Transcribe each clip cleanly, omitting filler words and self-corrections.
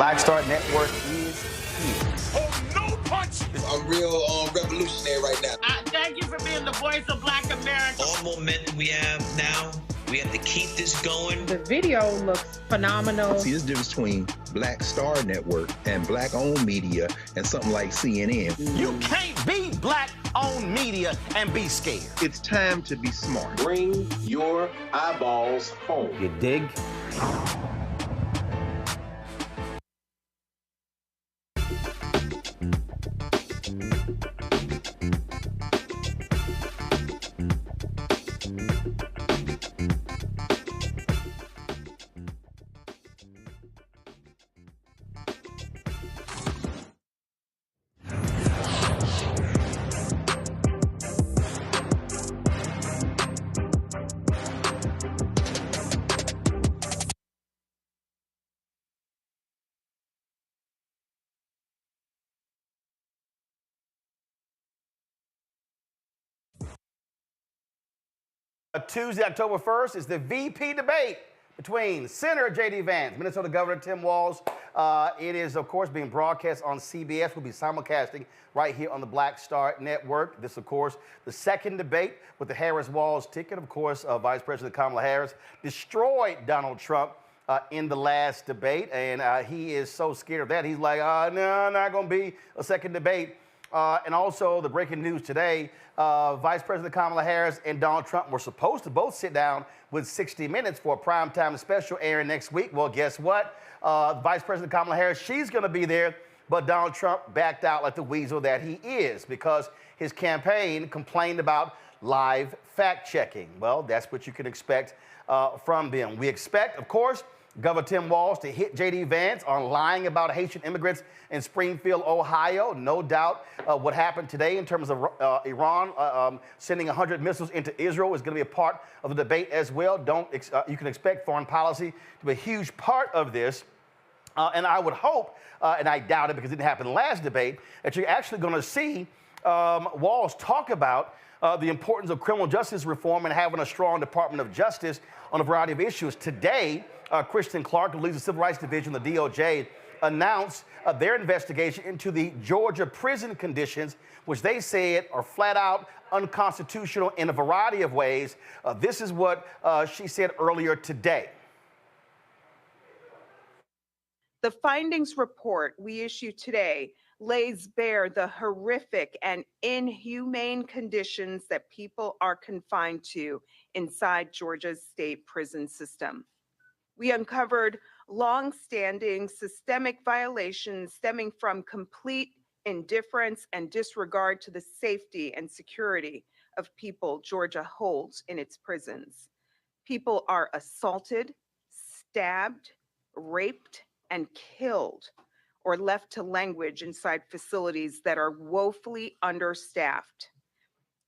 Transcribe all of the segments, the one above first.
Black Star Network is here. Oh, no punches! I'm real revolutionary right now. Thank you for being the voice of Black America. All momentum we have now, we have to keep this going. The video looks phenomenal. See, there's a difference between Black Star Network and Black-owned media and something like CNN. You can't be Black-owned media and be scared. It's time to be smart. Bring your eyeballs home. You dig? Tuesday, October 1st is the VP debate between Senator J.D. Vance, Minnesota Governor Tim Walz. It is, of course, being broadcast on CBS. We'll be simulcasting right here on the Black Star Network. This, of course, the second debate with the Harris-Walz ticket. Of course, Vice President Kamala Harris destroyed Donald Trump in the last debate, and he is so scared of that. He's like, no, not going to be a second debate. And also, the breaking news today, Vice President Kamala Harris and Donald Trump were supposed to both sit down with 60 Minutes for a primetime special airing next week. Well, guess what? Vice President Kamala Harris, she's going to be there, but Donald Trump backed out like the weasel that he is because his campaign complained about live fact-checking. Well, that's what you can expect from them. We expect, of course, Governor Tim Walz to hit J.D. Vance on lying about Haitian immigrants in Springfield, Ohio. No doubt what happened today in terms of Iran sending 100 missiles into Israel is going to be a part of the debate as well. You can expect foreign policy to be a huge part of this. And I would hope, and I doubt it because it didn't happen last debate, that you're actually going to see Walz talk about the importance of criminal justice reform and having a strong Department of Justice on a variety of issues. Today, Kristen Clark, who leads the Civil Rights Division of the DOJ, announced their investigation into the Georgia prison conditions, which they said are flat out unconstitutional in a variety of ways. This is what she said earlier today. The findings report we issued today lays bare the horrific and inhumane conditions that people are confined to inside Georgia's state prison system. We uncovered long-standing systemic violations stemming from complete indifference and disregard to the safety and security of people Georgia holds in its prisons. People are assaulted, stabbed, raped, and killed, or left to languish inside facilities that are woefully understaffed.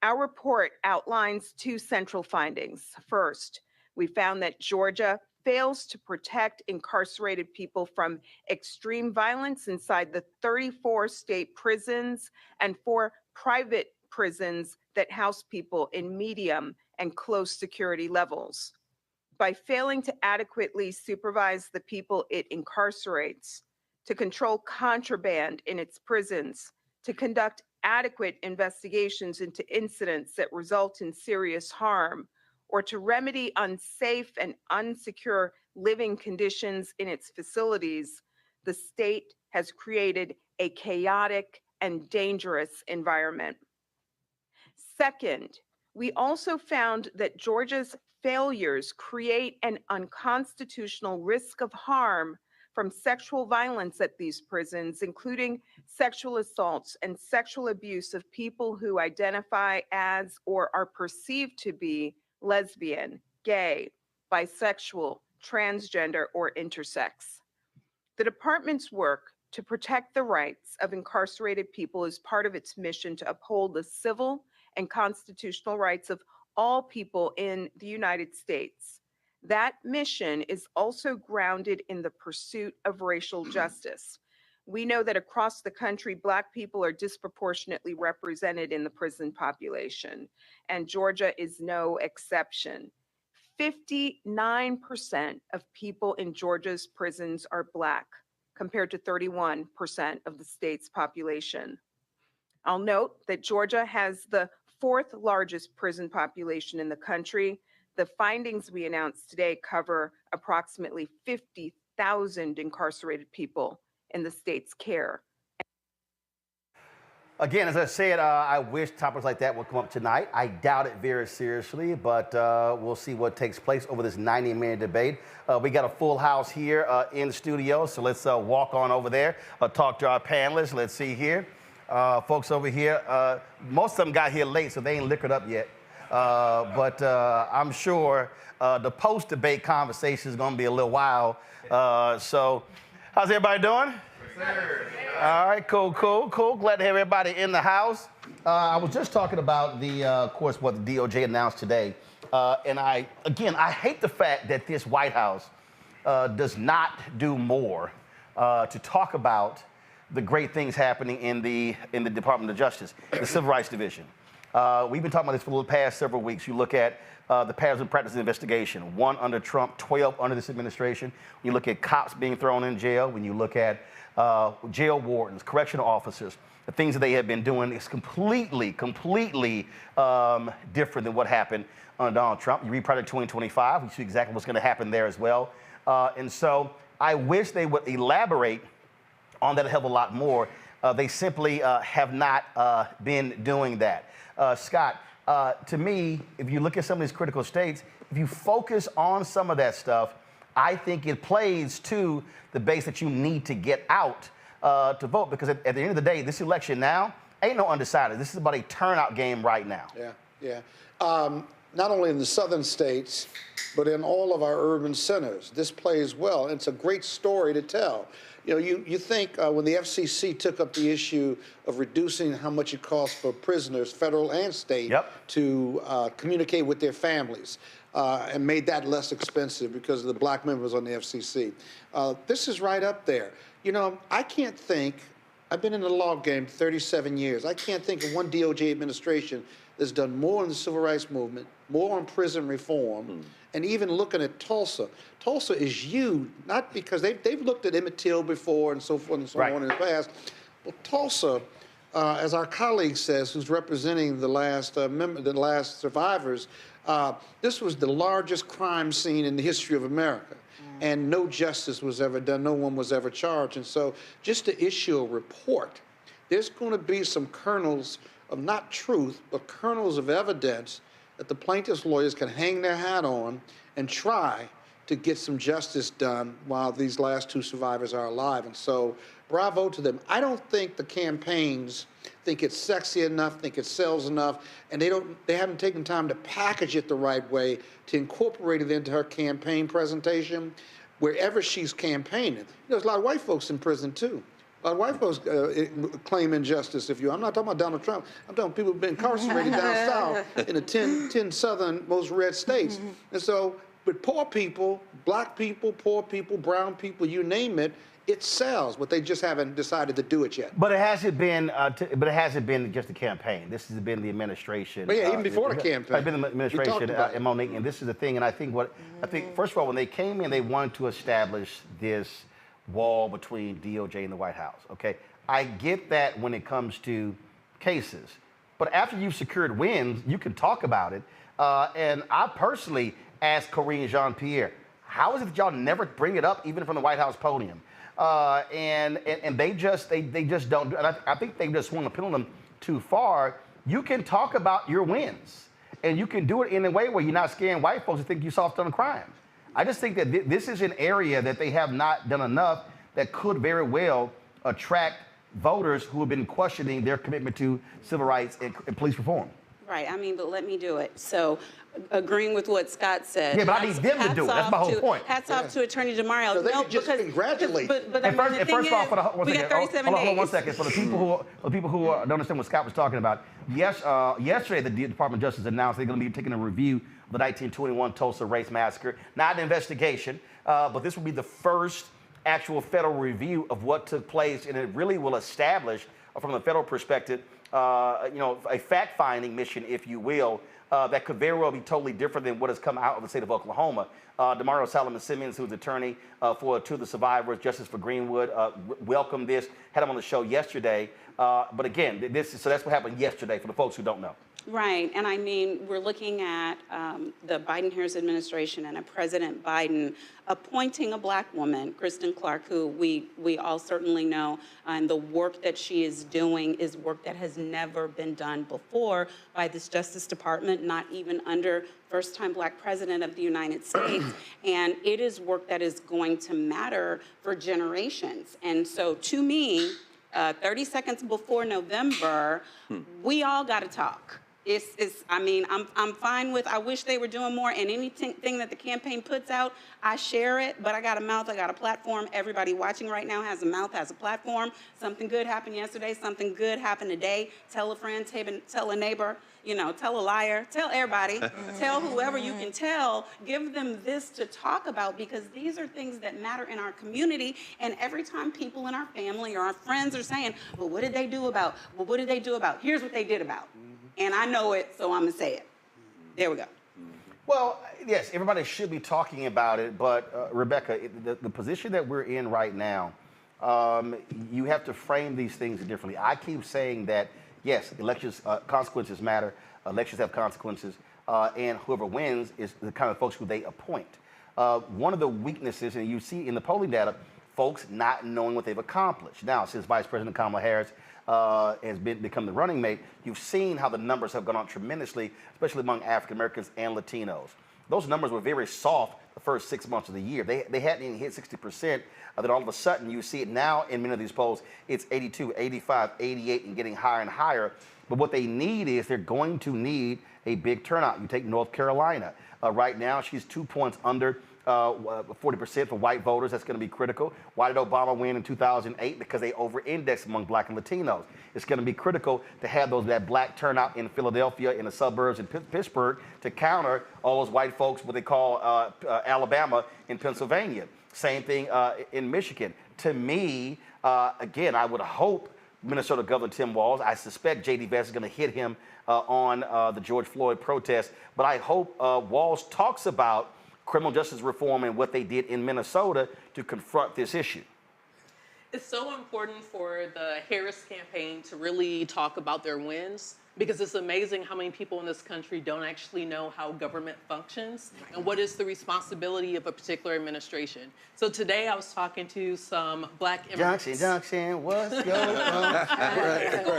Our report outlines two central findings. First, we found that Georgia fails to protect incarcerated people from extreme violence inside the 34 state prisons and 4 private prisons that house people in medium and close security levels. By failing to adequately supervise the people it incarcerates, to control contraband in its prisons, to conduct adequate investigations into incidents that result in serious harm, or to remedy unsafe and unsecure living conditions in its facilities, the state has created a chaotic and dangerous environment. Second, we also found that Georgia's failures create an unconstitutional risk of harm from sexual violence at these prisons, including sexual assaults and sexual abuse of people who identify as or are perceived to be lesbian, gay, bisexual, transgender, or intersex. The department's work to protect the rights of incarcerated people is part of its mission to uphold the civil and constitutional rights of all people in the United States. That mission is also grounded in the pursuit of racial justice. We know that across the country, Black people are disproportionately represented in the prison population, and Georgia is no exception. 59% of people in Georgia's prisons are Black. compared to 31% of the state's population. I'll note that Georgia has the fourth largest prison population in the country. The findings we announced today cover approximately 50,000 incarcerated people in the state's care. Again, as I said, I wish topics like that would come up tonight. I doubt it very seriously, but we'll see what takes place over this 90-minute debate. We got a full house here in the studio, so let's walk on over there, talk to our panelists. Let's see here. Folks over here, most of them got here late, so they ain't liquored up yet. But I'm sure the post-debate conversation is going to be a little wild. So how's everybody doing? All right, cool. Glad to have everybody in the house. I was just talking about of course, what the DOJ announced today. And I hate the fact that this White House does not do more to talk about the great things happening in the Department of Justice, the Civil Rights Division. We've been talking about this for the past several weeks. You look at the patterns and practices investigation, 1 under Trump, 12 under this administration. When you look at cops being thrown in jail, when you look at jail wardens, correctional officers, the things that they have been doing is completely different than what happened under Donald Trump. You read Project 2025, you see exactly what's going to happen there as well. And so I wish they would elaborate on that a hell of a lot more. They simply have not been doing that. Scott, to me, if you look at some of these critical states, if you focus on some of that stuff, I think it plays to the base that you need to get out to vote, because at the end of the day, this election now ain't no undecided. This is about a turnout game right now. Yeah. Not only in the southern states, but in all of our urban centers, this plays well. It's a great story to tell. You know, you think when the FCC took up the issue of reducing how much it costs for prisoners, federal and state, to communicate with their families, and made that less expensive because of the black members on the FCC. This is right up there. You know, I can't think, I've been in the law game 37 years. I can't think of one DOJ administration that's done more in the civil rights movement, more on prison reform, and even looking at Tulsa. Tulsa is huge, not because they've looked at Emmett Till before and so forth and so on in the past. Well, Tulsa, as our colleague says, who's representing the last survivors, this was the largest crime scene in the history of America. And no justice was ever done, no one was ever charged. And so just to issue a report, there's going to be some kernels of not truth, but kernels of evidence that the plaintiff's lawyers can hang their hat on and try to get some justice done while these last 2 survivors are alive. And so bravo to them. I don't think the campaigns think it's sexy enough, think it sells enough, and they haven't taken time to package it the right way to incorporate it into her campaign presentation wherever she's campaigning. You know, there's a lot of white folks in prison too. A lot of white folks claim injustice, if you. I'm not talking about Donald Trump. I'm talking about people who've been incarcerated down south in the 10 southern most red states. And so, but poor people, black people, poor people, brown people, you name it, it sells, but they just haven't decided to do it yet. But it hasn't been. But it hasn't been just the campaign. This has been the administration. But yeah, even before the campaign. It's been the administration, and Monique. And this is the thing. And I think first of all, when they came in, they wanted to establish this wall between DOJ and the White House. Okay, I get that when it comes to cases, but after you've secured wins, you can talk about it. And I personally asked Corinne Jean-Pierre, how is it that y'all never bring it up, even from the White House podium? And they just don't do it. And I think they just swung the pendulum too far. You can talk about your wins, and you can do it in a way where you're not scaring white folks to think you soft on crime. I just think that this is an area that they have not done enough that could very well attract voters who have been questioning their commitment to civil rights and police reform. Right. I mean, but let me do it. So, agreeing with what Scott said. Yeah, but I need them to do it. That's my whole point. Hats off to Attorney DeMario. So they could just congratulate. But I mean, the thing is, we got 37 days. Hold on 1 second. For the people who don't understand what Scott was talking about, yesterday the Department of Justice announced they're going to be taking a review of the 1921 Tulsa Race Massacre. Not an investigation, but this will be the first actual federal review of what took place, and it really will establish, from the federal perspective, a fact-finding mission, if you will, that could very well be totally different than what has come out of the state of Oklahoma. Demario Solomon Simmons, who's attorney for To the Survivors, Justice for Greenwood, welcomed this, had him on the show yesterday. But again, so that's what happened yesterday for the folks who don't know. Right, and I mean, we're looking at the Biden-Harris administration and a President Biden appointing a black woman, Kristen Clark, who we all certainly know, and the work that she is doing is work that has never been done before by this Justice Department, not even under first-time black president of the United States, and it is work that is going to matter for generations. And so to me, 30 seconds before November, we all got to talk. I mean, I'm fine with, I wish they were doing more, and anything that the campaign puts out, I share it, but I got a mouth, I got a platform. Everybody watching right now has a mouth, has a platform. Something good happened yesterday, something good happened today. Tell a friend, tell a neighbor, you know, tell a liar, tell everybody, tell whoever you can tell, give them this to talk about, because these are things that matter in our community. And every time people in our family or our friends are saying, well, what did they do about? Well, what did they do about? Here's what they did about. And I know it, so I'm gonna say it. There we go. Well, yes, everybody should be talking about it, but Rebecca, the position that we're in right now, you have to frame these things differently. I keep saying that, yes, elections, consequences matter, elections have consequences, and whoever wins is the kind of folks who they appoint. One of the weaknesses, and you see in the polling data, folks not knowing what they've accomplished. Now, since Vice President Kamala Harris has become the running mate, you've seen how the numbers have gone up tremendously, especially among African Americans and Latinos. Those numbers were very soft the first 6 months of the year. They hadn't even hit 60%. Then all of a sudden, you see it now in many of these polls, it's 82, 85, 88, and getting higher and higher. But what they need is they're going to need a big turnout. You take North Carolina. Right now, she's 2 points under 40% for white voters. That's going to be critical. Why did Obama win in 2008? Because they over-indexed among black and Latinos. It's going to be critical to have that black turnout in Philadelphia, in the suburbs, in Pittsburgh, to counter all those white folks, what they call Alabama in Pennsylvania. Same thing in Michigan. To me, again, I would hope Minnesota Governor Tim Walz, I suspect J.D. Vance is going to hit him on the George Floyd protest, but I hope Walz talks about criminal justice reform and what they did in Minnesota to confront this issue. It's so important for the Harris campaign to really talk about their wins, because it's amazing how many people in this country don't actually know how government functions and what is the responsibility of a particular administration. So today I was talking to some black immigrants. Junction, what's your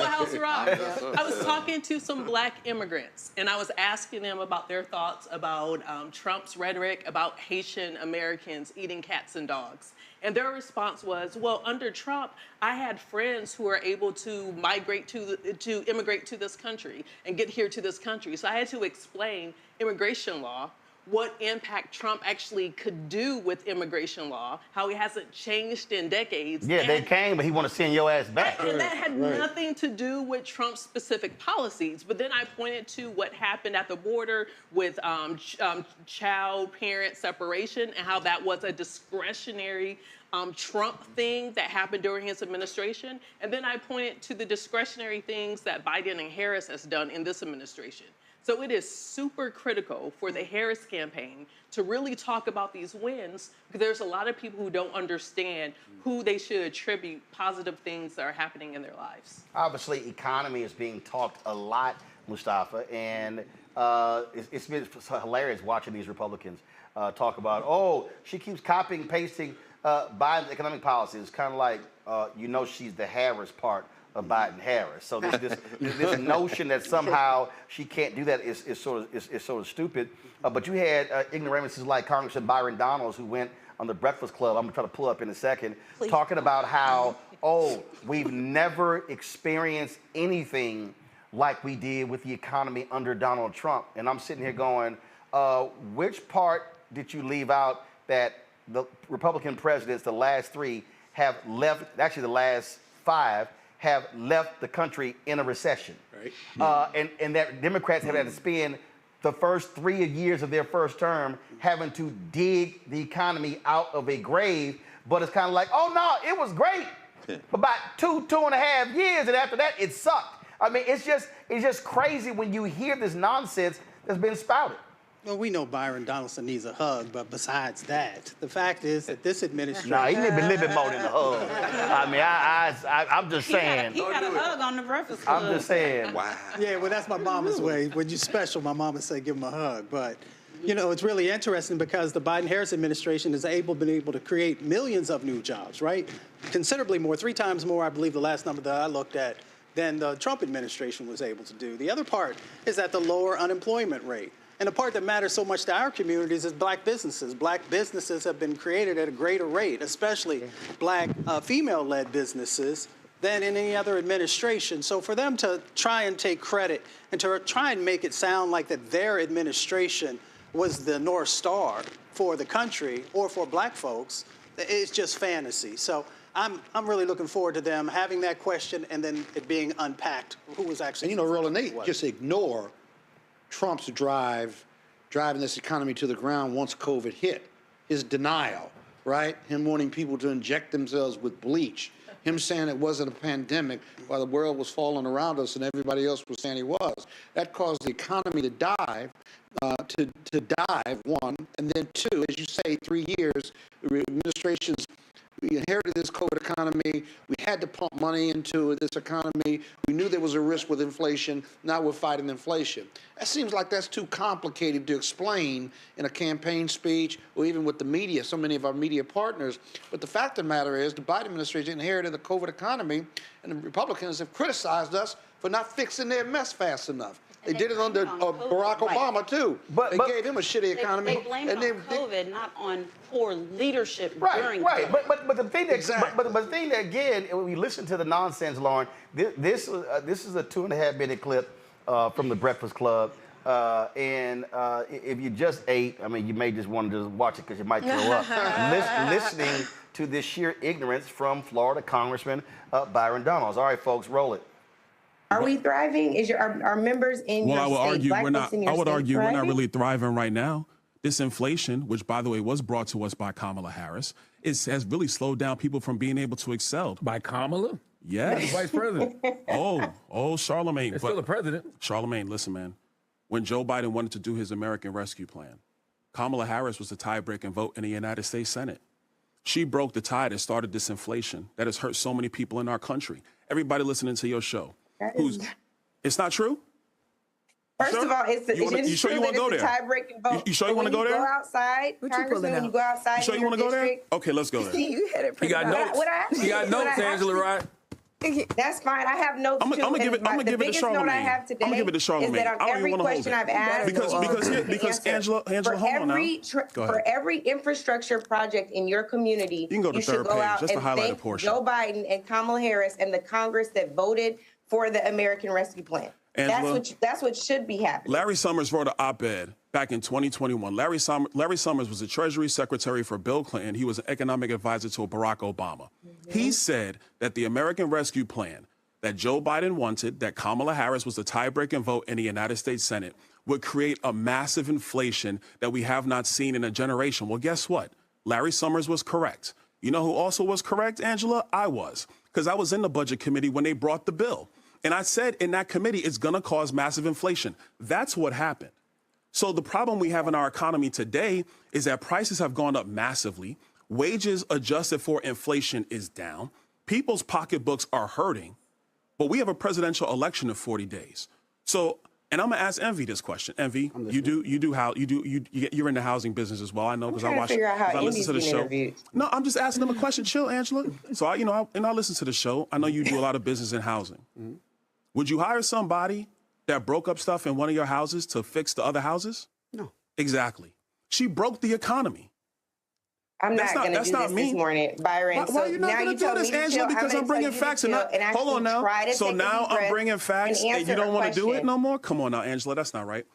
House Rock. I was talking to some black immigrants, and I was asking them about their thoughts about Trump's rhetoric about Haitian Americans eating cats and dogs. And their response was, well, under Trump, I had friends who were able to immigrate to this country and get here to this country. So I had to explain immigration law, what impact Trump actually could do with immigration law, how he hasn't changed in decades. Yeah, they came, but he want to send your ass back. And that had nothing to do with Trump's specific policies. But then I pointed to what happened at the border with child-parent separation and how that was a discretionary Trump thing that happened during his administration. And then I pointed to the discretionary things that Biden and Harris has done in this administration. So it is super critical for the Harris campaign to really talk about these wins, because there's a lot of people who don't understand who they should attribute positive things that are happening in their lives. Obviously, economy is being talked a lot, Mustafa, and it's been hilarious watching these Republicans talk about, oh, she keeps copying, pasting Biden's economic policy. It's kind of like, you know, she's the Harris part of Biden-Harris. So this notion that somehow she can't do that is sort of stupid. But you had ignoramuses like Congressman Byron Donalds, who went on the Breakfast Club, I'm gonna try to pull up in a second, talking about how, oh, we've never experienced anything like we did with the economy under Donald Trump. And I'm sitting here going, which part did you leave out that the Republican presidents, the last three, have left, actually the last five, have left the country in a recession. Right. And that Democrats have had to spend the first 3 years of their first term having to dig the economy out of a grave, but it's kind of like, oh no, it was great. For about 2.5 years, and after that, it sucked. I mean, it's just crazy when you hear this nonsense that's been spouted. Well, we know Byron Donaldson needs a hug, but besides that, the fact is that this administration... Nah, he need a little bit more than a hug. I mean, I'm just saying. He got a hug on the Breakfast Club. I'm just saying. Wow. Yeah, well, that's my mama's way. When you're special, my mama say give him a hug. But, you know, it's really interesting because the Biden-Harris administration has been able to create millions of new jobs, right? Considerably more, 3 times more, I believe the last number that I looked at, than the Trump administration was able to do. The other part is that the lower unemployment rate. And the part that matters so much to our communities is black businesses. Black businesses have been created at a greater rate, especially black female-led businesses, than in any other administration. So for them to try and take credit and to try and make it sound like that their administration was the North Star for the country or for black folks, it's just fantasy. So I'm really looking forward to them having that question and then it being unpacked. Who was actually... And, you know, Roland, they just ignore Trump's driving this economy to the ground once COVID hit. His denial, right? Him wanting people to inject themselves with bleach. Him saying it wasn't a pandemic while the world was falling around us and everybody else was saying it was. That caused the economy to dive, one, and then 2, as you say, 3 years, the administration's we inherited this COVID economy. We had to pump money into this economy. We knew there was a risk with inflation. Now we're fighting inflation. That seems like that's too complicated to explain in a campaign speech or even with the media, so many of our media partners. But the fact of the matter is the Biden administration inherited the COVID economy, and the Republicans have criticized us for not fixing their mess fast enough. They did it under Barack Obama, too. But they gave him a shitty economy. They blamed it on COVID, not on poor leadership during COVID. COVID. But the thing that, but the thing that, again, when we listen to the nonsense, Lauren, this is a 2.5-minute clip from the Breakfast Club. And if you just ate, I mean, you may just want to just watch it because you might throw up. Listening to this sheer ignorance from Florida Congressman Byron Donalds. All right, folks, roll it. Are we thriving? Are members in your state, black folks in your state, I would argue thriving? we're not really thriving right now. This inflation, which, by the way, was brought to us by Kamala Harris, has really slowed down people from being able to excel. By Kamala? Yes. The vice president. Charlemagne. It's still the president. Charlemagne, listen, man. When Joe Biden wanted to do his American Rescue Plan, Kamala Harris was the tie-breaking vote in the United States Senate. She broke the tie that started this inflation that has hurt so many people in our country. Everybody listening to your show. It's not true? First of all, it's true that it's a tie-breaking vote. You sure you want to go there? When you go outside, Congressman, when you go outside, you sure you want to go there? Okay, let's go there. You had it pretty got notes. You got notes, Angela, right? That's fine. I have notes too. I'm gonna give it to Charlemagne. Note I have today I'm gonna give it to Charlemagne. is that on every question I've asked, because Angela, hold on now. For every infrastructure project in your community, you should go out and thank Joe Biden and Kamala Harris and the Congress that voted for the American Rescue Plan. Angela, that's what should be happening. Larry Summers wrote an op-ed back in 2021. Larry Summers was the Treasury Secretary for Bill Clinton. He was an economic advisor to Barack Obama. Mm-hmm. He said that the American Rescue Plan that Joe Biden wanted, that Kamala Harris was the tie-breaking vote in the United States Senate, would create a massive inflation that we have not seen in a generation. Well, guess what? Larry Summers was correct. You know who also was correct, Angela? I was, because I was in the Budget Committee when they brought the bill. And I said in that committee, it's going to cause massive inflation. That's what happened. So the problem we have in our economy today is that prices have gone up massively. Wages adjusted for inflation is down. People's pocketbooks are hurting. But we have a presidential election in 40 days. So, and I'm gonna ask Envy this question. Envy, you're in the housing business as well. I know because I listen to the show. Interviewed. No, I'm just asking them a question. Chill, Angela. So I listen to the show. I know you do a lot of business in housing. Mm-hmm. Would you hire somebody that broke up stuff in one of your houses to fix the other houses? No. Exactly. She broke the economy. I'm not going to do this this morning, Byron. Why are you not going to do this, Angela? Because I'm bringing facts. Hold on now. So now I'm bringing facts and you don't want to do it no more? Come on now, Angela. That's not right.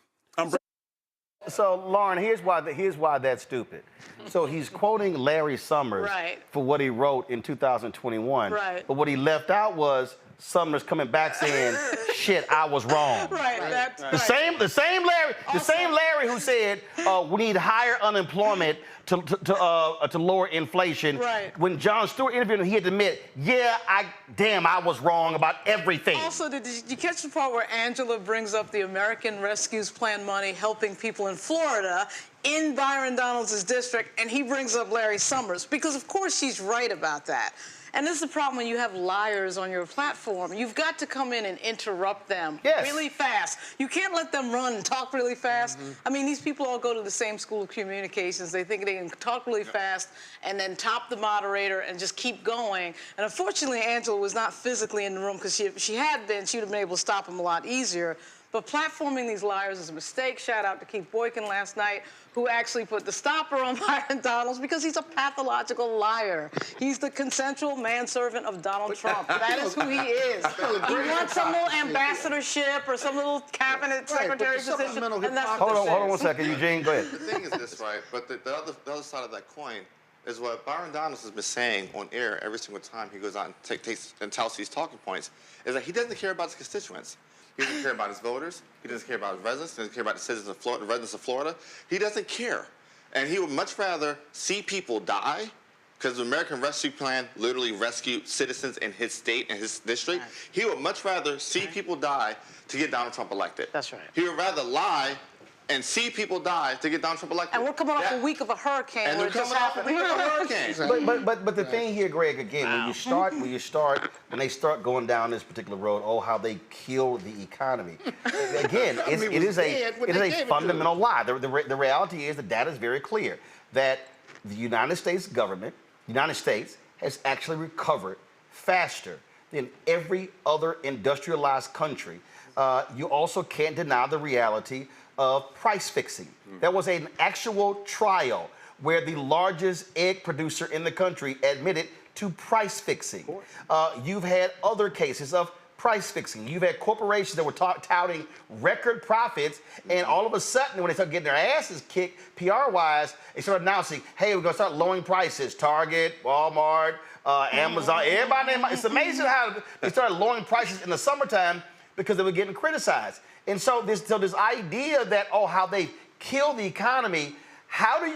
So, Lauren, here's why that's stupid. So he's quoting Larry Summers for what he wrote in 2021. Right. But what he left out was Summers coming back saying, "Shit, I was wrong." The same Larry who said we need higher unemployment to lower inflation. When Jon Stewart interviewed him, he had to admit, "Yeah, I was wrong about everything." Also, did you catch the part where Angela brings up the American Rescue Plan money helping people in Florida in Byron Donalds' district, and he brings up Larry Summers? Because of course she's right about that. And this is the problem when you have liars on your platform. You've got to come in and interrupt them really fast. You can't let them run and talk really fast. I mean, these people all go to the same school of communications. They think they can talk really fast and then top the moderator and just keep going. And unfortunately, Angela was not physically in the room, because if she had been, she would have been able to stop him a lot easier. But platforming these liars is a mistake. Shout out to Keith Boykin last night, who actually put the stopper on Byron Donalds because he's a pathological liar. He's the consensual manservant of Donald Trump. That is who he is. He wants some little ambassadorship or some little cabinet secretary position. And that's Hold on 1 second, Eugene, go ahead. The thing is this, right? But the other side of that coin is what Byron Donalds has been saying on air every single time he goes out and tells these talking points, is that he doesn't care about his constituents. He doesn't care about his voters. He doesn't care about his residents. He doesn't care about the citizens of Florida, the residents of Florida. He doesn't care. And he would much rather see people die, because the American Rescue Plan literally rescued citizens in his state and his district. He would much rather see people die to get Donald Trump elected. That's right. He would rather lie and see people die to get Donald Trump elected. And we're coming off a week of a hurricane. And they're coming off a week of a hurricane. But the thing here, Greg, again, when they start going down this particular road, how they kill the economy. Again, it is a fundamental lie. The reality is the data is very clear that the United States government, United States, has actually recovered faster than every other industrialized country. You also can't deny the reality of price fixing. There was an actual trial where the largest egg producer in the country admitted to price fixing. You've had other cases of price fixing. You've had corporations that were touting record profits, and all of a sudden, when they start getting their asses kicked PR-wise, they start announcing, "Hey, we're gonna start lowering prices." Target, Walmart, Amazon, everybody. It's amazing how they started lowering prices in the summertime because they were getting criticized. And so this idea that how they kill the economy, how do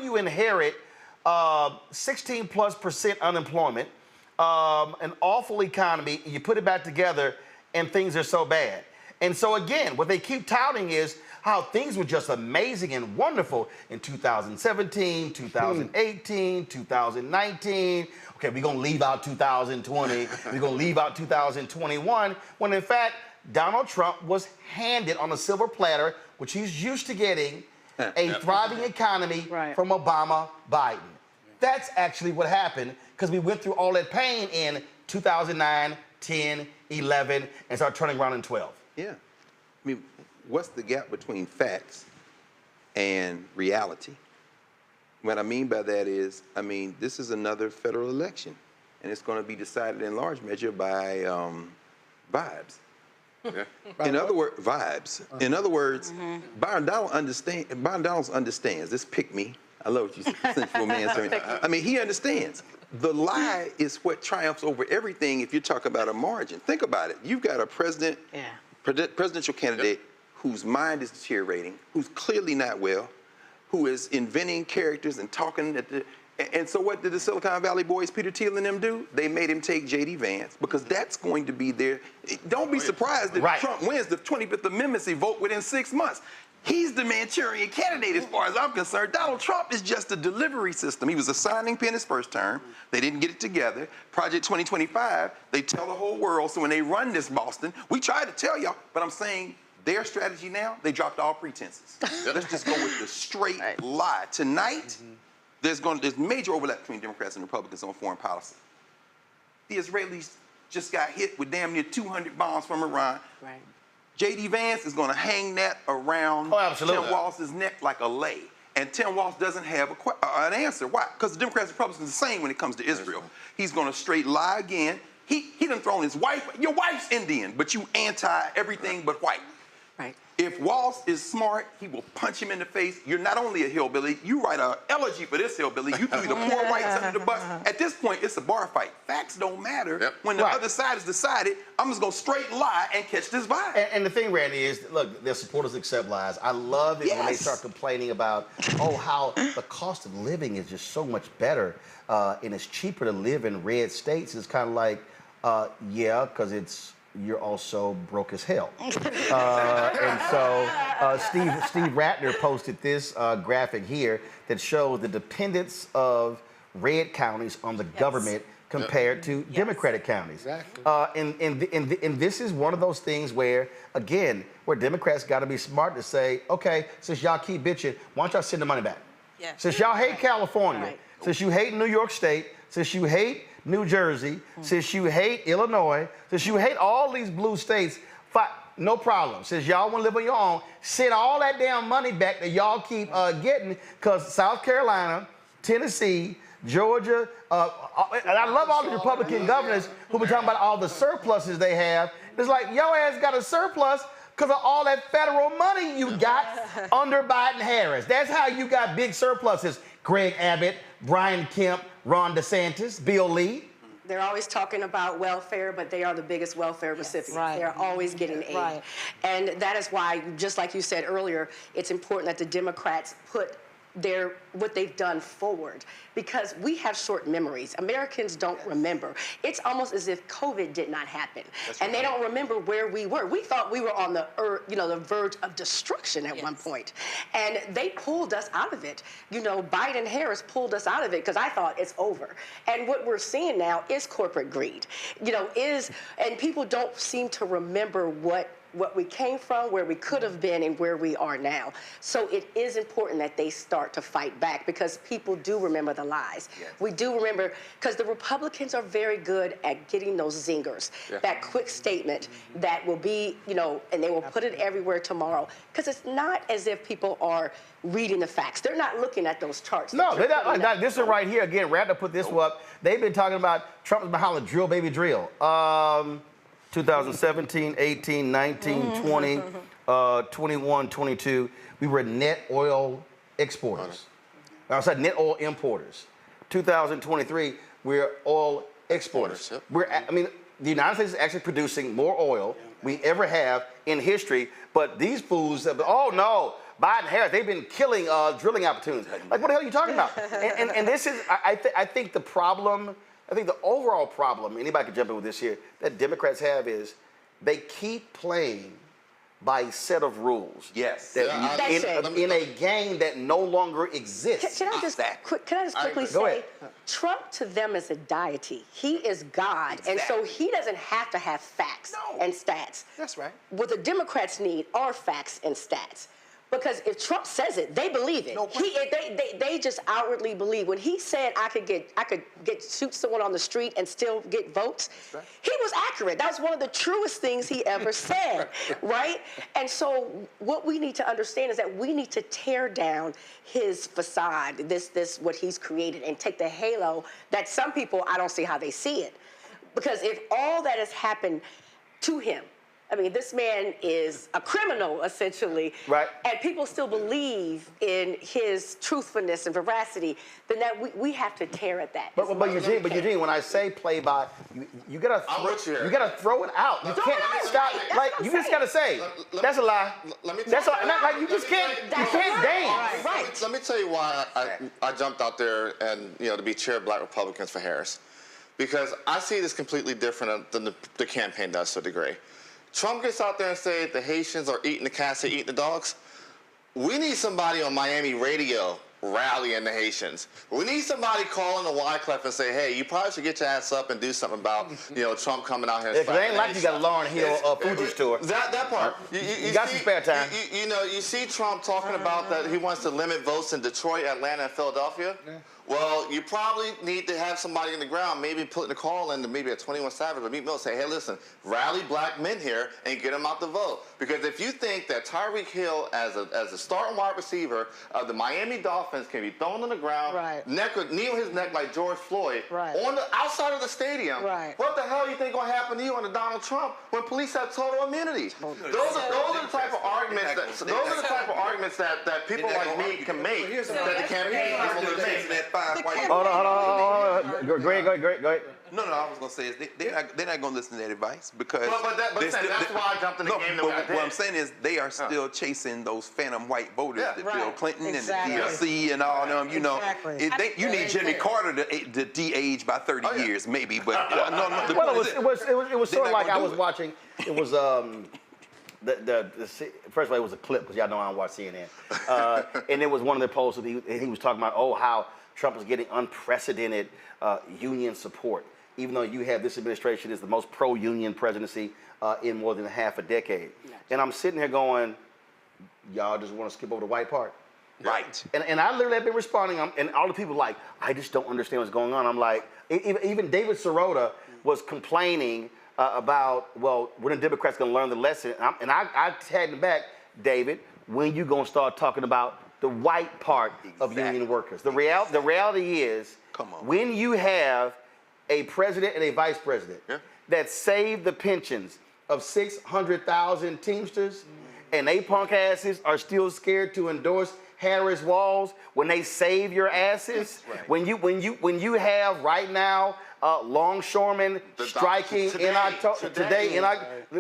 you inherit 16+% unemployment, an awful economy, you put it back together and things are so bad? And so again, what they keep touting is how things were just amazing and wonderful in 2017, 2018, 2019. Okay, we're gonna leave out 2020, we're gonna leave out 2021, when in fact, Donald Trump was handed on a silver platter, which he's used to getting, a thriving economy from Obama, Biden. That's actually what happened, because we went through all that pain in 2009, 10, 11, and started turning around in 12. Yeah. I mean, what's the gap between facts and reality? What I mean by that is, this is another federal election, and it's going to be decided in large measure by vibes. In other words, vibes. In other words, Byron Donalds understands. This pick me. I love what you said, sensual man. He understands. The lie is what triumphs over everything if you talk about a margin. Think about it. You've got a presidential candidate whose mind is deteriorating, who's clearly not well, who is inventing characters and talking at the... And so what did the Silicon Valley boys, Peter Thiel and them do? They made him take J.D. Vance, because that's going to be their... Don't be surprised if Trump wins the 25th Amendment vote within 6 months. He's the Manchurian candidate as far as I'm concerned. Donald Trump is just a delivery system. He was a signing pin his first term. They didn't get it together. Project 2025, they tell the whole world. So when they run this Boston, we tried to tell y'all, but I'm saying their strategy now, they dropped all pretenses. Let's just go with the straight lie. Tonight, there's major overlap between Democrats and Republicans on foreign policy. The Israelis just got hit with damn near 200 bombs from Iran. Right. J.D. Vance is going to hang that around Tim Walz's neck like a lei. And Tim Walz doesn't have an answer. Why? Because the Democrats and Republicans are the same when it comes to Israel. He's going to straight lie again. He done thrown his wife. Your wife's Indian, but you anti everything but white. Right. If Walz is smart, he will punch him in the face. You're not only a hillbilly, you write an elegy for this hillbilly. You threw the poor whites under the bus. At this point, it's a bar fight. Facts don't matter. When the other side has decided, I'm just going to straight lie and catch this vibe. And the thing, Randy, is, look, their supporters accept lies. I love it when they start complaining about, how the cost of living is just so much better and it's cheaper to live in red states. It's kind of like, yeah, because you're also broke as hell. And so Steve Ratner posted this graphic here that shows the dependence of red counties on the government compared to Democratic counties. Exactly. And this is one of those things where, again, where Democrats got to be smart to say, okay, since y'all keep bitching, why don't y'all send the money back? Yes. Since y'all hate California, since you hate New York State, since you hate New Jersey, since you hate Illinois, since you hate all these blue states, no problem. Since y'all want to live on your own, send all that damn money back that y'all keep getting, because South Carolina, Tennessee, Georgia, and I love all the Republican governors who be talking about all the surpluses they have. It's like, your ass got a surplus because of all that federal money you got under Biden-Harris. That's how you got big surpluses. Greg Abbott, Brian Kemp, Ron DeSantis, Bill Lee. They're always talking about welfare, but they are the biggest welfare recipients. Right. They're always getting aid. Right. And that is why, just like you said earlier, it's important that the Democrats put what they've done forward, because we have short memories. Americans don't remember. It's almost as if COVID did not happen. They don't remember where we were. We thought we were on the verge of destruction at one point. And they pulled us out of it. Biden-Harris pulled us out of it because I thought it's over. And what we're seeing now is corporate greed. And people don't seem to remember what we came from, where we could have been, and where we are now. So it is important that they start to fight back, because people do remember the lies. Yes. We do remember, because the Republicans are very good at getting those zingers, that quick statement that will be, and they will put it everywhere tomorrow. Because it's not as if people are reading the facts. They're not looking at those charts. No, they're not. This is right here. Again, Ratner put this up. They've been talking about Trump's behind the drill, baby, drill. 2017, 18, 19, 20, 21, 22, we were net oil exporters. I said net oil importers. 2023, we're oil exporters. The United States is actually producing more oil we ever have in history, but these fools, Biden-Harris, they've been killing drilling opportunities. Like, what the hell are you talking about? And this is, I think the problem, I think the overall problem, anybody can jump in with this here, that Democrats have is they keep playing by a set of rules. Yes. In a game that no longer exists. Can I just quickly say, Trump to them is a deity. He is God, and so he doesn't have to have facts and stats. That's right. What the Democrats need are facts and stats. Because if Trump says it, they believe it. They just outwardly believe. When he said I could shoot someone on the street and still get votes, he was accurate. That was one of the truest things he ever said, right? And so what we need to understand is that we need to tear down his facade, this what he's created, and take the halo that some people, I don't see how they see it. Because if all that has happened to him, this man is a criminal, essentially, right? And people still believe in his truthfulness and veracity, then that we have to tear at that. But Eugene, when I say play by, you gotta throw it out. You can't stop. You just gotta say that's a lie. That's you just can't. You can't dance. Right. Let me tell you why I jumped out there and to be chair of Black Republicans for Harris, because I see this completely different than the campaign does to a degree. Trump gets out there and says the Haitians are eating the cats, they're eating the dogs. We need somebody on Miami radio rallying the Haitians. We need somebody calling the Wyclef and say, hey, you probably should get your ass up and do something about Trump coming out here and it ain't like you got Lauryn Hill Fuji store. That part. You got some spare time. You see Trump talking about that he wants to limit votes in Detroit, Atlanta, and Philadelphia. Yeah. Well, you probably need to have somebody in the ground, maybe putting a call in to maybe a 21 Savage or Meek Mill, say, hey, listen, rally black men here and get them out the vote. Because if you think that Tyreek Hill, as a starting wide receiver of the Miami Dolphins, can be thrown on the ground, knee on his neck like George Floyd, on the outside of the stadium, what the hell do you think going to happen to you under Donald Trump when police have total immunity? Those are the type of arguments that people like me can make, that the campaign will make. Hold on. Go ahead. No, I was going to say is they're not going to listen to that advice because. But that's why I jumped in the game. But what I'm saying is they are still chasing those phantom white voters, the Bill Clinton and the DLC and all them. You know, you need Jimmy Carter to de-age by 30 years, maybe. But no. Well, it was sort of like I was watching. It was first of all, it was a clip because y'all know I don't watch CNN, and it was one of the polls that he was talking about. Oh, how Trump is getting unprecedented union support, even though you have this administration is the most pro-union presidency in more than half a decade. And I'm sitting here going, y'all just want to skip over the white part? Right. And I literally have been responding, and all the people like, I just don't understand what's going on. I'm like, even David Sirota was complaining about, well, when the Democrats going to learn the lesson? And I tagged him back, David, when you going to start talking about the white part of union workers? The reality is, when you have a president and a vice president that save the pensions of 600,000 Teamsters, and they punk asses are still scared to endorse Harris Walz when they save your asses, when you have right now longshoremen striking in October today.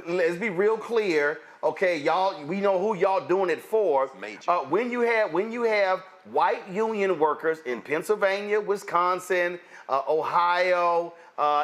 Let's be real clear. Okay, y'all, we know who y'all doing it for. When you have white union workers in Pennsylvania, Wisconsin, Ohio,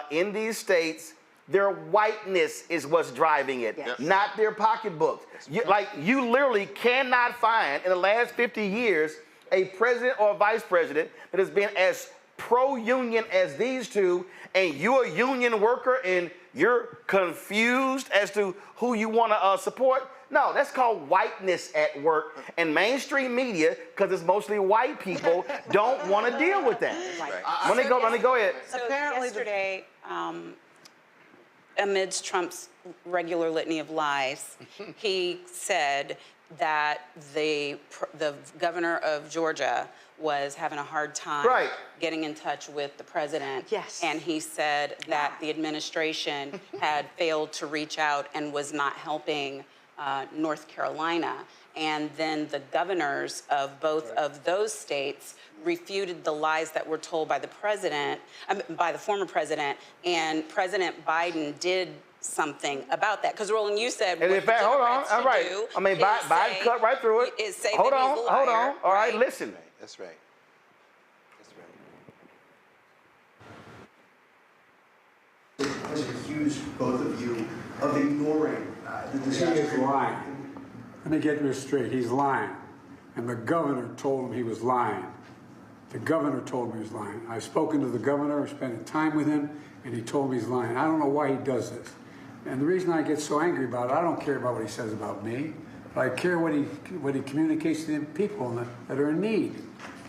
in these states, their whiteness is what's driving it, not their pocketbooks. You literally cannot find in the last 50 years a president or a vice president that has been as pro-union as these two, and you're a union worker and you're confused as to who you want to support. No, that's called whiteness at work. And mainstream media, because it's mostly white people, don't want to deal with that. Let me go ahead. So yesterday, amidst Trump's regular litany of lies, he said that the governor of Georgia was having a hard time getting in touch with the president. And he said that the administration had failed to reach out and was not helping North Carolina. And then the governors of both of those states refuted the lies that were told by the president, by the former president, and President Biden did something about that. Because Roland, you said, and in fact, hold on, all right. I mean, Biden cut right through it. Hold on. All right, listen. That's right. I was accused, both of you, of ignoring the disaster. He is lying. Let me get this straight. He's lying. And the governor told him he was lying. The governor told me he was lying. I've spoken to the governor, spent time with him, and he told me he's lying. I don't know why he does this. And the reason I get so angry about it, I don't care about what he says about me, but I care what he communicates to the people that are in need.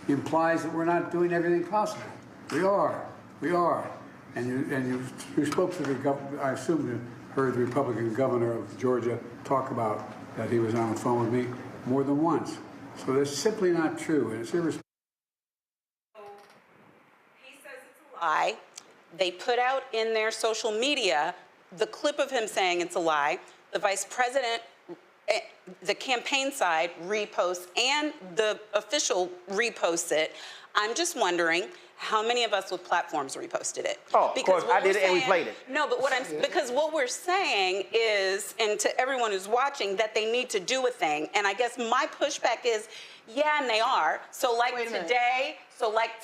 He implies that we're not doing everything possible. We are. And you spoke to the governor, I assume you heard the Republican governor of Georgia talk about that he was on the phone with me more than once. So that's simply not true, and it's irresponsible. He says it's a lie. They put out in their social media the clip of him saying it's a lie. The vice president, the campaign side reposts, and the official reposts it. I'm just wondering how many of us with platforms reposted it? Oh, because of course, I did it and we played it. No, but because what we're saying is, and to everyone who's watching, that they need to do a thing. And I guess my pushback is, yeah, and they are. So like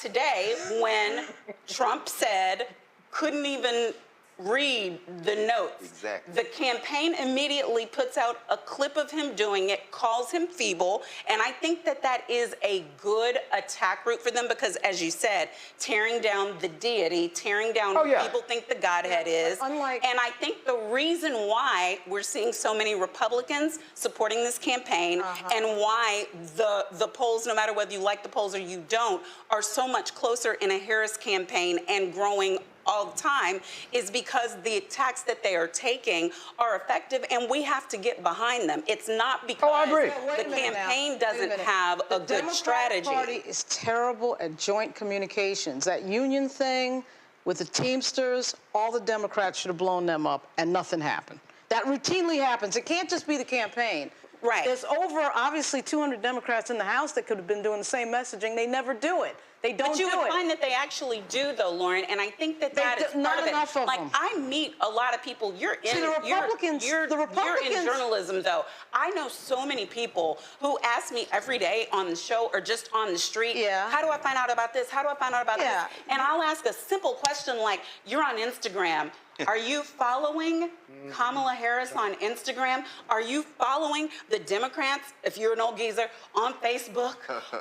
today, when Trump said, couldn't even read the notes. Exactly. The campaign immediately puts out a clip of him doing it, calls him feeble, and I think that that is a good attack route for them because, as you said, tearing down the deity, tearing down who people think the Godhead is. And I think the reason why we're seeing so many Republicans supporting this campaign and why the polls, no matter whether you like the polls or you don't, are so much closer in a Harris campaign and growing all the time is because the attacks that they are taking are effective and we have to get behind them. It's not because the campaign doesn't have a good strategy. The Democratic Party is terrible at joint communications. That union thing with the Teamsters, all the Democrats should have blown them up and nothing happened. That routinely happens. It can't just be the campaign. Right. There's over, obviously, 200 Democrats in the House that could have been doing the same messaging. They never do it. They don't But you would find that they actually do, though, Lauren, and I think that that is part of it. Enough of like, them. I meet a lot of people. You're in the Republicans. You're in journalism, though. I know so many people who ask me every day on the show or just on the street, how do I find out about this? How do I find out about this? And I'll ask a simple question like, you're on Instagram. Are you following Kamala Harris on Instagram? Are you following the Democrats, if you're an old geezer, on Facebook?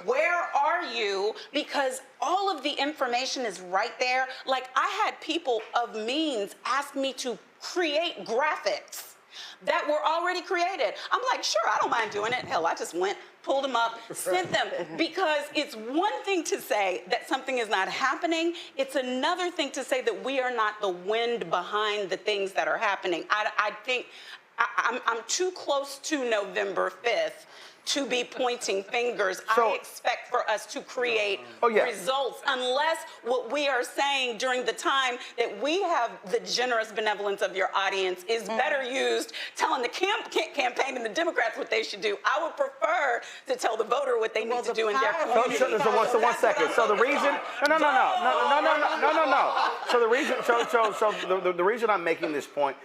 Where are you? Because all of the information is right there. Like, I had people of means ask me to create graphics that were already created. I'm like, sure, I don't mind doing it. Hell, I just went, pulled them up, sent them. Because it's one thing to say that something is not happening. It's another thing to say that we are not the wind behind the things that are happening. I think I'm too close to November 5th to be pointing fingers. I expect for us to create results unless what we are saying during the time that we have the generous benevolence of your audience is better used telling the campaign and the Democrats what they should do. I would prefer to tell the voter what they need to do in their community. So one second. So the reason, no. So the reason, the reason I'm making this point,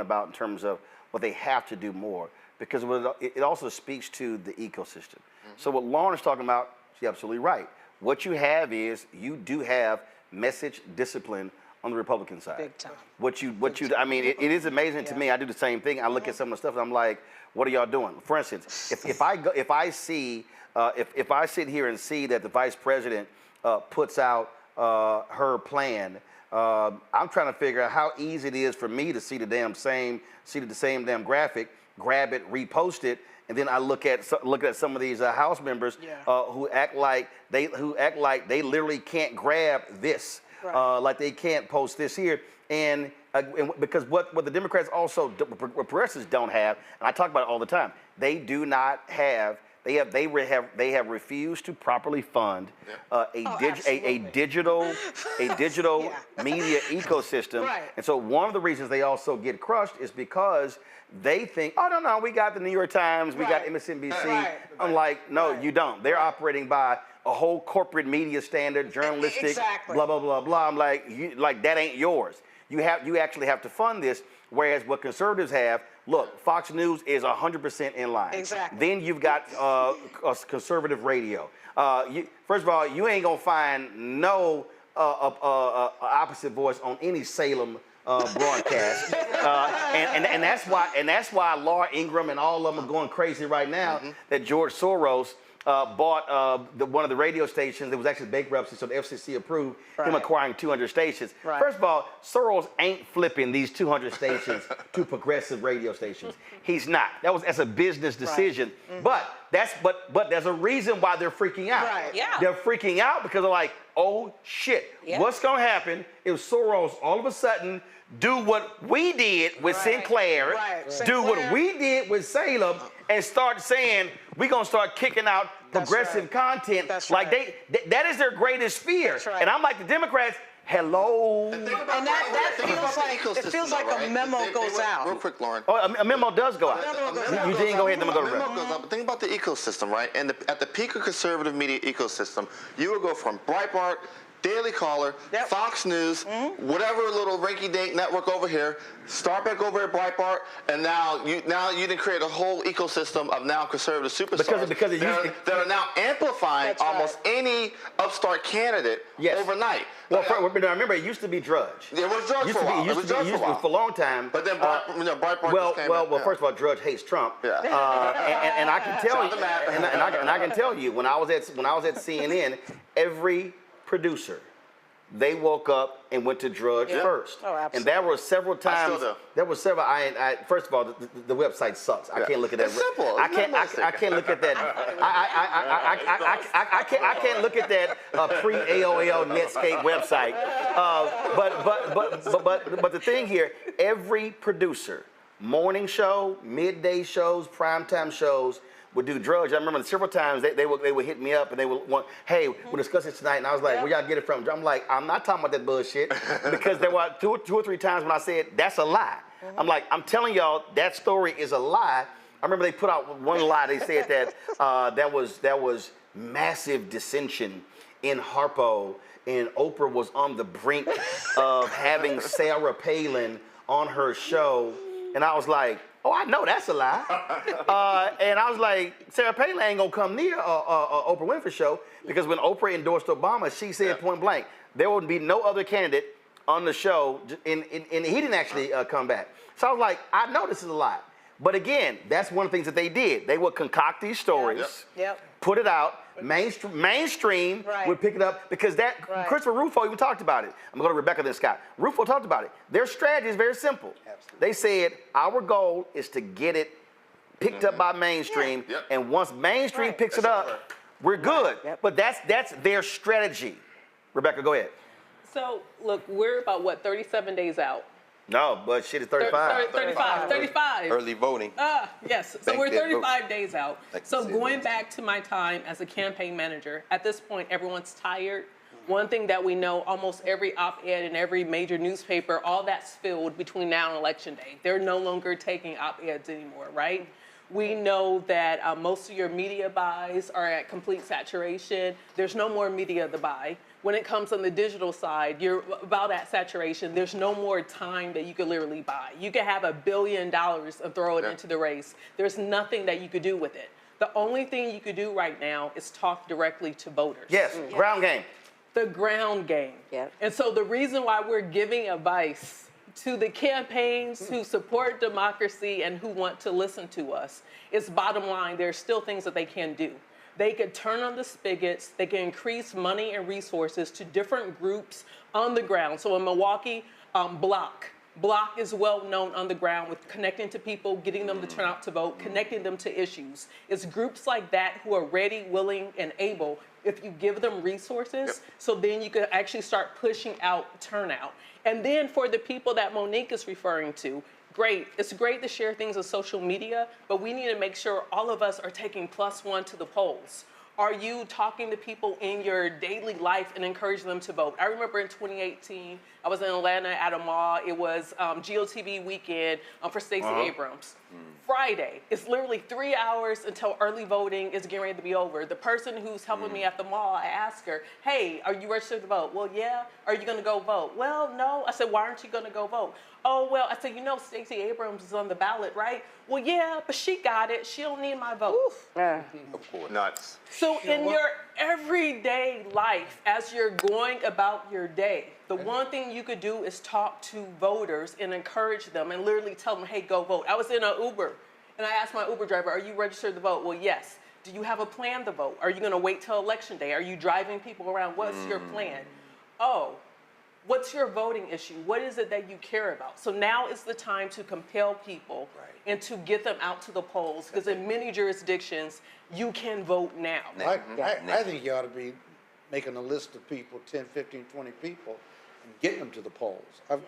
about in terms of what they have to do more, because it also speaks to the ecosystem. So what Lauren's talking about, she's absolutely right. What you have is, you do have message discipline on the Republican side. Big time. I mean, it is amazing to me. I do the same thing. I look at some of the stuff and I'm like, what are y'all doing? For instance, if I sit here and see that the vice president puts out her plan, I'm trying to figure out how easy it is for me to see the same damn graphic, grab it, repost it, and then I look at some of these House members who act like they literally can't grab this, like they can't post this here, and because what the Democrats also, what progressives don't have, and I talk about it all the time, they do not have. They have refused to properly fund a digital media ecosystem, and so one of the reasons they also get crushed is because they think, oh no, we got the New York Times, we got MSNBC. I'm like, no, you don't. They're operating by a whole corporate media standard, journalistic, blah blah blah blah. I'm like, that ain't yours. You actually have to fund this. Whereas what conservatives have, look, Fox News is 100% in line. Exactly. Then you've got conservative radio. First of all, you ain't gonna find no opposite voice on any Salem broadcast, and that's why Laura Ingraham and all of them are going crazy right now. That George Soros bought one of the radio stations that was actually bankruptcy, so the FCC approved him acquiring 200 stations. First of all, Soros ain't flipping these 200 stations to progressive radio stations. He's not. That's a business decision. But there's a reason why they're freaking out. They're freaking out because they're like, oh shit, what's gonna happen if Soros all of a sudden do what we did with Sinclair, do what we did with Salem, and start saying we're gonna start kicking out progressive content. That is their greatest fear. And I'm like, the Democrats, hello. And that feels like a memo goes out. Real quick, Lauren. Oh, a memo does go out. Eugene, go ahead, then we'll go to memo goes out. But think about the ecosystem, right? And at the peak of conservative media ecosystem, you would go from Breitbart, Daily Caller, Fox News, whatever little rinky-dink network over here, start back over at Breitbart, and now you didn't create a whole ecosystem of now conservative superstars that are now amplifying almost any upstart candidate overnight. Well, remember, it used to be Drudge. It was Drudge for a while. It was Drudge for a long time. But then Breitbart just came in. Well, first of all, Drudge hates Trump. And I can tell you, and I can tell you, when I was at CNN, every producer, they woke up and went to Drudge first. Oh, absolutely. And there were several times. There were several. First of all, the website sucks. I can't look at that. It's simple. I can't look at that. I can't look at that pre-AOL Netscape website. But the thing here, every producer, morning show, midday shows, primetime shows, would do Drudge. I remember several times they would hit me up and they would want, hey, we'll discuss this tonight. And I was like, where y'all get it from? I'm like, I'm not talking about that bullshit. Because there were two or three times when I said, that's a lie. I'm like, I'm telling y'all, that story is a lie. I remember they put out one lie. They said that that was massive dissension in Harpo, and Oprah was on the brink of having Sarah Palin on her show. And I was like, oh, I know that's a lie. And I was like, Sarah Palin ain't gonna come near Oprah Winfrey show, because when Oprah endorsed Obama, she said point blank, there would be no other candidate on the show, and he didn't actually come back. So I was like, I know this is a lie. But again, that's one of the things that they did. They would concoct these stories, put it out, mainstream would pick it up, because Christopher Rufo even talked about it. I'm going to go to Rebecca then Scott. Rufo talked about it. Their strategy is very simple. They said, our goal is to get it picked up by mainstream, and once mainstream picks it up, we're good. But that's their strategy. Rebecca, go ahead. So, look, we're about, 37 days out? No, but shit is 35. 35. Early voting. Yes, so we're 35 days out. So going back to my time as a campaign manager, at this point, everyone's tired. One thing that we know, almost every op-ed in every major newspaper, all that's filled between now and Election Day. They're no longer taking op-eds anymore, right? We know that most of your media buys are at complete saturation. There's no more media to buy. When it comes on the digital side, you're about at saturation. There's no more time that you could literally buy. You could have $1 billion and throw it into the race. There's nothing that you could do with it. The only thing you could do right now is talk directly to voters. Yes, ground game. The ground game. And so the reason why we're giving advice to the campaigns who support democracy and who want to listen to us is, bottom line, there's still things that they can do. They could turn on the spigots. They can increase money and resources to different groups on the ground. So in Milwaukee, Block is well known on the ground with connecting to people, getting them to turn out to vote, connecting them to issues. It's groups like that who are ready, willing, and able, if you give them resources, so then you can actually start pushing out turnout. And then for the people that Monique is referring to, great. It's great to share things on social media, but we need to make sure all of us are taking +1 to the polls. Are you talking to people in your daily life and encouraging them to vote? I remember in 2018, I was in Atlanta at a mall. It was GOTV weekend for Stacey Abrams. Friday, it's literally 3 hours until early voting is getting ready to be over. The person who's helping me at the mall, I asked her, hey, are you registered to vote? Well, yeah. Are you going to go vote? Well, no. I said, why aren't you going to go vote? Oh, well, I said, you know, Stacey Abrams is on the ballot, right? Well, yeah, but she got it. She don't need my vote. Of course. Nuts. So in your everyday life, as you're going about your day, the one thing you could do is talk to voters and encourage them and literally tell them, hey, go vote. I was in an Uber, and I asked my Uber driver, are you registered to vote? Well, yes. Do you have a plan to vote? Are you going to wait till Election Day? Are you driving people around? What's your plan? Oh, what's your voting issue? What is it that you care about? So now is the time to compel people and to get them out to the polls, because in many jurisdictions, you can vote now. I think you ought to be making a list of people, 10, 15, 20 people, and getting them to the polls.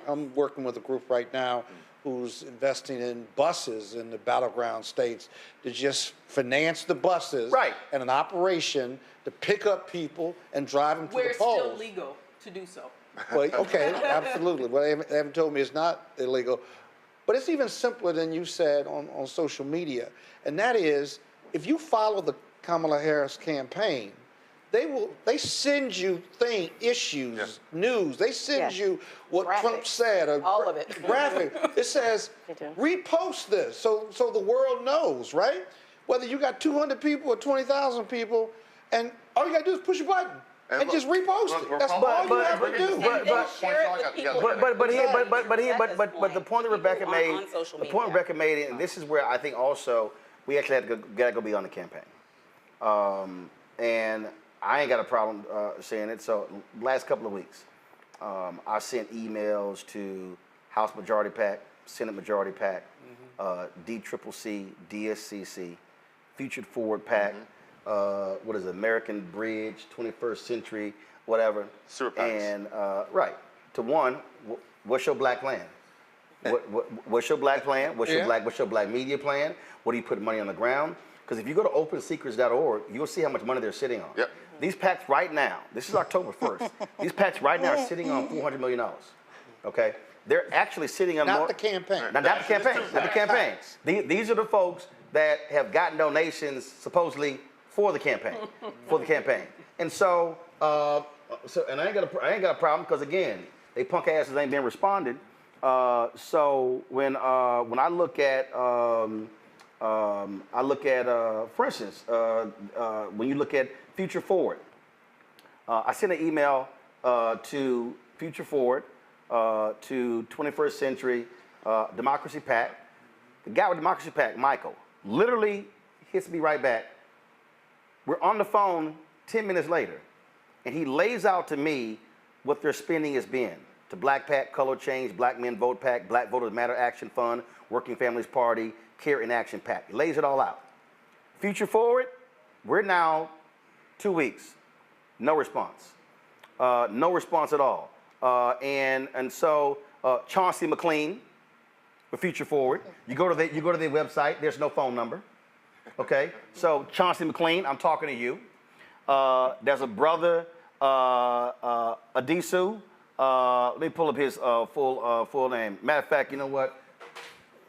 I'm working with a group right now who's investing in buses in the battleground states to just finance the buses and an operation to pick up people and drive them to the polls. Where it's still legal to do so. Well, okay, absolutely. Well, they haven't told me it's not illegal. But it's even simpler than you said on social media. And that is, if you follow the Kamala Harris campaign, they send you issues, news. They send you what Trump said. All of it. Graphic. It says, repost this so the world knows, right? Whether you got 200 people or 20,000 people, and all you got to do is push a button. And just repost it. That's all you have to do. But the point that Rebecca made, Rebecca made, and this is where I think also we actually had to go beyond the campaign. And I ain't got a problem saying it. So last couple of weeks, I sent emails to House Majority PAC, Senate Majority PAC, DCCC, DSCC, Future Forward PAC. What is it, American Bridge, 21st Century, whatever. Super PACs. And to one, what's your black plan? What's your black plan? What's your black media plan? What do you put money on the ground? Because if you go to opensecrets.org, you'll see how much money they're sitting on. Yep. These PACs right now, this is October 1st, these PACs right now are sitting on $400 million. Okay? They're actually sitting on Not the campaign. Not the campaign. Not the campaign. These are the folks that have gotten donations supposedly for the campaign. And so, and I ain't got a problem because again, they punk asses ain't been responded. So when I look at for instance, when you look at Future Forward, I sent an email to Future Forward, to 21st Century Democracy PAC. The guy with Democracy PAC, Michael, literally hits me right back. We're on the phone 10 minutes later, and he lays out to me what their spending has been. To Black PAC, Color Change, Black Men Vote PAC, Black Voters Matter Action Fund, Working Families Party, Care in Action PAC. He lays it all out. Future Forward, we're now 2 weeks. No response. No response at all. And so Chauncey McLean for Future Forward, you go to their website, there's no phone number. Okay, so Chauncey McLean, I'm talking to you. There's a brother, Adisu. Let me pull up his full name. Matter of fact, you know what?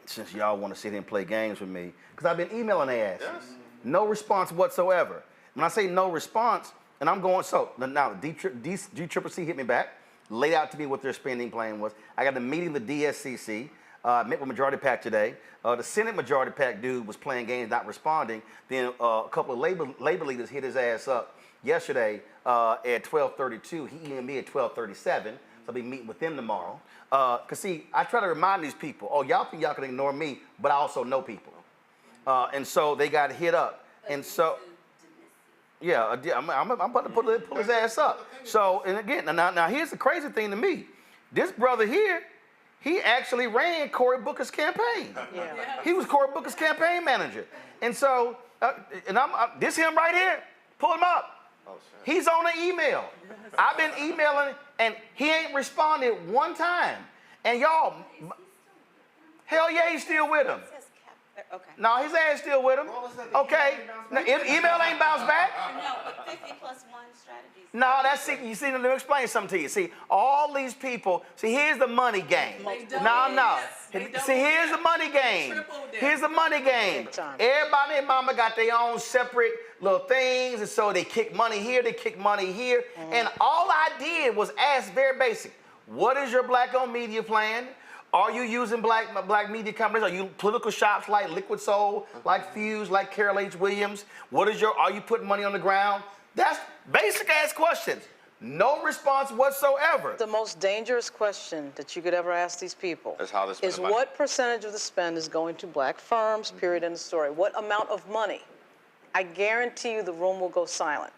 Since y'all want to sit here and play games with me, because I've been emailing their asses. Yes. No response whatsoever. When I say no response, and I'm going, so now the DCCC hit me back, laid out to me what their spending plan was. I got a meeting with the DSCC. Met with Majority PAC today. The Senate Majority PAC dude was playing games, not responding. Then a couple of labor leaders hit his ass up yesterday at 12:32. He emailed me at 12:37. So I'll be meeting with them tomorrow. Because see, I try to remind these people, y'all think y'all can ignore me, but I also know people. And so they got hit up. And so, yeah, I'm about to pull his ass up. So, and again, now here's the crazy thing to me. This brother here, he actually ran Cory Booker's campaign. Yeah. He was Cory Booker's campaign manager. And so, this him right here, pull him up. Oh, he's on the email. I've been emailing, and he ain't responded one time. And y'all, hell yeah, he's still with him. Okay. No, his ass still with him. Okay. Now, email ain't bounced back. No, but 50 plus 1 strategies. No, that's it. You see, let me explain something to you. See, all these people, see, here's the money game. No. See, here's the money game. Here's the money game. Everybody and mama got their own separate little things, and so they kick money here, they kick money here. And all I did was ask very basic, what is your black-owned media plan? Are you using black media companies? Are you political shops like Liquid Soul, like Fuse, like Carol H. Williams? Are you putting money on the ground? That's basic ass questions. No response whatsoever. The most dangerous question that you could ever ask these people is what percentage of the spend is going to black firms, period, end of story. What amount of money? I guarantee you the room will go silent.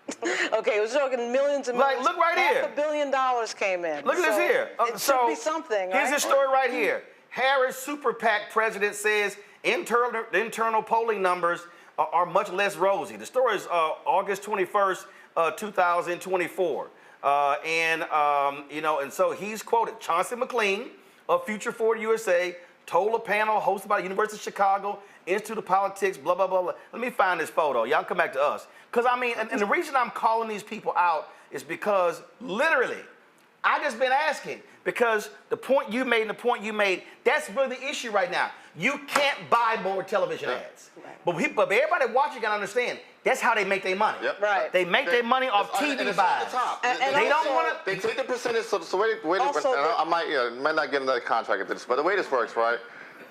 Okay, we're talking millions and millions. Like, look right here. $500 million came in. Look at this here. It should be something, Here's this story right here. Harris Super PAC president says internal polling numbers are much less rosy. The story is August 21st, 2024. And so he's quoted. Chauncey McLean of Future Forward USA told a panel hosted by the University of Chicago Institute of Politics, blah, blah, blah, blah. Let me find this photo. Y'all come back to us. Because, and the reason I'm calling these people out is because, literally, I just been asking. Because the point you made and the point you made, that's really the issue right now. You can't buy more television ads. But everybody watching can understand, that's how they make their money. Right. They make their money off TV buys. They don't want to. They take the percentage. So wait I might not get another contract at this, but the way this works, right?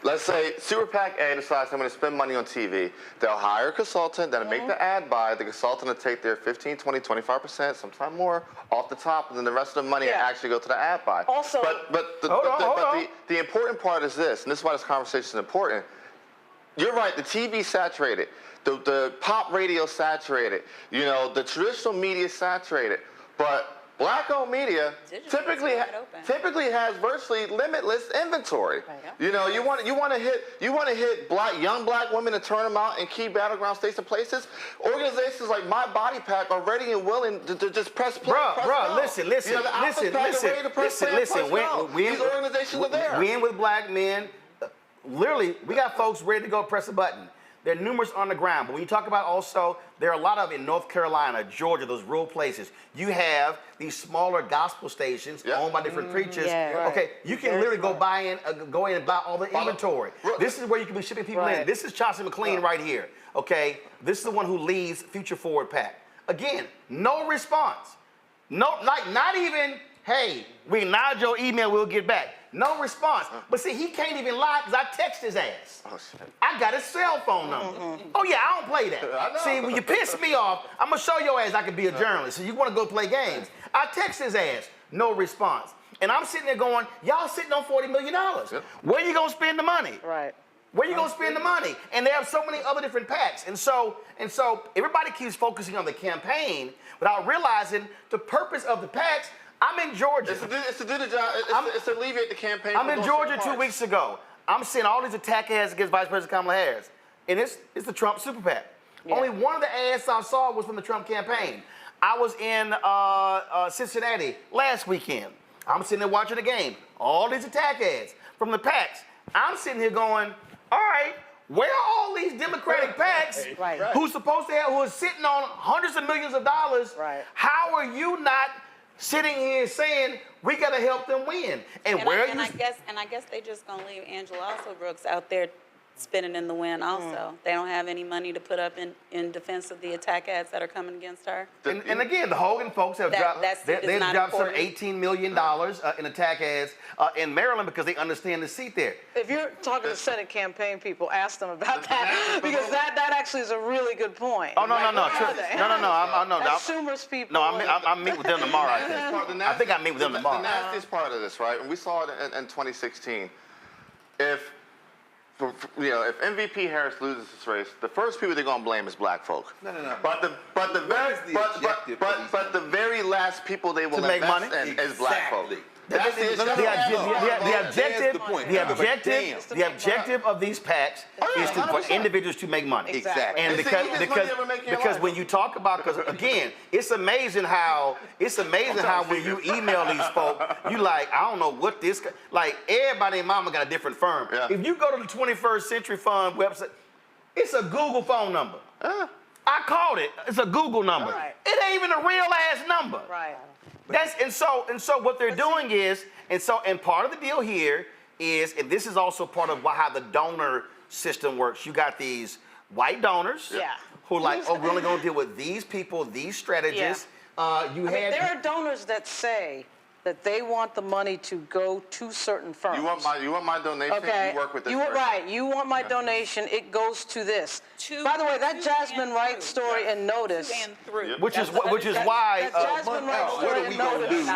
Let's say Super PAC A decides I'm going to spend money on TV. They'll hire a consultant that'll make the ad buy. The consultant will take their 15, 20, 25%, sometimes more, off the top, and then the rest of the money actually go to the ad buy. Also, but the important part is this, and this is why this conversation is important. You're right, the TV's saturated. The pop radio saturated. You know, the traditional media saturated. But black-owned media typically has virtually limitless inventory. You know, you want to hit young black women and turn them out in key battleground states and places. Organizations like My Body Pack are ready and willing to just press play. Listen. These organizations are there. We in with black men. Literally, we got folks ready to go press a button. There are numerous on the ground, but when you talk about also, there are a lot of in North Carolina, Georgia, those rural places. You have these smaller gospel stations owned by different preachers. Okay, you can literally go in and buy all the inventory. This is where you can be shipping people in. This is Chauncey McLean right here. Okay, this is the one who leads Future Forward PAC. Again, no response. No, not even, hey, we acknowledge your email, we'll get back. No response. But see, he can't even lie because I text his ass. Oh, shit. I got his cell phone number. Oh, yeah, I don't play that. See, when you piss me off, I'm going to show your ass I can be a journalist. So you want to go play games. I text his ass. No response. And I'm sitting there going, y'all sitting on $40 million. Where you going to spend the money? Right. Where you going to spend the money? And they have so many other different PACs. And so everybody keeps focusing on the campaign without realizing the purpose of the PACs. I'm in Georgia. It's to do the job. It's to alleviate the campaign. I'm in Georgia 2 weeks ago. I'm seeing all these attack ads against Vice President Kamala Harris. And it's the Trump Super PAC. Only one of the ads I saw was from the Trump campaign. I was in Cincinnati last weekend. I'm sitting there watching the game. All these attack ads from the PACs. I'm sitting here going, all right, where are all these Democratic PACs who's supposed to have, who are sitting on hundreds of millions of dollars? How are you not sitting here saying we got to help them win? I guess they just gonna leave Angela also Brooks out there spinning in the wind also. They don't have any money to put up in defense of the attack ads that are coming against her. And again, the Hogan folks have dropped some $18 million in attack ads in Maryland because they understand the seat there. If you're talking to Senate campaign people, ask them about that because that actually is a really good point. Oh, no. I'm Schumer's people. No, I meet with them tomorrow, I think. I think I meet with them tomorrow. The nastiest part of this, right, and we saw it in 2016, if MVP Harris loses this race, the first people they're gonna blame is black folk. No. But the very last people they will invest in is black folk. That's the objective of these PACs is for individuals to make money. Exactly. And because when you talk about, because again, it's amazing how when you email these folk, you like, I don't know what this, like everybody and mama got a different firm. If you go to the 21st Century Fund website, it's a Google phone number. I called it. It's a Google number. It ain't even a real ass number. And so what they're doing is, and part of the deal here is, and this is also part of how the donor system works. You got these white donors who are like, oh, we're only going to deal with these people, these strategists. There are donors that say that they want the money to go to certain firms. You want my donation? Okay. You work with this person. Right. You want my donation? It goes to this. By the way, that Jasmine Wright story in Notice, which is why Jasmine Wright story in Notice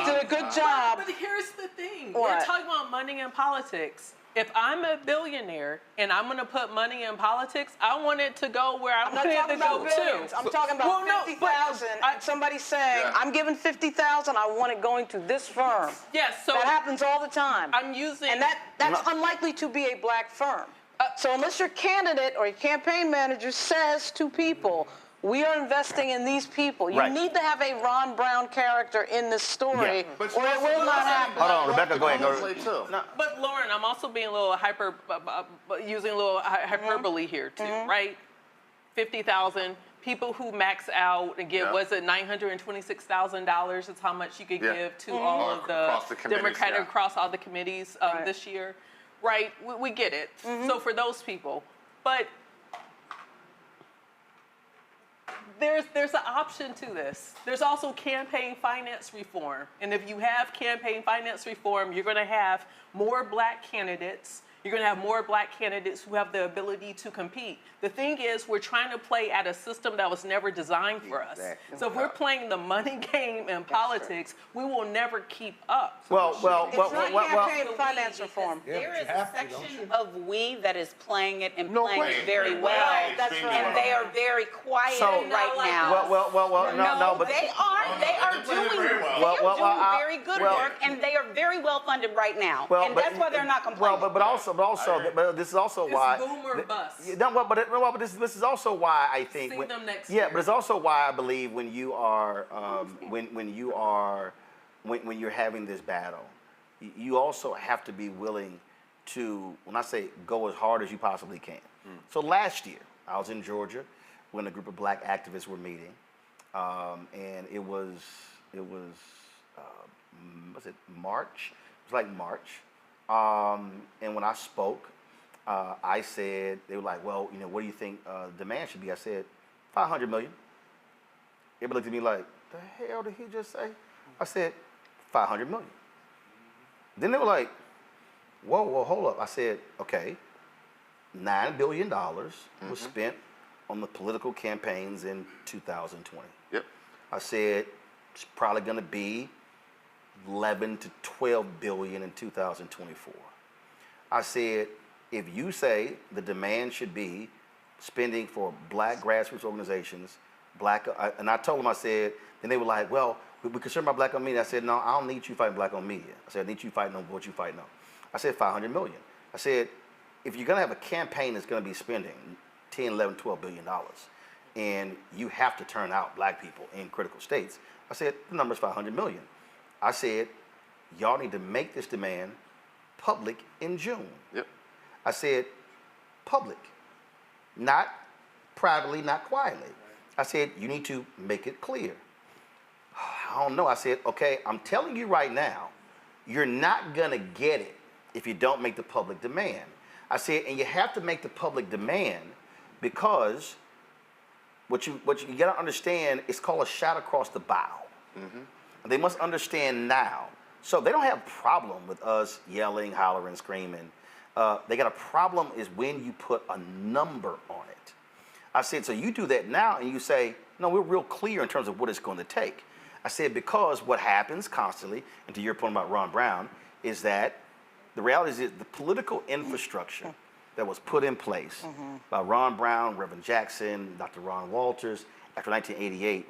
did a good job. But here's the thing: we're talking about money in politics. If I'm a billionaire and I'm going to put money in politics, I want it to go where I want it to go to. I'm talking about 50,000. Somebody saying, I'm giving 50,000. I want it going to this firm. Yes, so that happens all the time. I'm using, and that's unlikely to be a black firm. So unless your candidate or your campaign manager says to people, we are investing in these people. You need to have a Ron Brown character in this story, or it will not happen. Hold on, Rebecca, go ahead. But Lauren, I'm also being a little using a little hyperbole here too, right? 50,000 people who max out and get, was it $926,000 is how much you could give to all of the Democratic across all the committees this year, right? We get it. So for those people, but there's an option to this. There's also campaign finance reform. And if you have campaign finance reform, you're going to have more black candidates. You're going to have more black candidates who have the ability to compete. The thing is, we're trying to play at a system that was never designed for us. So if we're playing the money game in politics, we will never keep up. Campaign finance reform. There is a section of we that is playing it and playing it very well. And they are very quiet right now. But they are doing very good work, and they are very well funded right now. And that's why they're not complaining. But this is also why. It's boom or bust. But this is also why I think. See them next year. But it's also why I believe when you are when you're having this battle, you also have to be willing to, when I say go as hard as you possibly can. So last year I was in Georgia when a group of black activists were meeting, and it was it March? It was like March. And when I spoke, I said, they were like, well, what do you think demand should be? I said, 500 million. Everybody looked at me like, the hell did he just say? I said, 500 million. Then they were like, whoa, hold up. I said, okay, $9 billion was spent on the political campaigns in 2020. Yep. I said, it's probably going to be 11 to 12 billion in 2024. I said, if you say the demand should be spending for black grassroots organizations, and I told them, I said, then they were like, well, we're concerned about black-owned media. I said, no, I don't need you fighting black-owned media. I said, I need you fighting on what you fighting on. I said, 500 million. I said, if you're gonna have a campaign that's gonna be spending 10, 11, 12 billion dollars, and you have to turn out black people in critical states, I said, the number's 500 million. I said, y'all need to make this demand public in June. Yep. I said, public, not privately, not quietly. I said, you need to make it clear. I don't know. I said, okay, I'm telling you right now, you're not gonna get it if you don't make the public demand. I said, and you have to make the public demand because what you gotta understand, it's called a shot across the bow. They must understand now. So they don't have a problem with us yelling, hollering, screaming. They got a problem is when you put a number on it. I said, so you do that now and you say, no, we're real clear in terms of what it's going to take. I said, because what happens constantly, and to your point about Ron Brown, is that the reality is the political infrastructure that was put in place by Ron Brown, Reverend Jackson, Dr. Ron Walters, after 1988,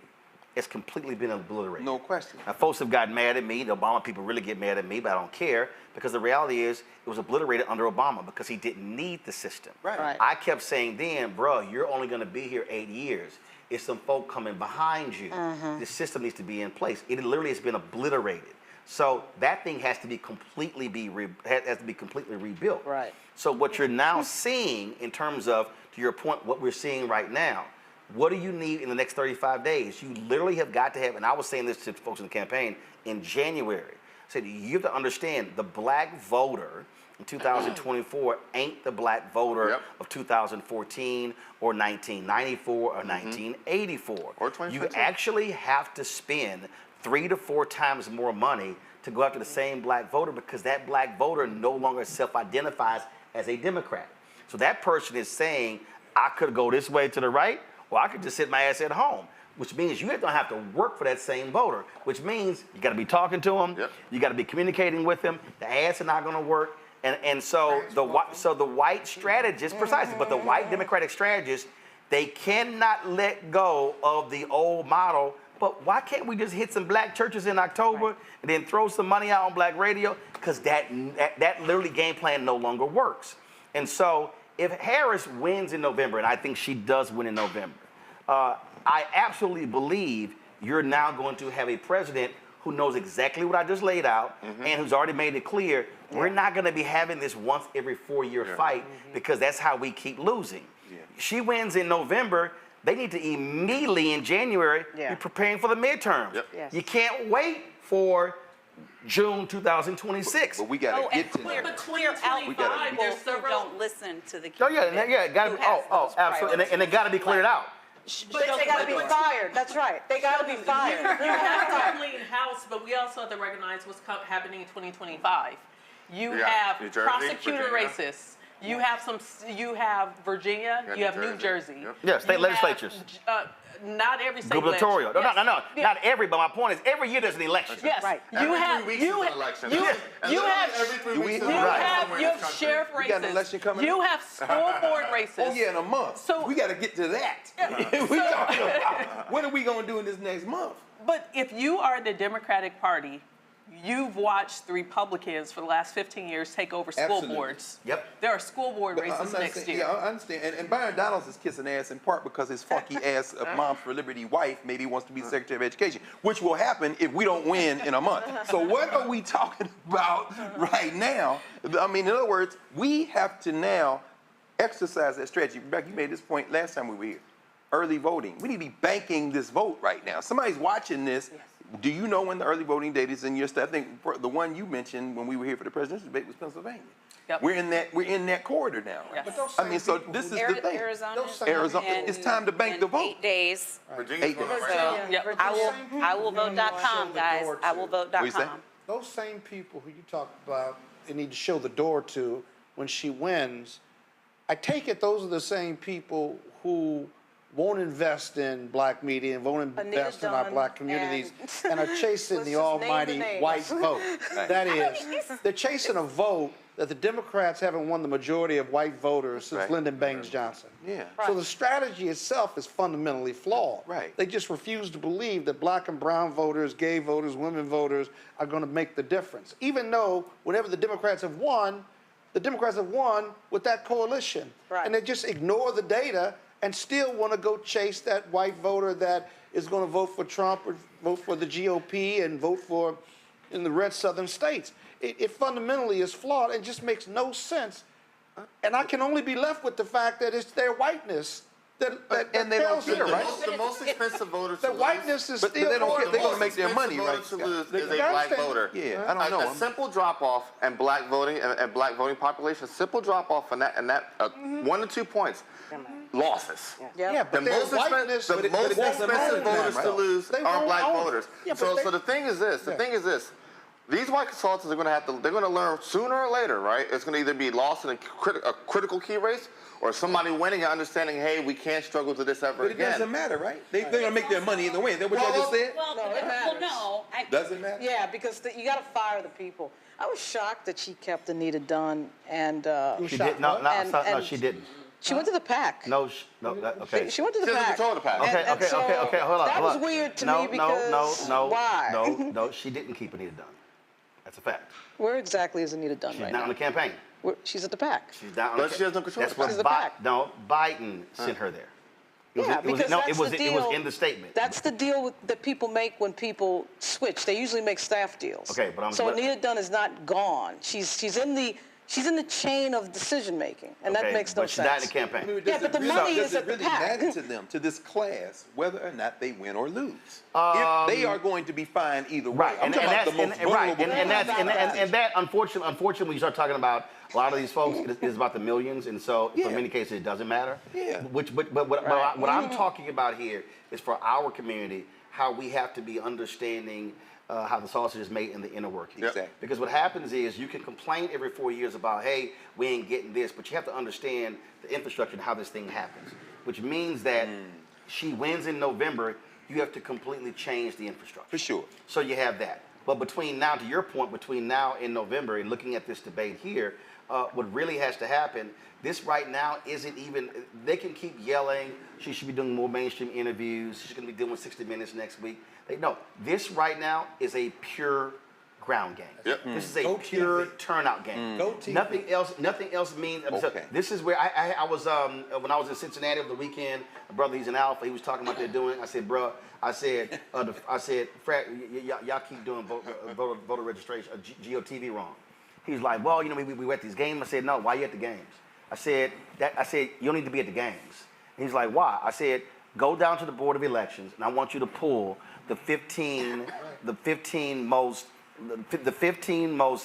it's completely been obliterated. No question. Now, folks have gotten mad at me. The Obama people really get mad at me, but I don't care because the reality is it was obliterated under Obama because he didn't need the system. Right. I kept saying then, bro, you're only going to be here 8 years. It's some folk coming behind you. The system needs to be in place. It literally has been obliterated. So that thing has to be completely rebuilt. Right. So what you're now seeing in terms of, to your point, what we're seeing right now, what do you need in the next 35 days? You literally have got to have, and I was saying this to folks in the campaign in January, I said, you have to understand the black voter in 2024 ain't the black voter of 2014 or 1994 or 1984. Or 2022. You actually have to spend 3 to 4 times more money to go after the same black voter because that black voter no longer self-identifies as a Democrat. So that person is saying, I could go this way to the right, or I could just sit my ass at home, which means you don't have to work for that same voter, which means you got to be talking to them, you got to be communicating with them, the ads are not going to work, and so the white strategists, precisely, but the white Democratic strategists, they cannot let go of the old model. But why can't we just hit some black churches in October and then throw some money out on black radio? Because that literally game plan no longer works. And so if Harris wins in November, and I think she does win in November, I absolutely believe you're now going to have a president who knows exactly what I just laid out and who's already made it clear we're not going to be having this once every 4-year fight because that's how we keep losing. She wins in November. they need to immediately in January be preparing for the midterms. Yep. Yes. You can't wait for June 2026. But we got to get to clear that. out We gotta- people who don't listen to the Oh yeah, got to be. Absolutely, and it got to be cleared out. But they got to be fired. That's right. They got to be fired. You have to clean house, but we also have to recognize what's happening in 2025. You have New Jersey, prosecutor Virginia. racists. You have You have Virginia. Yeah, You have New New Jersey. Jersey. Yep. Yeah, state You legislatures. have, not every state Gubernatorial. legislature. No, Yes. not every. But my point is, every year there's an election. Yes. Right. You have. Weeks You is an have. election. You And you literally have. every 3 weeks is You an election have. somewhere in You this have country. sheriff We got an races. election coming You up. have school board races. Oh yeah, in a month. So- we got to get to that. we talking about what are we going to do in this next month? But if you are the Democratic Party, you've watched the Republicans for the last 15 years take over school Absolutely. boards. Yep. There are school board But races next saying, year. Yeah, I understand. And Byron Donalds is kissing ass in part because his funky ass Moms for Liberty wife maybe wants to be Secretary of Education, which will happen if we don't win in a month. So what are we talking about right now? I mean, in other words, we have to now exercise that strategy. Rebecca, you made this point last time we were here. Early voting. We need to be banking this vote right now. Somebody's watching this. Yes. Do you know when the early voting date is in your state? I think the one you mentioned when we were here for the presidential debate was Pennsylvania. Yep. We're in that corridor now. Yes. But those I mean, so same this is people the thing. Arizona. Arizona. It's time to bank the vote. 8 days. Virginia's 8 going days. right So now. Yep. I will vote.com, guys. I will What you say? vote.com. Those same people who you talked about, they need to show the door to when she wins. I take it those are the same people who won't invest in black media and won't invest in our black communities and are chasing the almighty white vote. That is, they're chasing a vote that the Democrats haven't won the majority of white voters since Lyndon Baines Johnson. Yeah. So the strategy itself is fundamentally flawed. Right. They just refuse to believe that black and brown voters, gay voters, women voters are going to make the difference. Even though whenever the Democrats have won with that coalition. Right. And they just ignore the data and still want to go chase that white voter that is going to vote for Trump or vote for the GOP and vote for in the red southern states. It fundamentally is flawed and just makes no sense. And I can only be left with the fact that it's their whiteness that and they don't care, right? The most expensive voter to the lose. whiteness is But still they don't care. more- They're going to make their money, right? To lose They- is they a black understand. voter. Yeah, I don't know. A simple drop off in black voting and black voting population. Simple drop off in that 1 to 2 points. Losses. Yeah, The but their most whiteness, expensive voters to lose They are won't black own it. voters. Yeah, but So they- the thing is this. The thing is this. These white consultants are going to have to. They're going to learn sooner or later, right? It's going to either be lost in a critical key race, or somebody winning and understanding, hey, we can't struggle to this ever But it again. doesn't matter, right? They're going to make their money either way. Is that what y'all just said? Well, No, it matters. no. Does it matter? Yeah, because you got to fire the people. I was shocked that she kept Anita Dunn and She did. No, she didn't. she went to the PAC. No, okay. She went to the She doesn't PAC. control the PAC. Okay, hold on. That was weird to me because why? No, she didn't keep Anita Dunn. That's a fact. Where exactly is Anita Dunn She's right not now? on the campaign. She's at the PAC. She's down. But she has no control. That's what She's the PAC. Biden sent her there. It was in the statement. That's the deal that people make when people switch. They usually make staff deals. Okay, but so Anita Dunn is not gone. She's in the chain of decision making, and that makes no but sense. she's not in the campaign. Yeah, but the money is at the Does it really PAC. matter to them, to this class, whether or not they win or lose? If they are going to be fine either way. Right, I'm talking about the most vulnerable. and that unfortunately, when you start talking about a lot of these folks, it is about the millions, and so in many cases it doesn't matter. Yeah. But what I'm talking about here is for our community, how we have to be understanding how the sausage is made in the inner workings. Exactly. Because what happens is you can complain every 4 years about, hey, we ain't getting this, but you have to understand the infrastructure and how this thing happens, which means that she wins in November, you have to completely change the infrastructure. For sure. So you have that. But between now, to your point, between now and November and looking at this debate here, what really has to happen, this right now isn't even, they can keep yelling, she should be doing more mainstream interviews, she's going to be doing 60 Minutes next week. No, this right now is a pure ground game. Yep. This is a pure turnout game. Nothing else means. Okay. This is where I was when I was in Cincinnati over the weekend. My brother, he's an Alpha. He was talking about what they're doing. I said, bro, Frat, y'all keep doing voter registration, GOTV wrong. He's like, well, we were at these games. I said, no, why are you at the games? I said, you don't need to be at the games. And he's like, why? I said, go down to the Board of Elections, and I want you to pull the 15 most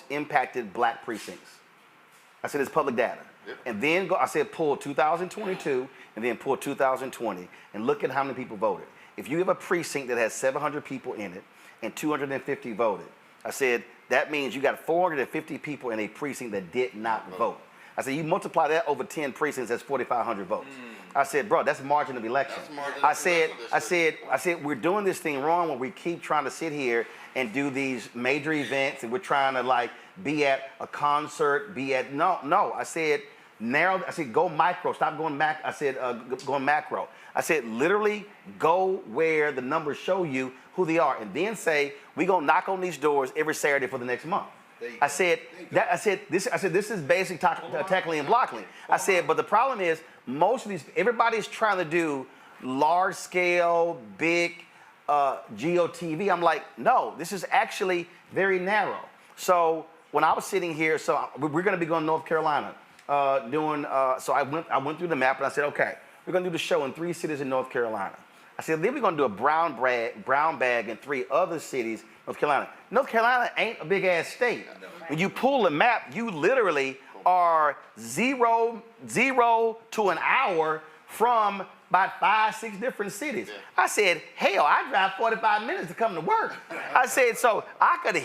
impacted black precincts. I said it's public data. Yep. And then I said pull 2022 and then pull 2020 and look at how many people voted. If you have a precinct that has 700 people in it and 250 voted, I said that means you got 450 people in a precinct that did not vote. I said you multiply that over 10 precincts, that's 4,500 votes. I said, bro, that's margin of election. I said, we're doing this thing wrong when we keep trying to sit here and do these major events and we're trying to like be at a concert, no. I said, go micro, stop going macro. I said, going macro. I said, literally go where the numbers show you who they are and then say, we're gonna knock on these doors every Saturday for the next month. I said, this is basic tackling and blocking. I said, but the problem is most of these, everybody's trying to do large scale, big GOTV. I'm like, no, this is actually very narrow. So when I was sitting here, so we're gonna be going to North Carolina so I went through the map and I said, okay, we're gonna do the show in 3 cities in North Carolina. I said, then we're gonna do a brown bag in 3 other cities, North Carolina. North Carolina ain't a big ass state. When you pull the map, you literally are 0 to an hour from about 5, 6 different cities. I said, hell, I drive 45 minutes to come to work. I said, so I could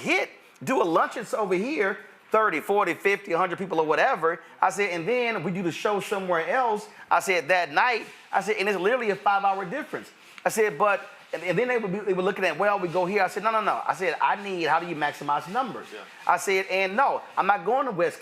do a luncheon over here, 30, 40, 50, 100 people or whatever. I said, and then we do the show somewhere else. I said, that night, I said, and it's literally a 5-hour difference. I said, but, and then they were looking at, well, we go here. I said, no. I said, how do you maximize numbers? Yeah. I said, and no, I'm not going to West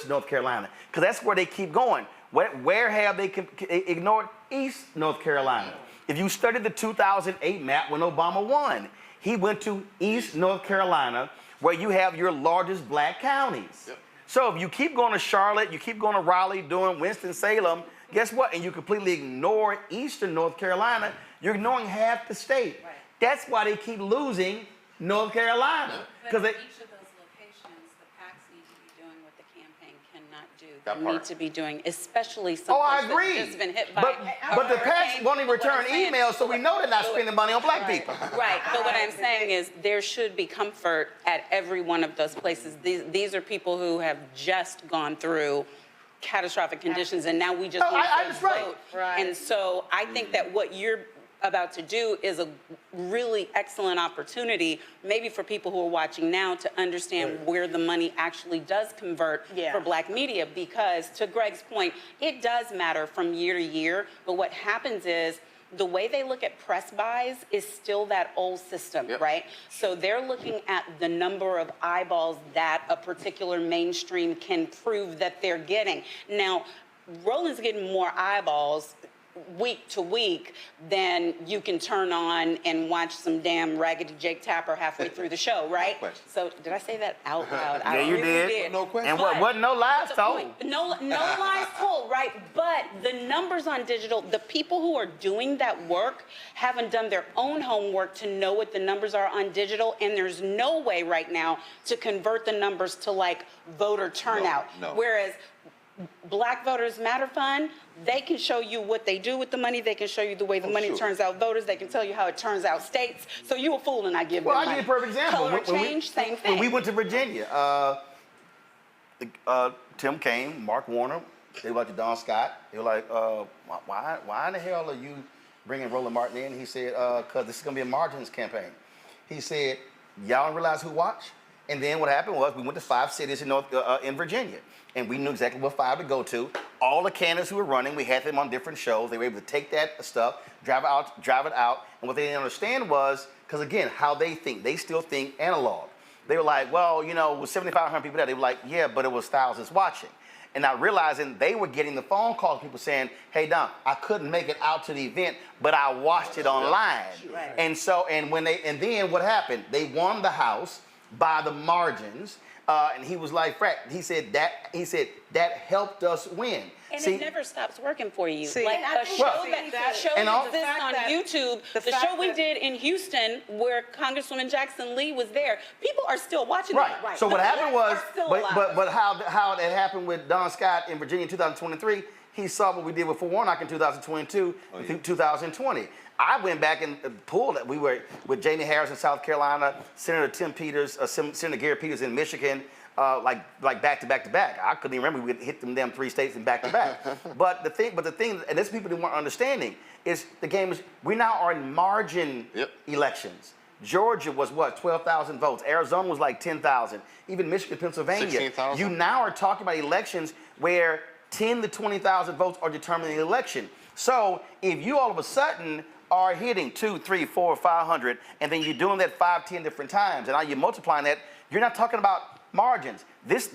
North Carolina, because that's where they keep going. Where have they ignored? East North Carolina. If you studied the 2008 map when Obama won, he went to East North Carolina, where you have your largest black counties. Yep. So if you keep going to Charlotte, you keep going to Raleigh, doing Winston-Salem, guess what? And you completely ignore Eastern North Carolina, you're ignoring half the state. Right. That's why they keep losing North Carolina. But in each of those locations, the PACs need to be doing what the campaign cannot do. They need to be doing, especially some I agree. that's just been hit by but the PACs won't even return emails, so we know they're not spending money on black people. Right, but what I'm saying is there should be comfort at every one of those places. These are people who have just gone through catastrophic conditions, and now we just need to vote. Right. And so I think that what you're about to do is a really excellent opportunity, maybe for people who are watching now, to understand where the money actually does convert for black media, because to Greg's point, it does matter from year to year, but what happens is the way they look at press buys is still that old system, right? So they're looking at the number of eyeballs that a particular mainstream can prove that they're getting. Now, Roland's getting more eyeballs week to week, then you can turn on and watch some damn Raggedy Jake Tapper halfway through the show, right? So did I say that out loud? Yeah, you did. No question. And wasn't no lies told. No lies told, right? But the numbers on digital, the people who are doing that work haven't done their own homework to know what the numbers are on digital, and there's no way right now to convert the numbers to like voter turnout. No. Whereas Black Voters Matter Fund, they can show you what they do with the money. They can show you the way the money turns out voters. They can tell you how it turns out states. So you a fool and I give them money. Well, I'll give you a perfect example. Color change, same thing. When we went to Virginia, Tim Kaine, Mark Warner, they were like to Don Scott. They were like, why in the hell are you bringing Roland Martin in? He said, because this is going to be a margins campaign. He said, y'all don't realize who watched? And then what happened was we went to 5 cities in Virginia. And we knew exactly what 5 to go to. All the candidates who were running, we had them on different shows. They were able to take that stuff, drive it out. And what they didn't understand was, because again, how they think. They still think analog. They were like, well, you know, with 7,500 people there, they were like, yeah, but it was thousands watching. And not realizing they were getting the phone calls, people saying, hey, Don, I couldn't make it out to the event, but I watched it online. Right. And then what happened? They won the House by the margins. And he was like, he said that helped us win. And See, it never stops working for you. See, like a show that exists on YouTube, the show we did in Houston where Congresswoman Jackson Lee was there, people are still watching that. Right. So what happened was, but how it happened with Don Scott in Virginia in 2023, he saw what we did with Warnock in 2022 through 2020. I went back and pulled it. We were with Jamie Harris in South Carolina, Senator Tim Peters, Senator Gary Peters in Michigan, like back to back to back. I couldn't even remember we hit them damn 3 states in back to back. But the thing, and this people that weren't understanding is the game is we now are in margin elections. Georgia was what, 12,000 votes. Arizona was like 10,000. Even Michigan, Pennsylvania. 16,000. You now are talking about elections where 10 to 20,000 votes are determining the election. So if you all of a sudden are hitting 200, 300, 400, 500, and then you're doing that 5, 10 different times, and now you're multiplying that, you're not talking about margins. This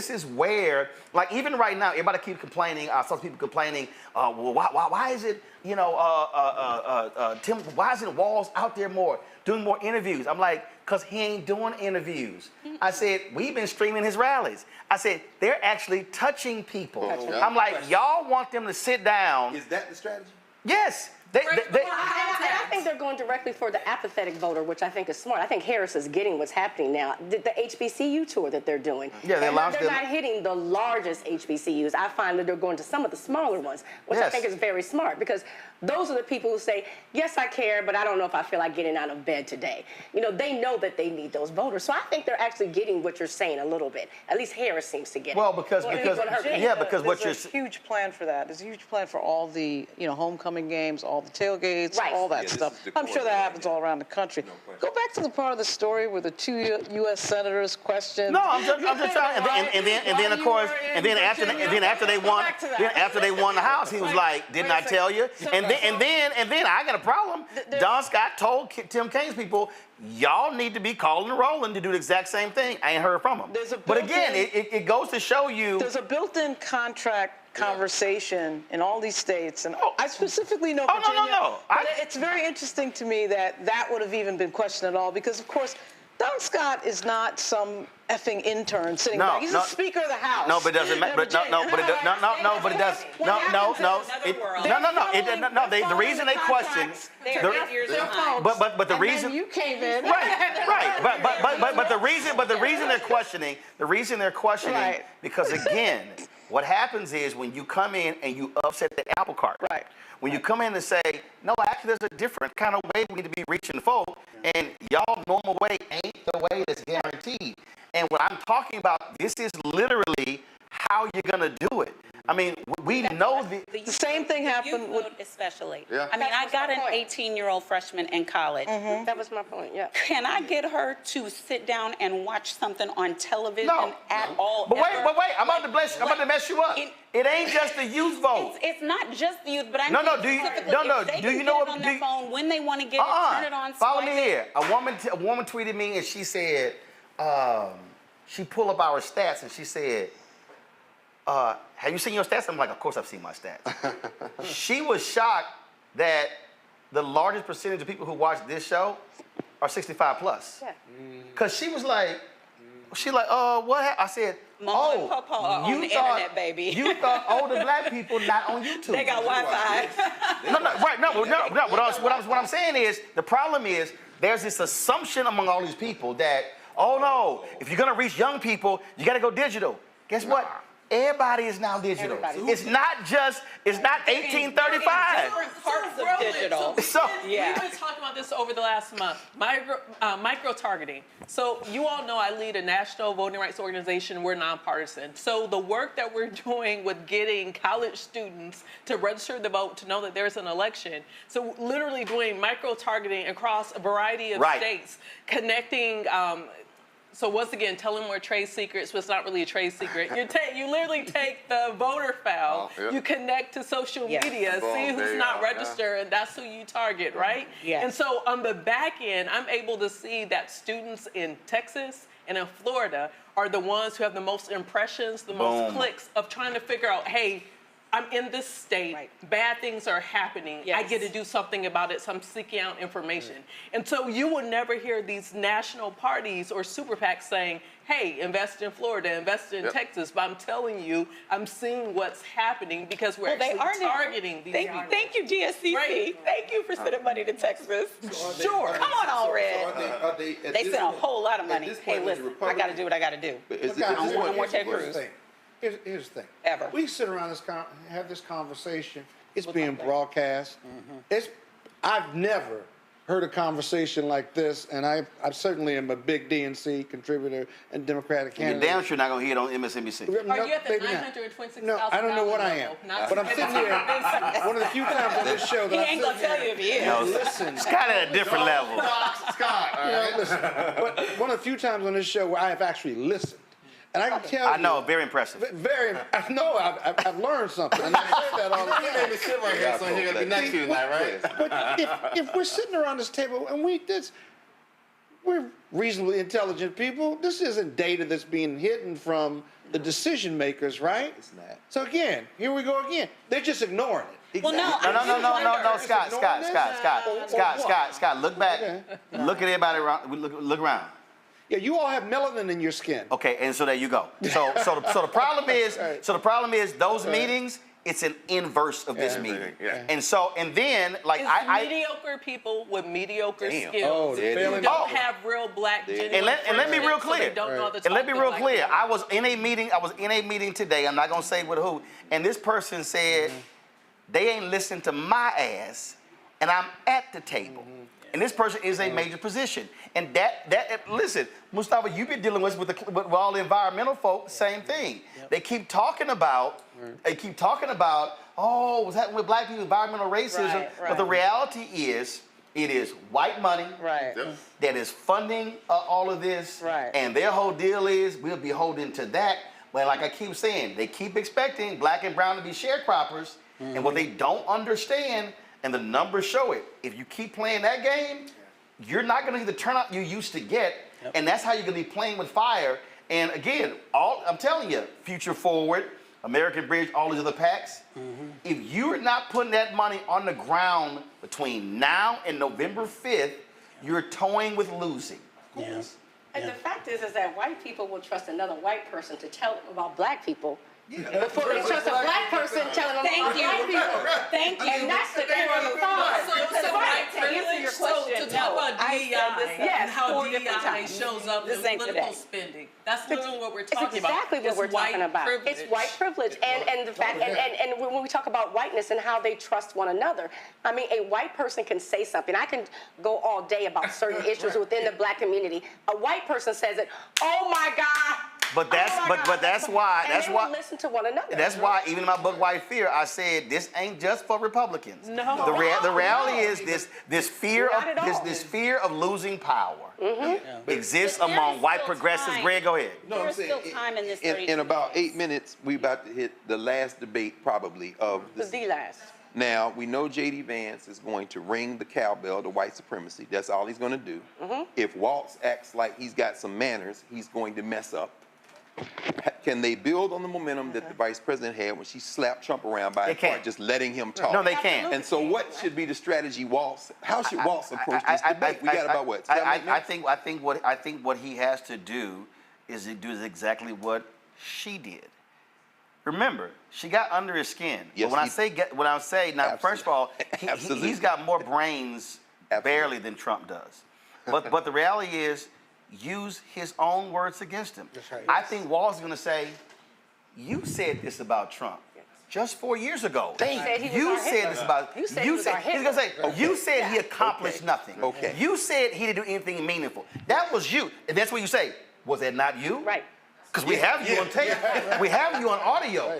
is where, like even right now, everybody keeps complaining. I saw people complaining. Well, why is it, Tim? Why isn't Walz out there more, doing more interviews? I'm like, cause he ain't doing interviews. I said we've been streaming his rallies. I said they're actually touching people. I'm like, y'all want them to sit down. Is that the strategy? Yes. I think they're going directly for the apathetic voter, which I think is smart. I think Harris is getting what's happening now. The HBCU tour that they're doing. Yeah, they're not hitting the largest HBCUs. I find that they're going to some of the smaller ones, which I think is very smart because those are the people who say, yes, I care, but I don't know if I feel like getting out of bed today. They know that they need those voters. So I think they're actually getting what you're saying a little bit. At least Harris seems to get it. Well, because what you're There's a huge plan for that. There's a huge plan for all the, homecoming games, all the tailgates, all that stuff. I'm sure that happens all around the country. Go back to the part of the story where the 2 U.S. senators questioned. No, I'm just trying. And then of course, after they won the House, he was like, "Didn't I tell you?" And then I got a problem. Don Scott told Tim Kaine's people, y'all need to be calling Roland to do the exact same thing. I ain't heard from him. But again, it goes to show you. There's a built-in contract conversation in all these states, and I specifically know Virginia. No. But it's very interesting to me that would have even been questioned at all, because of course, Don Scott is not some effing intern sitting back. He's the Speaker of the House. No, but it doesn't matter. The reason they question. But the reason you came in. Right. But the reason they're questioning, because again, what happens is when you come in and you upset the apple cart. Right. When you come in and say, no, actually there's a different kind of way we need to be reaching folk, and y'all normal way ain't the way that's guaranteed. And what I'm talking about, this is literally how you're gonna do it. I mean, we know the same thing happened with, especially. Yeah. I mean, I got an 18-year-old freshman in college. Mm-hmm. That was my point. Yeah. Can I get her to sit down and watch something on television at all? But wait, I'm about to mess you up. It ain't just the youth vote. It's not just the youth, but I do you know what? On their phone when they want to get it, turn it on. Follow me here. A woman tweeted me and she said, she pulled up our stats and she said, have you seen your stats? I'm like, of course I've seen my stats. She was shocked that the largest percentage of people who watch this show are 65 plus. Yeah. Cause she was like, what? I said, Mama and Papa are on the internet, baby. You thought older black people not on YouTube. They got Wi-Fi. What I'm saying is, the problem is, there's this assumption among all these people that, oh no, if you're gonna reach young people, you gotta go digital. Guess what? Everybody is now digital. It's not 1835. Different parts of digital. We've been talking about this over the last month. Micro-targeting. So you all know I lead a national voting rights organization. We're nonpartisan. So the work that we're doing with getting college students to register to vote, to know that there's an election. So literally doing micro-targeting across a variety of states, connecting. So once again, telling more trade secrets, but it's not really a trade secret. You literally take the voter file, you connect to social media, see who's not registered, and that's who you target, right? Yes. And so on the back end, I'm able to see that students in Texas and in Florida are the ones who have the most impressions, the most clicks of trying to figure out, hey, I'm in this state, bad things are happening, I get to do something about it, so I'm seeking out information. And so you will never hear these national parties or super PACs saying, hey, invest in Florida, invest in Texas, but I'm telling you, I'm seeing what's happening because we're actually targeting these people. Thank you, GSCC. Right. Thank you for sending money to Texas. Sure. Come on, Allred. They sent a whole lot of money. Hey, listen, I got to do what I got to do. I don't want no more Ted Cruz. Here's the thing. We sit around have this conversation. It's being broadcast. I've never heard a conversation like this, and I certainly am a big DNC contributor and Democratic candidate. You're damn sure not going to hear it on MSNBC. Are you at the 926,000? No, I don't know what I am. But I'm sitting here, one of the few times on this show that he ain't going to tell you if he is. No, listen. It's kind of at a different level. Listen, but one of the few times on this show where I have actually listened. And I can tell you. I know, very impressive. I know, I've learned something. And I say that all the time. You made me sit right here, so you're going to be next to you tonight, right? But if we're sitting around this table and we're reasonably intelligent people, this isn't data that's being hidden from the decision makers, right? It's not. So again, here we go again. They're just ignoring it. Well, no, Scott, look back. Look at everybody around. Look around. Yeah, you all have melanin in your skin. Okay, and so there you go. So the problem is those meetings. It's an inverse of this meeting. And then like mediocre people with mediocre skills. Who don't have real black genuine and let me be real clear. So let me be real clear. I was in a meeting today. I'm not gonna say with who. And this person said they ain't listening to my ass, and I'm at the table. And this person is a major position. And listen, Mustafa, you've been dealing with all the environmental folks, same thing. They keep talking about, oh, what's happening with black people, environmental racism. But the reality is, it is white money that is funding all of this. And their whole deal is, we'll be holding to that. But like I keep saying, they keep expecting black and brown to be sharecroppers. And what they don't understand, and the numbers show it, if you keep playing that game, you're not going to get the turnout you used to get, and that's how you're going to be playing with fire. And again, I'm telling you, Future Forward, American Bridge, all these other PACs, if you're not putting that money on the ground between now and November 5th, you're toying with losing. And the fact is that white people will trust another white person to tell them about black people. Before they trust a black person telling them about black people. Thank you. And that's the core of the thought. To answer your question, to talk about DEI and how DEI shows up in political spending. That's literally what we're talking about. Exactly what we're talking about. It's white privilege, and the fact, and when we talk about whiteness and how they trust one another, I mean, a white person can say something. I can go all day about certain issues within the black community. A white person says it. Oh my God. But that's why listen to one another. That's why even in my book White Fear, I said this ain't just for Republicans. No. The reality is this fear of losing power exists among white progressives. Greg, go ahead. No, I'm saying time in this in about 8 minutes, we about to hit the last debate probably of this. The last. Now, we know J.D. Vance is going to ring the cowbell to white supremacy. That's all he's going to do. If Walz acts like he's got some manners, he's going to mess up. Can they build on the momentum that the vice president had when she slapped Trump around by his part, just letting him talk? No, they can't. And so what should be the strategy, Walz? How should Walz approach this debate? We got about what? I think what he has to do is exactly what she did. Remember, she got under his skin. Yes, but when I say now, first of all, he's got more brains barely than Trump does. But the reality is, use his own words against him. Right. I think Walz is going to say, you said this about Trump just 4 years ago. You said this about him. He's going to say, you said he accomplished nothing. You said he didn't do anything meaningful. That was you. And that's what you say. Was that not you? Right. Because we have you on tape. We have you on audio.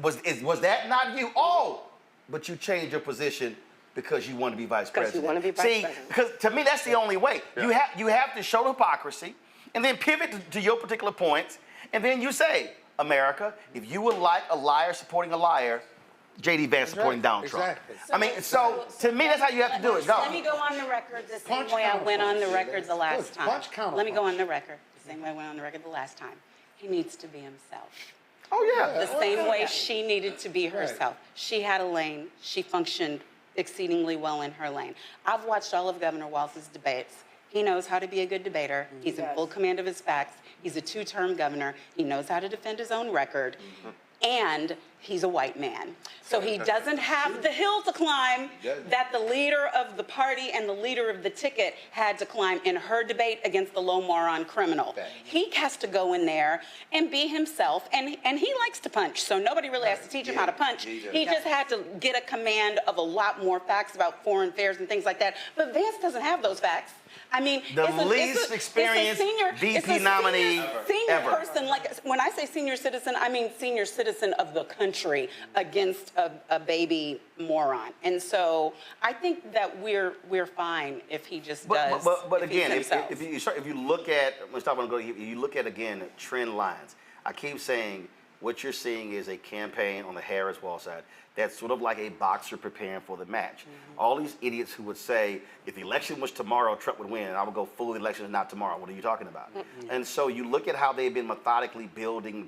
Was that not you? Oh, but you changed your position because you want to be vice president. Because you want to be vice president. Because to me, that's the only way. Yeah. You have to show hypocrisy and then pivot to your particular points. And then you say, America, if you would like a liar supporting a liar, J.D. Vance supporting Donald Trump. I mean, so to me, that's how you have to do it. Go. Let me go on the record the same way I went on the record the last time. Let me go on the record the same way I went on the record the last time. He needs to be himself. Oh, yeah. The same way she needed to be herself. She had a lane. She functioned exceedingly well in her lane. I've watched all of Governor Walz's debates. He knows how to be a good debater. He's in full command of his facts. He's a two-term governor. He knows how to defend his own record. And he's a white man. So he doesn't have the hill to climb that the leader of the party and the leader of the ticket had to climb in her debate against the low moron criminal. He has to go in there and be himself, and he likes to punch, so nobody really has to teach him how to punch. He just had to get a command of a lot more facts about foreign affairs and things like that. But Vance doesn't have those facts. I mean, the least experienced VP nominee senior ever. person, like when I say senior citizen, I mean senior citizen of the country against a baby moron. And so I think that we're fine if he just does. But again, if you look at, let's stop. You look at again trend lines. I keep saying what you're seeing is a campaign on the Harris-Walz side. That's sort of like a boxer preparing for the match. All these idiots who would say, if the election was tomorrow, Trump would win, and I would go, fool, the election is not tomorrow. What are you talking about? And so you look at how they've been methodically building.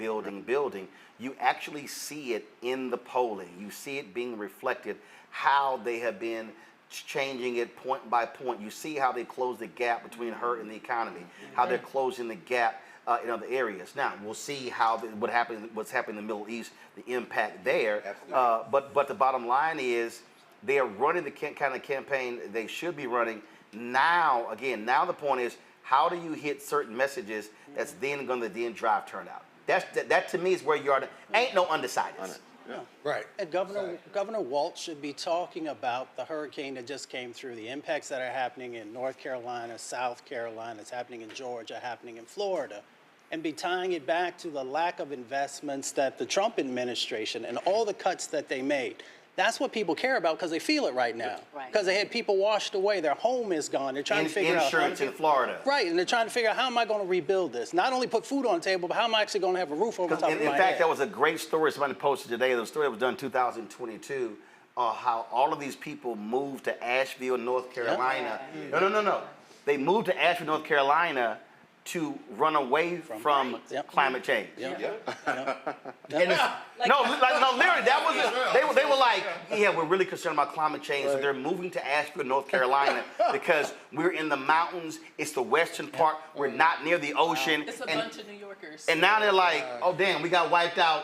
You actually see it in the polling. You see it being reflected, how they have been changing it point by point. You see how they close the gap between her and the economy, how they're closing the gap in other areas. Now we'll see how what's happening in the Middle East, the impact there. But the bottom line is they are running the kind of campaign they should be running. Now the point is, how do you hit certain messages that's then going to drive turnout? That to me is where you are. Ain't no undecideds. Yeah. Right. And Governor Walz should be talking about the hurricane that just came through, the impacts that are happening in North Carolina, South Carolina, it's happening in Georgia, happening in Florida, and be tying it back to the lack of investments that the Trump administration and all the cuts that they made. That's what people care about because they feel it right now. Because they had people washed away, their home is gone. They're trying to figure out insurance in Florida. Right, and they're trying to figure out how am I going to rebuild this? Not only put food on the table, but how am I actually going to have a roof over top of my head? In fact, that was a great story somebody posted today. The story that was done in 2022, how all of these people moved to Asheville, North Carolina. No. They moved to Asheville, North Carolina to run away from climate change. Literally, that was they were like, yeah, we're really concerned about climate change, so they're moving to Asheville, North Carolina, because we're in the mountains. It's the western part. We're not near the ocean. It's a bunch of New Yorkers. And now they're like, oh damn, we got wiped out.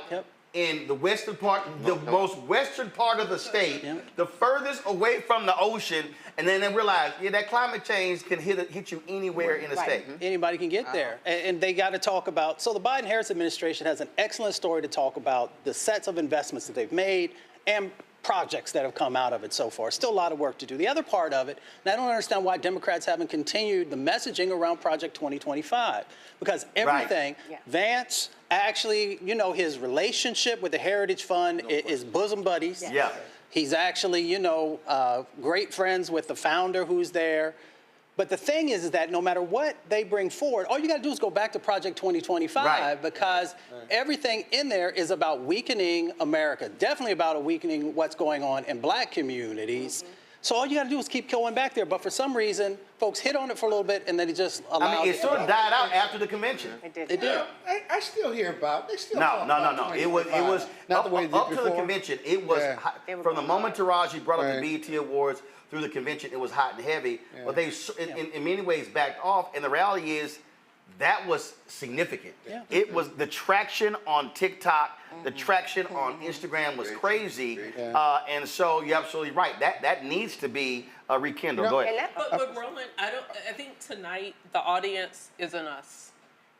In the western part, the most western part of the state, the furthest away from the ocean, and then they realize, that climate change can hit you anywhere in the state. Anybody can get there. And they got to talk about, so the Biden-Harris administration has an excellent story to talk about the sets of investments that they've made and projects that have come out of it so far. Still a lot of work to do. The other part of it, and I don't understand why Democrats haven't continued the messaging around Project 2025, because everything, Vance, actually, his relationship with the Heritage Fund is bosom buddies. He's actually, great friends with the founder who's there. But the thing is that no matter what they bring forward, all you got to do is go back to Project 2025 because everything in there is about weakening America, definitely about weakening what's going on in black communities. So all you got to do is keep going back there. But for some reason, folks hit on it for a little bit and then it just allowed it sort of died out after the convention. It did. I still hear about it. They still No. It was up to the convention. It was from the moment Taraji brought up the BET Awards through the convention, it was hot and heavy. But they, in many ways, backed off. And the reality is, that was significant. It was the traction on TikTok, the traction on Instagram was crazy. And so you're absolutely right. That needs to be rekindled. Go ahead. But Roland, I think tonight the audience isn't us.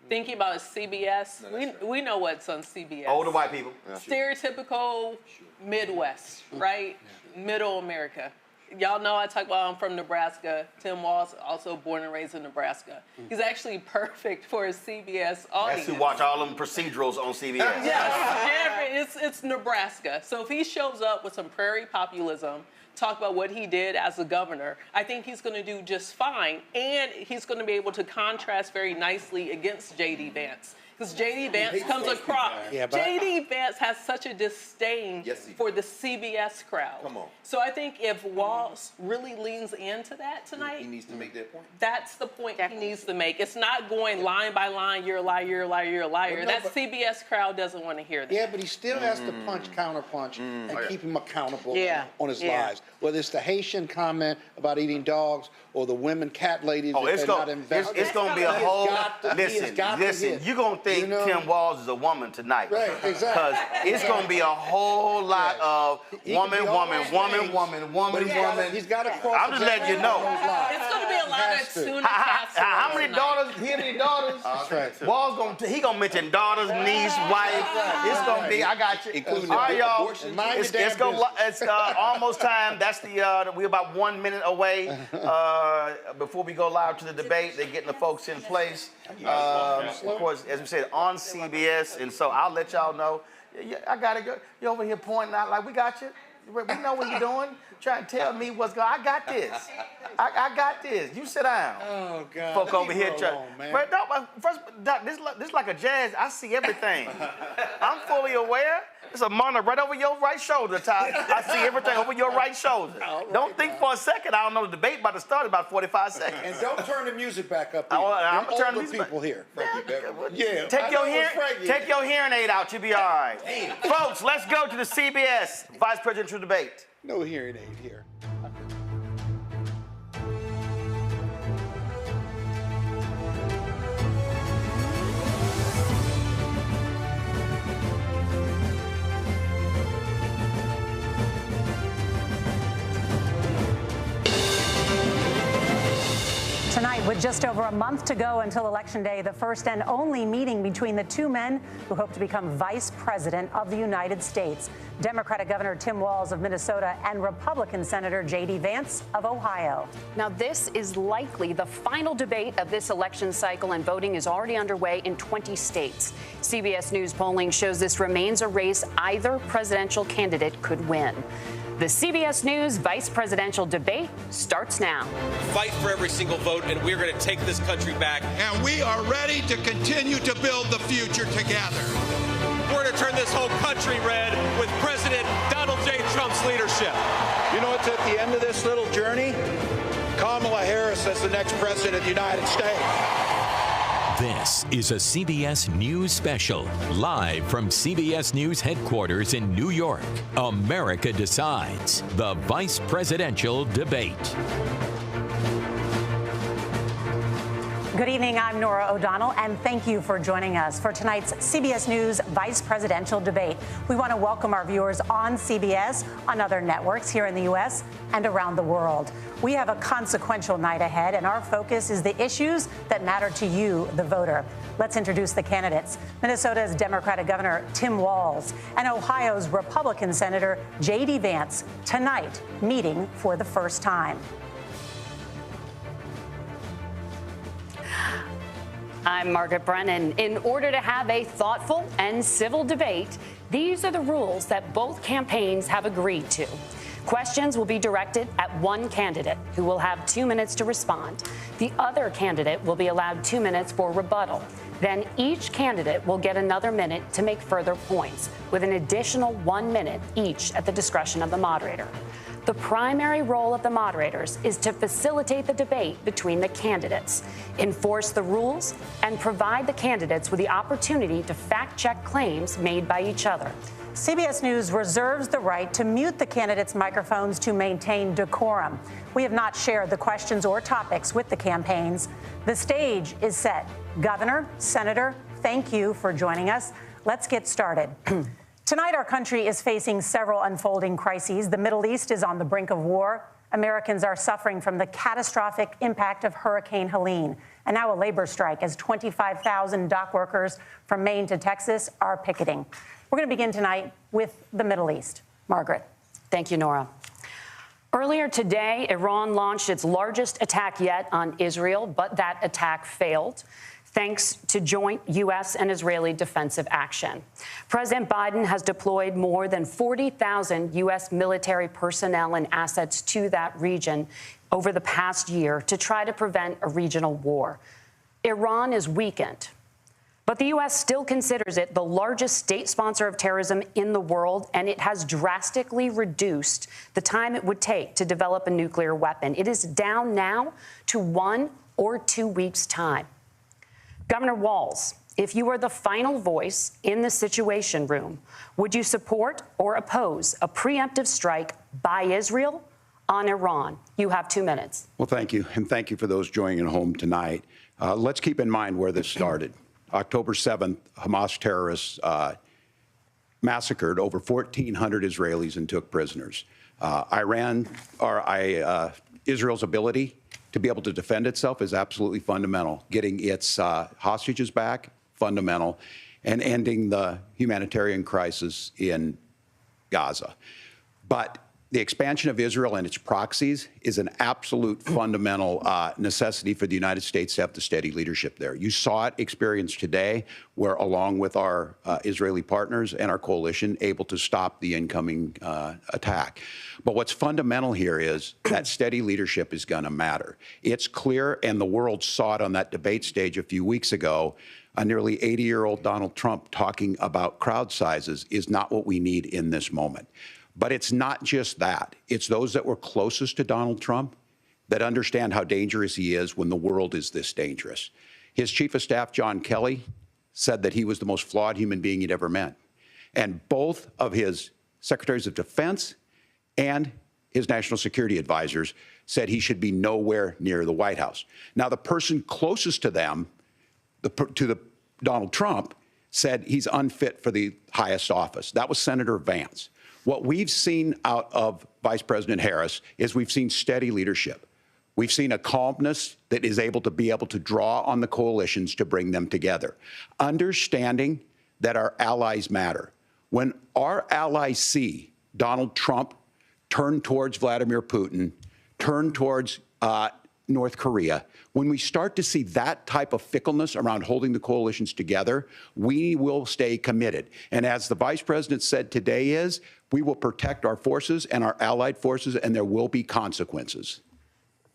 Thinking about CBS, we know what's on CBS. Older white people. Stereotypical Midwest, right? Middle America. Y'all know I talk about I'm from Nebraska. Tim Walz, also born and raised in Nebraska. He's actually perfect for a CBS audience. That's who watch all them procedurals on CBS. It's Nebraska. So if he shows up with some prairie populism, talk about what he did as a governor, I think he's going to do just fine. And he's going to be able to contrast very nicely against J.D. Vance. Because J.D. Vance comes across. Yeah, but J.D. Vance has such a disdain for the CBS crowd. Come on. So I think if Walz really leans into that tonight, he needs to make that point. that's the point he needs to make. It's not going line by line, you're a liar, you're a liar, you're a liar. Well, no, that but- CBS crowd doesn't want to hear that. Yeah, but he still has to punch, counterpunch, and keep him accountable on his Yeah. lives. Whether it's the Haitian comment about eating dogs or the women cat ladies Oh, if it's they're going not invested. it's gonna be a He has whole. got to- he has Listen, got to listen. hit. You're gonna think You know? Tim Walz is a woman tonight, Right, exactly. Because it's gonna be a whole lot of He woman, can be all woman, those woman, things, woman, but woman, woman. he's got to cross. I'm just letting you know. It's going to be a lot of tuna casserole How many tonight. daughters? How many daughters? That's right. Walz he gonna mention daughters, niece, wife. It's gonna be. I got you. Including all right, y'all. abortion. Mind your It's damn it's almost time. That's we're about 1 minute away before we go live to the debate. They're getting the folks in place. Of course, as we said, on CBS, and so I'll let y'all know. I gotta go. You over here pointing out like we got you. We know what you're doing. Trying to tell me what's going on. I got this. I got this. You sit down. Oh, God. Folk over here Leave her trying. alone, man. But no, first, Doc, this like a jazz. I see everything. I'm fully aware. There's a monitor right over your right shoulder, Ty. I see everything over your right shoulder. Don't think for a second. I don't know the debate about to start in about 45 seconds. And don't turn the music back up. I'm I'm gonna turn the older music people here. Yeah. I Take your hearing aid out. You'll be all right. Folks, let's go to the CBS Vice Presidential debate. No hearing aid here. Tonight, with just over a month to go until Election Day, the first and only meeting between the two men who hope to become Vice President of the United States, Democratic Governor Tim Walz of Minnesota and Republican Senator J.D. Vance of Ohio. Now, this is likely the final debate of this election cycle, and voting is already underway in 20 states. CBS News polling shows this remains a race either presidential candidate could win. The CBS News vice presidential debate starts now. Fight for every single vote, and we're going to take this country back. And we are ready to continue to build the future together. We're going to turn this whole country red with President Donald J. Trump's leadership. You know what's at the end of this little journey? Kamala Harris as the next president of the United States. This is a CBS News special, live from CBS News headquarters in New York. America Decides, the Vice Presidential Debate. Good evening, I'm Nora O'Donnell, and thank you for joining us for tonight's CBS News Vice Presidential Debate. We want to welcome our viewers on CBS, on other networks here in the U.S. and around the world. We have a consequential night ahead, and our focus is the issues that matter to you, the voter. Let's introduce the candidates. Minnesota's Democratic Governor Tim Walz and Ohio's Republican Senator J.D. Vance, tonight meeting for the first time. I'm Margaret Brennan. In order to have a thoughtful and civil debate, these are the rules that both campaigns have agreed to. Questions will be directed at one candidate, who will have 2 minutes to respond. The other candidate will be allowed 2 minutes for rebuttal. Then each candidate will get another minute to make further points, with an additional 1 minute each at the discretion of the moderator. The primary role of the moderators is to facilitate the debate between the candidates, enforce the rules, and provide the candidates with the opportunity to fact-check claims made by each other. CBS News reserves the right to mute the candidates' microphones to maintain decorum. We have not shared the questions or topics with the campaigns. The stage is set. Governor, Senator, thank you for joining us. Let's get started. Tonight, our country is facing several unfolding crises. The Middle East is on the brink of war. Americans are suffering from the catastrophic impact of Hurricane Helene, and now a labor strike as 25,000 dock workers from Maine to Texas are picketing. We're going to begin tonight with the Middle East. Margaret. Thank you, Nora. Earlier today, Iran launched its largest attack yet on Israel, but that attack failed, thanks to joint U.S. and Israeli defensive action. President Biden has deployed more than 40,000 U.S. military personnel and assets to that region over the past year to try to prevent a regional war. Iran is weakened, But the U.S. still considers it the largest state sponsor of terrorism in the world, and it has drastically reduced the time it would take to develop a nuclear weapon. It is down now to 1 or 2 weeks' time. Governor Walz, if you were the final voice in the Situation Room, would you support or oppose a preemptive strike by Israel on Iran? You have 2 minutes. Well, thank you, and thank you for those joining at home tonight. Let's keep in mind where this started. October 7th, Hamas terrorists massacred over 1,400 Israelis and took prisoners. Israel's ability to be able to defend itself is absolutely fundamental. Getting its hostages back, fundamental, and ending the humanitarian crisis in Gaza. But the expansion of Israel and its proxies is an absolute fundamental necessity for the United States to have the steady leadership there. You saw it experienced today, where along with our Israeli partners and our coalition, able to stop the incoming attack. But what's fundamental here is that steady leadership is going to matter. It's clear, and the world saw it on that debate stage a few weeks ago, a nearly 80-year-old Donald Trump talking about crowd sizes is not what we need in this moment. But it's not just that. It's those that were closest to Donald Trump that understand how dangerous he is when the world is this dangerous. His chief of staff, John Kelly, said that he was the most flawed human being he'd ever met. And both of his secretaries of defense and his national security advisors said he should be nowhere near the White House. Now, the person closest to them, Donald Trump, said he's unfit for the highest office. That was Senator Vance. What we've seen out of Vice President Harris is we've seen steady leadership. We've seen a calmness that is able to draw on the coalitions to bring them together, understanding that our allies matter. When our allies see Donald Trump turn towards Vladimir Putin, turn towards North Korea, when we start to see that type of fickleness around holding the coalitions together, we will stay committed. And as the Vice President said today we will protect our forces and our allied forces, and there will be consequences.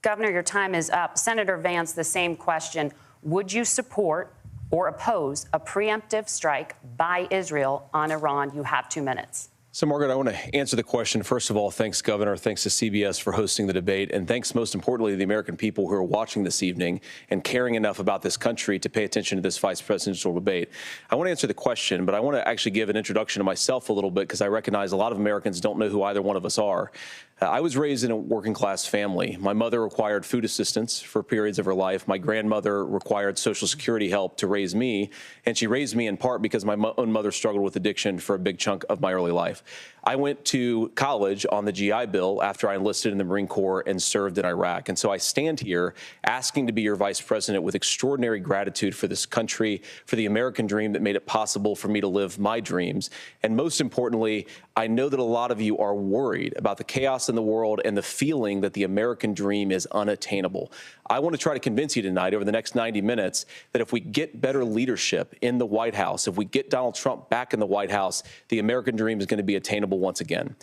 Governor, your time is up. Senator Vance, the same question. Would you support or oppose a preemptive strike by Israel on Iran? You have 2 minutes. So, Margaret, I want to answer the question. First of all, thanks, Governor. Thanks to CBS for hosting the debate. And thanks, most importantly, to the American people who are watching this evening and caring enough about this country to pay attention to this vice presidential debate. I want to answer the question, but I want to actually give an introduction to myself a little bit, because I recognize a lot of Americans don't know who either one of us are. I was raised in a working class family. My mother required food assistance for periods of her life. My grandmother required Social Security help to raise me. And she raised me in part because my own mother struggled with addiction for a big chunk of my early life. I went to college on the GI Bill after I enlisted in the Marine Corps and served in Iraq. And so I stand here asking to be your vice president with extraordinary gratitude for this country, for the American dream that made it possible for me to live my dreams. And most importantly, I know that a lot of you are worried about the chaos in the world and the feeling that the American dream is unattainable. I want to try to convince you tonight over the next 90 minutes that if we get better leadership in the White House, if we get Donald Trump back in the White House, the American dream is going to be attainable once again.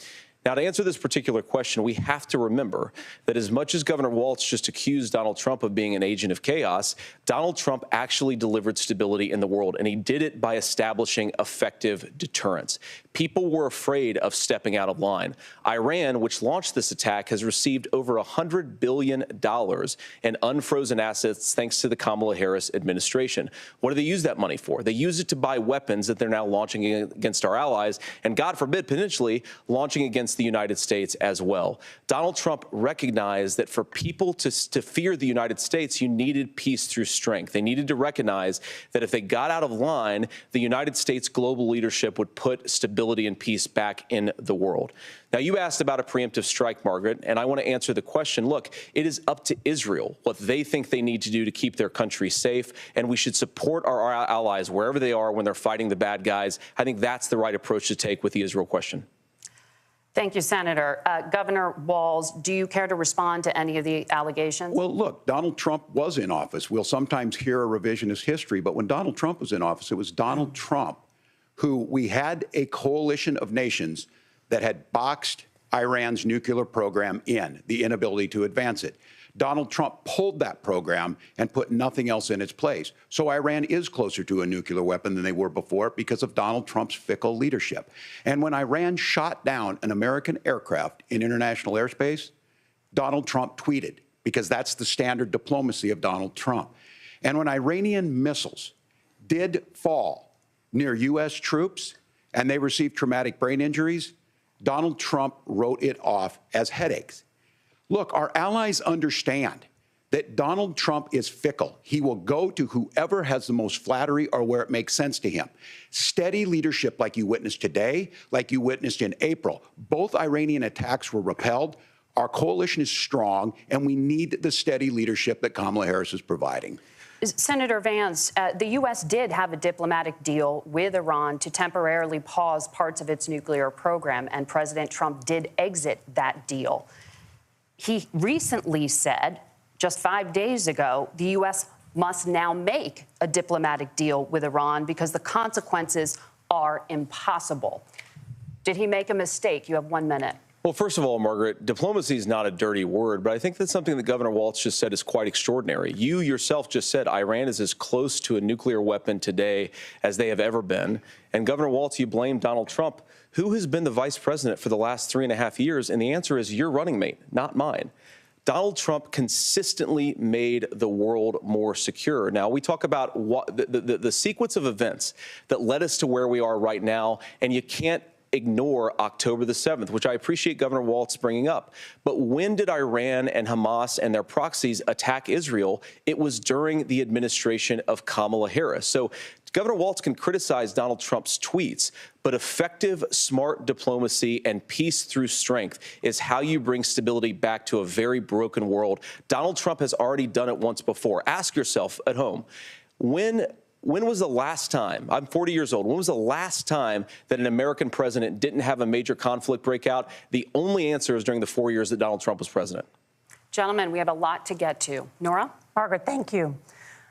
Now, to answer this particular question, we have to remember that as much as Governor Walz just accused Donald Trump of being an agent of chaos, Donald Trump actually delivered stability in the world, and he did it by establishing effective deterrence. People were afraid of stepping out of line. Iran, which launched this attack, has received over $100 billion in unfrozen assets thanks to the Kamala Harris administration. What do they use that money for? They use it to buy weapons that they're now launching against our allies, and God forbid, potentially launching against the United States as well. Donald Trump recognized that for people to fear the United States, you needed peace through strength. They needed to recognize that if they got out of line, the United States global leadership would put stability and peace back in the world. Now, you asked about a preemptive strike, Margaret, and I want to answer the question. Look, it is up to Israel what they think they need to do to keep their country safe, and we should support our allies wherever they are when they're fighting the bad guys. I think that's the right approach to take with the Israel question. Thank you, Senator. Governor Walz, do you care to respond to any of the allegations? Well, look, Donald Trump was in office. We'll sometimes hear a revisionist history, but when Donald Trump was in office, it was Donald Trump who we had a coalition of nations that had boxed Iran's nuclear program in, the inability to advance it. Donald Trump pulled that program and put nothing else in its place. So Iran is closer to a nuclear weapon than they were before because of Donald Trump's fickle leadership. And when Iran shot down an American aircraft in international airspace, Donald Trump tweeted, because that's the standard diplomacy of Donald Trump. And when Iranian missiles did fall near U.S. troops and they received traumatic brain injuries, Donald Trump wrote it off as headaches. Look, our allies understand that Donald Trump is fickle. He will go to whoever has the most flattery or where it makes sense to him. Steady leadership like you witnessed today, like you witnessed in April. Both Iranian attacks were repelled. Our coalition is strong, and we need the steady leadership that Kamala Harris is providing. Senator Vance, the U.S. did have a diplomatic deal with Iran to temporarily pause parts of its nuclear program, and President Trump did exit that deal. He recently said, just 5 days ago, the U.S. must now make a diplomatic deal with Iran because the consequences are impossible. Did he make a mistake? You have 1 minute. Well, first of all, Margaret, diplomacy is not a dirty word, but I think that's something that Governor Walz just said is quite extraordinary. You yourself just said Iran is as close to a nuclear weapon today as they have ever been. And Governor Walz, you blame Donald Trump. Who has been the vice president for the last 3.5 years? And the answer is your running mate, not mine. Donald Trump consistently made the world more secure. Now, we talk about the sequence of events that led us to where we are right now, and you can't ignore October the 7th, which I appreciate Governor Walz bringing up. But when did Iran and Hamas and their proxies attack Israel? It was during the administration of Kamala Harris. So Governor Walz can criticize Donald Trump's tweets, but effective, smart diplomacy and peace through strength is how you bring stability back to a very broken world. Donald Trump has already done it once before. Ask yourself at home, when was the last time, I'm 40 years old, when was the last time that an American president didn't have a major conflict break out? The only answer is during the 4 years that Donald Trump was president. Gentlemen, we have a lot to get to. Nora? Margaret, thank you.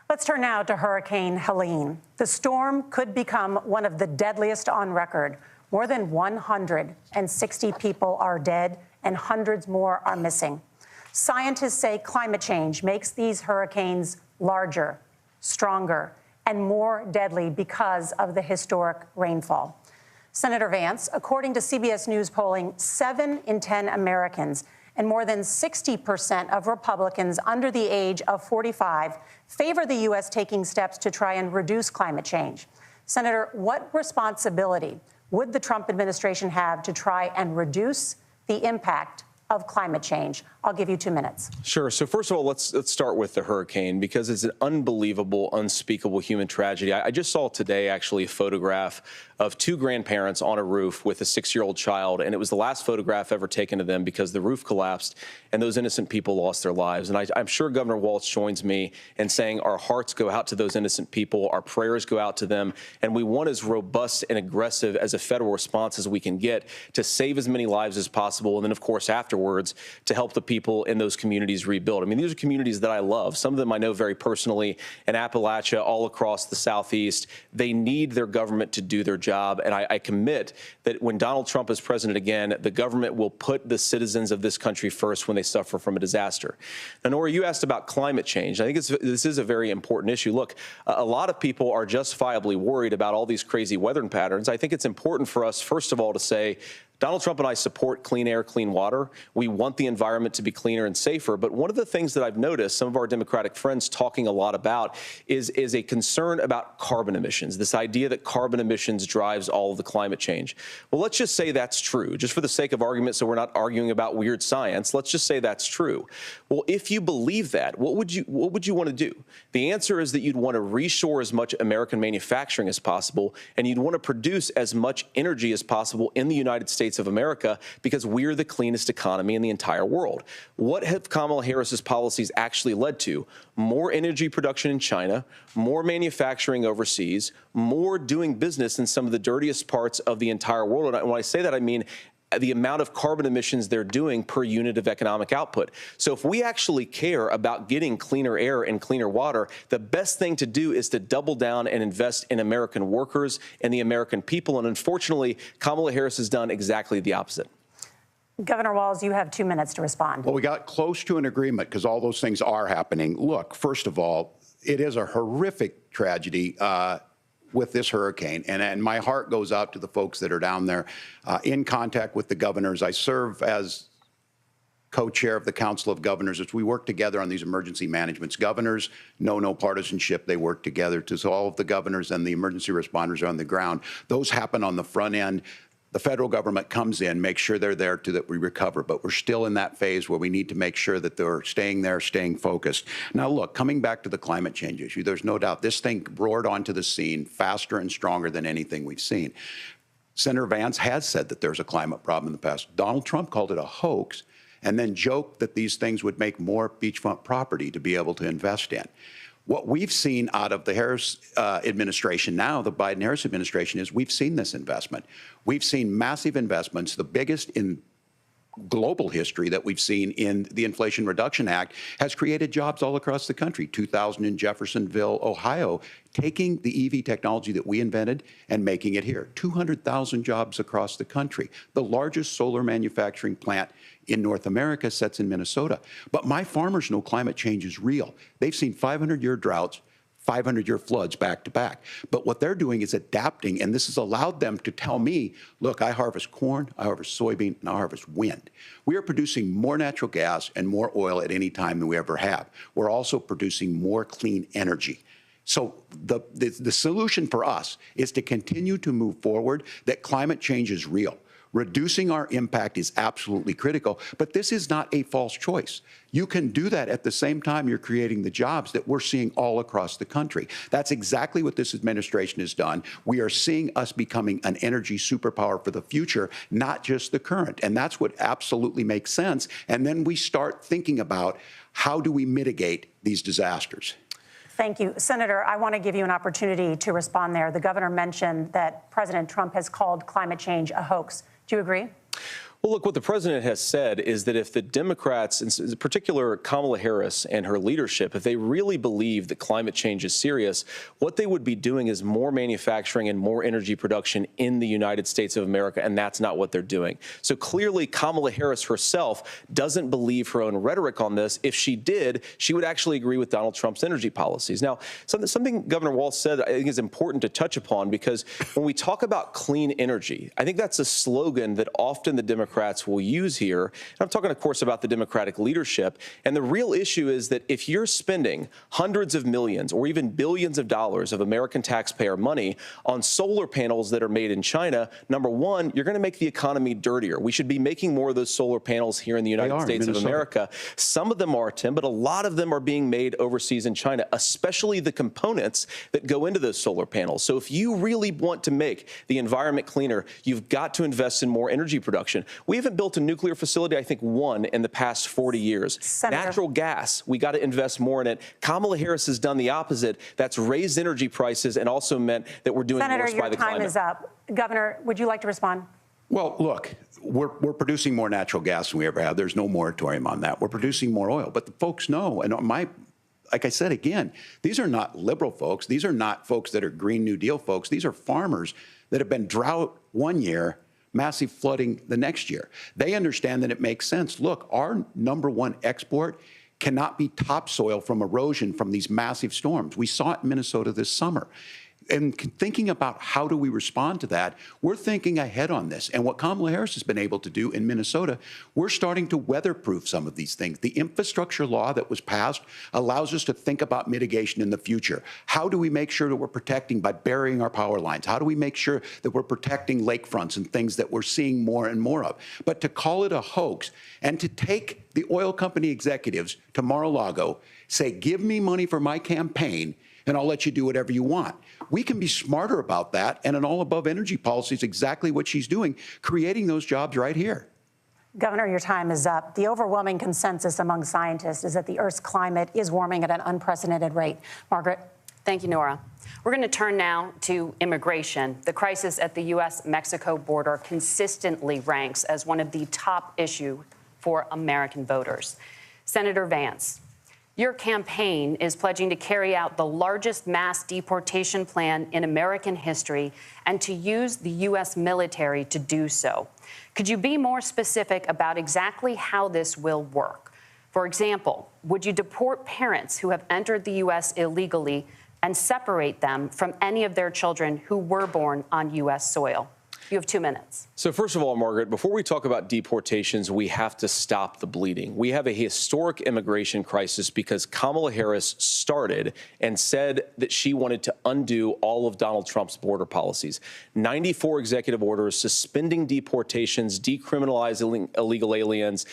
Let's turn now to Hurricane Helene. The storm could become one of the deadliest on record. More than 160 people are dead and hundreds more are missing. Scientists say climate change makes these hurricanes larger, stronger, and more deadly because of the historic rainfall. Senator Vance, according to CBS News polling, 7 in 10 Americans and more than 60% of Republicans under the age of 45 favor the U.S. taking steps to try and reduce climate change. Senator, what responsibility would the Trump administration have to try and reduce the impact of climate change? I'll give you 2 minutes. Sure. So first of all, let's start with the hurricane because it's an unbelievable, unspeakable human tragedy. I just saw today actually a photograph of 2 grandparents on a roof with a 6-year-old child, and it was the last photograph ever taken of them because the roof collapsed and those innocent people lost their lives. And I'm sure Governor Walz joins me in saying our hearts go out to those innocent people, our prayers go out to them, and we want as robust and aggressive as a federal response as we can get to save as many lives as possible, and then, of course, afterwards, to help the people in those communities rebuild. I mean, these are communities that I love. Some of them I know very personally in Appalachia, all across the Southeast. They need their government to do their job. And I commit that when Donald Trump is president again, the government will put the citizens of this country first when they suffer from a disaster. Now, Nora, you asked about climate change. I think this is a very important issue. Look, a lot of people are justifiably worried about all these crazy weather patterns. I think it's important for us, first of all, to say, Donald Trump and I support clean air, clean water. We want the environment to be cleaner and safer. But one of the things that I've noticed some of our Democratic friends talking a lot about is a concern about carbon emissions, this idea that carbon emissions drives all of the climate change. Well, let's just say that's true, just for the sake of argument, so we're not arguing about weird science. Let's just say that's true. Well, if you believe that, what would you want to do? The answer is that you'd want to reshore as much American manufacturing as possible, and you'd want to produce as much energy as possible in the United States of America because we're the cleanest economy in the entire world. What have Kamala Harris's policies actually led to? More energy production in China, more manufacturing overseas, more doing business in some of the dirtiest parts of the entire world. And when I say that, I mean the amount of carbon emissions they're doing per unit of economic output. So if we actually care about getting cleaner air and cleaner water, the best thing to do is to double down and invest in American workers and the American people. And unfortunately, Kamala Harris has done exactly the opposite. Governor Walz, you have 2 minutes to respond. Well, we got close to an agreement because all those things are happening. Look, first of all, it is a horrific tragedy with this hurricane, and my heart goes out to the folks that are down there in contact with the governors. I serve as co-chair of the Council of Governors as we work together on these emergency managements. Governors know no partisanship. They work together. So all of the governors and the emergency responders are on the ground. Those happen on the front end. The federal government comes in, makes sure they're there that we recover, but we're still in that phase where we need to make sure that they're staying there, staying focused. Now, look, coming back to the climate change issue, there's no doubt this thing roared onto the scene faster and stronger than anything we've seen. Senator Vance has said that there's a climate problem in the past. Donald Trump called it a hoax and then joked that these things would make more beachfront property to be able to invest in. What we've seen out of the Harris administration now, the Biden-Harris administration, is we've seen this investment. We've seen massive investments, the biggest in global history that we've seen in the Inflation Reduction Act, has created jobs all across the country. 2,000 in Jeffersonville, Ohio, taking the EV technology that we invented and making it here. 200,000 jobs across the country. The largest solar manufacturing plant in North America sits in Minnesota. But my farmers know climate change is real. They've seen 500-year droughts, 500-year floods back to back. But what they're doing is adapting, and this has allowed them to tell me, look, I harvest corn, I harvest soybean, and I harvest wind. We are producing more natural gas and more oil at any time than we ever have. We're also producing more clean energy. So the solution for us is to continue to move forward, that climate change is real. Reducing our impact is absolutely critical, but this is not a false choice. You can do that at the same time you're creating the jobs that we're seeing all across the country. That's exactly what this administration has done. We are seeing us becoming an energy superpower for the future, not just the current. And that's what absolutely makes sense. And then we start thinking about how do we mitigate these disasters. Thank you. Senator, I want to give you an opportunity to respond there. The governor mentioned that President Trump has called climate change a hoax. Do you agree? Well, look, what the president has said is that if the Democrats, in particular Kamala Harris and her leadership, if they really believe that climate change is serious, what they would be doing is more manufacturing and more energy production in the United States of America, and that's not what they're doing. So clearly, Kamala Harris herself doesn't believe her own rhetoric on this. If she did, she would actually agree with Donald Trump's energy policies. Now, something Governor Walz said I think is important to touch upon, because when we talk about clean energy, I think that's a slogan that often the Democrats will use here. And I'm talking, of course, about the Democratic leadership. And the real issue is that if you're spending hundreds of millions or even billions of dollars of American taxpayer money on solar panels that are made in China, number one, you're going to make the economy dirtier. We should be making more of those solar panels here in the United States of America. Some of them are, Tim, but a lot of them are being made overseas in China, especially the components that go into those solar panels. So if you really want to make the environment cleaner, you've got to invest in more energy production. We haven't built a nuclear facility, I think, one in the past 40 years. Senator. Natural gas, we got to invest more in it. Kamala Harris has done the opposite. That's raised energy prices and also meant that we're doing Senator, worse by the climate. Senator, your time is up. Governor, would you like to respond? Well, look, we're producing more natural gas than we ever have. There's no moratorium on that. We're producing more oil. But the folks know, and like I said again, these are not liberal folks. These are not folks that are Green New Deal folks. These are farmers that have been drought one year, massive flooding the next year. They understand that it makes sense. Look, our number one export cannot be topsoil from erosion from these massive storms. We saw it in Minnesota this summer. And thinking about how do we respond to that, we're thinking ahead on this. And what Kamala Harris has been able to do in Minnesota, we're starting to weatherproof some of these things. The infrastructure law that was passed allows us to think about mitigation in the future. How do we make sure that we're protecting by burying our power lines? How do we make sure that we're protecting lakefronts and things that we're seeing more and more of? But to call it a hoax and to take the oil company executives to Mar-a-Lago, say, give me money for my campaign, and I'll let you do whatever you want. We can be smarter about that, and an all-above energy policy is exactly what she's doing, creating those jobs right here. Governor, your time is up. The overwhelming consensus among scientists is that the Earth's climate is warming at an unprecedented rate. Margaret? Thank you, Nora. We're going to turn now to immigration. The crisis at the U.S.-Mexico border consistently ranks as one of the top issues for American voters. Senator Vance, Your campaign is pledging to carry out the largest mass deportation plan in American history and to use the U.S. military to do so. Could you be more specific about exactly how this will work? For example, would you deport parents who have entered the U.S. illegally and separate them from any of their children who were born on U.S. soil? You have 2 minutes. So first of all, Margaret, before we talk about deportations, we have to stop the bleeding. We have a historic immigration crisis because Kamala Harris started and said that she wanted to undo all of Donald Trump's border policies. 94 executive orders suspending deportations, decriminalizing illegal aliens,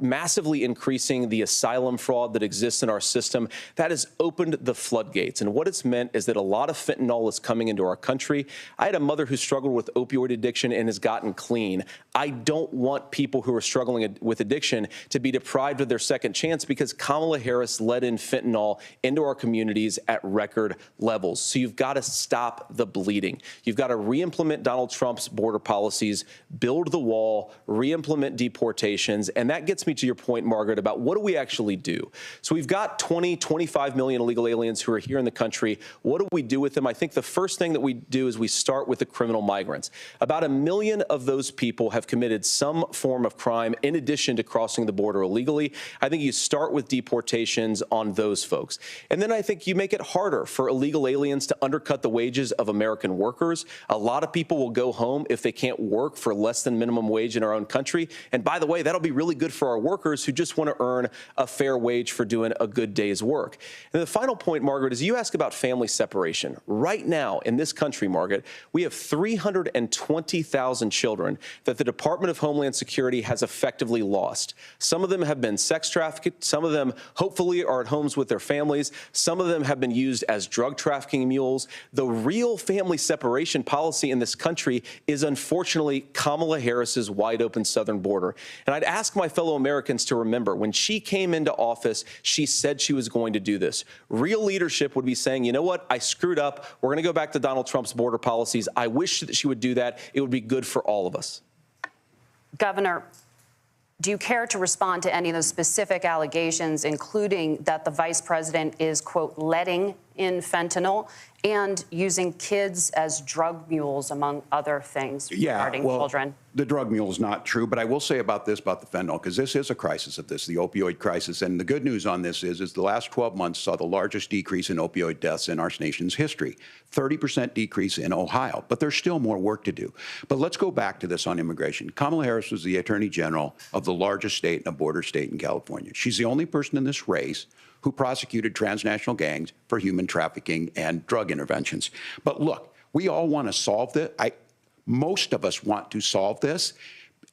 massively increasing the asylum fraud that exists in our system. That has opened the floodgates. And what it's meant is that a lot of fentanyl is coming into our country. I had a mother who struggled with opioid addiction and has gotten clean. I don't want people who are struggling with addiction to be deprived of their second chance because Kamala Harris let in fentanyl into our communities at record levels. So you've got to stop the bleeding. You've got to re-implement Donald Trump's border policies, build the wall, re-implement deportations. And that gets me to your point, Margaret, about what do we actually do? So we've got 25 million illegal aliens who are here in the country. What do we do with them? I think the first thing that we do is we start with the criminal migrants. About 1 million of those people have committed some form of crime in addition to crossing the border illegally. I think you start with deportations on those folks. And then I think you make it harder for illegal aliens to undercut the wages of American workers. A lot of people will go home if they can't work for less than minimum wage in our own country. And by the way, that'll be really good for our workers who just want to earn a fair wage for doing a good day's work. And the final point, Margaret, is you ask about family separation. Right now in this country, Margaret, we have 320,000 children that the Department of Homeland Security has effectively lost. Some of them have been sex trafficked. Some of them hopefully are at homes with their families. Some of them have been used as drug trafficking mules. The real family separation policy in this country is unfortunately Kamala Harris's wide open southern border. And I'd ask my fellow Americans to remember when she came into office, she said she was going to do this. Real leadership would be saying, you know what, I screwed up. We're going to go back to Donald Trump's border policies. I wish that she would do that. It would be good for all of us. Governor, do you care to respond to any of those specific allegations, including that the vice president is, quote, letting in fentanyl and using kids as drug mules, among other things regarding children? The drug mule is not true, but I will say about this, about the fentanyl, because this is a crisis of this, the opioid crisis. And the good news on this is the last 12 months saw the largest decrease in opioid deaths in our nation's history, 30% decrease in Ohio. But there's still more work to do. But let's go back to this on immigration. Kamala Harris was the attorney general of the largest state and a border state in California. She's the only person in this race who prosecuted transnational gangs for human trafficking and drug interventions. But look, we all want to solve this. Most of us want to solve this,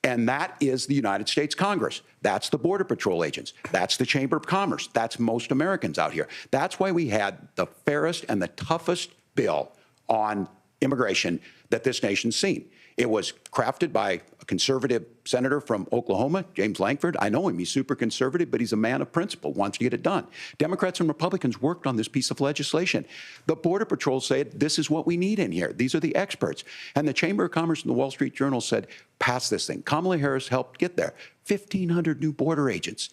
and that is the United States Congress. That's the Border Patrol agents. That's the Chamber of Commerce. That's most Americans out here. That's why we had the fairest and the toughest bill on immigration that this nation's seen. It was crafted by a conservative senator from Oklahoma, James Lankford. I know him. He's super conservative, but he's a man of principle, wants to get it done. Democrats and Republicans worked on this piece of legislation. The Border Patrol said, this is what we need in here. These are the experts. And the Chamber of Commerce and the Wall Street Journal said, pass this thing. Kamala Harris helped get there. 1,500 new border agents,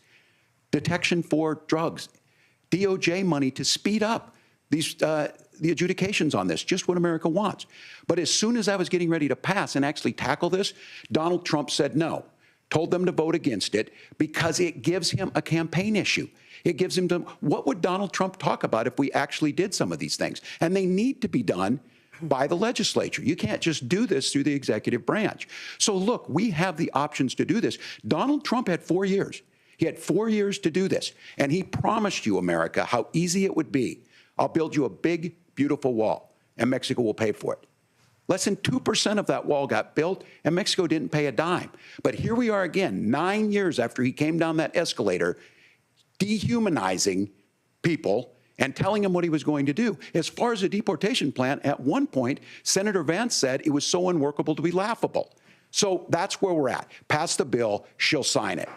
detection for drugs, DOJ money to speed up these the adjudications on this, just what America wants. But as soon as I was getting ready to pass and actually tackle this, Donald Trump said no, told them to vote against it because it gives him a campaign issue. It gives him to, what would Donald Trump talk about if we actually did some of these things? And they need to be done by the legislature. You can't just do this through the executive branch. So look, we have the options to do this. Donald Trump had 4 years. He had 4 years to do this. And he promised you, America, how easy it would be. I'll build you a big, beautiful wall, and Mexico will pay for it. Less than 2% of that wall got built, and Mexico didn't pay a dime. But here we are again, 9 years after he came down that escalator, dehumanizing people and telling them what he was going to do. As far as the deportation plan, at one point, Senator Vance said it was so unworkable to be laughable. So that's where we're at. Pass the bill, she'll sign it.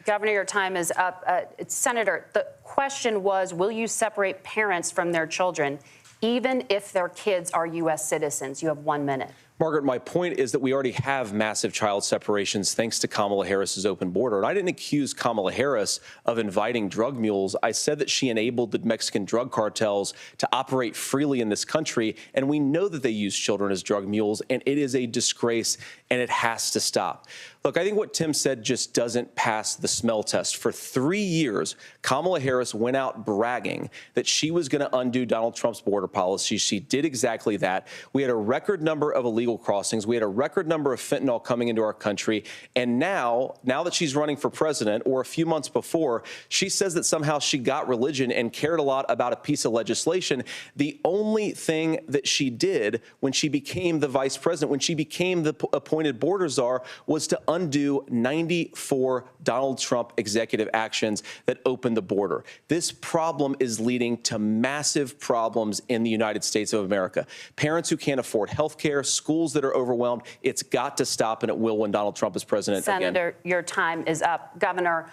Governor, your time is up. Senator, the question was, will you separate parents from their children, even if their kids are U.S. citizens? You have 1 minute. Margaret, my point is that we already have massive child separations thanks to Kamala Harris's open border. And I didn't accuse Kamala Harris of inviting drug mules. I said that she enabled the Mexican drug cartels to operate freely in this country. And we know that they use children as drug mules, and it is a disgrace, and it has to stop. Look, I think what Tim said just doesn't pass the smell test. For 3 years, Kamala Harris went out bragging that she was going to undo Donald Trump's border policy. She did exactly that. We had a record number of illegal crossings. We had a record number of fentanyl coming into our country. And now that she's running for president, or a few months before, she says that somehow she got religion and cared a lot about a piece of legislation. The only thing that she did when she became the vice president, when she became the appointed border czar, was to undo 94 Donald Trump executive actions that opened the border. This problem is leading to massive problems in the United States of America. Parents who can't afford health care, schools that are overwhelmed. It's got to stop, and it will when Donald Trump is president again. Senator, your time is up. Governor,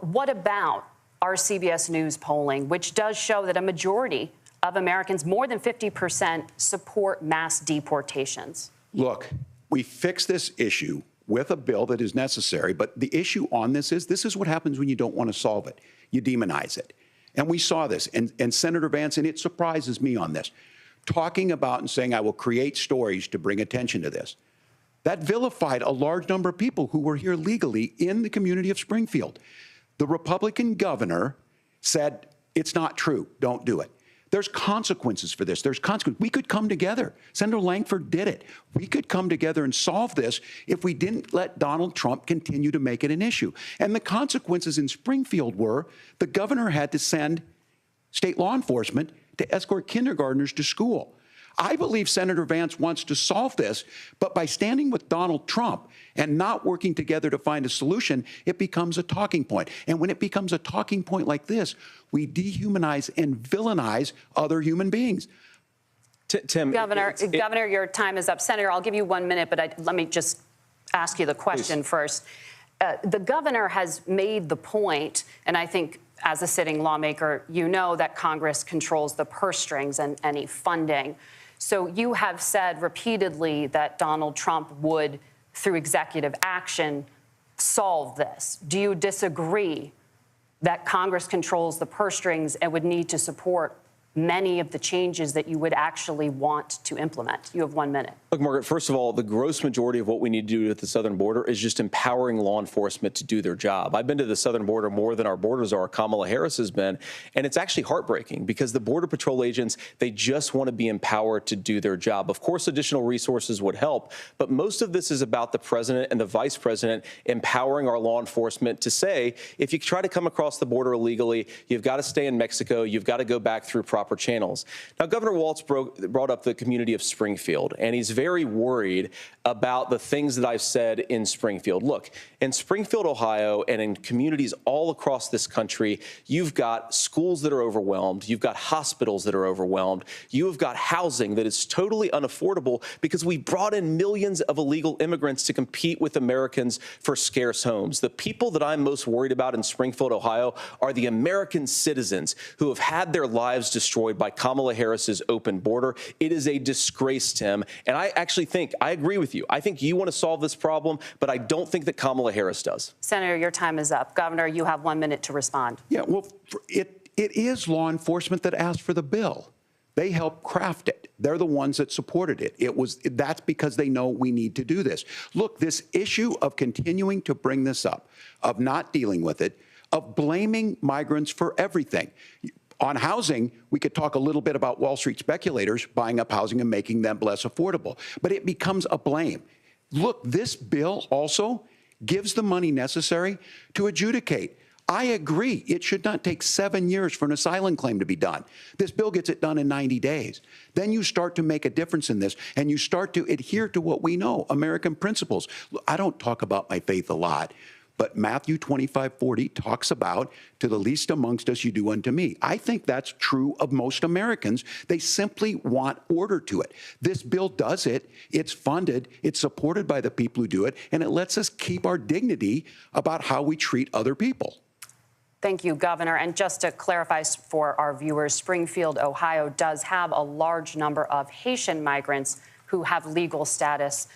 what about our CBS News polling, which does show that a majority of Americans, more than 50%, support mass deportations? Look, we fix this issue with a bill that is necessary, but the issue on this is what happens when you don't want to solve it. You demonize it. And we saw this, and Senator Vance, and it surprises me on this, talking about and saying, I will create stories to bring attention to this. That vilified a large number of people who were here legally in the community of Springfield. The Republican governor said, it's not true, don't do it. There's consequences for this. There's consequences. We could come together. Senator Langford did it. We could come together and solve this if we didn't let Donald Trump continue to make it an issue. And the consequences in Springfield were the governor had to send state law enforcement to escort kindergartners to school. I believe Senator Vance wants to solve this, but by standing with Donald Trump and not working together to find a solution, it becomes a talking point. And when it becomes a talking point like this, we dehumanize and villainize other human beings. Tim, Governor, your time is up. Senator, I'll give you 1 minute, but let me just ask you the question first. The governor has made the point, and I think as a sitting lawmaker, you know that Congress controls the purse strings and any funding. So you have said repeatedly that Donald Trump would, through executive action, solve this. Do you disagree that Congress controls the purse strings and would need to support many of the changes that you would actually want to implement? You have 1 minute. Look, Margaret, first of all, the gross majority of what we need to do at the southern border is just empowering law enforcement to do their job. I've been to the southern border more than our border czar, Kamala Harris, has been, and it's actually heartbreaking because the Border Patrol agents, they just want to be empowered to do their job. Of course, additional resources would help, but most of this is about the president and the vice president empowering our law enforcement to say, if you try to come across the border illegally, you've got to stay in Mexico, you've got to go back through proper channels. Now, Governor Walz brought up the community of Springfield, and he's very worried about the things that I've said in Springfield. Look, in Springfield, Ohio, and in communities all across this country, you've got schools that are overwhelmed. You've got hospitals that are overwhelmed. You have got housing that is totally unaffordable because we brought in millions of illegal immigrants to compete with Americans for scarce homes. The people that I'm most worried about in Springfield, Ohio, are the American citizens who have had their lives destroyed by Kamala Harris's open border. It is a disgrace, Tim. And I actually think, I agree with you. I think you want to solve this problem, but I don't think that Kamala Harris does. Senator, your time is up. Governor, you have 1 minute to respond. Yeah, well, it is law enforcement that asked for the bill. They helped craft it. They're the ones that supported it. That's because they know we need to do this. Look, this issue of continuing to bring this up, of not dealing with it, of blaming migrants for everything. On housing, we could talk a little bit about Wall Street speculators buying up housing and making them less affordable, but it becomes a blame. Look, this bill also gives the money necessary to adjudicate. I agree, it should not take 7 years for an asylum claim to be done. This bill gets it done in 90 days. Then you start to make a difference in this, and you start to adhere to what we know, American principles. I don't talk about my faith a lot, but Matthew 25:40 talks about, to the least amongst us you do unto me. I think that's true of most Americans. They simply want order to it. This bill does it. It's funded. It's supported by the people who do it. And it lets us keep our dignity about how we treat other people. Thank you, Governor. And just to clarify for our viewers, Springfield, Ohio does have a large number of Haitian migrants who have legal status,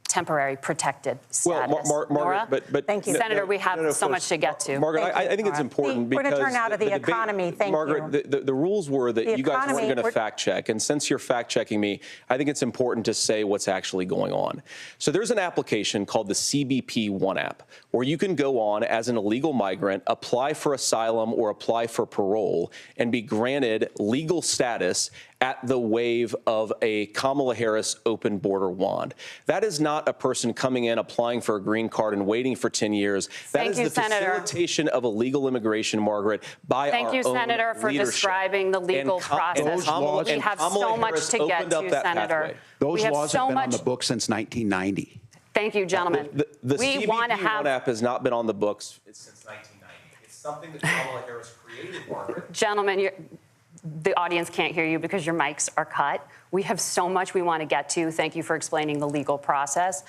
temporary protected status. Well, Margaret, but thank you, Senator. We have so much to get to. Margaret, I think it's important because we're going to turn out of the economy. Thank you, Margaret. The rules were that you guys weren't going to fact check, and since you're fact checking me, I think it's important to say what's actually going on. So there's an application called the CBP One app, where you can go on as an illegal migrant, apply for asylum or apply for parole, and be granted legal status at the wave of a Kamala Harris open border wand. That is not a person coming in, applying for a green card and waiting for 10 years. That is the facilitation of illegal immigration, Margaret, by our own Thank you, Senator, for describing the legal process. We have so much to get to, Senator. Those laws have been on the books since 1990. Thank you, gentlemen. The CBP One app has not been on the books since 1990. It's something that Kamala Harris created, Margaret. Gentlemen, the audience can't hear you because your mics are cut. We have so much we want to get to. Thank you for explaining the legal process.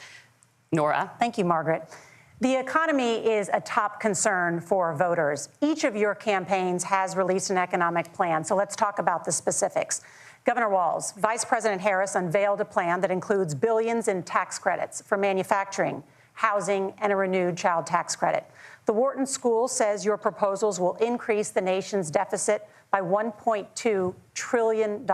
Nora. Thank you, Margaret. The economy is a top concern for voters. Each of your campaigns has released an economic plan, so let's talk about the specifics. Governor Walz, Vice President Harris unveiled a plan that includes billions in tax credits for manufacturing, housing, and a renewed child tax credit. The Wharton School says your proposals will increase the nation's deficit by $1.2 trillion.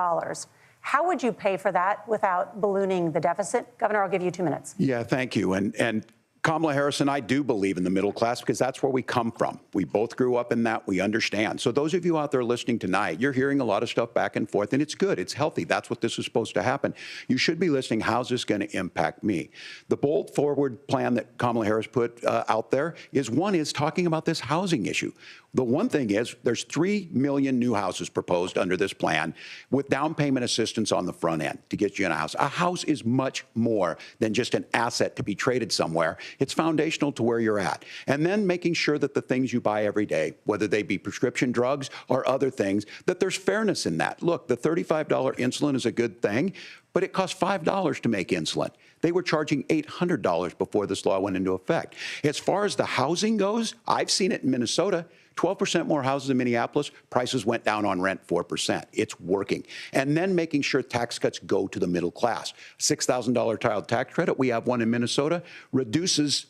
How would you pay for that without ballooning the deficit? Governor, I'll give you 2 minutes. Yeah, thank you. And Kamala Harris and I do believe in the middle class because that's where we come from. We both grew up in that. We understand. So those of you out there listening tonight, you're hearing a lot of stuff back and forth, and it's good. It's healthy. That's what this is supposed to happen. You should be listening. How's this going to impact me? The bold forward plan that Kamala Harris put out there is talking about this housing issue. The one thing is there's 3 million new houses proposed under this plan with down payment assistance on the front end to get you in a house. A house is much more than just an asset to be traded somewhere. It's foundational to where you're at. And then making sure that the things you buy every day, whether they be prescription drugs or other things, that there's fairness in that. Look, the $35 insulin is a good thing, but it costs $5 to make insulin. They were charging $800 before this law went into effect. As far as the housing goes, I've seen it in Minnesota. 12% more houses in Minneapolis, prices went down on rent 4%. It's working. And then making sure tax cuts go to the middle class. $6,000 child tax credit, we have one in Minnesota, reduces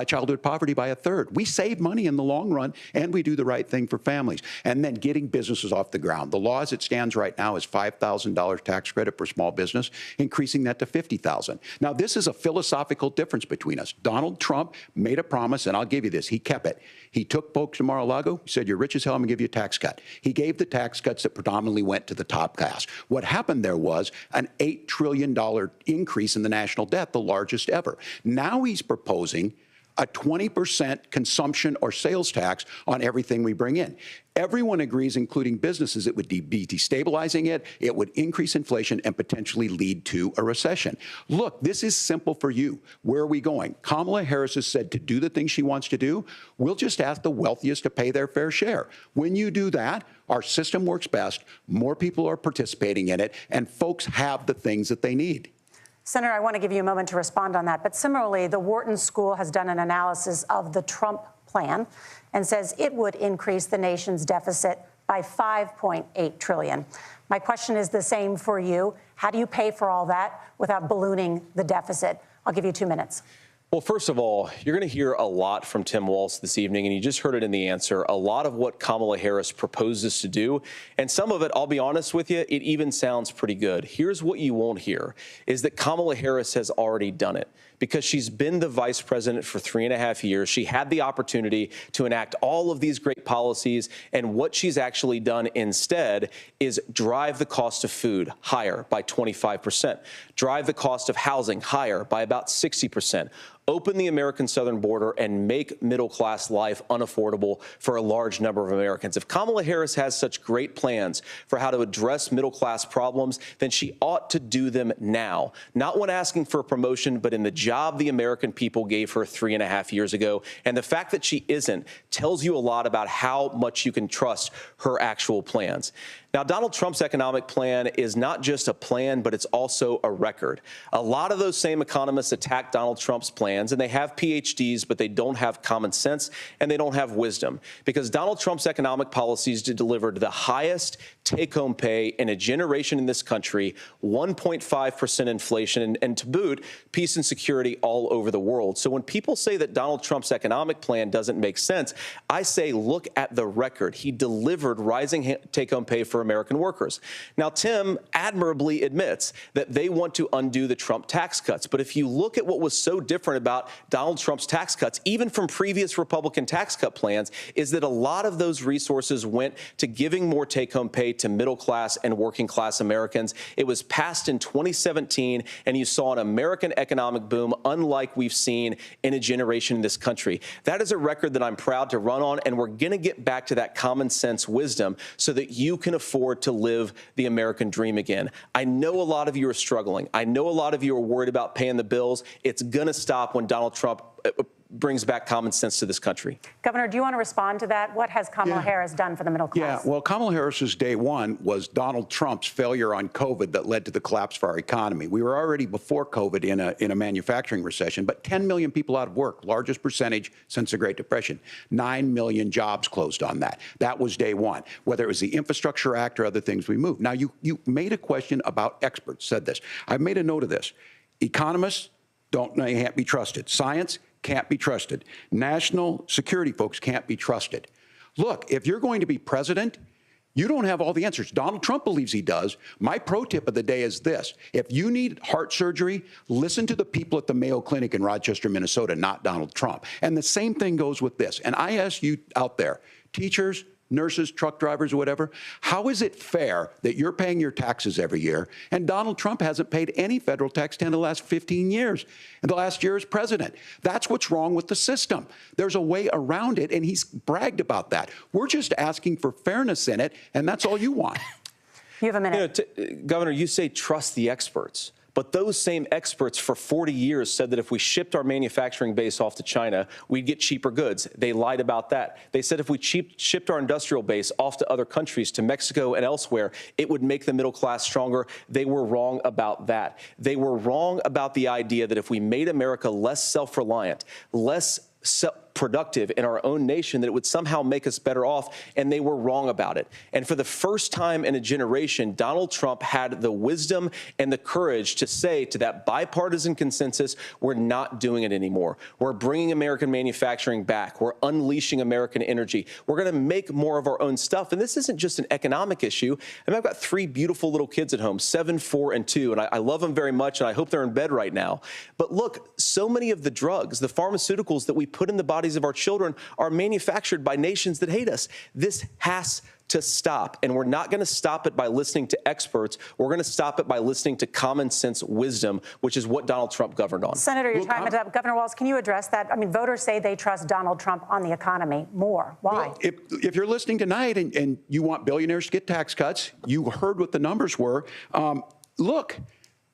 childhood poverty by 1/3. We save money in the long run, and we do the right thing for families. And then getting businesses off the ground. The law as it stands right now is $5,000 tax credit for small business, increasing that to $50,000. Now, this is a philosophical difference between us. Donald Trump made a promise, and I'll give you this. He kept it. He took folks to Mar-a-Lago. He said, you're rich as hell, I'm going to give you a tax cut. He gave the tax cuts that predominantly went to the top class. What happened there was an $8 trillion increase in the national debt, the largest ever. Now he's proposing a 20% consumption or sales tax on everything we bring in. Everyone agrees, including businesses, it would be destabilizing it, it would increase inflation and potentially lead to a recession. Look, this is simple for you. Where are we going? Kamala Harris has said to do the things she wants to do, we'll just ask the wealthiest to pay their fair share. When you do that, our system works best, more people are participating in it, and folks have the things that they need. Senator, I want to give you a moment to respond on that. But similarly, the Wharton School has done an analysis of the Trump plan and says it would increase the nation's deficit by $5.8 trillion. My question is the same for you. How do you pay for all that without ballooning the deficit? I'll give you 2 minutes. Well, first of all, you're going to hear a lot from Tim Walz this evening, and you just heard it in the answer, a lot of what Kamala Harris proposes to do. And some of it, I'll be honest with you, it even sounds pretty good. Here's what you won't hear, is that Kamala Harris has already done it. Because she's been the vice president for 3.5 years. She had the opportunity to enact all of these great policies, and what she's actually done instead is drive the cost of food higher by 25%, drive the cost of housing higher by about 60%, open the American southern border and make middle-class life unaffordable for a large number of Americans. If Kamala Harris has such great plans for how to address middle-class problems, then she ought to do them now, not when asking for a promotion, but in the job the American people gave her 3.5 years ago. And the fact that she isn't tells you a lot about how much you can trust her actual plans. Now, Donald Trump's economic plan is not just a plan, but it's also a record. A lot of those same economists attack Donald Trump's plans, and they have PhDs, but they don't have common sense and they don't have wisdom, because Donald Trump's economic policies delivered the highest take-home pay in a generation in this country, 1.5% inflation, and to boot, peace and security all over the world. So when people say that Donald Trump's economic plan doesn't make sense, I say look at the record. He delivered rising take-home pay for American workers. Now, Tim admirably admits that they want to undo the Trump tax cuts. But if you look at what was so different about Donald Trump's tax cuts, even from previous Republican tax cut plans, is that a lot of those resources went to giving more take-home pay to middle class and working class Americans. It was passed in 2017, and you saw an American economic boom unlike we've seen in a generation in this country. That is a record that I'm proud to run on, and we're going to get back to that common sense wisdom so that you can afford to live the American dream again. I know a lot of you are struggling. I know a lot of you are worried about paying the bills. It's going to stop when Donald Trump brings back common sense to this country. Governor, do you want to respond to that? What has Kamala Harris done for the middle class? Yeah, well, Kamala Harris's day one was Donald Trump's failure on COVID that led to the collapse of our economy. We were already before COVID in a manufacturing recession, but 10 million people out of work, largest percentage since the Great Depression. 9 million jobs closed on that. That was day one. Whether it was the Infrastructure Act or other things we moved. Now, you made a question about experts, said this. I've made a note of this. Economists can't be trusted. Science can't be trusted. National security folks can't be trusted. Look, if you're going to be president, you don't have all the answers. Donald Trump believes he does. My pro tip of the day is this. If you need heart surgery, listen to the people at the Mayo Clinic in Rochester, Minnesota, not Donald Trump. And the same thing goes with this. And I ask you out there, teachers, nurses, truck drivers, or whatever, how is it fair that you're paying your taxes every year and Donald Trump hasn't paid any federal tax in the last 15 years, and the last year as president? That's what's wrong with the system. There's a way around it, and he's bragged about that. We're just asking for fairness in it, and that's all you want. You have a minute. Governor, you say trust the experts. But those same experts for 40 years said that if we shipped our manufacturing base off to China, we'd get cheaper goods. They lied about that. They said if we shipped our industrial base off to other countries, to Mexico and elsewhere, it would make the middle class stronger. They were wrong about that. They were wrong about the idea that if we made America less self-reliant, less productive in our own nation, that it would somehow make us better off, and they were wrong about it. And for the first time in a generation, Donald Trump had the wisdom and the courage to say to that bipartisan consensus, we're not doing it anymore. We're bringing American manufacturing back. We're unleashing American energy. We're going to make more of our own stuff. And this isn't just an economic issue. I mean, I've got 3 beautiful little kids at home, 7, 4, and 2, and I love them very much, and I hope they're in bed right now. But look, so many of the drugs, the pharmaceuticals that we put in the bodies of our children are manufactured by nations that hate us. This has to stop, and we're not going to stop it by listening to experts. We're going to stop it by listening to common sense wisdom, which is what Donald Trump governed on. Senator, your time is up. Governor Walz, can you address that? I mean, voters say they trust Donald Trump on the economy more. Why? Well, if you're listening tonight and you want billionaires to get tax cuts, you heard what the numbers were. Look,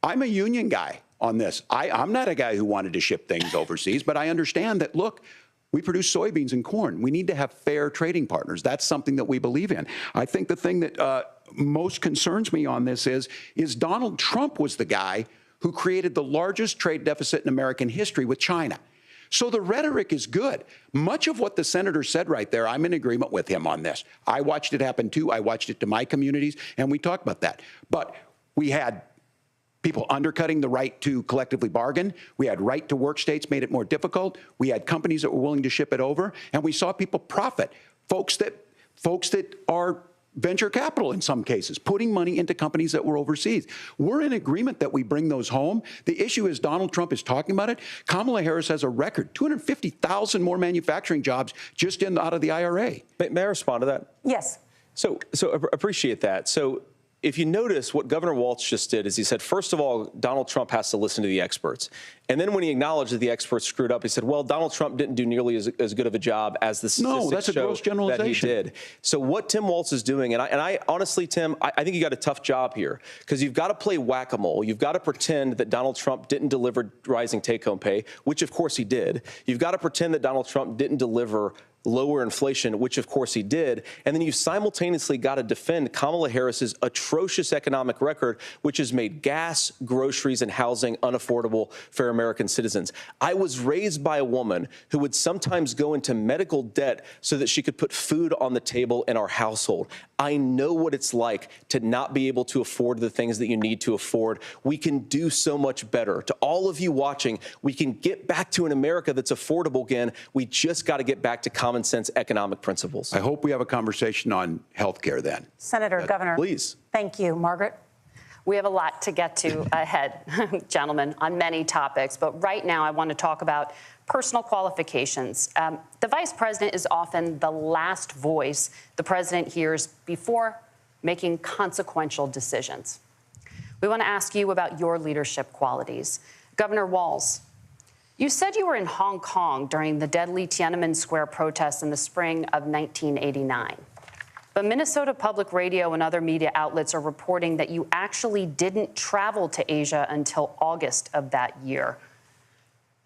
I'm a union guy on this. I'm not a guy who wanted to ship things overseas, but I understand that, look, we produce soybeans and corn. We need to have fair trading partners. That's something that we believe in. I think the thing that most concerns me on this is Donald Trump was the guy who created the largest trade deficit in American history with China. So the rhetoric is good. Much of what the senator said right there, I'm in agreement with him on this. I watched it happen too. I watched it to my communities, and we talked about that. But we had people undercutting the right to collectively bargain. We had right to work states made it more difficult. We had companies that were willing to ship it over, and we saw people profit. Folks that are venture capital in some cases, putting money into companies that were overseas. We're in agreement that we bring those home. The issue is Donald Trump is talking about it. Kamala Harris has a record, 250,000 more manufacturing jobs just out of the IRA. May I respond to that? Yes. So appreciate that. So if you notice, what Governor Walz just did is he said, first of all, Donald Trump has to listen to the experts. And then when he acknowledged that the experts screwed up, he said, well, Donald Trump didn't do nearly as good of a job as the statistics show that he did. So what Tim Walz is doing, and I honestly, Tim, I think you got a tough job here, because you've got to play whack-a-mole. You've got to pretend that Donald Trump didn't deliver rising take-home pay, which of course he did. You've got to pretend that Donald Trump didn't deliver lower inflation, which of course he did. And then you simultaneously got to defend Kamala Harris's atrocious economic record, which has made gas, groceries, and housing unaffordable for American citizens. I was raised by a woman who would sometimes go into medical debt so that she could put food on the table in our household. I know what it's like to not be able to afford the things that you need to afford. We can do so much better. To all of you watching, we can get back to an America that's affordable again. We just got to get back to common sense economic principles. I hope we have a conversation on health care then. Senator, Governor. Please. Thank you. Margaret? We have a lot to get to ahead, gentlemen, on many topics. But right now, I want to talk about personal qualifications. The vice president is often the last voice the president hears before making consequential decisions. We want to ask you about your leadership qualities. Governor Walz, you said you were in Hong Kong during the deadly Tiananmen Square protests in the spring of 1989. But Minnesota Public Radio and other media outlets are reporting that you actually didn't travel to Asia until August of that year.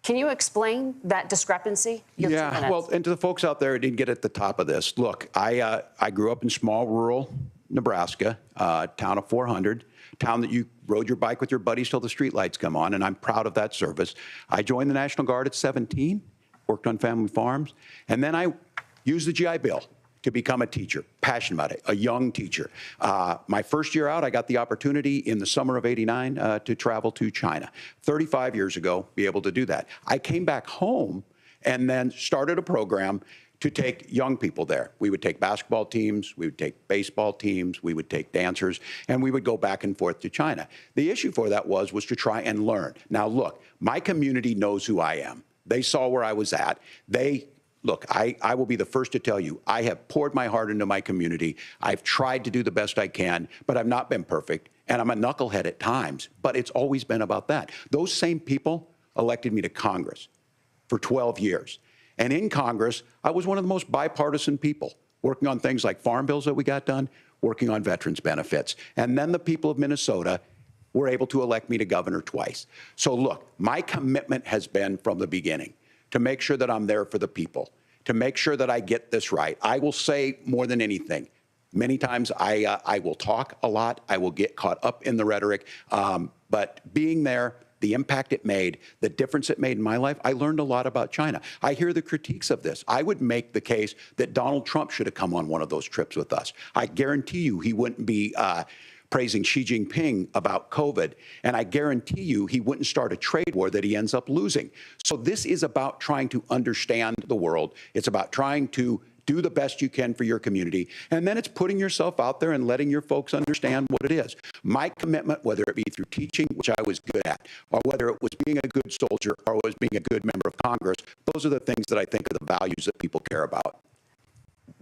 Can you explain that discrepancy? Yeah, well, and to the folks out there who didn't get at the top of this, look, I grew up in small rural Nebraska, town of 400, town that you rode your bike with your buddies till the streetlights come on, and I'm proud of that service. I joined the National Guard at 17, worked on family farms, and then I used the GI Bill to become a teacher, passionate about it, a young teacher. My first year out, I got the opportunity in the summer of '89 to travel to China. 35 years ago, be able to do that. I came back home and then started a program to take young people there. We would take basketball teams, we would take baseball teams, we would take dancers, and we would go back and forth to China. The issue for that was to try and learn. Now look, my community knows who I am. They saw where I was at. Look, I will be the first to tell you, I have poured my heart into my community. I've tried to do the best I can, but I've not been perfect. And I'm a knucklehead at times, but it's always been about that. Those same people elected me to Congress for 12 years. And in Congress, I was one of the most bipartisan people, working on things like farm bills that we got done, working on veterans benefits. And then the people of Minnesota were able to elect me to governor twice. So look, my commitment has been from the beginning to make sure that I'm there for the people, to make sure that I get this right. I will say more than anything, many times I will talk a lot, I will get caught up in the rhetoric, but being there, the impact it made, the difference it made in my life, I learned a lot about China. I hear the critiques of this. I would make the case that Donald Trump should have come on one of those trips with us. I guarantee you he wouldn't be praising Xi Jinping about COVID, and I guarantee you he wouldn't start a trade war that he ends up losing. So this is about trying to understand the world. It's about trying to do the best you can for your community, and then it's putting yourself out there and letting your folks understand what it is. My commitment, whether it be through teaching, which I was good at, or whether it was being a good soldier, or was being a good member of Congress, those are the things that I think are the values that people care about.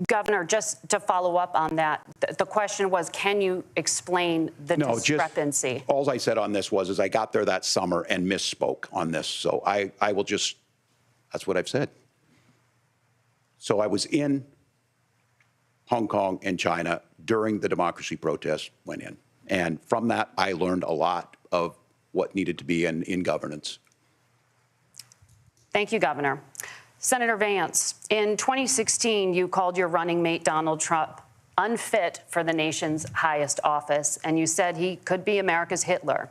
Governor, just to follow up on that, the question was, can you explain the discrepancy? All I said on this was I got there that summer and misspoke on this. So I will just, that's what I've said. So I was in Hong Kong and China during the democracy protests went in. And from that, I learned a lot of what needed to be in governance. Thank you, Governor. Senator Vance, in 2016, you called your running mate, Donald Trump, unfit for the nation's highest office, and you said he could be America's Hitler.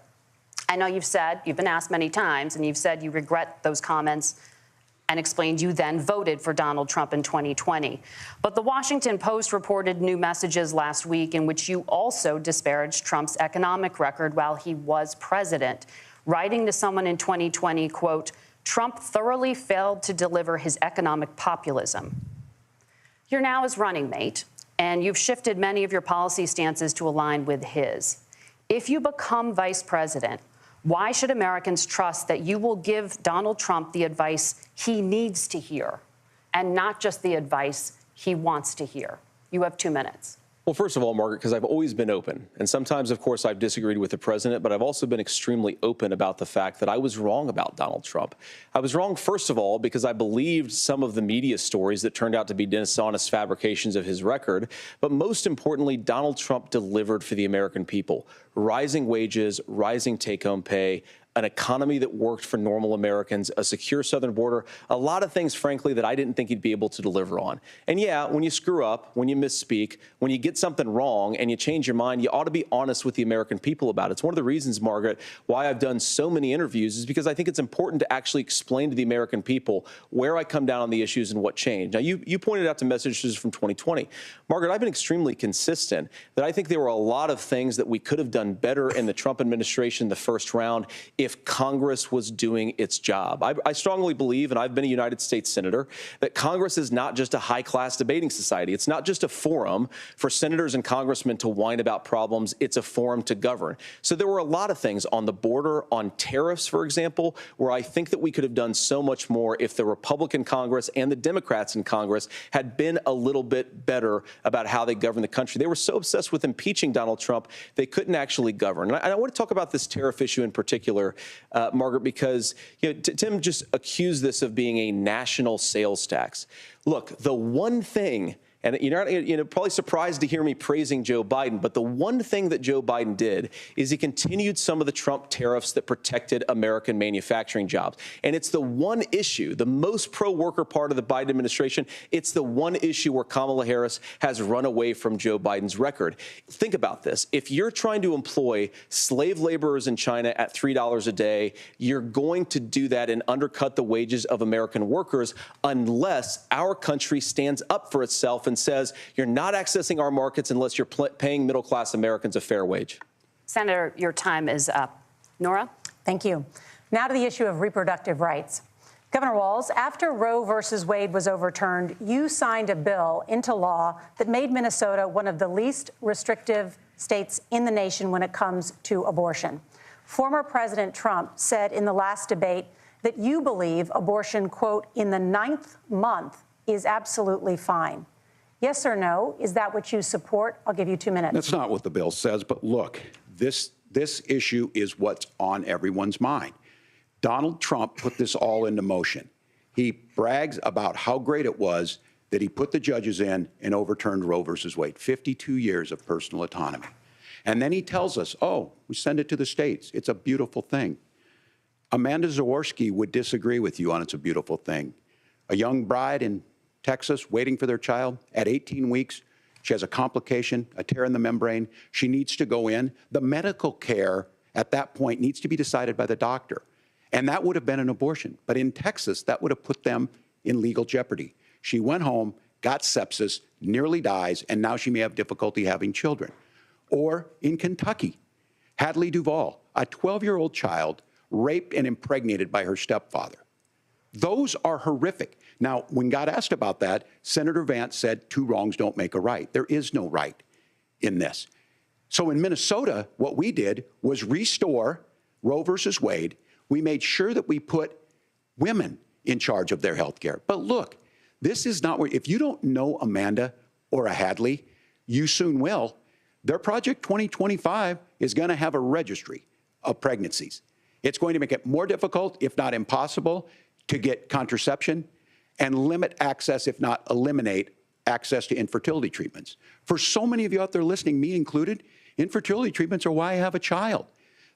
I know you've been asked many times, and you've said you regret those comments and explained you then voted for Donald Trump in 2020. But the Washington Post reported new messages last week in which you also disparaged Trump's economic record while he was president, writing to someone in 2020, quote, Trump thoroughly failed to deliver his economic populism. You're now his running mate, and you've shifted many of your policy stances to align with his. If you become vice president, why should Americans trust that you will give Donald Trump the advice he needs to hear and not just the advice he wants to hear? You have 2 minutes. Well, first of all, Margaret, because I've always been open. And sometimes, of course, I've disagreed with the president, but I've also been extremely open about the fact that I was wrong about Donald Trump. I was wrong, first of all, because I believed some of the media stories that turned out to be dishonest fabrications of his record. But most importantly, Donald Trump delivered for the American people. Rising wages, rising take-home pay, an economy that worked for normal Americans, a secure southern border, a lot of things, frankly, that I didn't think he'd be able to deliver on. And yeah, when you screw up, when you misspeak, when you get something wrong and you change your mind, you ought to be honest with the American people about it. It's one of the reasons, Margaret, why I've done so many interviews is because I think it's important to actually explain to the American people where I come down on the issues and what changed. Now, you pointed out to messages from 2020. Margaret, I've been extremely consistent that I think there were a lot of things that we could have done better in the Trump administration the first round if Congress was doing its job. I strongly believe, and I've been a United States Senator, that Congress is not just a high-class debating society. It's not just a forum for senators and congressmen to whine about problems. It's a forum to govern. So there were a lot of things on the border, on tariffs, for example, where I think that we could have done so much more if the Republican Congress and the Democrats in Congress had been a little bit better about how they govern the country. They were so obsessed with impeaching Donald Trump, they couldn't actually govern. And I want to talk about this tariff issue in particular, Margaret, because Tim just accused this of being a national sales tax. Look, the one thing, and you're probably surprised to hear me praising Joe Biden, but the one thing that Joe Biden did is he continued some of the Trump tariffs that protected American manufacturing jobs. And it's the one issue, the most pro-worker part of the Biden administration, it's the one issue where Kamala Harris has run away from Joe Biden's record. Think about this. If you're trying to employ slave laborers in China at $3 a day, you're going to do that and undercut the wages of American workers unless our country stands up for itself and says you're not accessing our markets unless you're paying middle-class Americans a fair wage. Senator, your time is up. Nora? Thank you. Now to the issue of reproductive rights. Governor Walz, after Roe versus Wade was overturned, you signed a bill into law that made Minnesota one of the least restrictive states in the nation when it comes to abortion. Former President Trump said in the last debate that you believe abortion, quote, in the 9th month is absolutely fine. Yes or no? Is that what you support? I'll give you 2 minutes. That's not what the bill says, but look, this issue is what's on everyone's mind. Donald Trump put this all into motion. He brags about how great it was that he put the judges in and overturned Roe versus Wade, 52 years of personal autonomy. And then he tells us, oh, we send it to the states. It's a beautiful thing. Amanda Zaworski would disagree with you on it's a beautiful thing. A young bride in Texas waiting for their child at 18 weeks. She has a complication, a tear in the membrane. She needs to go in. The medical care at that point needs to be decided by the doctor. And that would have been an abortion. But in Texas, that would have put them in legal jeopardy. She went home, got sepsis, nearly dies, and now she may have difficulty having children. Or in Kentucky, Hadley Duvall, a 12-year-old child raped and impregnated by her stepfather. Those are horrific. Now, when God asked about that, Senator Vance said 2 wrongs don't make a right. There is no right in this. So in Minnesota, what we did was restore Roe versus Wade. We made sure that we put women in charge of their health care. But look, this is not where, if you don't know Amanda or a Hadley, you soon will. Their Project 2025 is going to have a registry of pregnancies. It's going to make it more difficult, if not impossible, to get contraception and limit access, if not eliminate access to infertility treatments. For so many of you out there listening, me included, infertility treatments are why I have a child.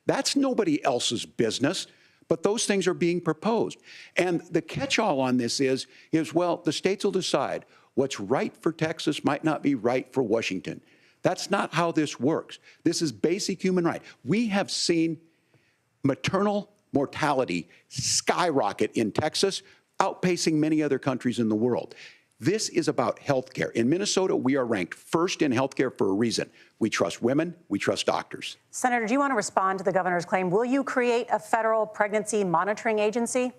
That's nobody else's business, but those things are being proposed. And the catch-all on this is, well, the states will decide what's right for Texas might not be right for Washington. That's not how this works. This is basic human right. We have seen maternal mortality skyrocket in Texas, outpacing many other countries in the world. This is about health care. In Minnesota, we are ranked first in health care for a reason. We trust women, we trust doctors. Senator, do you want to respond to the governor's claim? Will you create a federal pregnancy monitoring agency?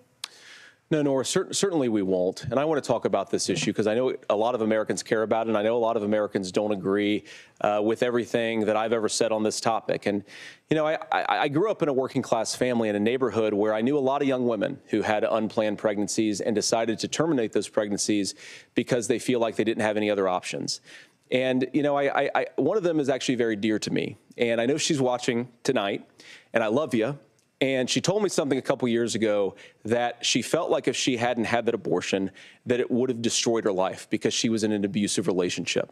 No, Nora, certainly we won't. And I want to talk about this issue because I know a lot of Americans care about it, and I know a lot of Americans don't agree with everything that I've ever said on this topic. And, you know, I grew up in a working class family in a neighborhood where I knew a lot of young women who had unplanned pregnancies and decided to terminate those pregnancies because they feel like they didn't have any other options. And, you know, one of them is actually very dear to me. And I know she's watching tonight, and I love you. And she told me something a couple years ago that she felt like if she hadn't had that abortion, that it would have destroyed her life because she was in an abusive relationship.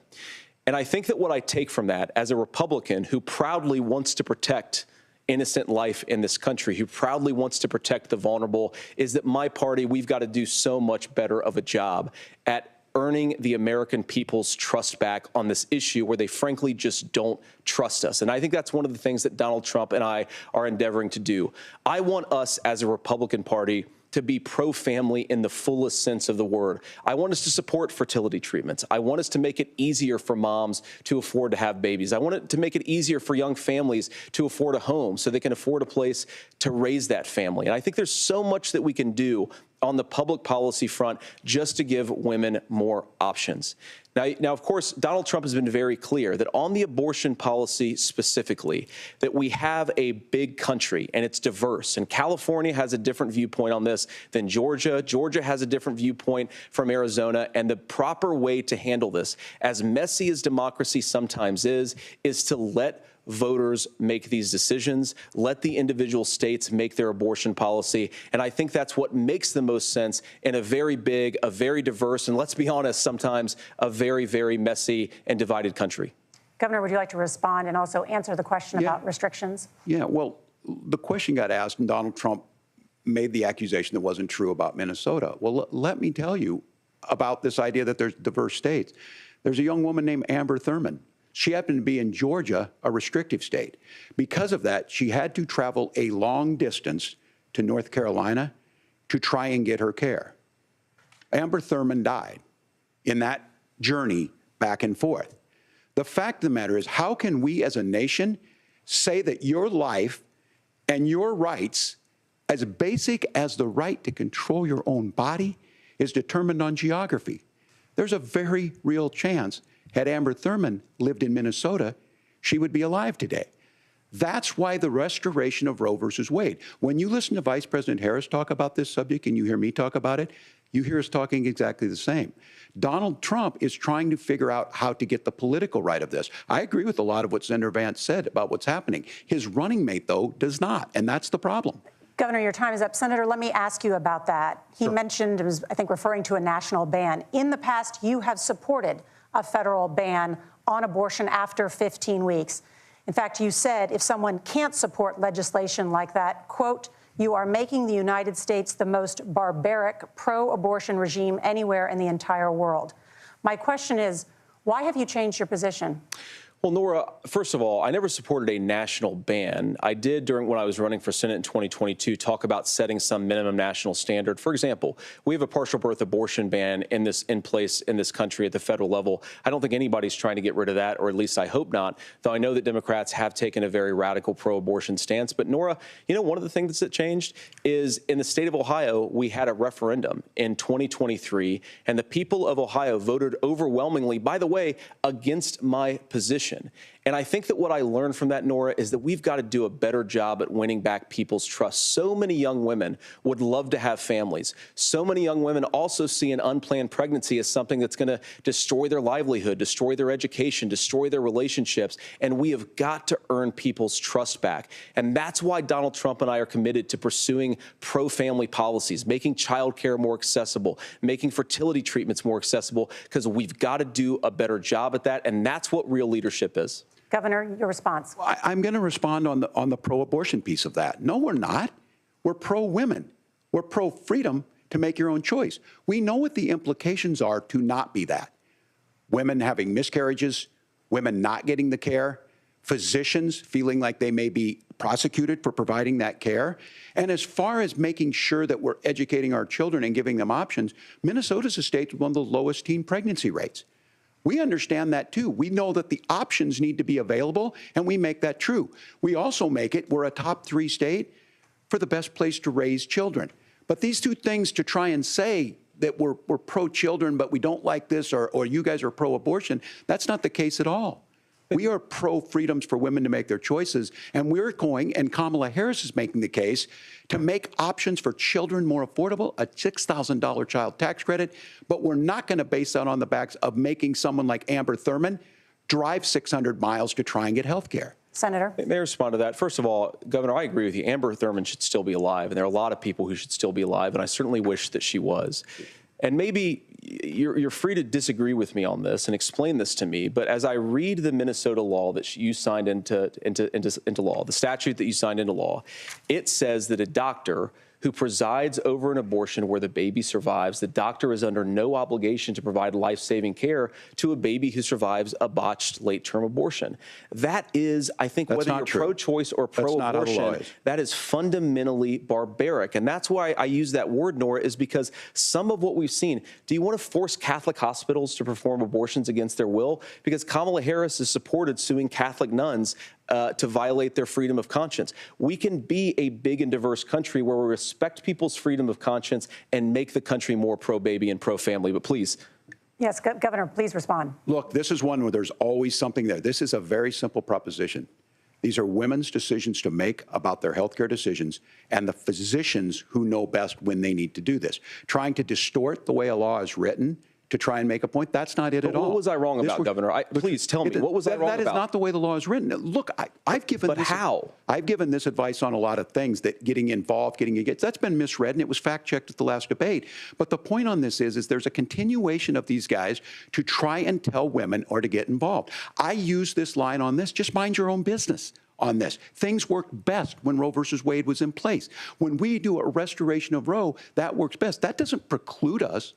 And I think that what I take from that as a Republican who proudly wants to protect innocent life in this country, who proudly wants to protect the vulnerable, is that my party, we've got to do so much better of a job at earning the American people's trust back on this issue where they frankly just don't trust us. And I think that's one of the things that Donald Trump and I are endeavoring to do. I want us as a Republican Party to be pro-family in the fullest sense of the word. I want us to support fertility treatments. I want us to make it easier for moms to afford to have babies. I want it to make it easier for young families to afford a home so they can afford a place to raise that family. And I think there's so much that we can do on the public policy front just to give women more options. Now, of course, Donald Trump has been very clear that on the abortion policy specifically, that we have a big country and it's diverse. And California has a different viewpoint on this than Georgia. Georgia has a different viewpoint from Arizona. And the proper way to handle this, as messy as democracy sometimes is to let voters make these decisions, let the individual states make their abortion policy. And I think that's what makes the most sense in a very big, a very diverse, and let's be honest, sometimes a very, very messy and divided country. Governor, would you like to respond and also answer the question about restrictions? Yeah, well, the question got asked and Donald Trump made the accusation that wasn't true about Minnesota. Well, let me tell you about this idea that there's diverse states. There's a young woman named Amber Thurman. She happened to be in Georgia, a restrictive state. Because of that, she had to travel a long distance to North Carolina to try and get her care. Amber Thurman died in that journey back and forth. The fact of the matter is, how can we as a nation say that your life and your rights, as basic as the right to control your own body, is determined on geography? There's a very real chance had Amber Thurman lived in Minnesota, she would be alive today. That's why the restoration of Roe versus Wade. When you listen to Vice President Harris talk about this subject and you hear me talk about it, you hear us talking exactly the same. Donald Trump is trying to figure out how to get the political right of this. I agree with a lot of what Senator Vance said about what's happening. His running mate, though, does not, and that's the problem. Governor, your time is up. Senator, let me ask you about that. He mentioned, it was, I think, referring to a national ban. In the past, you have supported a federal ban on abortion after 15 weeks. In fact, you said if someone can't support legislation like that, quote, you are making the United States the most barbaric pro-abortion regime anywhere in the entire world. My question is, why have you changed your position? Well, Nora, first of all, I never supported a national ban. I did when I was running for Senate in 2022 talk about setting some minimum national standard. For example, we have a partial birth abortion ban in place in this country at the federal level. I don't think anybody's trying to get rid of that, or at least I hope not, though I know that Democrats have taken a very radical pro-abortion stance. But Nora, you know, one of the things that changed is in the state of Ohio, we had a referendum in 2023, and the people of Ohio voted overwhelmingly, by the way, against my position. And I think that what I learned from that, Nora, is that we've got to do a better job at winning back people's trust. So many young women would love to have families. So many young women also see an unplanned pregnancy as something that's going to destroy their livelihood, destroy their education, destroy their relationships. And we have got to earn people's trust back. And that's why Donald Trump and I are committed to pursuing pro-family policies, making child care more accessible, making fertility treatments more accessible, because we've got to do a better job at that. And that's what real leadership is. Governor, your response. I'm going to respond on the pro-abortion piece of that. No, we're not. We're pro-women. We're pro-freedom to make your own choice. We know what the implications are to not be that. Women having miscarriages, women not getting the care, physicians feeling like they may be prosecuted for providing that care. And as far as making sure that we're educating our children and giving them options, Minnesota's a state with one of the lowest teen pregnancy rates. We understand that, too. We know that the options need to be available, and we make that true. We also make it, we're a top 3 state for the best place to raise children. But these two things, to try and say that we're pro-children, but we don't like this, or you guys are pro-abortion, that's not the case at all. We are pro-freedoms for women to make their choices, and we're going, and Kamala Harris is making the case, to make options for children more affordable, a $6,000 child tax credit, but we're not going to base that on the backs of making someone like Amber Thurman drive 600 miles to try and get health care. Senator? May I respond to that? First of all, Governor, I agree with you. Amber Thurman should still be alive, and there are a lot of people who should still be alive, and I certainly wish that she was. And maybe you're free to disagree with me on this and explain this to me, but as I read the Minnesota law that you signed into law, the statute that you signed into law, it says that a doctor who presides over an abortion where the baby survives, the doctor is under no obligation to provide life-saving care to a baby who survives a botched late-term abortion. That is, I think, whether you're pro-choice or pro-abortion, that is fundamentally barbaric. And that's why I use that word, Nora, is because some of what we've seen, do you want to force Catholic hospitals to perform abortions against their will? Because Kamala Harris has supported suing Catholic nuns to violate their freedom of conscience. We can be a big and diverse country where we respect people's freedom of conscience and make the country more pro-baby and pro-family. But please. Yes, Governor, please respond. Look, this is one where there's always something there. This is a very simple proposition. These are women's decisions to make about their health care decisions, and the physicians who know best when they need to do this. Trying to distort the way a law is written to try and make a point, that's not it at all. What was I wrong about, Governor? Please tell me, what was I wrong about? That is not the way the law is written. Look, I've given But how? I've given this advice on a lot of things, that getting involved, that's been misread, and it was fact-checked at the last debate. But the point on this is there's a continuation of these guys to try and tell women or to get involved. I use this line on this, just mind your own business on this. Things worked best when Roe versus Wade was in place. When we do a restoration of Roe, that works best. That doesn't preclude us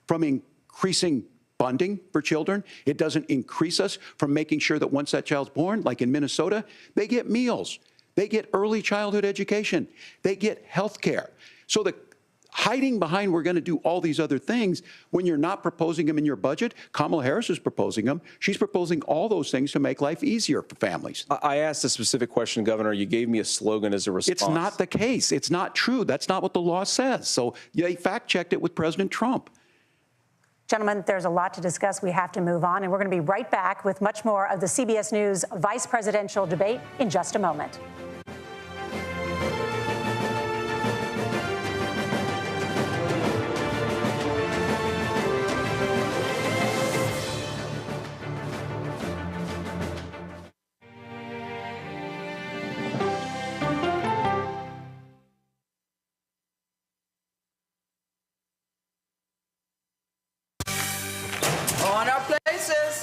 from increasing funding for children. It doesn't increase us from making sure that once that child's born, like in Minnesota, they get meals, they get early childhood education, they get health care. So the hiding behind we're going to do all these other things when you're not proposing them in your budget, Kamala Harris is proposing them. She's proposing all those things to make life easier for families. I asked a specific question, Governor. You gave me a slogan as a response. It's not the case. It's not true. That's not what the law says. So they fact-checked it with President Trump. Gentlemen, there's a lot to discuss. We have to move on, and we're going to be right back with much more of the CBS News vice presidential debate in just a moment.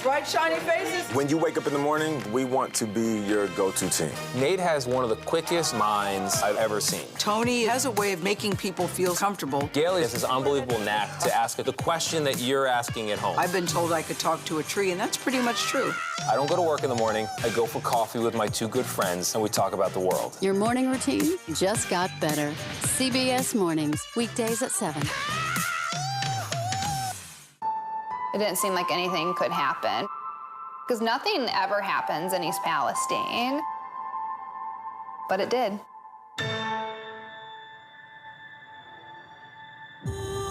Bright, shiny faces. When you wake up in the morning, we want to be your go-to team. Nate has one of the quickest minds I've ever seen. Tony has a way of making people feel comfortable. Gail has this unbelievable knack to ask the question that you're asking at home. I've been told I could talk to a tree, and that's pretty much true. I don't go to work in the morning. I go for coffee with my two good friends, and we talk about the world. Your morning routine just got better. CBS Mornings, weekdays at 7. It didn't seem like anything could happen, because nothing ever happens in East Palestine, but it did.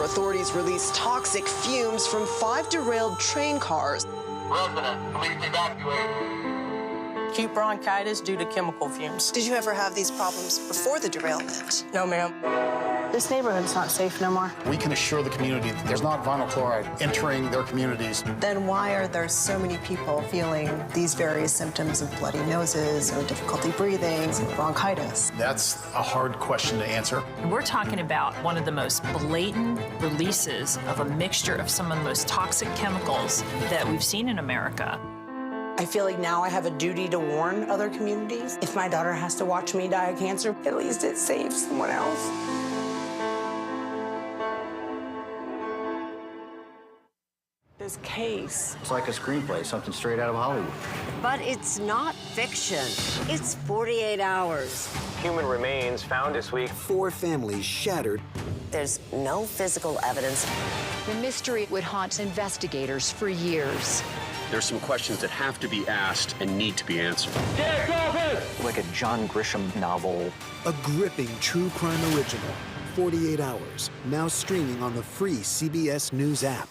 Authorities released toxic fumes from 5 derailed train cars. Resident, please evacuate. Acute bronchitis due to chemical fumes. Did you ever have these problems before the derailment? No, ma'am. This neighborhood's not safe no more. We can assure the community that there's not vinyl chloride entering their communities. Then why are there so many people feeling these various symptoms of bloody noses or difficulty breathing or bronchitis? That's a hard question to answer. We're talking about one of the most blatant releases of a mixture of some of the most toxic chemicals that we've seen in America. I feel like now I have a duty to warn other communities. If my daughter has to watch me die of cancer, at least it saves someone else. This case. It's like a screenplay, something straight out of Hollywood. But it's not fiction. It's 48 hours. Human remains found this week. 4 families shattered. There's no physical evidence. The mystery would haunt investigators for years. There's some questions that have to be asked and need to be answered. Like a John Grisham novel. A gripping true crime original. 48 hours. Now streaming on the free CBS News app.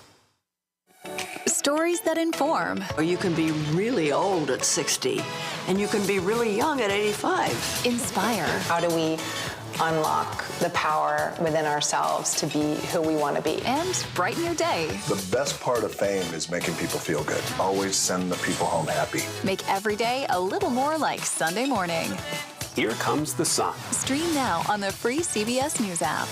Stories that inform. Or you can be really old at 60, and you can be really young at 85. Inspire. How do we unlock the power within ourselves to be who we want to be? And brighten your day. The best part of fame is making people feel good. Always send the people home happy. Make every day a little more like Sunday morning. Here comes the sun. Stream now on the free CBS News app.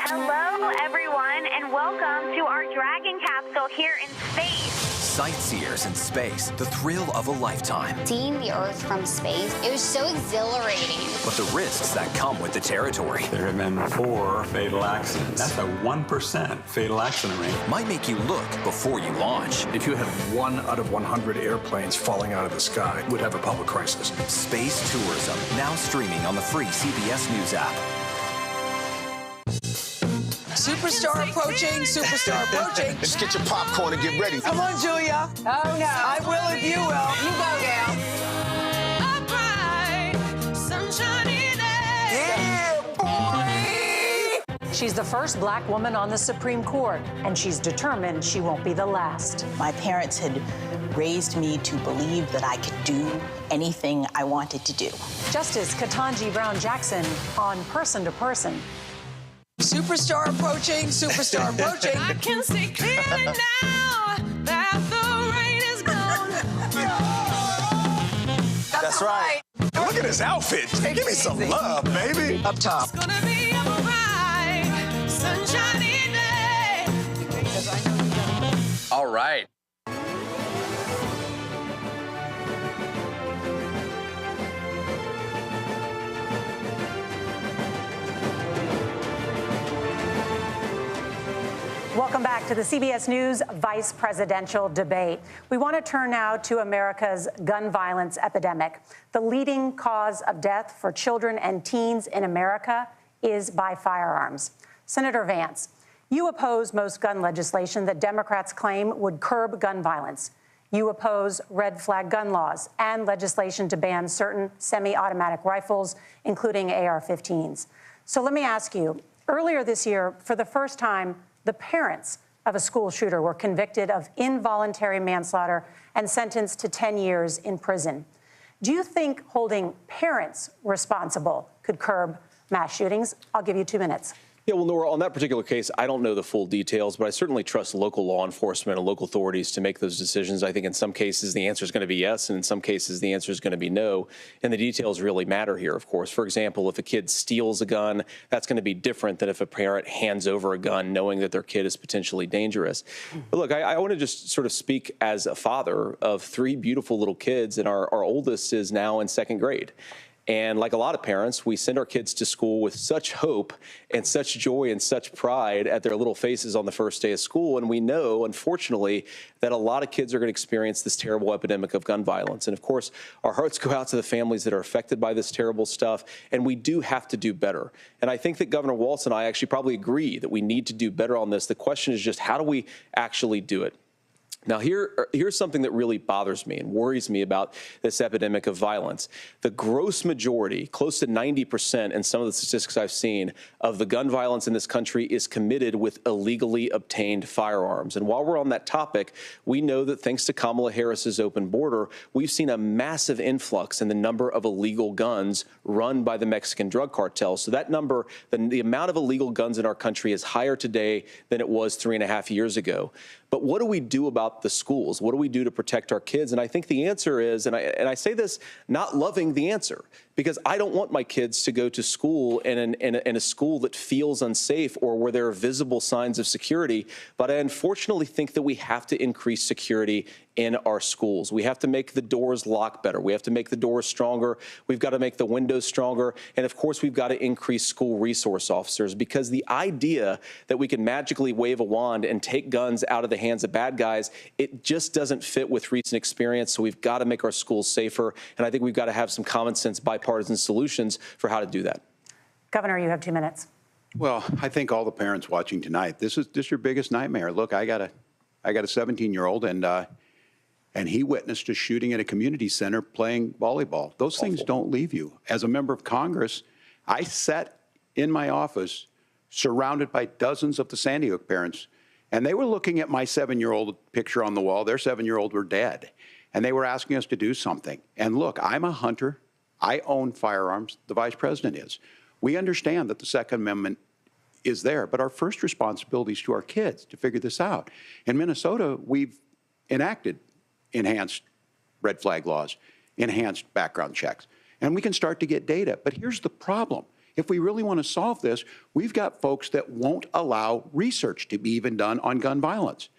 Hello, everyone, and welcome to our Dragon capsule here in space. Sightseers in space, the thrill of a lifetime. Seeing the Earth from space, it was so exhilarating. But the risks that come with the territory. There have been 4 fatal accidents. That's a 1% fatal accident rate. Might make you look before you launch. If you had 1 out of 100 airplanes falling out of the sky, we'd have a public crisis. Space tourism, now streaming on the free CBS News app. Superstar approaching, superstar approaching. Just get your popcorn and get ready. Come on, Julia. Oh, no. I will if you will. You go, gal. Yeah, boy. She's the first black woman on the Supreme Court, and she's determined she won't be the last. My parents had raised me to believe that I could do anything I wanted to do. Justice Ketanji Brown Jackson on Person to Person. Superstar approaching, superstar approaching. I can see clearly now that the rain is gone. That's right. Look at his outfit. Give me some love, baby. Up top. It's gonna be a bright, sunshiny day. All right. Welcome back to the CBS News Vice Presidential Debate. We want to turn now to America's gun violence epidemic. The leading cause of death for children and teens in America is by firearms. Senator Vance, you oppose most gun legislation that Democrats claim would curb gun violence. You oppose red flag gun laws and legislation to ban certain semi-automatic rifles, including AR-15s. So let me ask you, earlier this year, for the first time, the parents of a school shooter were convicted of involuntary manslaughter and sentenced to 10 years in prison. Do you think holding parents responsible could curb mass shootings? I'll give you 2 minutes. Yeah, well, Nora, on that particular case, I don't know the full details, but I certainly trust local law enforcement and local authorities to make those decisions. I think in some cases the answer is going to be yes, and in some cases the answer is going to be no. And the details really matter here, of course. For example, if a kid steals a gun, that's going to be different than if a parent hands over a gun knowing that their kid is potentially dangerous. But look, I want to just sort of speak as a father of 3 beautiful little kids, and our oldest is now in 2nd grade. And like a lot of parents, we send our kids to school with such hope and such joy and such pride at their little faces on the first day of school. And we know, unfortunately, that a lot of kids are going to experience this terrible epidemic of gun violence. And of course, our hearts go out to the families that are affected by this terrible stuff. And we do have to do better. And I think that Governor Walz and I actually probably agree that we need to do better on this. The question is just, how do we actually do it? Now, here's something that really bothers me and worries me about this epidemic of violence. The gross majority, close to 90% in some of the statistics I've seen, of the gun violence in this country is committed with illegally obtained firearms. And while we're on that topic, we know that thanks to Kamala Harris's open border, we've seen a massive influx in the number of illegal guns run by the Mexican drug cartels. So that number, the amount of illegal guns in our country is higher today than it was 3.5 years ago. But what do we do about the schools? What do we do to protect our kids? And I think the answer is, and I say this not loving the answer, because I don't want my kids to go to school in a school that feels unsafe or where there are visible signs of security. But I unfortunately think that we have to increase security in our schools. We have to make the doors lock better. We have to make the doors stronger. We've got to make the windows stronger. And of course, we've got to increase school resource officers, because the idea that we can magically wave a wand and take guns out of the hands of bad guys, it just doesn't fit with recent experience. So we've got to make our schools safer. And I think we've got to have some common sense bipartisan solutions for how to do that. Governor, you have 2 minutes. Well, I think all the parents watching tonight, this is your biggest nightmare. Look, I got a 17-year-old, and he witnessed a shooting at a community center playing volleyball. Those things don't leave you. As a member of Congress, I sat in my office surrounded by dozens of the Sandy Hook parents, and they were looking at my 7-year-old picture on the wall. Their 7-year-old were dead, and they were asking us to do something. And look, I'm a hunter. I own firearms. The vice president is. We understand that the Second Amendment is there, but our first responsibility is to our kids to figure this out. In Minnesota, we've enacted enhanced red flag laws, enhanced background checks, and we can start to get data. But here's the problem. If we really want to solve this, we've got folks that won't allow research to be even done on gun violence.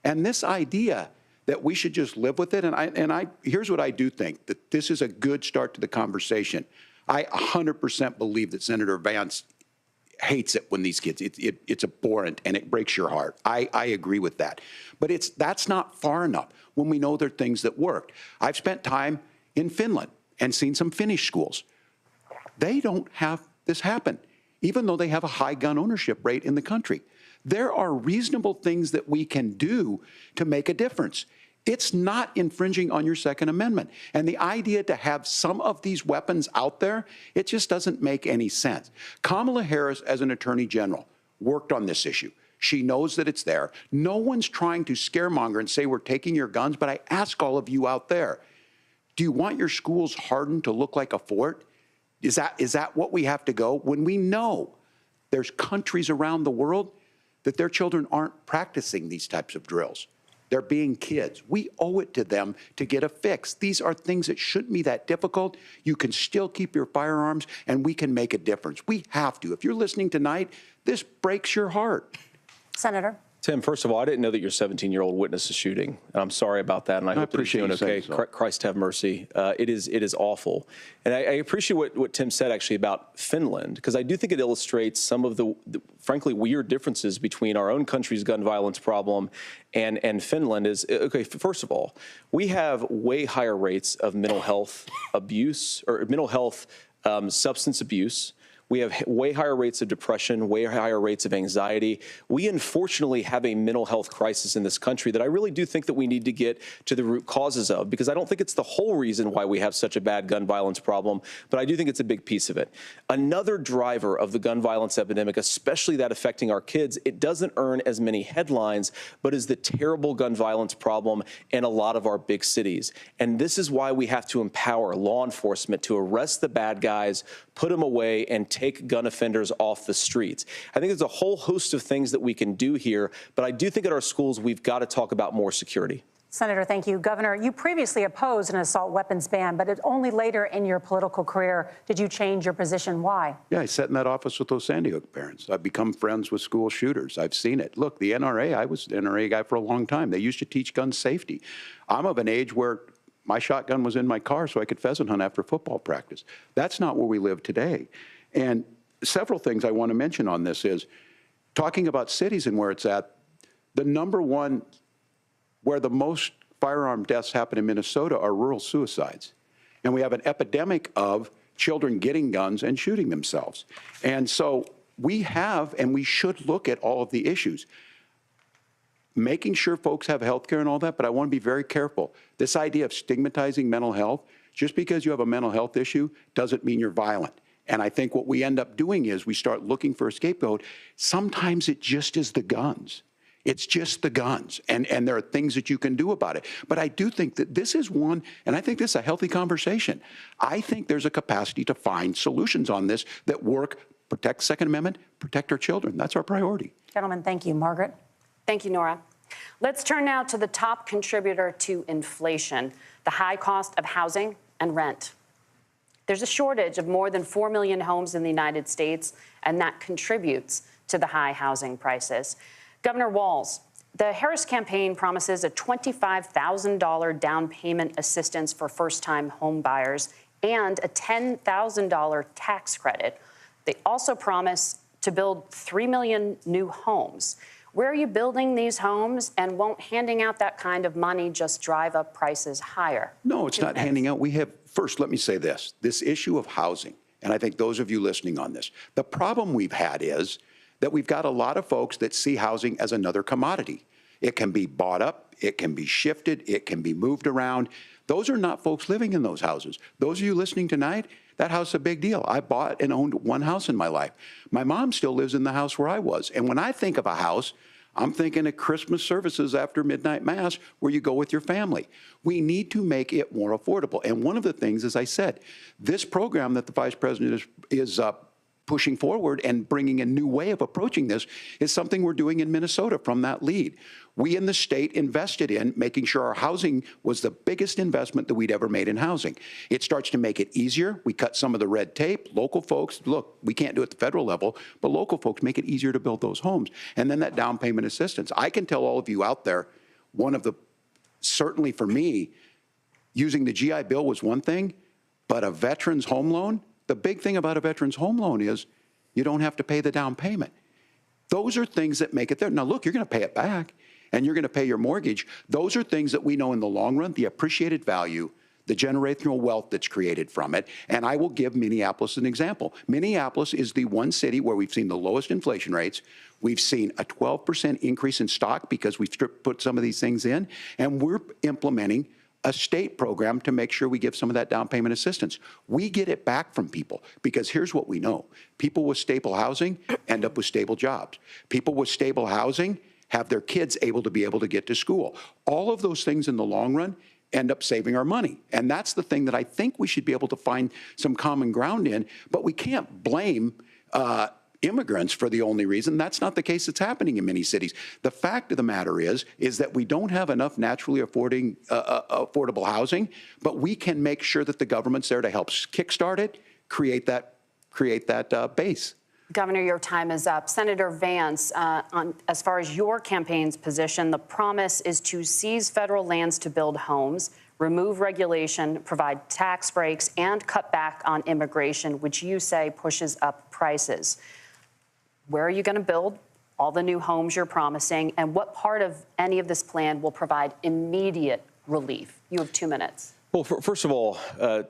And this idea that we should just live with it, and here's what I do think, that this is a good start to the conversation. I 100% believe that Senator Vance hates it when these kids, it's abhorrent and it breaks your heart. I agree with that. But that's not far enough when we know there are things that worked. I've spent time in Finland and seen some Finnish schools. They don't have this happen, even though they have a high gun ownership rate in the country. There are reasonable things that we can do to make a difference. It's not infringing on your Second Amendment. And the idea to have some of these weapons out there, it just doesn't make any sense. Kamala Harris, as an attorney general, worked on this issue. She knows that it's there. No one's trying to scaremonger and say we're taking your guns, but I ask all of you out there, do you want your schools hardened to look like a fort? Is that what we have to go? When we know there's countries around the world that their children aren't practicing these types of drills. They're being kids. We owe it to them to get a fix. These are things that shouldn't be that difficult. You can still keep your firearms, and we can make a difference. We have to. If you're listening tonight, this breaks your heart. Senator. Tim, first of all, I didn't know that your 17-year-old witnessed a shooting. I'm sorry about that, and I hope that he's doing okay. Christ have mercy. It is awful. And I appreciate what Tim said, actually, about Finland, because I do think it illustrates some of the frankly, weird differences between our own country's gun violence problem and Finland. Okay, first of all, we have way higher rates of mental health abuse, or mental health substance abuse. We have way higher rates of depression, way higher rates of anxiety. We unfortunately have a mental health crisis in this country that I really do think that we need to get to the root causes of, because I don't think it's the whole reason why we have such a bad gun violence problem, but I do think it's a big piece of it. Another driver of the gun violence epidemic, especially that affecting our kids, it doesn't earn as many headlines, but is the terrible gun violence problem in a lot of our big cities. And this is why we have to empower law enforcement to arrest the bad guys, put them away, and take gun offenders off the streets. I think there's a whole host of things that we can do here, but I do think at our schools we've got to talk about more security. Senator, thank you. Governor, you previously opposed an assault weapons ban, but only later in your political career did you change your position. Why? Yeah, I sat in that office with those Sandy Hook parents. I've become friends with school shooters. I've seen it. Look, the NRA, I was an NRA guy for a long time. They used to teach gun safety. I'm of an age where my shotgun was in my car so I could pheasant hunt after football practice. That's not where we live today. And several things I want to mention on this is talking about cities and where it's at. The number one where the most firearm deaths happen in Minnesota are rural suicides. And we have an epidemic of children getting guns and shooting themselves. And so we have, and we should look at all of the issues. Making sure folks have health care and all that, but I want to be very careful. This idea of stigmatizing mental health, just because you have a mental health issue doesn't mean you're violent. And I think what we end up doing is we start looking for a scapegoat. Sometimes it just is the guns. It's just the guns. And there are things that you can do about it. But I do think that this is one, and I think this is a healthy conversation. I think there's a capacity to find solutions on this that work, protect Second Amendment, protect our children. That's our priority. Gentlemen, thank you. Margaret? Thank you, Nora. Let's turn now to the top contributor to inflation, the high cost of housing and rent. There's a shortage of more than 4 million homes in the United States, and that contributes to the high housing prices. Governor Walz, the Harris campaign promises a $25,000 down payment assistance for first-time home buyers and a $10,000 tax credit. They also promise to build 3 million new homes. Where are you building these homes, and won't handing out that kind of money just drive up prices higher? No, it's not handing out. We have, first, let me say this issue of housing, and I think those of you listening on this, the problem we've had is that we've got a lot of folks that see housing as another commodity. It can be bought up. It can be shifted. It can be moved around. Those are not folks living in those houses. Those of you listening tonight, that house is a big deal. I bought and owned one house in my life. My mom still lives in the house where I was. And when I think of a house, I'm thinking of Christmas services after midnight mass where you go with your family. We need to make it more affordable. And one of the things, as I said, this program that the Vice President is pushing forward and bringing a new way of approaching this is something we're doing in Minnesota from that lead. We in the state invested in making sure our housing was the biggest investment that we'd ever made in housing. It starts to make it easier. We cut some of the red tape. Local folks, look, we can't do it at the federal level, but local folks make it easier to build those homes. And then that down payment assistance. I can tell all of you out there, certainly for me, using the GI Bill was one thing, but a veteran's home loan, the big thing about a veteran's home loan is you don't have to pay the down payment. Those are things that make it there. Now, look, you're going to pay it back, and you're going to pay your mortgage. Those are things that we know in the long run, the appreciated value, the generational wealth that's created from it. And I will give Minneapolis an example. Minneapolis is the one city where we've seen the lowest inflation rates. We've seen a 12% increase in stock because we've put some of these things in, and we're implementing a state program to make sure we give some of that down payment assistance. We get it back from people because here's what we know. People with stable housing end up with stable jobs. People with stable housing have their kids able to get to school. All of those things in the long run end up saving our money. And that's the thing that I think we should be able to find some common ground in, but we can't blame immigrants for the only reason. That's not the case that's happening in many cities. The fact of the matter is that we don't have enough naturally affordable housing, but we can make sure that the government's there to help kickstart it, create that base. Governor, your time is up. Senator Vance, as far as your campaign's position, the promise is to seize federal lands to build homes, remove regulation, provide tax breaks, and cut back on immigration, which you say pushes up prices. Where are you going to build all the new homes you're promising, and what part of any of this plan will provide immediate relief? You have 2 minutes. Well, first of all,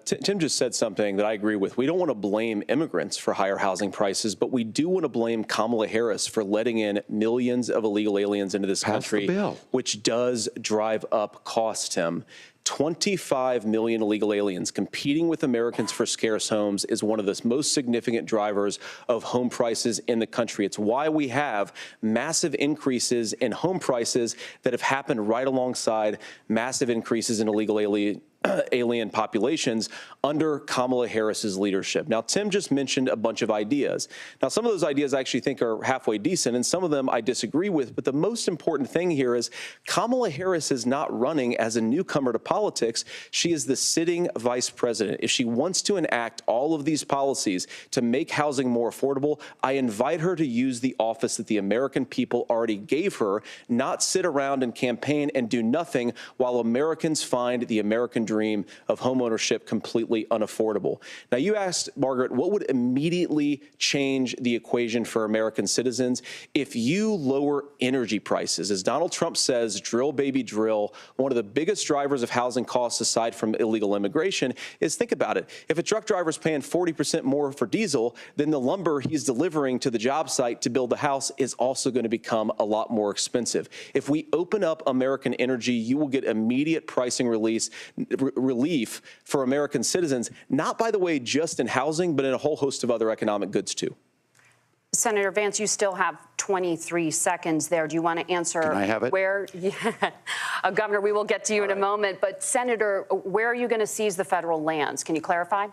Tim just said something that I agree with. We don't want to blame immigrants for higher housing prices, but we do want to blame Kamala Harris for letting in millions of illegal aliens into this country, which does drive up costs, Tim. 25 million illegal aliens competing with Americans for scarce homes is one of the most significant drivers of home prices in the country. It's why we have massive increases in home prices that have happened right alongside massive increases in illegal alien populations under Kamala Harris's leadership. Now, Tim just mentioned a bunch of ideas. Now, some of those ideas I actually think are halfway decent, and some of them I disagree with. But the most important thing here is Kamala Harris is not running as a newcomer to politics. She is the sitting vice president. If she wants to enact all of these policies to make housing more affordable, I invite her to use the office that the American people already gave her, not sit around and campaign and do nothing while Americans find the American dream of homeownership completely unaffordable. Now, you asked, Margaret, what would immediately change the equation for American citizens if you lower energy prices? As Donald Trump says, drill, baby, drill. One of the biggest drivers of housing costs, aside from illegal immigration, is, think about it. If a truck driver's paying 40% more for diesel, then the lumber he's delivering to the job site to build the house is also going to become a lot more expensive. If we open up American energy, you will get immediate pricing relief for American citizens, not, by the way, just in housing, but in a whole host of other economic goods, too. Senator Vance, you still have 23 seconds there. Do you want to answer? Can I have it? Where, Governor, we will get to you in a moment. But, Senator, where are you going to seize the federal lands? Can you clarify?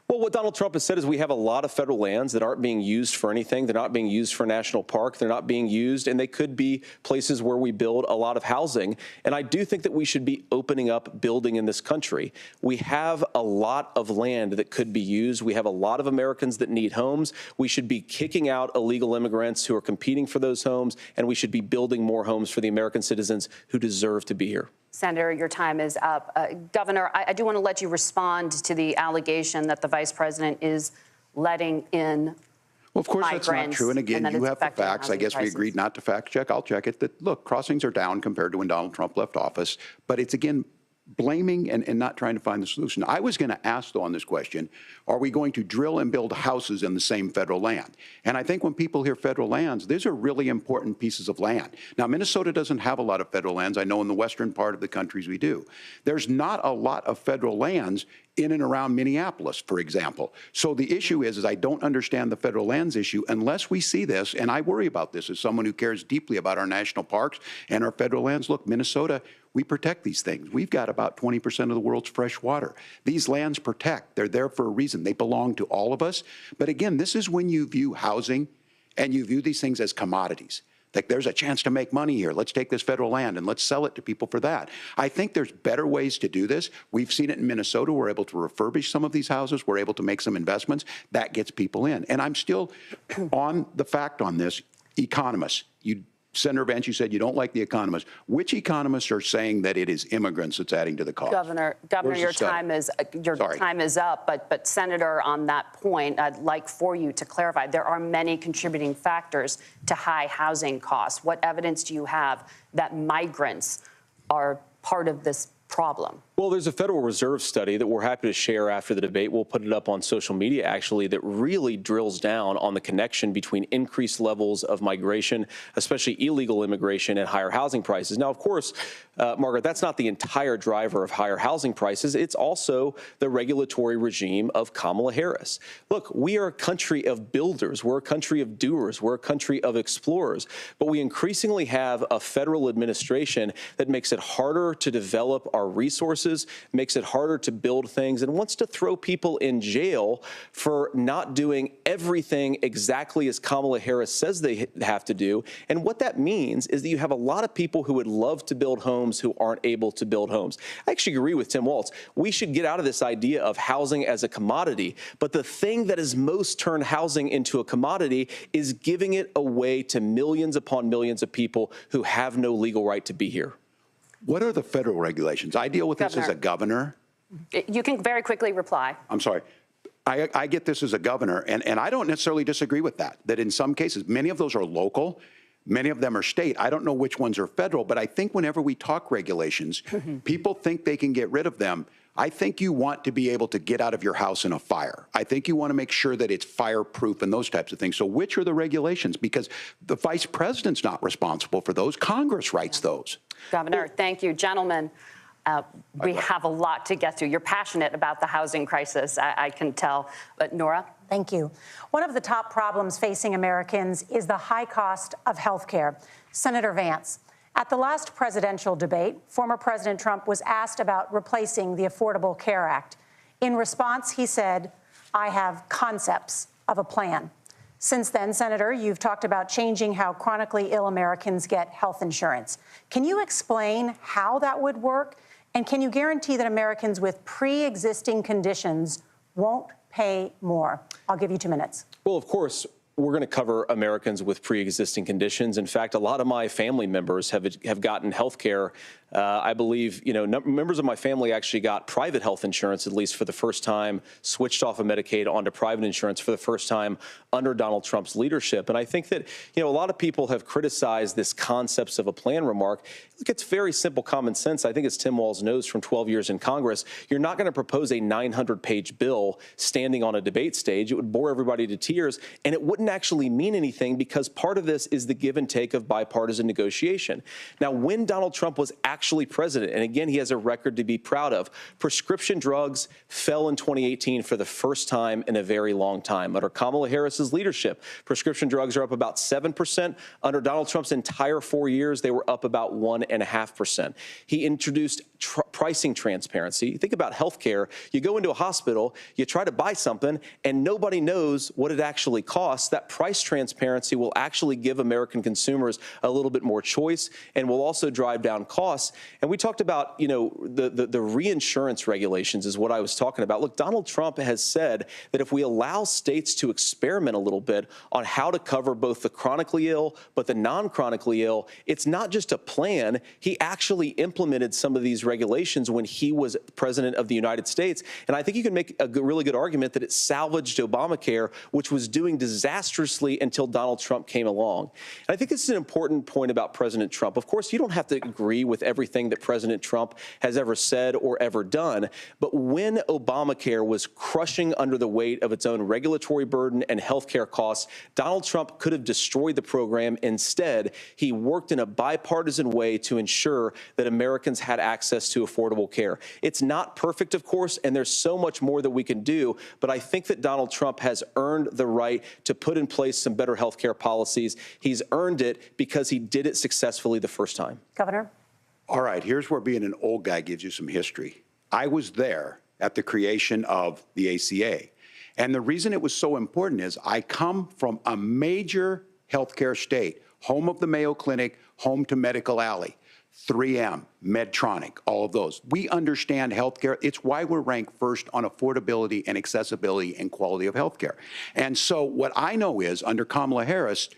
Well, what Donald Trump has said is we have a lot of federal lands that aren't being used for anything. They're not being used for a national park. They're not being used, and they could be places where we build a lot of housing. And I do think that we should be opening up building in this country. We have a lot of land that could be used. We have a lot of Americans that need homes. We should be kicking out illegal immigrants who are competing for those homes, and we should be building more homes for the American citizens who deserve to be here. Senator, your time is up. Governor, I do want to let you respond to the allegation that the vice president is letting in Well, of course, that's not true. And again, you have the facts. I guess we agreed not to fact check. I'll check it. That, look, crossings are down compared to when Donald Trump left office. But it's, again, blaming and not trying to find the solution. I was going to ask, though, on this question, are we going to drill and build houses in the same federal land? And I think when people hear federal lands, these are really important pieces of land. Now, Minnesota doesn't have a lot of federal lands. I know in the western part of the countries we do. There's not a lot of federal lands in and around Minneapolis, for example. So the issue is I don't understand the federal lands issue unless we see this, and I worry about this as someone who cares deeply about our national parks and our federal lands. Look, Minnesota, we protect these things. We've got about 20% of the world's fresh water. These lands protect. They're there for a reason. They belong to all of us. But again, this is when you view housing and you view these things as commodities. Like, there's a chance to make money here. Let's take this federal land and let's sell it to people for that. I think there's better ways to do this. We've seen it in Minnesota. We're able to refurbish some of these houses. We're able to make some investments. That gets people in. And I'm still on the fact on this. Economists, Senator Vance, you said you don't like the economists. Which economists are saying that it is immigrants that's adding to the cost? Governor, your time is up. But Senator, on that point, I'd like for you to clarify. There are many contributing factors to high housing costs. What evidence do you have that migrants are part of this problem? Well, there's a Federal Reserve study that we're happy to share after the debate. We'll put it up on social media, actually, that really drills down on the connection between increased levels of migration, especially illegal immigration, and higher housing prices. Now, of course, Margaret, that's not the entire driver of higher housing prices. It's also the regulatory regime of Kamala Harris. Look, we are a country of builders. We're a country of doers. We're a country of explorers. But we increasingly have a federal administration that makes it harder to develop our resources, makes it harder to build things, and wants to throw people in jail for not doing everything exactly as Kamala Harris says they have to do. And what that means is that you have a lot of people who would love to build homes who aren't able to build homes. I actually agree with Tim Walz. We should get out of this idea of housing as a commodity. But the thing that has most turned housing into a commodity is giving it away to millions upon millions of people who have no legal right to be here. What are the federal regulations? I deal with this as a governor. You can very quickly reply. I'm sorry. I get this as a governor, and I don't necessarily disagree with that in some cases, many of those are local, many of them are state. I don't know which ones are federal, but I think whenever we talk regulations, people think they can get rid of them. I think you want to be able to get out of your house in a fire. I think you want to make sure that it's fireproof and those types of things. So which are the regulations? Because the vice president's not responsible for those. Congress writes those. Governor, thank you. Gentlemen, we have a lot to get to. You're passionate about the housing crisis, I can tell. But Nora? Thank you. One of the top problems facing Americans is the high cost of health care. Senator Vance, at the last presidential debate, former President Trump was asked about replacing the Affordable Care Act. In response, he said, "I have concepts of a plan." Since then, Senator, you've talked about changing how chronically ill Americans get health insurance. Can you explain how that would work? And can you guarantee that Americans with pre-existing conditions won't pay more? I'll give you 2 minutes. Well, of course, we're going to cover Americans with pre-existing conditions. In fact, a lot of my family members have gotten health care. I believe, members of my family actually got private health insurance, at least for the first time, switched off of Medicaid onto private insurance for the first time under Donald Trump's leadership. And I think that, a lot of people have criticized this concepts of a plan remark. Look, it's very simple common sense. I think as Tim Walz knows from 12 years in Congress, you're not going to propose a 900-page bill standing on a debate stage. It would bore everybody to tears, and it wouldn't actually mean anything because part of this is the give and take of bipartisan negotiation. Now, when Donald Trump was actually president, and again, he has a record to be proud of, prescription drugs fell in 2018 for the first time in a very long time. Under Kamala Harris's leadership, prescription drugs are up about 7%. Under Donald Trump's entire 4 years, they were up about 1.5%. He introduced pricing transparency. Think about healthcare. You go into a hospital, you try to buy something, and nobody knows what it actually costs. That price transparency will actually give American consumers a little bit more choice and will also drive down costs. And we talked about, the reinsurance regulations is what I was talking about. Look, Donald Trump has said that if we allow states to experiment a little bit on how to cover both the chronically ill but the non-chronically ill, it's not just a plan. He actually implemented some of these regulations when he was president of the United States. And I think you can make a really good argument that it salvaged Obamacare, which was doing disastrously until Donald Trump came along. And I think this is an important point about President Trump. Of course, you don't have to agree with every everything that President Trump has ever said or ever done. But when Obamacare was crushing under the weight of its own regulatory burden and health care costs, Donald Trump could have destroyed the program. Instead, he worked in a bipartisan way to ensure that Americans had access to affordable care. It's not perfect, of course, and there's so much more that we can do, but I think that Donald Trump has earned the right to put in place some better health care policies. He's earned it because he did it successfully the first time. Governor? All right, here's where being an old guy gives you some history. I was there at the creation of the ACA. And the reason it was so important is I come from a major healthcare state, home of the Mayo Clinic, home to Medical Alley, 3M, Medtronic, all of those. We understand healthcare. It's why we're ranked first on affordability and accessibility and quality of healthcare. And so what I know is under Kamala Harris,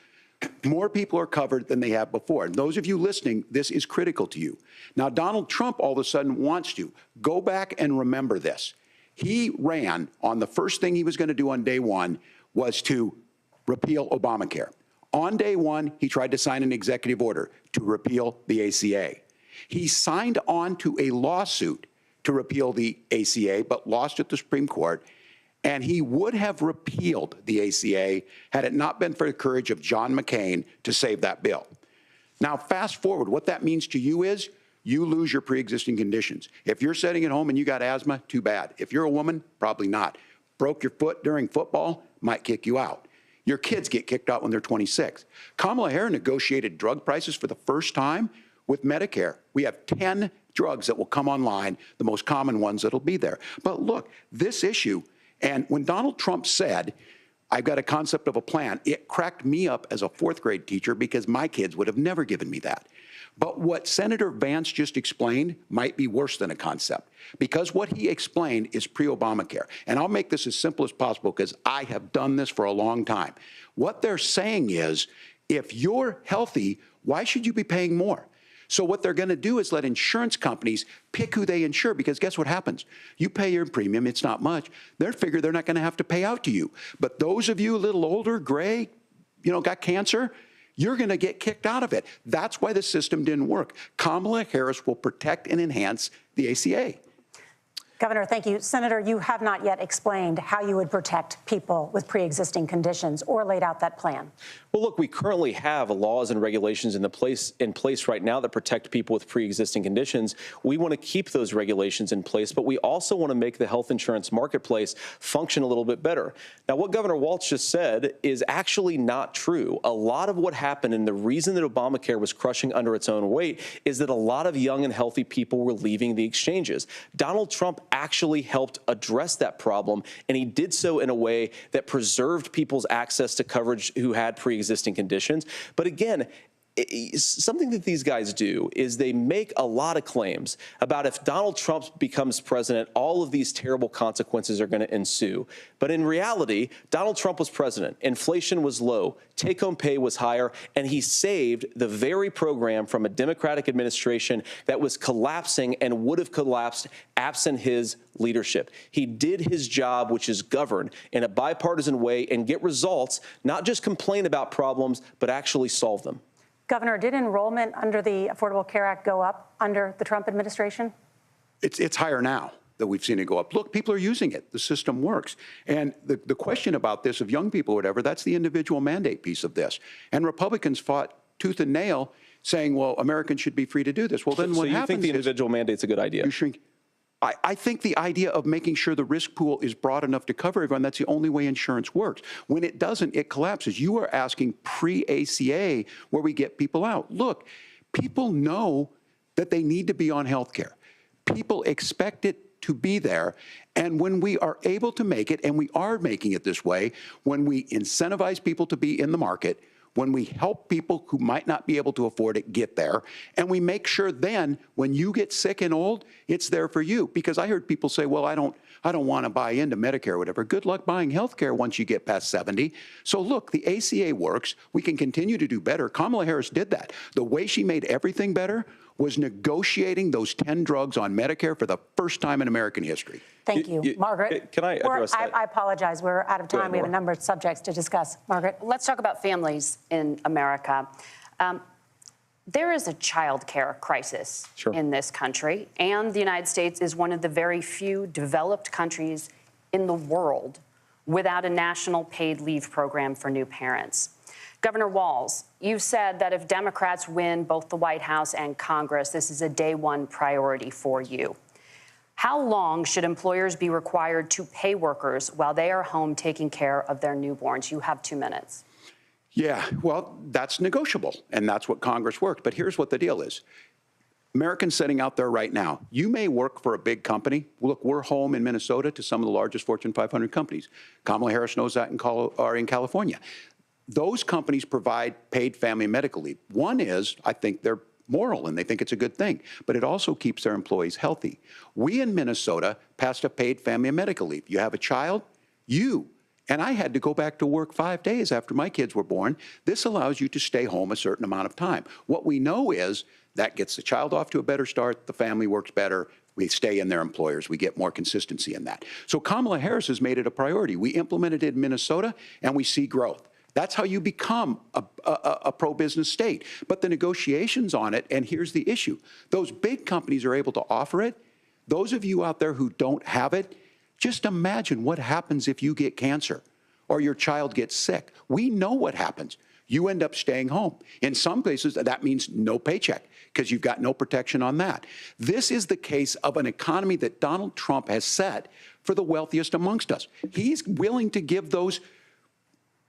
more people are covered than they have before. And those of you listening, this is critical to you. Now, Donald Trump all of a sudden wants to go back and remember this. He ran on the first thing he was going to do on day one was to repeal Obamacare. On day one, he tried to sign an executive order to repeal the ACA. He signed on to a lawsuit to repeal the ACA, but lost at the Supreme Court. And he would have repealed the ACA had it not been for the courage of John McCain to save that bill. Now, fast forward, what that means to you is you lose your pre-existing conditions. If you're sitting at home and you got asthma, too bad. If you're a woman, probably not. Broke your foot during football, might kick you out. Your kids get kicked out when they're 26. Kamala Harris negotiated drug prices for the first time with Medicare. We have 10 drugs that will come online, the most common ones that'll be there. But look, this issue, and when Donald Trump said, I've got a concept of a plan, it cracked me up as a fourth grade teacher because my kids would have never given me that. But what Senator Vance just explained might be worse than a concept, because what he explained is pre-Obamacare. And I'll make this as simple as possible because I have done this for a long time. What they're saying is, if you're healthy, why should you be paying more? So what they're going to do is let insurance companies pick who they insure, because guess what happens? You pay your premium, it's not much. They figure they're not going to have to pay out to you. But those of you a little older, gray, got cancer, you're going to get kicked out of it. That's why the system didn't work. Kamala Harris will protect and enhance the ACA. Governor, thank you. Senator, you have not yet explained how you would protect people with pre-existing conditions or laid out that plan. Well, look, we currently have laws and regulations in place right now that protect people with pre-existing conditions. We want to keep those regulations in place, but we also want to make the health insurance marketplace function a little bit better. Now, what Governor Walz just said is actually not true. A lot of what happened, and the reason that Obamacare was crushing under its own weight, is that a lot of young and healthy people were leaving the exchanges. Donald Trump actually helped address that problem, and he did so in a way that preserved people's access to coverage who had pre-existing conditions. But again, something that these guys do is they make a lot of claims about if Donald Trump becomes president, all of these terrible consequences are going to ensue. But in reality, Donald Trump was president. Inflation was low. Take-home pay was higher. And he saved the very program from a Democratic administration that was collapsing and would have collapsed absent his leadership. He did his job, which is govern in a bipartisan way and get results, not just complain about problems, but actually solve them. Governor, did enrollment under the Affordable Care Act go up under the Trump administration? It's higher now that we've seen it go up. Look, people are using it. The system works. And the question about this of young people or whatever, that's the individual mandate piece of this. And Republicans fought tooth and nail saying, well, Americans should be free to do this. Well, then what happens is— So you think the individual mandate's a good idea? You shrink. I think the idea of making sure the risk pool is broad enough to cover everyone, that's the only way insurance works. When it doesn't, it collapses. You are asking pre-ACA where we get people out. Look, people know that they need to be on health care. People expect it to be there. And when we are able to make it, and we are making it this way, when we incentivize people to be in the market, when we help people who might not be able to afford it get there, and we make sure then when you get sick and old, it's there for you. Because I heard people say, well, I don't want to buy into Medicare or whatever. Good luck buying health care once you get past 70. So look, the ACA works. We can continue to do better. Kamala Harris did that. The way she made everything better was negotiating those 10 drugs on Medicare for the first time in American history. Thank you. Margaret? Can I address that? I apologize. We're out of time. We have a number of subjects to discuss. Margaret? Let's talk about families in America. There is a child care crisis in this country, and the United States is one of the very few developed countries in the world without a national paid leave program for new parents. Governor Walz, you've said that if Democrats win both the White House and Congress, this is a day one priority for you. How long should employers be required to pay workers while they are home taking care of their newborns? You have 2 minutes. Yeah, well, that's negotiable, and that's what Congress worked. But here's what the deal is. Americans sitting out there right now, you may work for a big company. Look, we're home in Minnesota to some of the largest Fortune 500 companies. Kamala Harris knows that in California. Those companies provide paid family and medical leave. One is, I think they're moral and they think it's a good thing, but it also keeps their employees healthy. We in Minnesota passed a paid family and medical leave. You have a child, and I had to go back to work 5 days after my kids were born. This allows you to stay home a certain amount of time. What we know is that gets the child off to a better start, the family works better, we stay in their employers, we get more consistency in that. So Kamala Harris has made it a priority. We implemented it in Minnesota and we see growth. That's how you become a pro-business state. But the negotiations on it, and here's the issue, those big companies are able to offer it. Those of you out there who don't have it, just imagine what happens if you get cancer or your child gets sick. We know what happens. You end up staying home. In some places, that means no paycheck because you've got no protection on that. This is the case of an economy that Donald Trump has set for the wealthiest amongst us. He's willing to give those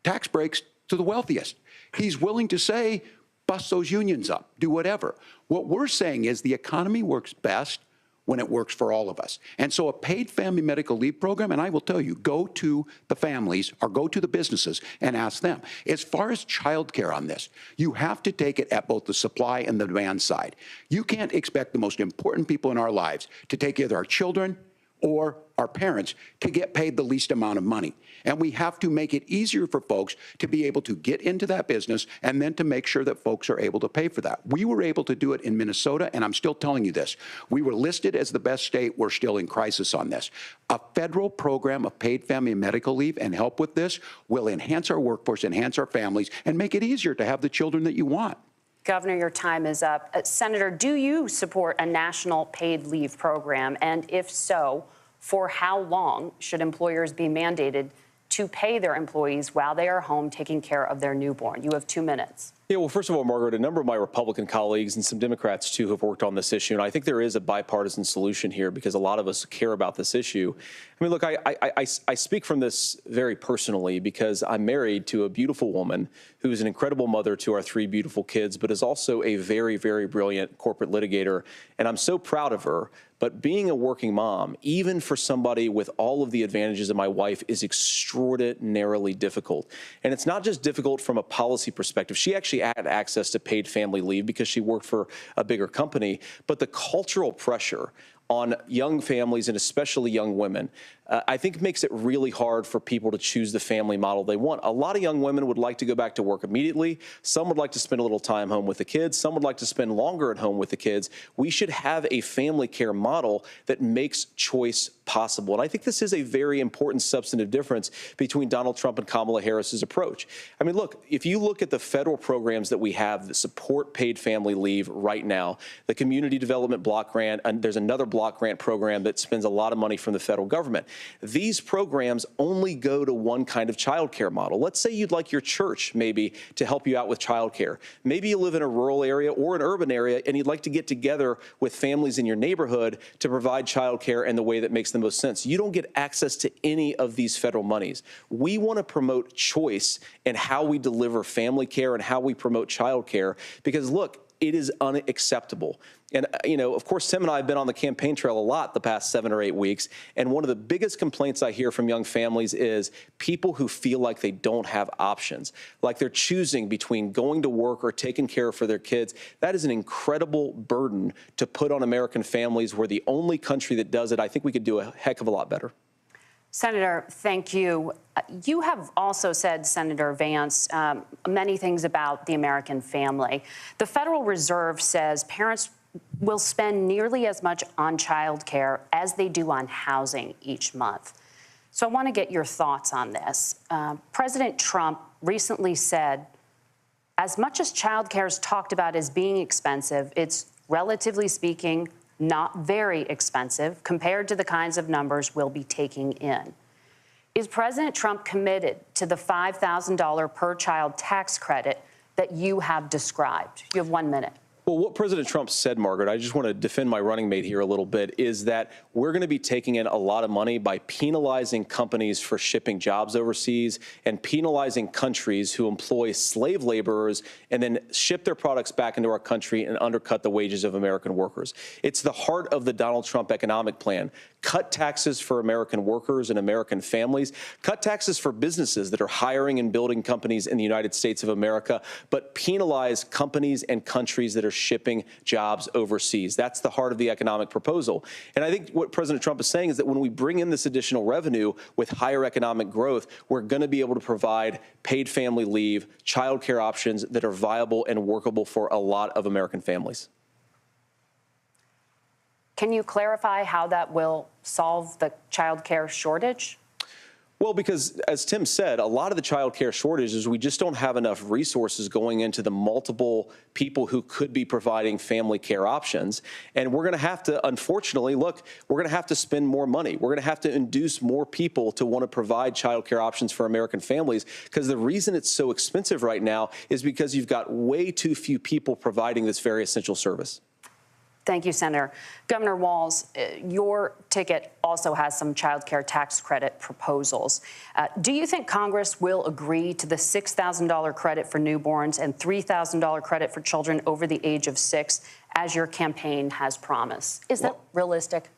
tax breaks to the wealthiest. He's willing to say, bust those unions up, do whatever. What we're saying is the economy works best when it works for all of us. And so a paid family medical leave program, and I will tell you, go to the families or go to the businesses and ask them. As far as childcare on this, you have to take it at both the supply and the demand side. You can't expect the most important people in our lives to take either our children or our parents to get paid the least amount of money. And we have to make it easier for folks to be able to get into that business and then to make sure that folks are able to pay for that. We were able to do it in Minnesota, and I'm still telling you this. We were listed as the best state. We're still in crisis on this. A federal program of paid family and medical leave and help with this will enhance our workforce, enhance our families, and make it easier to have the children that you want. Governor, your time is up. Senator, do you support a national paid leave program? And if so, for how long should employers be mandated to pay their employees while they are home taking care of their newborn? You have 2 minutes. Yeah, well, first of all, Margaret, a number of my Republican colleagues and some Democrats, too, have worked on this issue. And I think there is a bipartisan solution here because a lot of us care about this issue. I mean, look, I speak from this very personally because I'm married to a beautiful woman who is an incredible mother to our 3 beautiful kids, but is also a very, very brilliant corporate litigator. And I'm so proud of her. But being a working mom, even for somebody with all of the advantages of my wife, is extraordinarily difficult. And it's not just difficult from a policy perspective. She actually had access to paid family leave because she worked for a bigger company. But the cultural pressure on young families and especially young women, I think makes it really hard for people to choose the family model they want. A lot of young women would like to go back to work immediately. Some would like to spend a little time home with the kids. Some would like to spend longer at home with the kids. We should have a family care model that makes choice possible. And I think this is a very important substantive difference between Donald Trump and Kamala Harris's approach. I mean, look, if you look at the federal programs that we have that support paid family leave right now, the Community Development Block Grant, and there's another block grant program that spends a lot of money from the federal government. These programs only go to one kind of child care model. Let's say you'd like your church maybe to help you out with child care. Maybe you live in a rural area or an urban area and you'd like to get together with families in your neighborhood to provide child care in the way that makes the most sense. You don't get access to any of these federal monies. We want to promote choice in how we deliver family care and how we promote child care because, look, it is unacceptable. And, you know, of course, Tim and I have been on the campaign trail a lot the past 7 or 8 weeks. And one of the biggest complaints I hear from young families is people who feel like they don't have options, like they're choosing between going to work or taking care for their kids. That is an incredible burden to put on American families. We're the only country that does it. I think we could do a heck of a lot better. Senator, thank you. You have also said, Senator Vance, many things about the American family. The Federal Reserve says parents will spend nearly as much on child care as they do on housing each month. So I want to get your thoughts on this. President Trump recently said, As much as childcare is talked about as being expensive, it's relatively speaking not very expensive compared to the kinds of numbers we'll be taking in. Is President Trump committed to the $5,000 per child tax credit that you have described? You have 1 minute. Well, what President Trump said, Margaret, I just want to defend my running mate here a little bit, is that we're going to be taking in a lot of money by penalizing companies for shipping jobs overseas and penalizing countries who employ slave laborers and then ship their products back into our country and undercut the wages of American workers. It's the heart of the Donald Trump economic plan. Cut taxes for American workers and American families. Cut taxes for businesses that are hiring and building companies in the United States of America, but penalize companies and countries that are shipping jobs overseas. That's the heart of the economic proposal. And I think what President Trump is saying is that when we bring in this additional revenue with higher economic growth, we're going to be able to provide paid family leave, child care options that are viable and workable for a lot of American families. Can you clarify how that will solve the child care shortage? Well, because as Tim said, a lot of the child care shortage is we just don't have enough resources going into the multiple people who could be providing family care options. And we're going to have to, unfortunately, look, we're going to have to spend more money. We're going to have to induce more people to want to provide child care options for American families, because the reason it's so expensive right now is because you've got way too few people providing this very essential service. Thank you, Senator. Governor Walz, your ticket also has some child care tax credit proposals. Do you think Congress will agree to the $6,000 credit for newborns and $3,000 credit for children over the age of 6, as your campaign has promised? Is that realistic?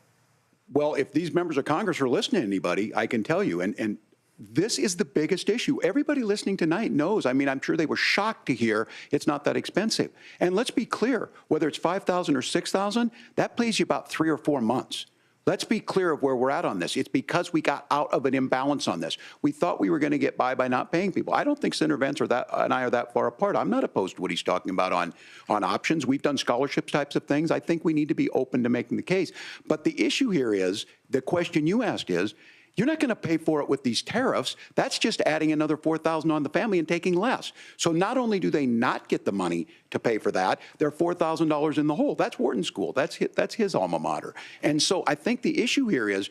Well, if these members of Congress are listening to anybody, I can tell you, and this is the biggest issue. Everybody listening tonight knows. I mean, I'm sure they were shocked to hear it's not that expensive. And let's be clear, whether it's $5,000 or $6,000, that pays you about 3 or 4 months. Let's be clear of where we're at on this. It's because we got out of an imbalance on this. We thought we were going to get by not paying people. I don't think Senator Vance and I are that far apart. I'm not opposed to what he's talking about on options. We've done scholarships types of things. I think we need to be open to making the case. But the issue here is, the question you asked is, you're not going to pay for it with these tariffs. That's just adding another $4,000 on the family and taking less. So not only do they not get the money to pay for that, they're $4,000 in the hole. That's Wharton School. That's his alma mater. And so I think the issue here is,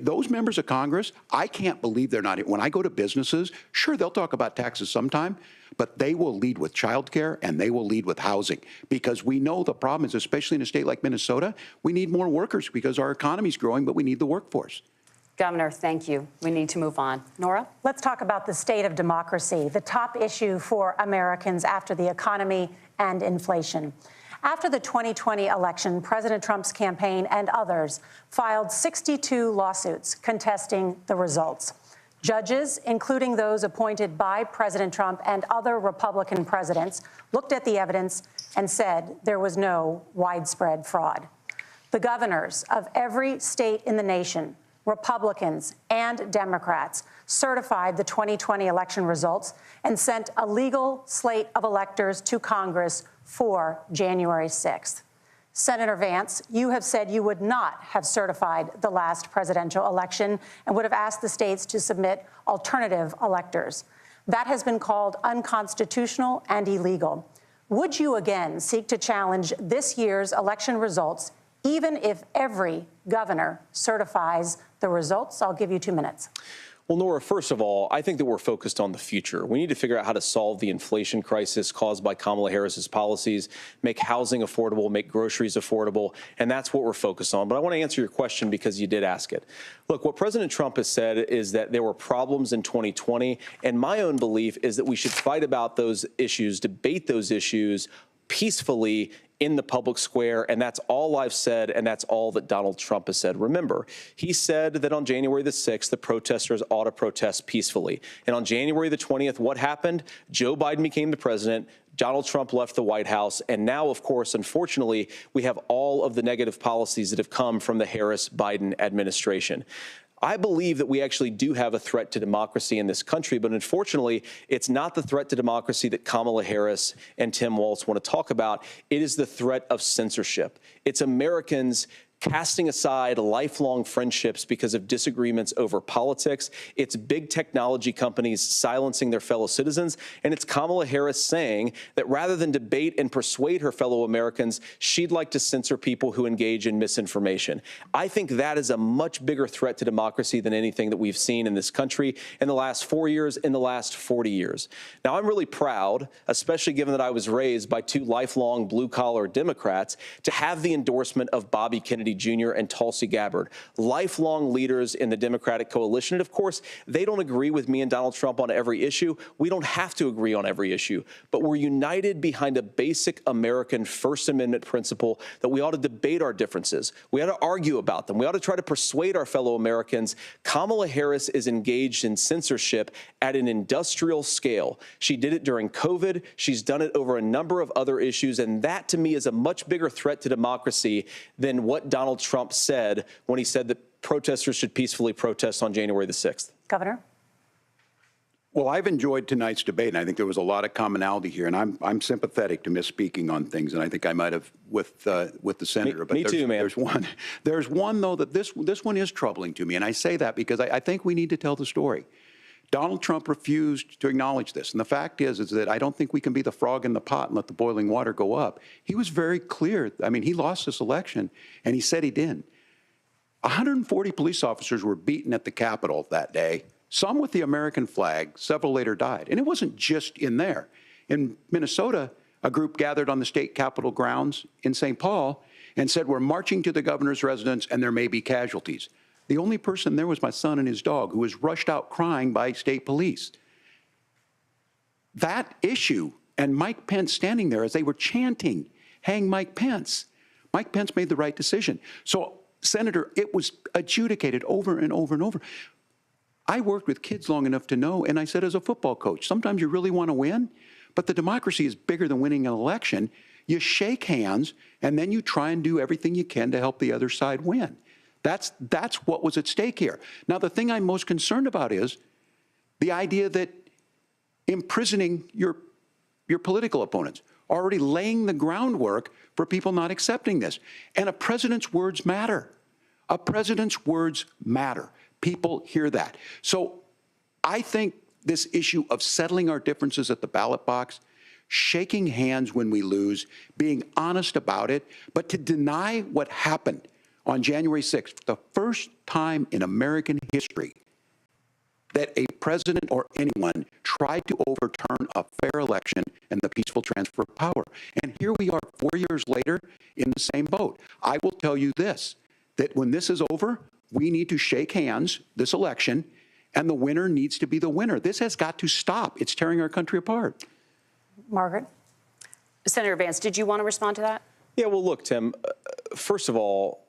those members of Congress, I can't believe they're not. When I go to businesses, sure, they'll talk about taxes sometime, but they will lead with child care and they will lead with housing, because we know the problem is, especially in a state like Minnesota, we need more workers because our economy's growing, but we need the workforce. Governor, thank you. We need to move on. Nora? Let's talk about the state of democracy, the top issue for Americans after the economy and inflation. After the 2020 election, President Trump's campaign and others filed 62 lawsuits contesting the results. Judges, including those appointed by President Trump and other Republican presidents, looked at the evidence and said there was no widespread fraud. The governors of every state in the nation, Republicans and Democrats, certified the 2020 election results and sent a legal slate of electors to Congress for January 6th. Senator Vance, you have said you would not have certified the last presidential election and would have asked the states to submit alternative electors. That has been called unconstitutional and illegal. Would you again seek to challenge this year's election results, even if every governor certifies the results? I'll give you 2 minutes. Well, Nora, first of all, I think that we're focused on the future. We need to figure out how to solve the inflation crisis caused by Kamala Harris's policies, make housing affordable, make groceries affordable, and that's what we're focused on. But I want to answer your question because you did ask it. Look, what President Trump has said is that there were problems in 2020, and my own belief is that we should fight about those issues, debate those issues peacefully in the public square, and that's all I've said, and that's all that Donald Trump has said. Remember, he said that on January the 6th, the protesters ought to protest peacefully. And on January the 20th, what happened? Joe Biden became the president, Donald Trump left the White House, and now, of course, unfortunately, we have all of the negative policies that have come from the Harris-Biden administration. I believe that we actually do have a threat to democracy in this country, but unfortunately, it's not the threat to democracy that Kamala Harris and Tim Walz want to talk about. It is the threat of censorship. It's Americans casting aside lifelong friendships because of disagreements over politics. It's big technology companies silencing their fellow citizens. And it's Kamala Harris saying that rather than debate and persuade her fellow Americans, she'd like to censor people who engage in misinformation. I think that is a much bigger threat to democracy than anything that we've seen in this country in the last 4 years, in the last 40 years. Now, I'm really proud, especially given that I was raised by two lifelong blue-collar Democrats, to have the endorsement of Bobby Kennedy Jr. and Tulsi Gabbard, lifelong leaders in the Democratic coalition. And of course, they don't agree with me and Donald Trump on every issue. We don't have to agree on every issue, but we're united behind a basic American First Amendment principle that we ought to debate our differences. We ought to argue about them. We ought to try to persuade our fellow Americans. Kamala Harris is engaged in censorship at an industrial scale. She did it during COVID. She's done it over a number of other issues. And that, to me, is a much bigger threat to democracy than what Donald Trump said when he said that protesters should peacefully protest on January the 6th. Governor? Well, I've enjoyed tonight's debate, and I think there was a lot of commonality here. And I'm sympathetic to misspeaking on things, and I think I might have with the senator. Me too, man. There's one though that this one is troubling to me, and I say that because I think we need to tell the story. Donald Trump refused to acknowledge this. And the fact is that I don't think we can be the frog in the pot and let the boiling water go up. He was very clear. I mean, he lost this election, and he said he didn't. 140 police officers were beaten at the Capitol that day, some with the American flag. Several later died. And it wasn't just in there. In Minnesota, a group gathered on the state capitol grounds in St. Paul and said, we're marching to the governor's residence, and there may be casualties. The only person there was my son and his dog, who was rushed out crying by state police. That issue, and Mike Pence standing there as they were chanting, hang Mike Pence. Mike Pence made the right decision. So, Senator, it was adjudicated over and over and over. I worked with kids long enough to know, and I said as a football coach, sometimes you really want to win, but the democracy is bigger than winning an election. You shake hands, and then you try and do everything you can to help the other side win. That's what was at stake here. Now, the thing I'm most concerned about is the idea that imprisoning your political opponents, already laying the groundwork for people not accepting this. And a president's words matter. A president's words matter. People hear that. So I think this issue of settling our differences at the ballot box, shaking hands when we lose, being honest about it, but to deny what happened on January 6th, the first time in American history that a president or anyone tried to overturn a fair election and the peaceful transfer of power. And here we are 4 years later in the same boat. I will tell you this, that when this is over, we need to shake hands this election, and the winner needs to be the winner. This has got to stop. It's tearing our country apart. Margaret? Senator Vance, did you want to respond to that? Yeah, well, look, Tim, first of all,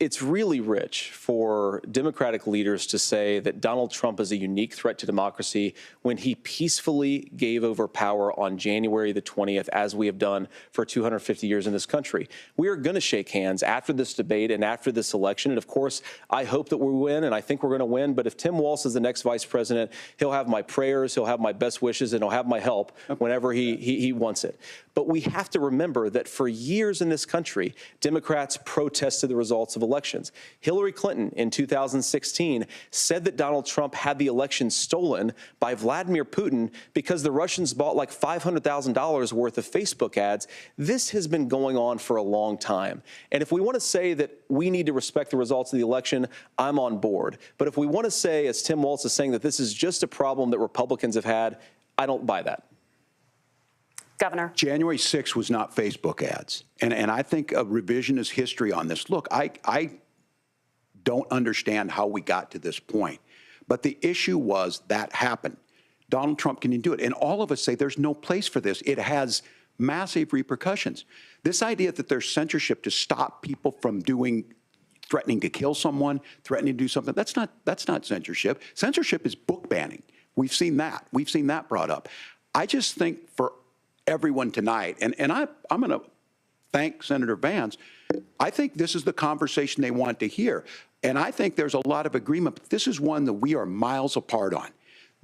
it's really rich for Democratic leaders to say that Donald Trump is a unique threat to democracy when he peacefully gave over power on January the 20th, as we have done for 250 years in this country. We are going to shake hands after this debate and after this election. And of course, I hope that we win, and I think we're going to win. But if Tim Walz is the next vice president, he'll have my prayers, he'll have my best wishes, and he'll have my help whenever he wants it. But we have to remember that for years in this country, Democrats protested the results of elections. Hillary Clinton in 2016 said that Donald Trump had the election stolen by Vladimir Putin because the Russians bought like $500,000 worth of Facebook ads. This has been going on for a long time. And if we want to say that we need to respect the results of the election, I'm on board. But if we want to say, as Tim Walz is saying, that this is just a problem that Republicans have had, I don't buy that. Governor. January 6th was not Facebook ads. And I think a revisionist history on this. Look, I don't understand how we got to this point. But the issue was that happened. Donald Trump can do it. And all of us say there's no place for this. It has massive repercussions. This idea that there's censorship to stop people from threatening to kill someone, threatening to do something, that's not censorship. Censorship is book banning. We've seen that. We've seen that brought up. I just think for everyone tonight, and I'm going to thank Senator Vance. I think this is the conversation they want to hear. And I think there's a lot of agreement, but this is one that we are miles apart on.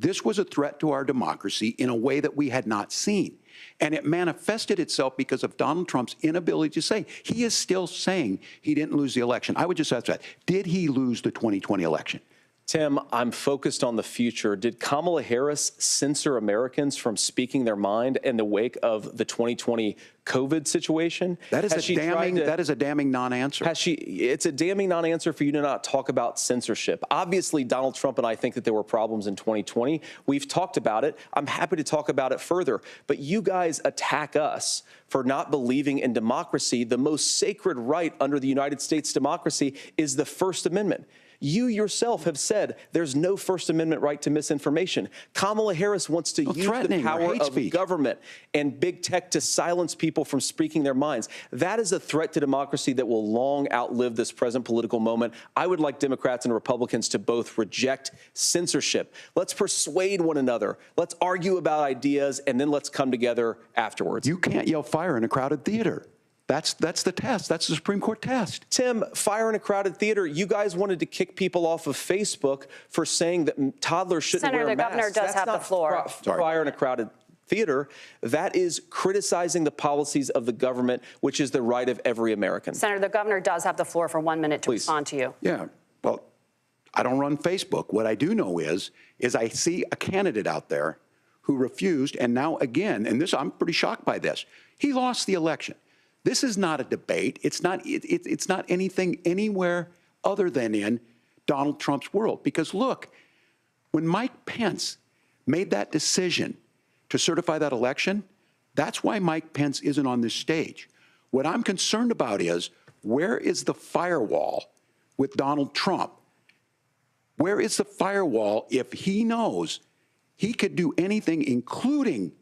This was a threat to our democracy in a way that we had not seen. And it manifested itself because of Donald Trump's inability to say. He is still saying he didn't lose the election. I would just ask that. Did he lose the 2020 election? Tim, I'm focused on the future. Did Kamala Harris censor Americans from speaking their mind in the wake of the 2020 COVID situation? That is a damning non-answer. It's a damning non-answer for you to not talk about censorship. Obviously, Donald Trump and I think that there were problems in 2020. We've talked about it. I'm happy to talk about it further. But you guys attack us for not believing in democracy. The most sacred right under the United States democracy is the First Amendment. You yourself have said there's no First Amendment right to misinformation. Kamala Harris wants to use the power of government and big tech to silence people from speaking their minds. That is a threat to democracy that will long outlive this present political moment. I would like Democrats and Republicans to both reject censorship. Let's persuade one another. Let's argue about ideas, and then let's come together afterwards. You can't yell fire in a crowded theater. That's the test. That's the Supreme Court test. Tim, fire in a crowded theater. You guys wanted to kick people off of Facebook for saying that toddlers shouldn't wear masks. Senator, the governor does have the floor. Fire in a crowded theater. That is criticizing the policies of the government, which is the right of every American. Senator, the governor does have the floor for 1 minute to respond to you. Yeah. Well, I don't run Facebook. What I do know is I see a candidate out there who refused, and now again, and this, I'm pretty shocked by this. He lost the election. This is not a debate. It's not anything anywhere other than in Donald Trump's world. Because look, when Mike Pence made that decision to certify that election, that's why Mike Pence isn't on this stage. What I'm concerned about is, where is the firewall with Donald Trump? Where is the firewall if he knows he could do anything, including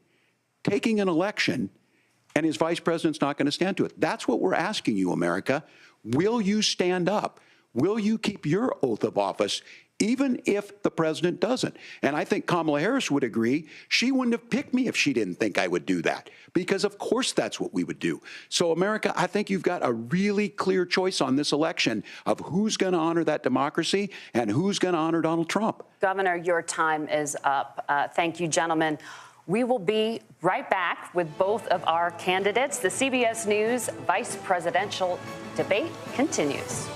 taking an election, and his vice president's not going to stand to it? That's what we're asking you, America. Will you stand up? Will you keep your oath of office, even if the president doesn't? And I think Kamala Harris would agree. She wouldn't have picked me if she didn't think I would do that, because of course that's what we would do. So, America, I think you've got a really clear choice on this election of who's going to honor that democracy and who's going to honor Donald Trump. Governor, your time is up. Thank you, gentlemen. We will be right back with both of our candidates. The CBS News vice presidential debate continues.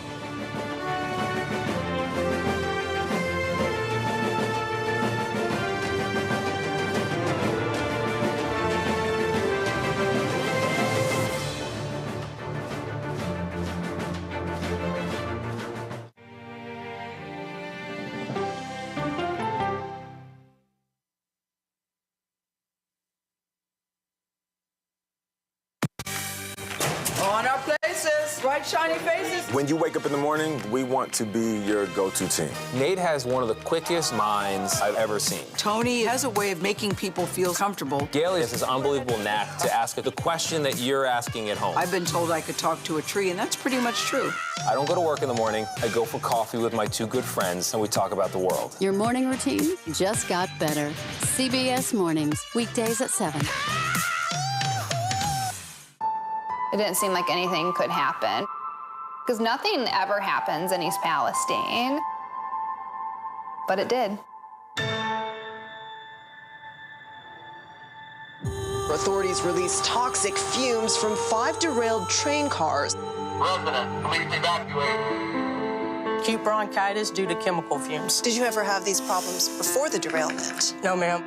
On our places, bright, shiny faces. When you wake up in the morning, we want to be your go-to team. Nate has one of the quickest minds I've ever seen. Tony has a way of making people feel comfortable. Gail has this unbelievable knack to ask the question that you're asking at home. I've been told I could talk to a tree, and that's pretty much true. I don't go to work in the morning. I go for coffee with my two good friends, and we talk about the world. Your morning routine just got better. CBS Mornings, weekdays at 7. It didn't seem like anything could happen, because nothing ever happens in East Palestine, but it did. Authorities released toxic fumes from 5 derailed train cars. Resident, please evacuate. Acute bronchitis due to chemical fumes. Did you ever have these problems before the derailment? No, ma'am.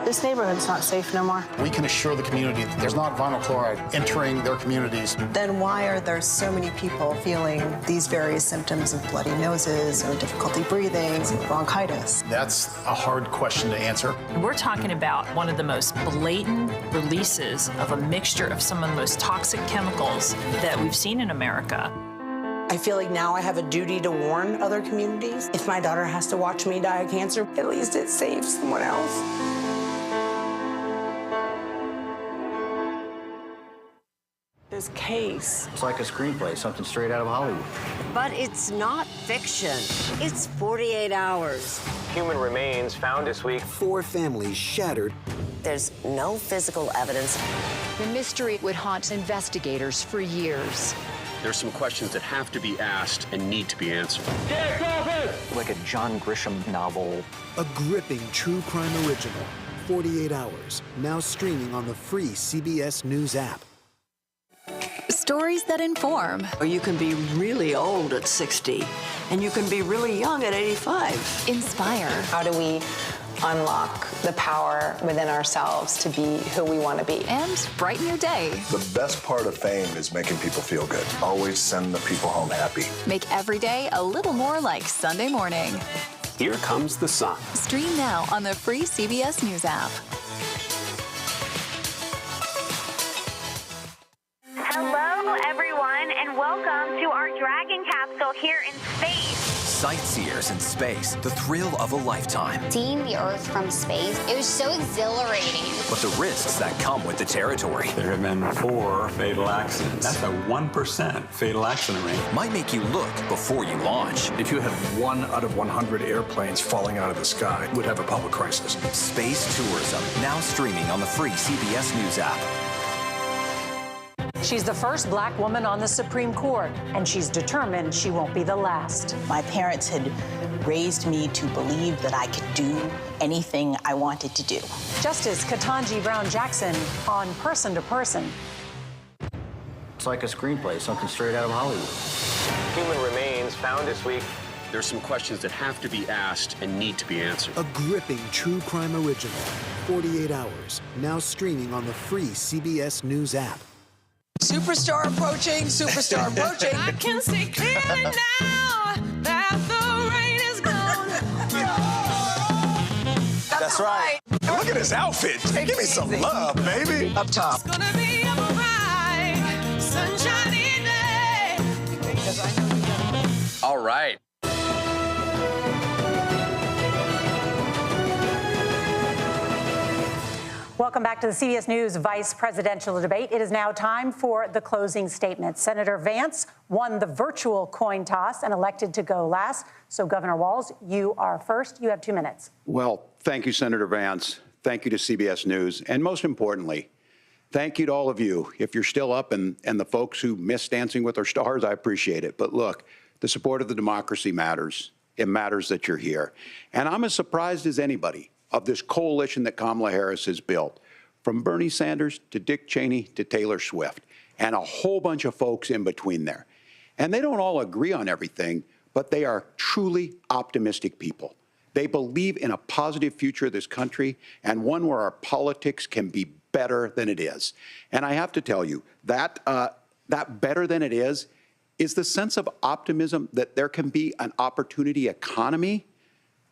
This neighborhood's not safe no more. We can assure the community that there's not vinyl chloride entering their communities. Then why are there so many people feeling these various symptoms of bloody noses or difficulty breathing, bronchitis? That's a hard question to answer. We're talking about one of the most blatant releases of a mixture of some of the most toxic chemicals that we've seen in America. I feel like now I have a duty to warn other communities. If my daughter has to watch me die of cancer, at least it saves someone else. This case. It's like a screenplay, something straight out of Hollywood. But it's not fiction. It's 48 hours. Human remains found this week. 4 families shattered. There's no physical evidence. The mystery would haunt investigators for years. There's some questions that have to be asked and need to be answered. Take office! like a John Grisham novel. A gripping true crime original, 48 Hours, now streaming on the free CBS News app. Stories that inform. You can be really old at 60, and you can be really young at 85. Inspire. How do we unlock the power within ourselves to be who we want to be? And brighten your day. The best part of fame is making people feel good. Always send the people home happy. Make every day a little more like Sunday morning. Here comes the sun. Stream now on the free CBS News app. Hello, everyone, and welcome to our Dragon capsule here in space. Sightseers in space, the thrill of a lifetime. Seeing the Earth from space, it was so exhilarating. But the risks that come with the territory. There have been 4 fatal accidents. That's a 1% fatal accident rate. Might make you look before you launch. If you had 1 out of 100 airplanes falling out of the sky, we'd have a public crisis. Space tourism, now streaming on the free CBS News app. She's the first black woman on the Supreme Court, and she's determined she won't be the last. My parents had raised me to believe that I could do anything I wanted to do. Justice Ketanji Brown Jackson on Person to Person. It's like a screenplay, something straight out of Hollywood. Human remains found this week. There's some questions that have to be asked and need to be answered. A gripping true crime original, 48 Hours, now streaming on the free CBS News app. Superstar approaching, superstar approaching. I can see clearly now that the rain is gone. That's right. Look at his outfit. Give me some love, baby. Up top. It's gonna be a bright, sunshiny day. All right. Welcome back to the CBS News Vice Presidential Debate. It is now time for the closing statement. Senator Vance won the virtual coin toss and elected to go last. So, Governor Walz, you are first. You have 2 minutes. Well, thank you, Senator Vance. Thank you to CBS News. And most importantly, thank you to all of you. If you're still up and the folks who miss Dancing with Our Stars, I appreciate it. But look, the support of the democracy matters. It matters that you're here. And I'm as surprised as anybody of this coalition that Kamala Harris has built, from Bernie Sanders to Dick Cheney to Taylor Swift, and a whole bunch of folks in between there. And they don't all agree on everything, but they are truly optimistic people. They believe in a positive future of this country and one where our politics can be better than it is. And I have to tell you, that better than it is the sense of optimism that there can be an opportunity economy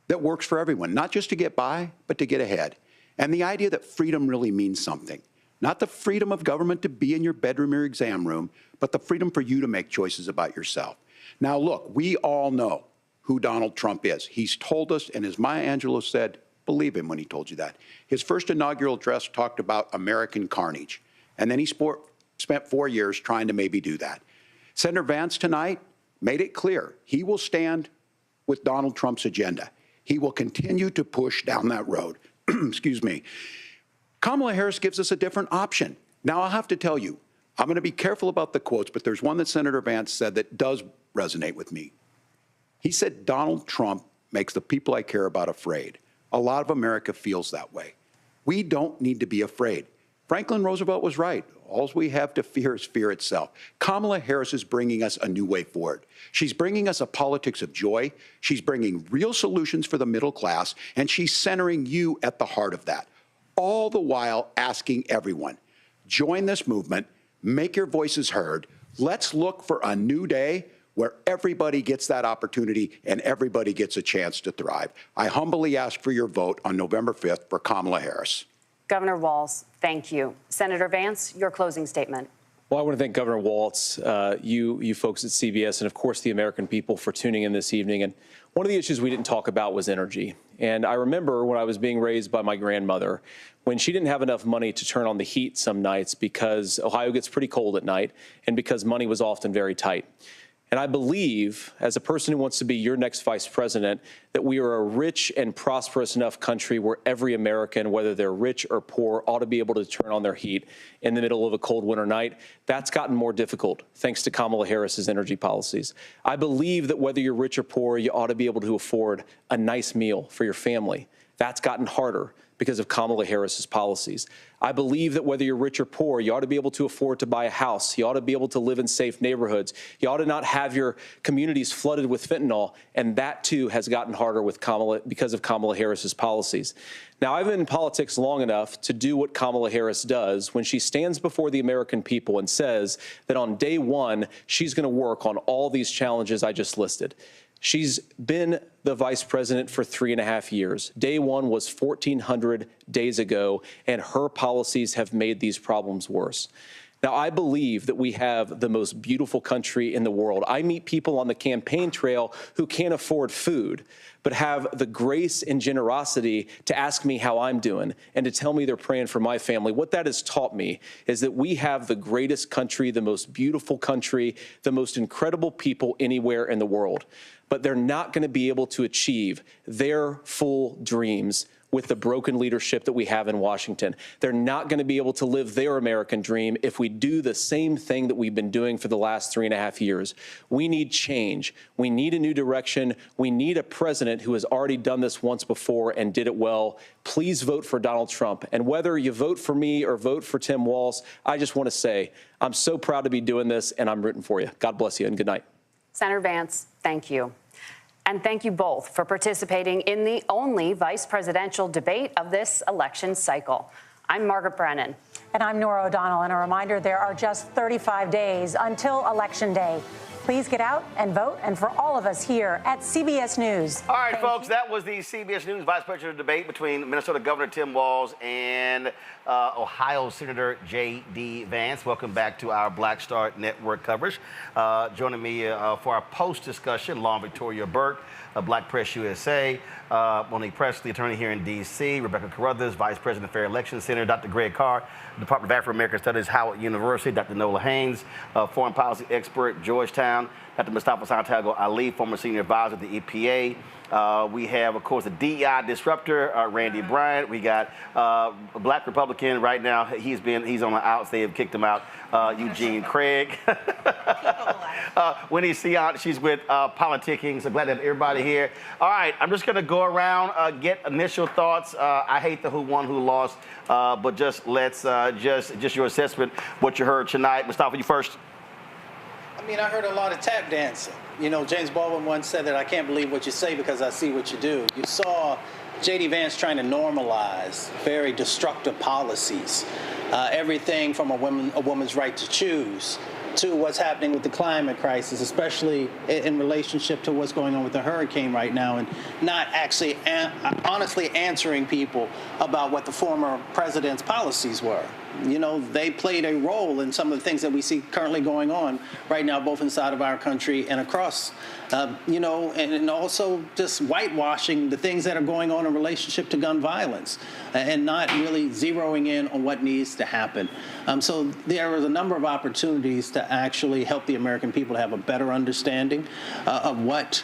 that works for everyone, not just to get by, but to get ahead. And the idea that freedom really means something. Not the freedom of government to be in your bedroom or exam room, but the freedom for you to make choices about yourself. Now, look, we all know who Donald Trump is. He's told us, and as Maya Angelou said, believe him when he told you that. His first inaugural address talked about American carnage. And then he spent 4 years trying to maybe do that. Senator Vance tonight made it clear he will stand with Donald Trump's agenda. He will continue to push down that road. Excuse me. Kamala Harris gives us a different option. Now, I'll have to tell you, I'm going to be careful about the quotes, but there's one that Senator Vance said that does resonate with me. He said, Donald Trump makes the people I care about afraid. A lot of America feels that way. We don't need to be afraid. Franklin Roosevelt was right. All we have to fear is fear itself. Kamala Harris is bringing us a new way forward. She's bringing us a politics of joy. She's bringing real solutions for the middle class, and she's centering you at the heart of that. All the while asking everyone, join this movement, make your voices heard. Let's look for a new day where everybody gets that opportunity and everybody gets a chance to thrive. I humbly ask for your vote on November 5th for Kamala Harris. Governor Walz, thank you. Senator Vance, your closing statement. Well, I want to thank Governor Walz, you folks at CBS, and of course the American people for tuning in this evening. And one of the issues we didn't talk about was energy. And I remember when I was being raised by my grandmother, when she didn't have enough money to turn on the heat some nights because Ohio gets pretty cold at night and because money was often very tight. And I believe, as a person who wants to be your next vice president, that we are a rich and prosperous enough country where every American, whether they're rich or poor, ought to be able to turn on their heat in the middle of a cold winter night. That's gotten more difficult thanks to Kamala Harris's energy policies. I believe that whether you're rich or poor, you ought to be able to afford a nice meal for your family. That's gotten harder because of Kamala Harris's policies. I believe that whether you're rich or poor, you ought to be able to afford to buy a house. You ought to be able to live in safe neighborhoods. You ought to not have your communities flooded with fentanyl. And that, too, has gotten harder with because of Kamala Harris's policies. Now, I've been in politics long enough to do what Kamala Harris does when she stands before the American people and says that on day one, she's going to work on all these challenges I just listed. She's been the vice president for 3.5 years. Day one was 1,400 days ago, and her policies have made these problems worse. Now, I believe that we have the most beautiful country in the world. I meet people on the campaign trail who can't afford food, but have the grace and generosity to ask me how I'm doing and to tell me they're praying for my family. What that has taught me is that we have the greatest country, the most beautiful country, the most incredible people anywhere in the world. But they're not going to be able to achieve their full dreams with the broken leadership that we have in Washington. They're not going to be able to live their American dream if we do the same thing that we've been doing for the last 3.5 years. We need change. We need a new direction. We need a president who has already done this once before and did it well. Please vote for Donald Trump. And whether you vote for me or vote for Tim Walz, I just want to say I'm so proud to be doing this, and I'm rooting for you. God bless you, and good night. Senator Vance, thank you. And thank you both for participating in the only vice presidential debate of this election cycle. I'm Margaret Brennan. And I'm Nora O'Donnell. And a reminder, there are just 35 days until Election Day. Please get out and vote. And for all of us here at CBS News. All right, folks, that was the CBS News vice presidential debate between Minnesota Governor Tim Walz and Ohio Senator J.D. Vance. Welcome back to our Black Star Network coverage. Joining me for our post-discussion, Law Victoria Burke of Black Press USA, Monique Presley, attorney here in D.C., Rebecca Carruthers, Vice President of Fair Election Center, Dr. Greg Carr, Department of Afro-American Studies, Howard University, Dr. Nola Haynes, foreign policy expert, Georgetown, Dr. Mustafa Santiago Ali, former senior advisor at the EPA. We have, of course, the DEI disruptor, Randy Bryant. We got a Black Republican right now. He's on the outs. They have kicked him out. Eugene Craig. Winnie Sion, she's with Politicking. So glad to have everybody here. All right, I'm just going to go around, get initial thoughts. I hate the who won, who lost, but just let's just your assessment, what you heard tonight. Mustafa, you first. I mean, I heard a lot of tap dancing. You know, James Baldwin once said that I can't believe what you say because I see what you do. You saw J.D. Vance trying to normalize very destructive policies, everything from a woman's right to choose to what's happening with the climate crisis, especially in relationship to what's going on with the hurricane right now, and not actually honestly answering people about what the former president's policies were. You know, they played a role in some of the things that we see currently going on right now, both inside of our country and across, you know, and also just whitewashing the things that are going on in relationship to gun violence and not really zeroing in on what needs to happen. So there was a number of opportunities to actually help the American people to have a better understanding of what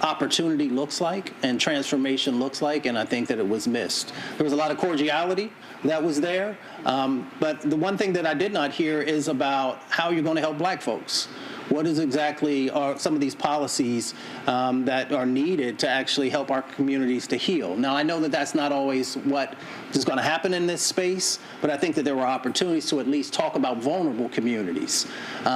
opportunity looks like and transformation looks like, and I think that it was missed. There was a lot of cordiality that was there, but the one thing that I did not hear is about how you're going to help black folks. What is exactly are some of these policies that are needed to actually help our communities to heal? Now, I know that that's not always what is going to happen in this space, but I think that there were opportunities to at least talk about vulnerable communities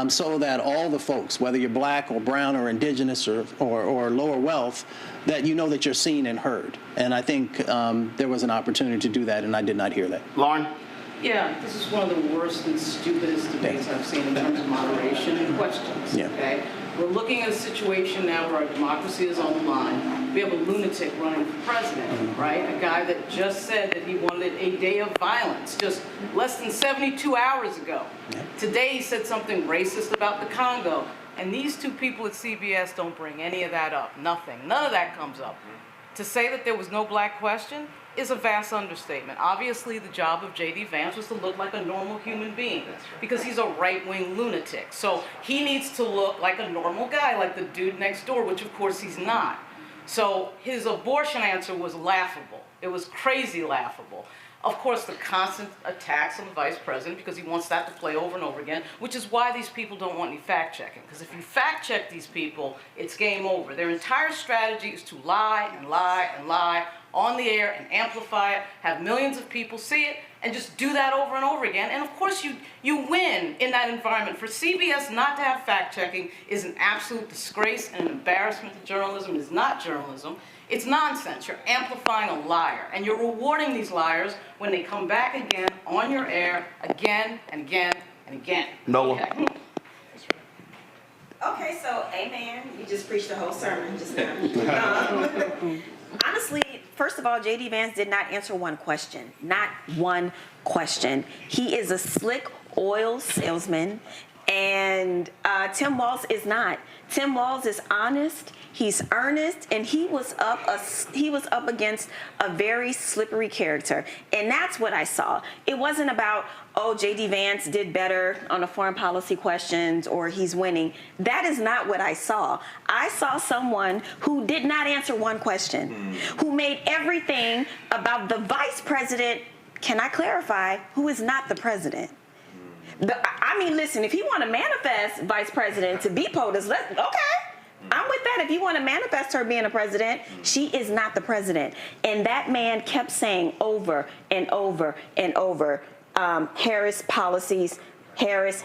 so that all the folks, whether you're black or brown or indigenous or lower wealth, that you know that you're seen and heard. And I think there was an opportunity to do that, and I did not hear that. Lauren? Yeah, this is one of the worst and stupidest debates I've seen in terms of moderation and questions, okay? We're looking at a situation now where our democracy is on the line. We have a lunatic running for president, right? A guy that just said that he wanted a day of violence just less than 72 hours ago. Today he said something racist about the Congo. And these two people at CBS don't bring any of that up. Nothing. None of that comes up. To say that there was no black question is a vast understatement. Obviously, the job of J.D. Vance was to look like a normal human being because he's a right-wing lunatic. So he needs to look like a normal guy, like the dude next door, which of course he's not. So his abortion answer was laughable. It was crazy laughable. Of course, the constant attacks on the vice president because he wants that to play over and over again, which is why these people don't want any fact-checking. Because if you fact-check these people, it's game over. Their entire strategy is to lie and lie and lie on the air and amplify it, have millions of people see it, and just do that over and over again. And of course, you win in that environment. For CBS not to have fact-checking is an absolute disgrace and an embarrassment to journalism. It is not journalism. It's nonsense. You're amplifying a liar, and you're rewarding these liars when they come back again on your air again and again and again. Noah. Okay, so amen. You just preached the whole sermon just now. Honestly, first of all, J.D. Vance did not answer one question. Not one question. He is a slick oil salesman, and Tim Walz is not. Tim Walz is honest. He's earnest, and he was up against a very slippery character, and that's what I saw. It wasn't about, oh, J.D. Vance did better on the foreign policy questions or he's winning. That is not what I saw. I saw someone who did not answer one question, who made everything about the vice president, can I clarify, who is not the president. I mean, listen, if he want to manifest vice president to be POTUS, okay. I'm with that. If you want to manifest her being a president, she is not the president. And that man kept saying over and over and over, Harris policies, Harris.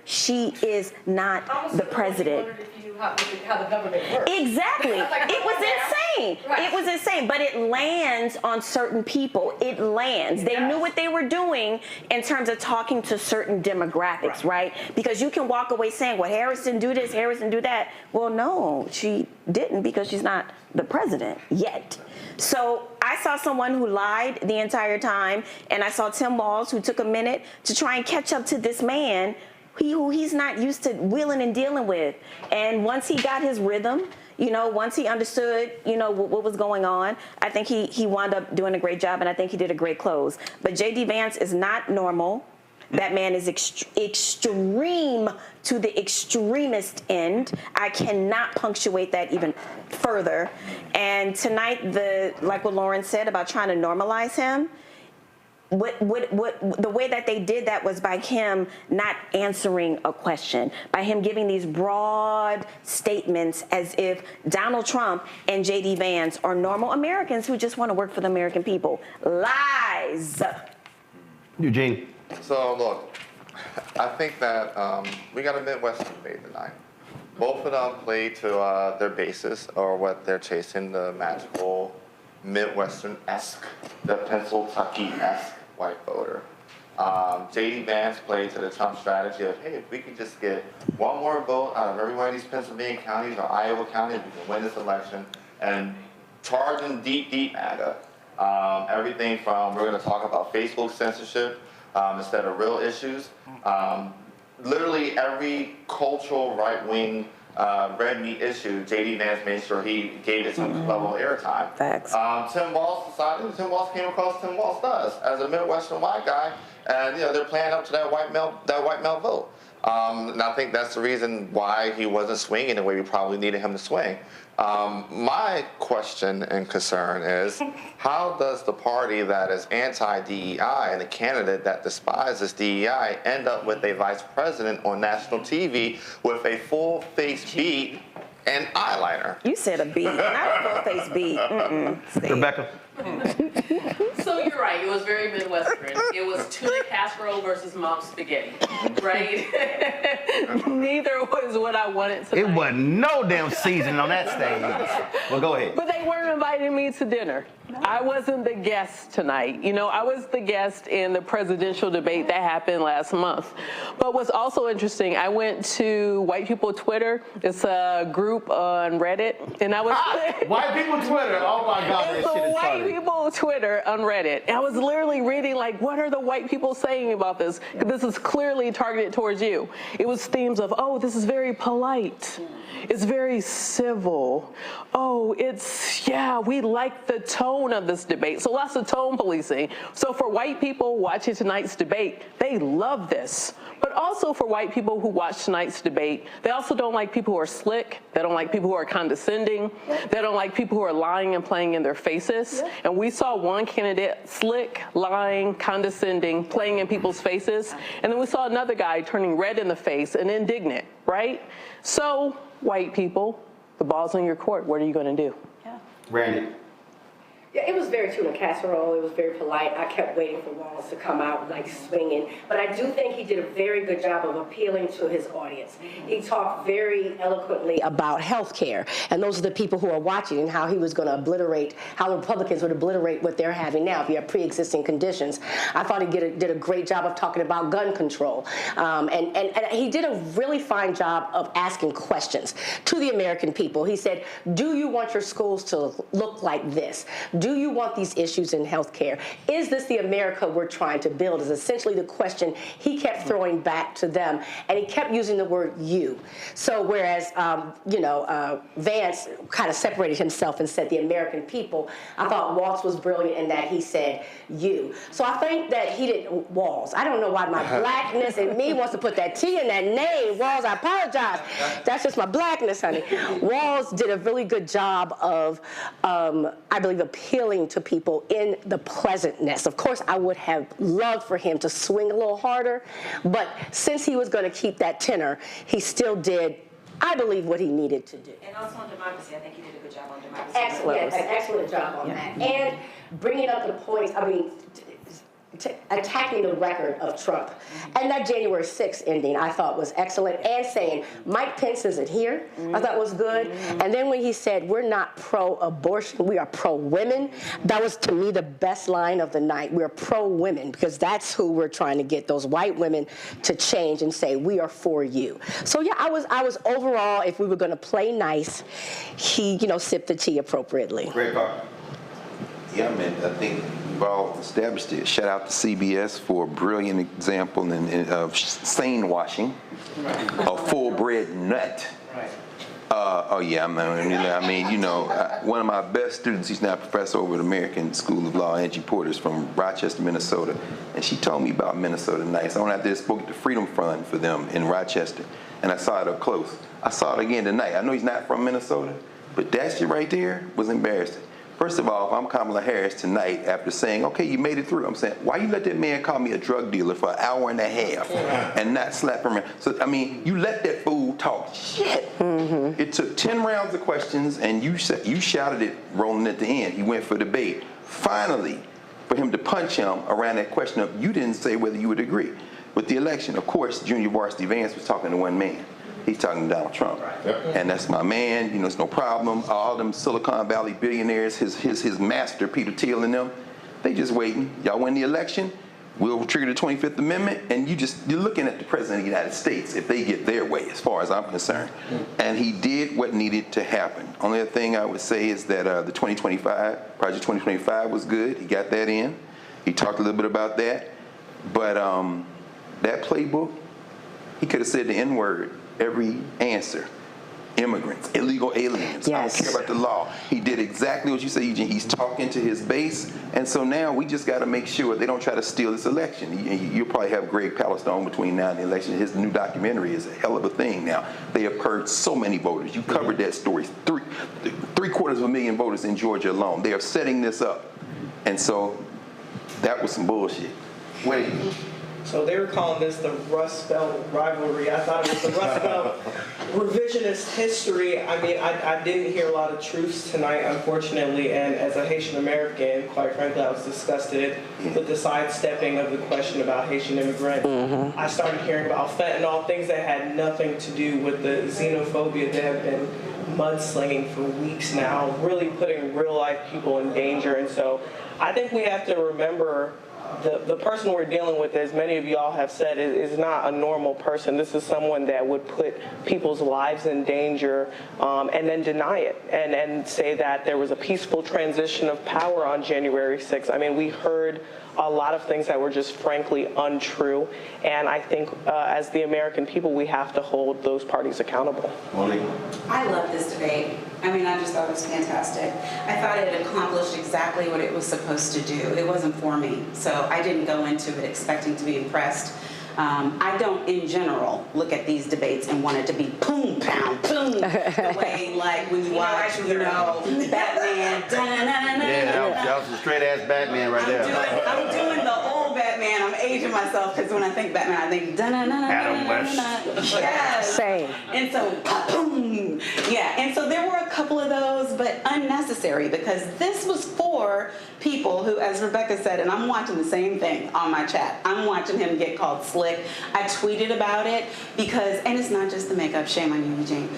She is not the president. How the government works. Exactly. It was insane. Right. It was insane. But it lands on certain people. It lands. They knew what they were doing in terms of talking to certain demographics, right? Because you can walk away saying, well, Harris didn't do this, Harris didn't do that. Well, no, she didn't because she's not the president yet. So I saw someone who lied the entire time, and I saw Tim Walz who took a minute to try and catch up to this man who he's not used to wheeling and dealing with. And once he got his rhythm, once he understood, what was going on, I think he wound up doing a great job, and I think he did a great close. But J.D. Vance is not normal. That man is extreme to the extremist end. I cannot punctuate that even further. And tonight, like what Lauren said about trying to normalize him, the way that they did that was by him not answering a question, by him giving these broad statements as if Donald Trump and J.D. Vance are normal Americans who just want to work for the American people. Lies. Eugene. So look, I think that we got a Midwestern debate tonight. Both of them play to their basis or what they're chasing, the magical Midwestern-esque, the Pennsylvania-esque white voter. J.D. Vance played to the Trump strategy of, hey, if we can just get one more vote out of every one of these Pennsylvania counties or Iowa counties, we can win this election, and charging deep MAGA. Everything from, we're going to talk about Facebook censorship instead of real issues. Literally every cultural right-wing red meat issue, J.D. Vance made sure he gave it some level of airtime. Facts. Tim Walz came across Tim Walz does as a Midwestern white guy, and they're playing up to that white male vote. And I think that's the reason why he wasn't swinging the way we probably needed him to swing. My question and concern is, how does the party that is anti-DEI and the candidate that despises DEI end up with a vice president on national TV with a full face beat and eyeliner? You said a beat, not a full face beat. Rebecca. So you're right, it was very Midwestern. It was tuna casserole versus mom's spaghetti, right? Neither was what I wanted tonight. It wasn't no damn seasoning on that stage. Well, go ahead. But they weren't inviting me to dinner. I wasn't the guest tonight. I was the guest in the presidential debate that happened last month. But what's also interesting, I went to White People Twitter. It's a group on Reddit, and I was White People Twitter. Oh my God, it's that shit is White funny. people Twitter unread it. I was literally reading, like, what are the white people saying about this? This is clearly targeted towards you. It was themes of, oh, this is very polite. It's very civil. Oh, we like the tone of this debate. So lots of tone policing. So for white people watching tonight's debate, they love this. But also for white people who watch tonight's debate, they also don't like people who are slick. They don't like people who are condescending. They don't like people who are lying and playing in their faces. And we saw one candidate slick, lying, condescending, playing in people's faces. And then we saw another guy turning red in the face and indignant, right? So, white people, the ball's in your court. What are you going to do? Randy. Yeah, it was very tuna casserole. It was very polite. I kept waiting for Walz to come out like swinging. But I do think he did a very good job of appealing to his audience. He talked very eloquently about health care. And those are the people who are watching, and how he was going to obliterate, how the Republicans would obliterate what they're having now if you have pre-existing conditions. I thought he did a great job of talking about gun control. And he did a really fine job of asking questions to the American people. He said, do you want your schools to look like this? Do you want these issues in health care? Is this the America we're trying to build? Is essentially the question he kept throwing back to them, and he kept using the word you. So whereas, Vance kind of separated himself and said the American people, I thought Walz was brilliant in that he said you. So I think that he didn't, Walz, I don't know why my blackness in me wants to put that T in that name. Walz, I apologize. That's just my blackness, honey. Walz did a really good job of, I believe, appealing to people in the pleasantness. Of course, I would have loved for him to swing a little harder, but since he was going to keep that tenor, he still did, I believe, what he needed to do. And also on democracy, I think he did a good job on democracy. Excellent, yes, an excellent job on that. And bringing up the points, attacking the record of Trump. And that January 6th ending, I thought was excellent. And saying, Mike Pence isn't here, I thought was good. And then when he said, we're not pro-abortion, we are pro-women, that was, to me, the best line of the night. We're pro-women, because that's who we're trying to get, those white women to change and say, we are for you. So yeah, I was overall, if we were going to play nice, he, sipped the tea appropriately. Great part. Yeah, I think we've all established it. Shout out to CBS for a brilliant example of sane washing, a full-bred nut. One of my best students, he's now a professor over at American School of Law, Angie Porter's from Rochester, Minnesota, and she told me about Minnesota Nights. I went out there and spoke at the Freedom Fund for them in Rochester, and I saw it up close. I saw it again tonight. I know he's not from Minnesota, but that shit right there was embarrassing. First of all, if I'm Kamala Harris tonight after saying, okay, you made it through, I'm saying, why you let that man call me a drug dealer for an hour and a half and not slap him around? So, you let that fool talk shit. It took 10 rounds of questions, and you shouted at Roland at the end. He went for debate. Finally, for him to punch him around that question of, you didn't say whether you would agree with the election. Of course, Junior Varsity Vance was talking to one man. He's talking to Donald Trump. And that's my man, it's no problem. All them Silicon Valley billionaires, his master, Peter Thiel and them, they just waiting. Y'all win the election, we'll trigger the 25th Amendment, and you're looking at the President of the United States if they get their way, as far as I'm concerned. And he did what needed to happen. Only other thing I would say is that the Project 2025 was good. He got that in. He talked a little bit about that. But that playbook, he could have said the N-word every answer. Immigrants, illegal aliens. Yes. I don't care about the law. He did exactly what you said, Eugene. He's talking to his base. And so now we just got to make sure they don't try to steal this election. You'll probably have Greg Palestone between now and the election. His new documentary is a hell of a thing now. They have heard so many voters. You covered that story. Three-quarters of a million voters in Georgia alone. They are setting this up. And so that was some bullshit. Wait. So they were calling this the Rust Belt rivalry. I thought it was the Rust Belt revisionist history. I didn't hear a lot of truths tonight, unfortunately, and as a Haitian American, quite frankly, I was disgusted with the sidestepping of the question about Haitian immigrants. I started hearing about fentanyl, things that had nothing to do with the xenophobia that have been mudslinging for weeks now, really putting real-life people in danger. And so I think we have to remember the person we're dealing with, as many of y'all have said, is not a normal person. This is someone that would put people's lives in danger and then deny it and say that there was a peaceful transition of power on January 6th. I mean, we heard a lot of things that were just frankly untrue. And I think as the American people, we have to hold those parties accountable. I love this debate. I mean, I just thought it was fantastic. I thought it accomplished exactly what it was supposed to do. It wasn't for me, so I didn't go into it expecting to be impressed. I don't, in general, look at these debates and want it to be boom, pound, boom, the way, like, when you watch, you know, Batman, da-na-na-na-na-na. Yeah, that was a straight-ass Batman right there. I'm doing the old Batman. I'm aging myself, because when I think Batman, I think da-na-na-na-na-na-na. Adam West. Yes. Same. And so, boom. Yeah, and so there were a couple of those, but unnecessary, because this was for people who, as Rebecca said, and I'm watching the same thing on my chat, I'm watching him get called slick. I tweeted about it because, and it's not just the makeup, shame on you, Eugene.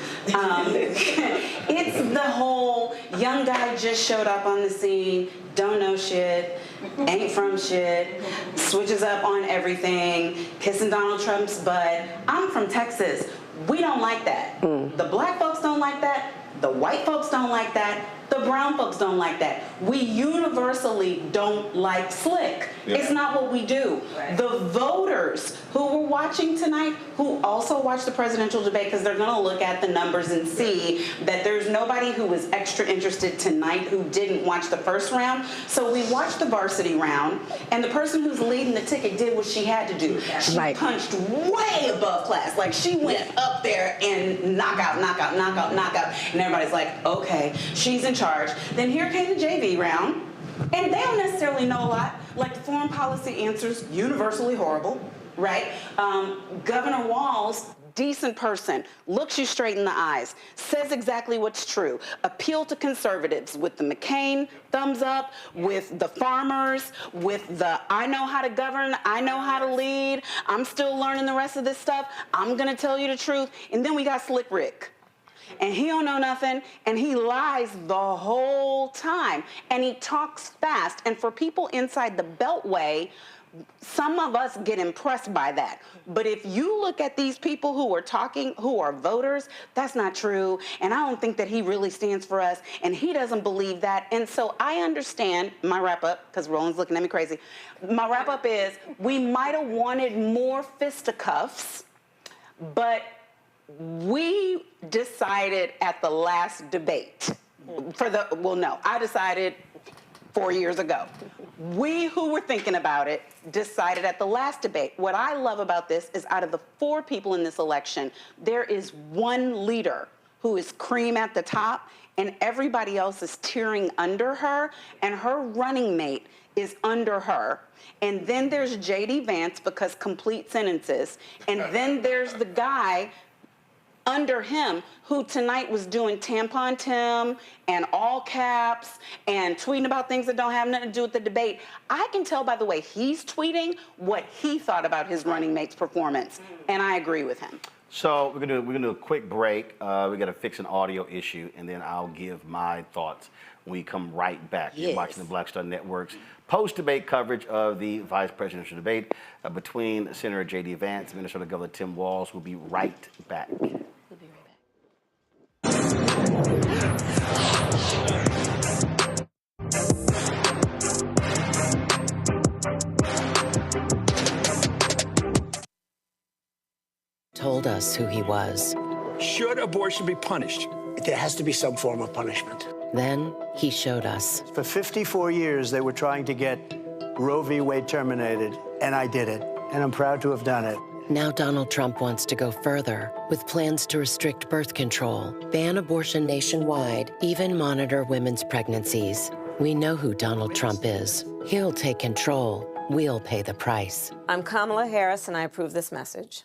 It's the whole young guy just showed up on the scene, don't know shit, ain't from shit, switches up on everything, kissing Donald Trump's butt. I'm from Texas. We don't like that. The black folks don't like that. The white folks don't like that. The brown folks don't like that. We universally don't like slick. Yeah. It's not what we do. Right. The voters who were watching tonight, who also watched the presidential debate, because they're going to look at the numbers and see that there's nobody who was extra interested tonight who didn't watch the first round. So we watched the varsity round, and the person who's leading the ticket did what she had to do. She punched way above class. Like, she went up there and knockout, knockout, knockout, knockout. And everybody's like, okay, she's in charge. Then here came the JV round, and they don't necessarily know a lot. Like, the foreign policy answers, universally horrible, right? Governor Walz, decent person, looks you straight in the eyes, says exactly what's true, appeal to conservatives with the McCain thumbs up, with the farmers, with the I know how to govern, I know how to lead, I'm still learning the rest of this stuff, I'm gonna tell you the truth. And then we got Slick Rick. And he don't know nothing, and he lies the whole time, and he talks fast. And for people inside the Beltway, some of us get impressed by that. But if you look at these people who are talking, who are voters, that's not true. And I don't think that he really stands for us, and he doesn't believe that. And so I understand, my wrap up, because Roland's looking at me crazy, my wrap up is we might have wanted more fisticuffs, but we decided at the last debate, I decided 4 years ago. We who were thinking about it decided at the last debate. What I love about this is out of the 4 people in this election, there is one leader who is cream at the top, and everybody else is tearing under her, and her running mate is under her. And then there's J.D. Vance, because complete sentences, and then there's the guy under him, who tonight was doing tampon Tim and all caps and tweeting about things that don't have nothing to do with the debate. I can tell by the way he's tweeting what he thought about his running mate's performance, and I agree with him. So we're gonna do a quick break. We gotta fix an audio issue, and then I'll give my thoughts when we come right back. Yes. You're watching the Black Star Network's post-debate coverage of the vice presidential debate between Senator J.D. Vance and Minnesota Governor Tim Walz. We'll be right back. Told us who he was. Should abortion be punished? There has to be some form of punishment. Then he showed us. For 54 years, they were trying to get Roe v. Wade terminated, and I did it, and I'm proud to have done it. Now Donald Trump wants to go further with plans to restrict birth control, ban abortion nationwide, even monitor women's pregnancies. We know who Donald Trump is. He'll take control. We'll pay the price. I'm Kamala Harris, and I approve this message.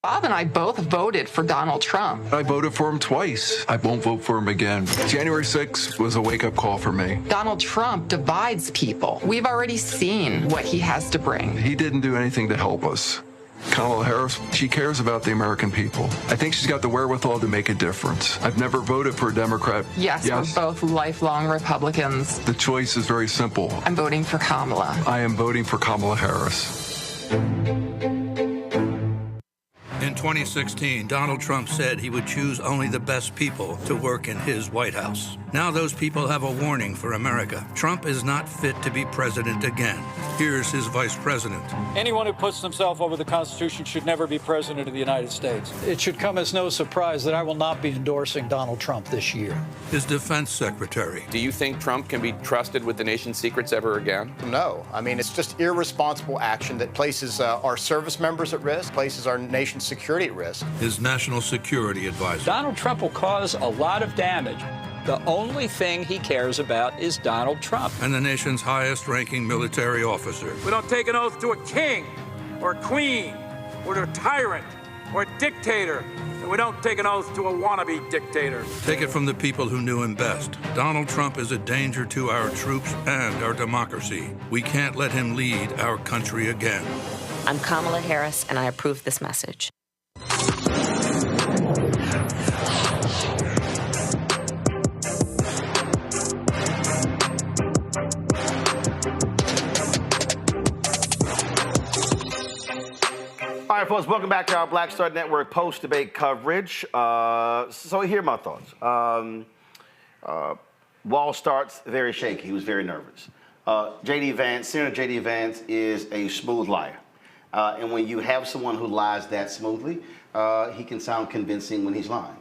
Bob and I both voted for Donald Trump. I voted for him twice. I won't vote for him again. January 6th was a wake-up call for me. Donald Trump divides people. We've already seen what he has to bring. He didn't do anything to help us. Kamala Harris, she cares about the American people. I think she's got the wherewithal to make a difference. I've never voted for a Democrat. Yes, we're both lifelong Republicans. The choice is very simple. I'm voting for Kamala. I am voting for Kamala Harris. In 2016, Donald Trump said he would choose only the best people to work in his White House. Now those people have a warning for America. Trump is not fit to be president again. Here's his vice president. Anyone who puts themselves over the Constitution should never be president of the United States. It should come as no surprise that I will not be endorsing Donald Trump this year. His defense secretary. Do you think Trump can be trusted with the nation's secrets ever again? No. I mean, it's just irresponsible action that places our service members at risk, places our nation's security at risk. His national security advisor. Donald Trump will cause a lot of damage. The only thing he cares about is Donald Trump. And the nation's highest-ranking military officer. We don't take an oath to a king or a queen or to a tyrant or a dictator. And we don't take an oath to a wannabe dictator. Take it from the people who knew him best. Donald Trump is a danger to our troops and our democracy. We can't let him lead our country again. I'm Kamala Harris, and I approve this message. All right, folks, welcome back to our Black Star Network post-debate coverage. So here are my thoughts. Walz starts very shaky. He was very nervous. J.D. Vance, Senator J.D. Vance is a smooth liar. And when you have someone who lies that smoothly, he can sound convincing when he's lying.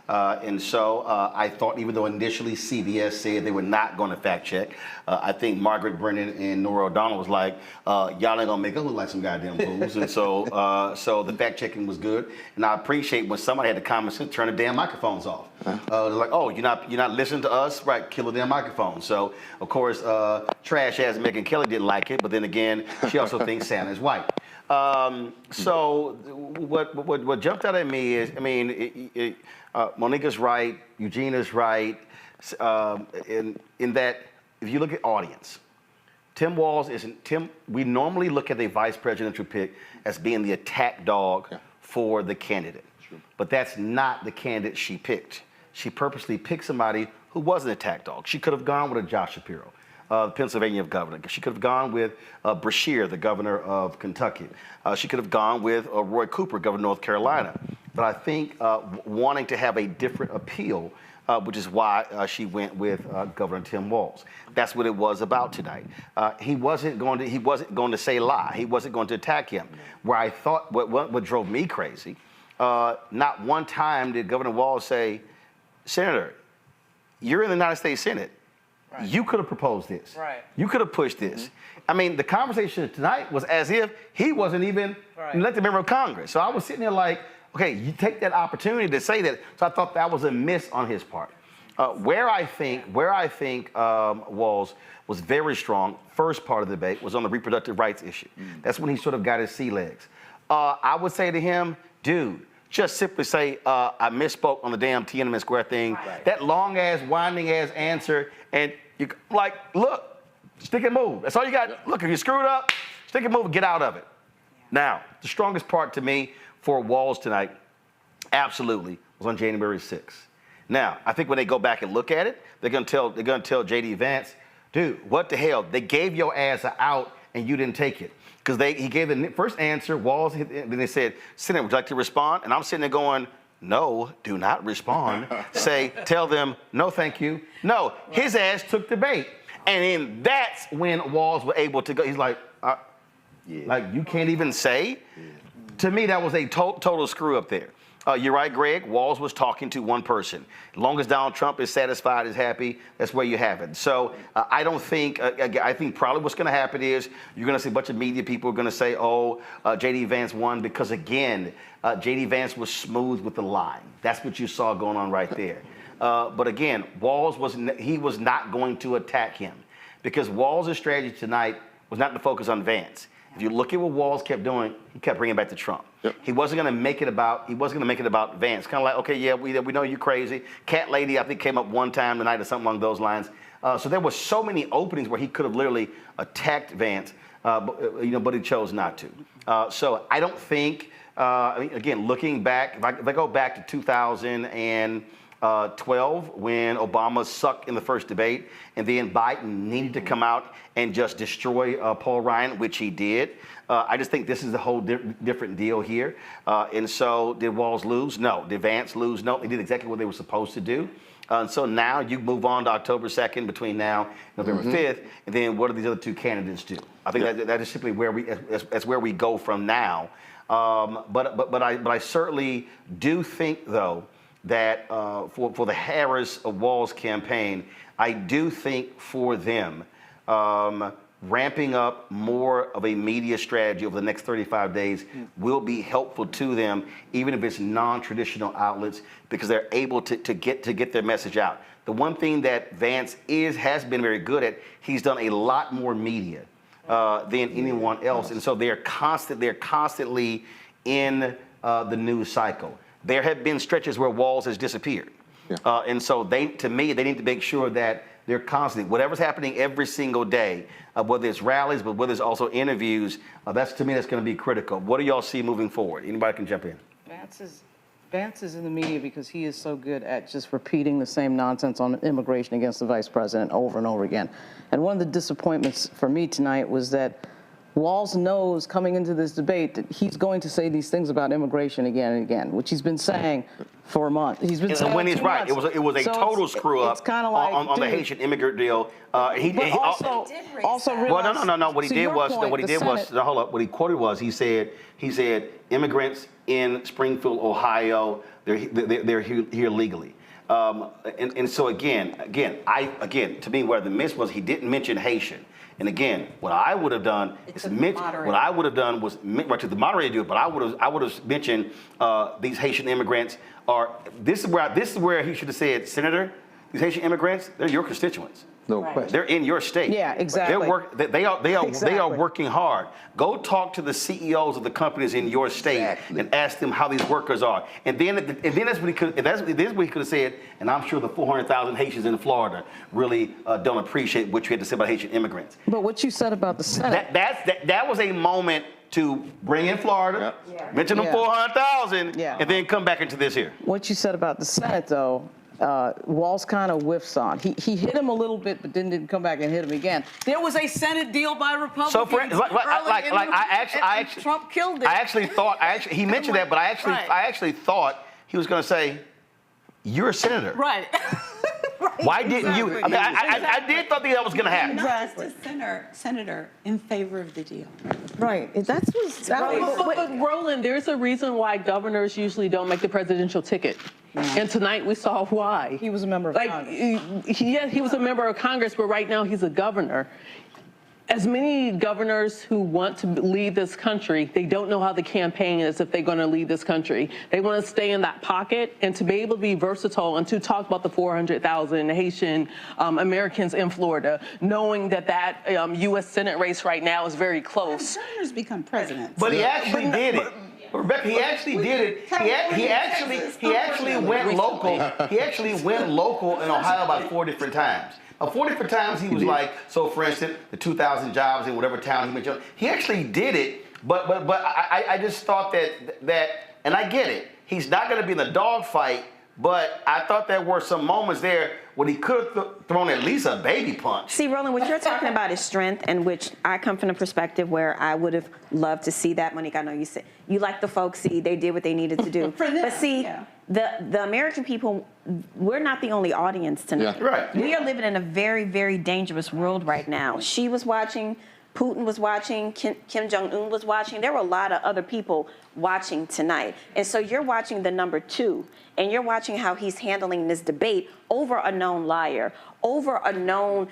And so I thought, even though initially CBS said they were not going to fact check, I think Margaret Brennan and Nora O'Donnell was like, y'all ain't gonna make us look like some goddamn fools. And so so the fact checking was good. And I appreciate when somebody had the common sense, turn the damn microphones off. They're like, oh, you're not listening to us? Right, kill the damn microphone. So, of course, trash ass Megyn Kelly didn't like it, but then again, she also thinks Santa is white. So what jumped out at me is, I mean, Monica's right, Eugenia's right, in that if you look at audience, Tim Walz isn't, we normally look at a vice presidential pick as being the attack dog for the candidate. But that's not the candidate she picked. She purposely picked somebody who was an attack dog. She could have gone with a Josh Shapiro, the Pennsylvania governor. She could have gone with Brashear, the governor of Kentucky. She could have gone with Roy Cooper, governor of North Carolina. But I think wanting to have a different appeal, which is why she went with Governor Tim Walz. That's what it was about tonight. He wasn't going to say lie. He wasn't going to attack him. Where I thought what drove me crazy, not one time did Governor Walz say, Senator, you're in the United States Senate. Right. You could have proposed this. Right. You could have pushed this. Mm-hmm. I mean, the conversation tonight was as if he wasn't even an elected member of Congress. So I was sitting there like, okay, you take that opportunity to say that. So I thought that was a miss on his part. Where I think Walz was very strong, first part of the debate, was on the reproductive rights issue. Mm. That's when he sort of got his sea legs. I would say to him, dude, just simply say, I misspoke on the damn Tiananmen Square thing. Right. That long-ass, winding-ass answer, and you like, look, stick and move. That's all you got. Look, if you screwed up, stick and move and get out of it. Now, the strongest part to me for Walz tonight, absolutely, was on January 6th. Now, I think when they go back and look at it, they're gonna tell J.D. Vance, dude, what the hell? They gave your ass an out and you didn't take it. Because he gave the first answer, Walz, then they said, Senator, would you like to respond? And I'm sitting there going, no, do not respond. Tell them, no, thank you. No, his ass took the bait. And then that's when Walz was able to go. He's like, like you can't even say? Yeah. To me, that was a total screw up there. You're right, Greg. Walz was talking to one person. As long as Donald Trump is satisfied, is happy, that's where you have it. So I don't think, I think probably what's going to happen is you're going to see a bunch of media people are going to say, oh, J.D. Vance won because, again, J.D. Vance was smooth with the line. That's what you saw going on right there. But again, Walz was not going to attack him because Walz's strategy tonight was not to focus on Vance. If you look at what Walz kept doing, he kept bringing it back to Trump. Yep. He wasn't going to make it about Vance. Kind of like, okay, yeah, we know you're crazy. Cat Lady, I think, came up one time tonight or something along those lines. So there were so many openings where he could have literally attacked Vance. but he chose not to. So I don't think. I mean, again, looking back, if I go back to 2012 when Obama sucked in the first debate, and then Biden needed to come out and just destroy Paul Ryan, which he did. I just think this is a whole different deal here. And so did Walz lose? No. Did Vance lose? No. They did exactly what they were supposed to do. So now you move on to October 2nd between now and November 5th, and then what do these other two candidates do? I think that is simply where that's where we go from now. But I certainly do think, though, that for the Harris of Walz campaign, I do think for them, ramping up more of a media strategy over the next 35 days will be helpful to them, even if it's non-traditional outlets, because they're able to get their message out. The one thing that Vance has been very good at, he's done a lot more media than anyone else, and so they're constantly in the news cycle. There have been stretches where Walz has disappeared, and so they need to make sure that they're constantly, whatever's happening every single day, whether it's rallies, but whether it's also interviews, that's going to be critical. What do y'all see moving forward? Anybody can jump in. Vance is in the media because he is so good at just repeating the same nonsense on immigration against the vice president over and over again. And one of the disappointments for me tonight was that Walz knows coming into this debate that he's going to say these things about immigration again and again, which he's been saying for a month. He's been saying when he's right, it was a total screw up on the Haitian immigrant deal. No. What he quoted was he said immigrants in Springfield, Ohio, they're here legally. And so again, to me, where the miss was, he didn't mention Haitian. And again, what I would have done was to the moderator do it, but I would have mentioned these Haitian immigrants are. This is where he should have said, Senator, these Haitian immigrants, they're your constituents. No question. They're in your state. Yeah, exactly. They are working hard. Go talk to the CEOs of the companies in your state and ask them how these workers are. And then that's what he could have said. And I'm sure the 400,000 Haitians in Florida really don't appreciate what you had to say about Haitian immigrants. But what you said about the Senate. That was a moment to bring in Florida, mention them 400,000, and then come back into this here. What you said about the Senate, though, Walz kind of whiffs on. He hit him a little bit, but then didn't come back and hit him again. There was a Senate deal by Republicans. So Trump killed it. I actually thought he mentioned that, but I actually thought he was going to say, "You're a senator." Right. Why didn't you? I mean, I did thought that was going to happen. Just a senator in favor of the deal. Right. But Roland, there's a reason why governors usually don't make the presidential ticket. And tonight we saw why. He was a member of Congress. He was a member of Congress, but right now he's a governor. As many governors who want to lead this country, they don't know how the campaign is if they're going to lead this country. They want to stay in that pocket, and to be able to be versatile and to talk about the 400,000 Haitian Americans in Florida, knowing that U.S. Senate race right now is very close. Governors become presidents. But he actually did it. Rebecca, he actually did it. He actually went local. He actually went local in Ohio about 4 different times. 4 different times he was like, so for instance, the 2,000 jobs in whatever town he mentioned. He actually did it, but I just thought that, and I get it. He's not going to be in the dogfight, but I thought there were some moments there when he could have thrown at least a baby punch. See, Roland, what you're talking about is strength, and which I come from the perspective where I would have loved to see that. Monique, I know you said you like the folks. See, they did what they needed to do. But see, the American people, we're not the only audience tonight. Yeah. Right. We are living in a very, very dangerous world right now. She was watching. Putin was watching, Kim Jong-un was watching. There were a lot of other people watching tonight. And so you're watching the number 2, and you're watching how he's handling this debate over a known liar, over a known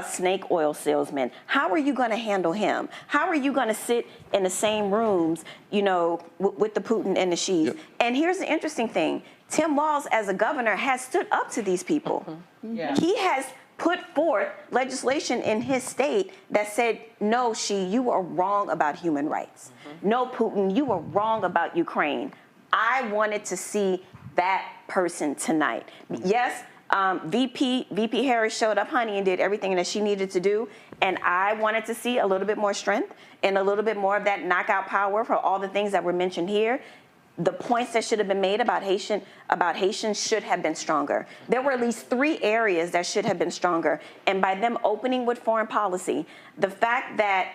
snake oil salesman. How are you going to handle him? How are you going to sit in the same rooms, with the Putin and the Xi's? Yep. And here's the interesting thing. Tim Walz, as a governor, has stood up to these people. Yeah. He has put forth legislation in his state that said, no, you are wrong about human rights. No, Putin, you are wrong about Ukraine. I wanted to see that person tonight. Yes, VP Harris showed up, honey, and did everything that she needed to do. And I wanted to see a little bit more strength and a little bit more of that knockout power for all the things that were mentioned here. The points that should have been made about Haitians should have been stronger. There were at least 3 areas that should have been stronger. And by them opening with foreign policy, the fact that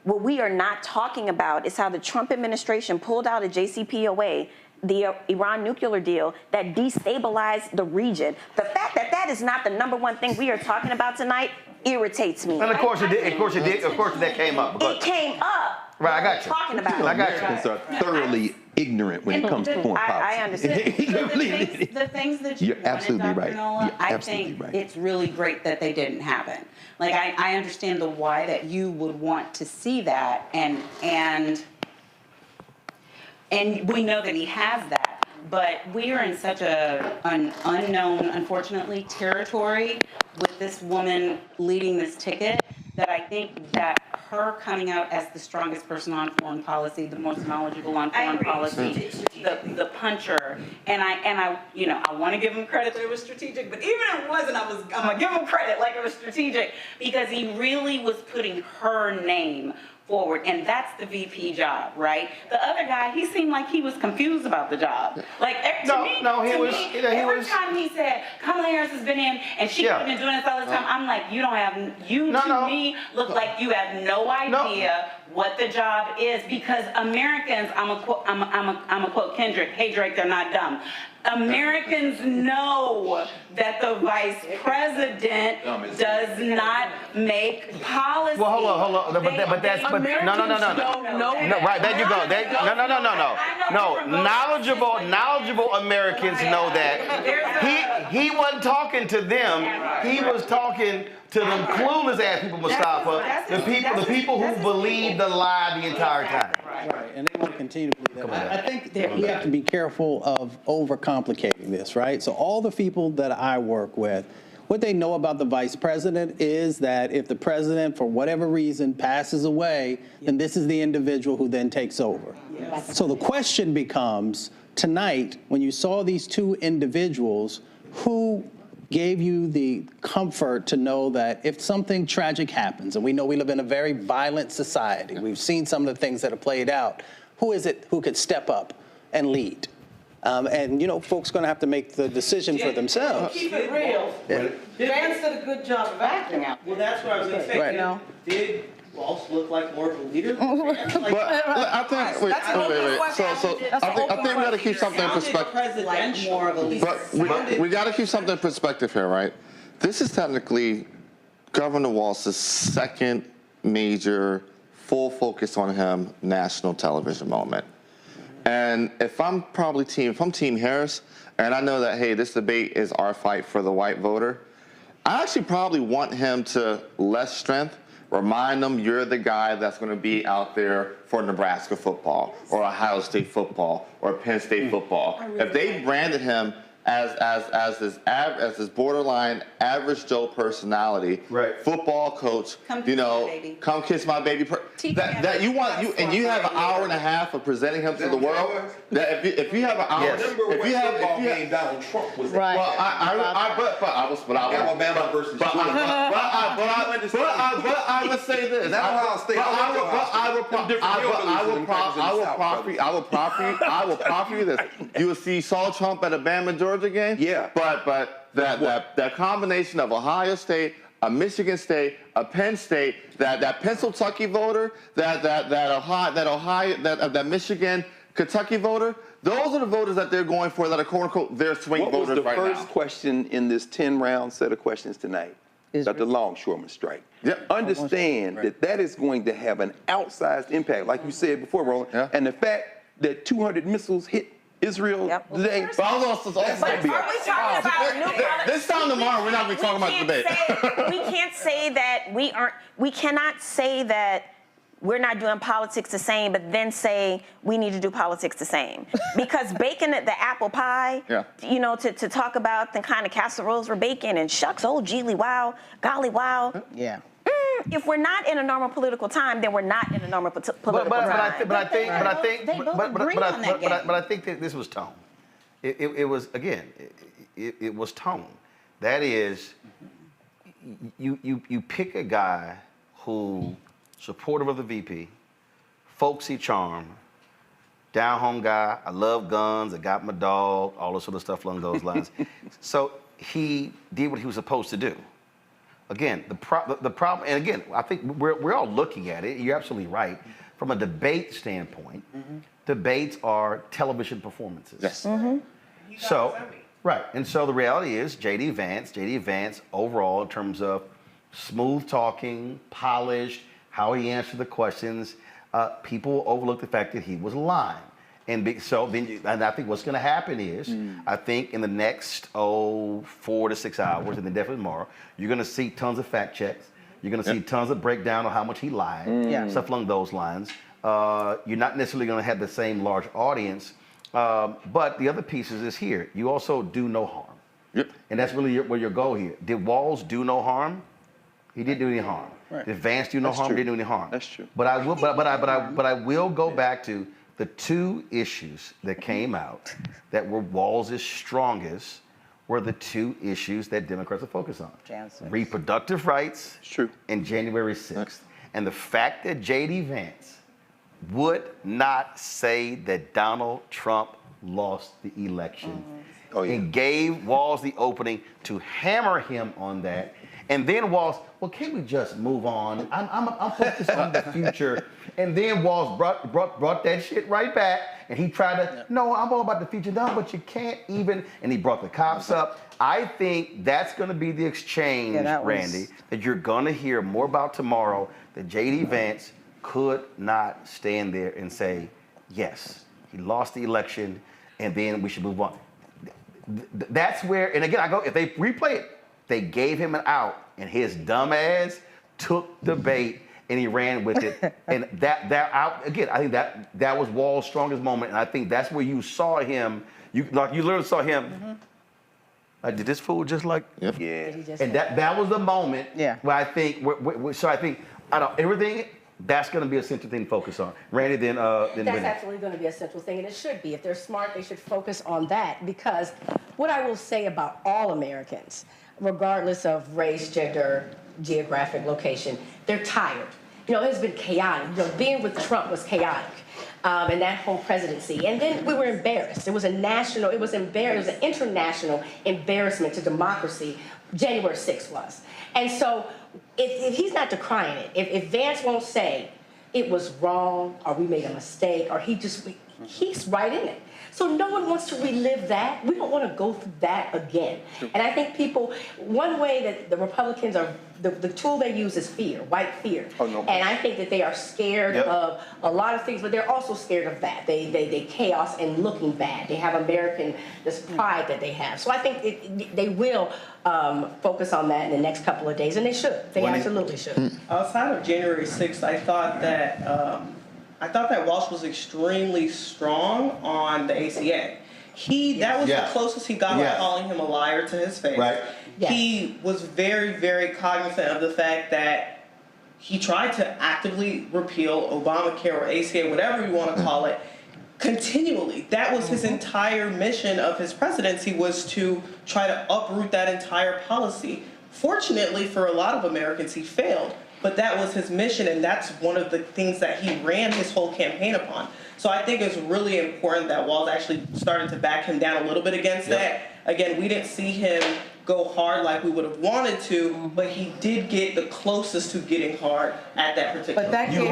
what we are not talking about is how the Trump administration pulled out of JCPOA, the Iran nuclear deal that destabilized the region. The fact that that is not the #1 thing we are talking about tonight irritates me. And of course it did. Of course it did. Of course that came up. It came up. Right, I got you. Talking about I got you. Americans are thoroughly ignorant when it comes to foreign policy. I understand. The things that you You're absolutely wanted, right. Dr. Nola, You're I absolutely think right. it's really great that they didn't happen. Like I understand the why that you would want to see that, and we know that he has that. But we are in such an unknown, unfortunately, territory with this woman leading this ticket that I think that her coming out as the strongest person on foreign policy, the most knowledgeable on foreign policy, the puncher, and I want to give him credit that it was strategic, but even if it wasn't, I'm gonna give him credit like it was strategic because he really was putting her name forward, and that's the VP job, right? The other guy, he seemed like he was confused about the job. Like every time he said Kamala Harris has been in and she could have been doing this all the time, I'm like, you don't have me look like you have no idea what the job is, because Americans, I'm a quote Kendrick, hey Drake, they're not dumb. Americans know that the vice president does not make policy. Well, hold on. No. Right, there you go. No. Knowledgeable Americans know that. He wasn't talking to them. He was talking to them clueless ass people, Mustafa. The people who believe the lie the entire time. Right, and they want to continue to believe that. I think that we have to be careful of overcomplicating this, right? So all the people that I work with, what they know about the vice president is that if the president, for whatever reason, passes away, then this is the individual who then takes over. Yes. So the question becomes, tonight, when you saw these 2 individuals, who gave you the comfort to know that if something tragic happens, and we know we live in a very violent society, we've seen some of the things that have played out, who is it who could step up and lead? And, folks are going to have to make the decision for themselves. Keep it real. Vance did a good job of acting out. Well, that's what I was going to say. Right. Did Walz look like more of a leader? But I think, wait. So I think we got to keep something in perspective. But we got to keep something in perspective here, right? This is technically Governor Walz's second major full focus on him national television moment. And if I'm Team Harris, and I know that, hey, this debate is our fight for the white voter, I actually probably want him to less strength, remind them you're the guy that's going to be out there for Nebraska football or Ohio State football or Penn State football. If they branded him as this borderline average Joe personality, football coach, come kiss my baby. That you want and you have an hour and a half of presenting him to the world. That if you have an hour, if you have Donald Trump was right. Well, I would say this. I will proffer you this. You will see Saul Trump at a Bama Georgia game. Yeah. But that combination of Ohio State, a Michigan State, a Penn State, that Pennsylvania voter, that Michigan, Kentucky voter, those are the voters that they're going for that are quote unquote their swing voters right now. What was the first question in this 10-round set of questions tonight? About the longshoreman strike. Yep. Understand that is going to have an outsized impact, like you said before, Roland. Yeah. And the fact that 200 missiles hit Israel today. This time tomorrow, we're not going to be talking about debate. We cannot say that we're not doing politics the same, but then say we need to do politics the same. Because baking the apple pie, to talk about the kind of casseroles we're baking and shucks, oh, geely, wow, golly, wow. Yeah. If we're not in a normal political time, then we're not in a normal political time. But I think that this was tone. It was, again, it was tone. That is, you pick a guy who supportive of the VP, folksy charm, down-home guy, I love guns, I got my dog, all this sort of stuff along those lines. So he did what he was supposed to do. Again, the problem, and again, I think we're all looking at it, you're absolutely right. From a debate standpoint, debates are television performances. Yes. So, right, and so the reality is J.D. Vance overall in terms of smooth talking, polished, how he answered the questions, people overlook the fact that he was lying. And I think what's going to happen is, I think in the next 4 to 6 hours, and then definitely tomorrow, you're going to see tons of fact checks. You're going to see tons of breakdown on how much he lied, stuff along those lines. You're not necessarily going to have the same large audience, but the other pieces is here. You also do no harm, and that's really where your goal here. Did Walz do no harm? He didn't do any harm. Right. Did Vance do no harm? He didn't do any harm. That's true. But I will. But I will go back to the two issues that came out that were Walz's strongest were the two issues that Democrats are focused on. Reproductive rights and January 6th. And the fact that J.D. Vance would not say that Donald Trump lost the election and gave Walz the opening to hammer him on that. And then Walz, well, can't we just move on? I'm focused on the future. And then Walz brought that shit right back, and he tried to, no, I'm all about the future now, but you can't even, and he brought the cops up. I think that's going to be the exchange, Randy, that you're going to hear more about tomorrow, that J.D. Vance could not stand there and say, yes, he lost the election, and then we should move on. That's where, and again, I go, if they replay it, they gave him an out, and his dumb ass took the bait, and he ran with it. And that out again, I think that was Walz's strongest moment, and I think that's where you saw him. You literally saw him. Like, did this fool just like? Yep. Yeah. And that was the moment. Yeah. Where I think. So I think everything. That's going to be a central thing to focus on. Randy, then That's Whitney. absolutely going to be a central thing, and it should be. If they're smart, they should focus on that, because what I will say about all Americans, regardless of race, gender, geographic location, they're tired. You know, it's been chaotic. You know, being with Trump was chaotic, and that whole presidency. And then we were embarrassed. It was an international embarrassment to democracy. January 6th was. And so if he's not decrying it, if Vance won't say it was wrong, or we made a mistake, or he's right in it. So no one wants to relive that. We don't want to go through that again. And I think one way that the Republicans are, the tool they use is fear, white fear. And I think that they are scared of a lot of things, but they're also scared of that. They chaos and looking bad. They have this pride that they have. So I think they will focus on that in the next couple of days, and they should. They absolutely should. Outside of January 6th, I thought that Walz was extremely strong on the ACA. That was the closest he got by calling him a liar to his face. Right. Yes. He was very, very cognizant of the fact that he tried to actively repeal Obamacare or ACA, whatever you want to call it, continually. That was his entire mission of his presidency, was to try to uproot that entire policy. Fortunately for a lot of Americans, he failed. But that was his mission, and that's one of the things that he ran his whole campaign upon. So I think it's really important that Walz actually started to back him down a little bit against that. Again, we didn't see him go hard like we would have wanted to, but he did get the closest to getting hard at that particular point. You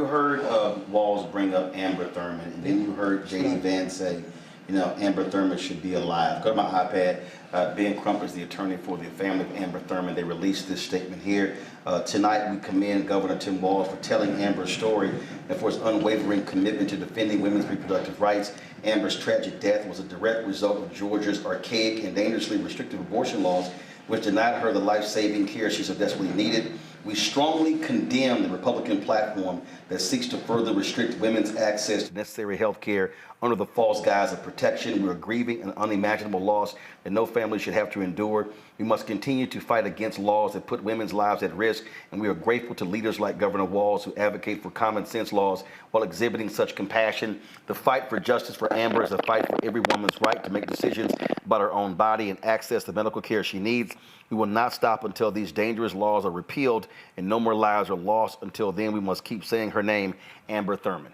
heard Walz bring up Amber Thurman, and then you heard J.D. Vance say, Amber Thurman should be alive. Go to my iPad. Ben Crump is the attorney for the family of Amber Thurman. They released this statement here. Tonight, we commend Governor Tim Walz for telling Amber's story and for his unwavering commitment to defending women's reproductive rights. Amber's tragic death was a direct result of Georgia's archaic and dangerously restrictive abortion laws, which denied her the life-saving care she so desperately needed. We strongly condemn the Republican platform that seeks to further restrict women's access to necessary health care under the false guise of protection. We are grieving an unimaginable loss that no family should have to endure. We must continue to fight against laws that put women's lives at risk, and we are grateful to leaders like Governor Walz who advocate for common sense laws while exhibiting such compassion. The fight for justice for Amber is a fight for every woman's right to make decisions about her own body and access to medical care she needs. We will not stop until these dangerous laws are repealed and no more lives are lost. Until then, we must keep saying her name, Amber Thurman.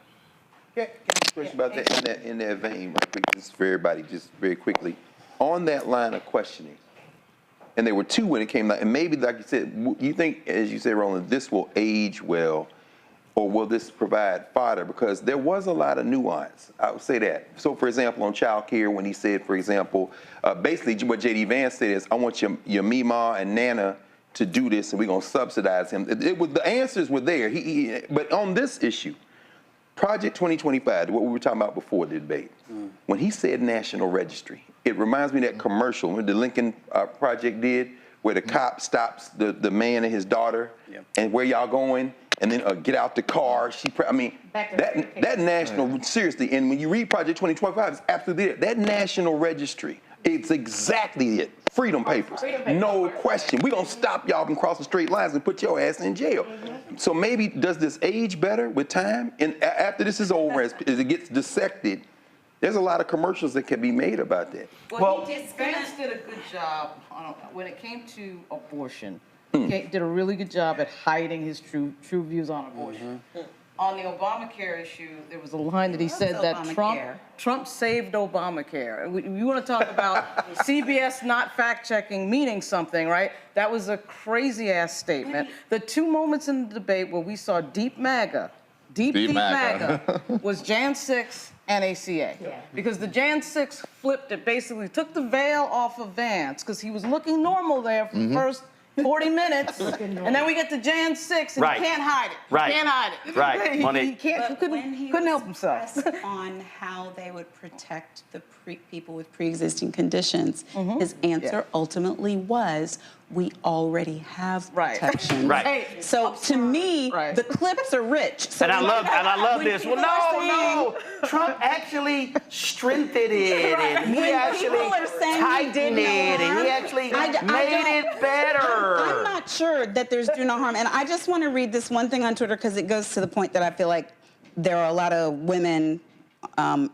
Can I ask a question about that in that vein, right quick, just for everybody, just very quickly. On that line of questioning, and there were two when it came out, and maybe, like you said, you think, as you said, Roland, this will age well, or will this provide fodder? Because there was a lot of nuance, I would say that. So, for example, on child care, when he said, for example, basically what J.D. Vance said is, I want your Mima and Nana to do this, and we're going to subsidize him. The answers were there. But on this issue, Project 2025, what we were talking about before the debate, when he said national registry, it reminds me of that commercial when the Lincoln Project did, where the cop stops the man and his daughter, and where y'all going, and then get out the car. That national, seriously, and when you read Project 2025, it's absolutely it. That national registry, it's exactly it. Freedom papers, no question. We're going to stop y'all from crossing straight lines and put your ass in jail. So maybe, does this age better with time? And after this is over, as it gets dissected, there's a lot of commercials that can be made about that. Well, Vance did a good job when it came to abortion. He did a really good job at hiding his true views on abortion. On the Obamacare issue, there was a line that he said that Trump saved Obamacare. We want to talk about CBS not fact-checking meaning something, right? That was a crazy-ass statement. The two moments in the debate where we saw deep MAGA, deep MAGA, was Jan 6 and ACA. Yeah. Because the Jan 6 flipped it, basically took the veil off of Vance, because he was looking normal there for the first 40 minutes, and then we get to Jan 6, and he can't hide it. He can't hide it. He couldn't help himself. On how they would protect the people with pre-existing conditions, his answer ultimately was, we already have protection. So to me, the clips are rich. So and I love this. Well, no. Trump actually strengthened it, and he actually tightened it, and he actually made it better. I'm not sure that there's do no harm. And I just want to read this one thing on Twitter, because it goes to the point that I feel like there are a lot of women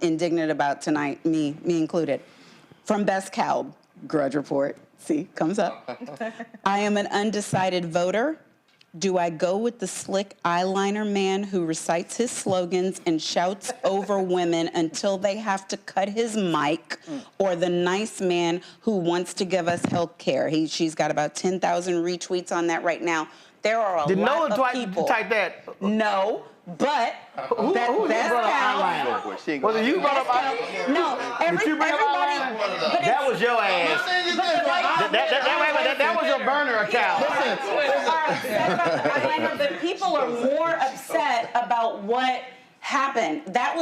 indignant about tonight, me included. From Best Calb, Grudge Report. See, comes up. I am an undecided voter. Do I go with the slick eyeliner man who recites his slogans and shouts over women until they have to cut his mic, or the nice man who wants to give us health care? She's got about 10,000 retweets on that right now. There are a lot of people. Did type that? No. But who brought up eyeliner? Was it you brought up eyeliner? No, everybody. That was your ass. That was your burner account. But people are more upset about what happened. That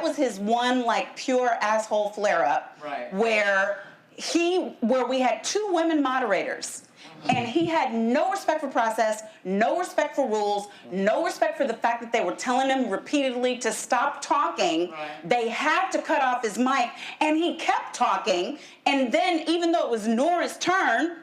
was his one pure asshole flare up, where we had two women moderators. And he had no respect for process, no respect for rules, no respect for the fact that they were telling him repeatedly to stop talking. They had to cut off his mic, and he kept talking. And then, even though it was Nora's turn,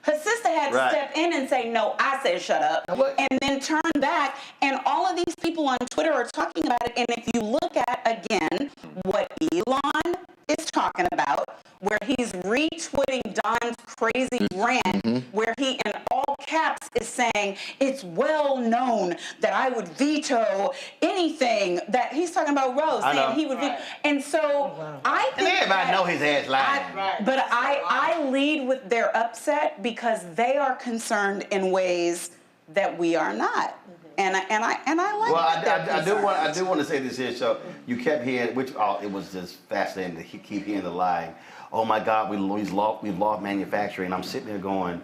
her sister had to step in and say, no, I said shut up, and then turn back. And all of these people on Twitter are talking about it. And if you look at, again, what Elon is talking about, where he's retweeting Don's crazy rant, where he, in all caps, is saying, it's well known that I would veto anything that he's talking about Rose, saying he would veto. And so I think everybody know his ass lying. But I lead with their upset because they are concerned in ways that we are not. And I like that. I do want to say this here. So you kept hearing, it was just fascinating to keep hearing the line. Oh my God, we've lost manufacturing. I'm sitting there going,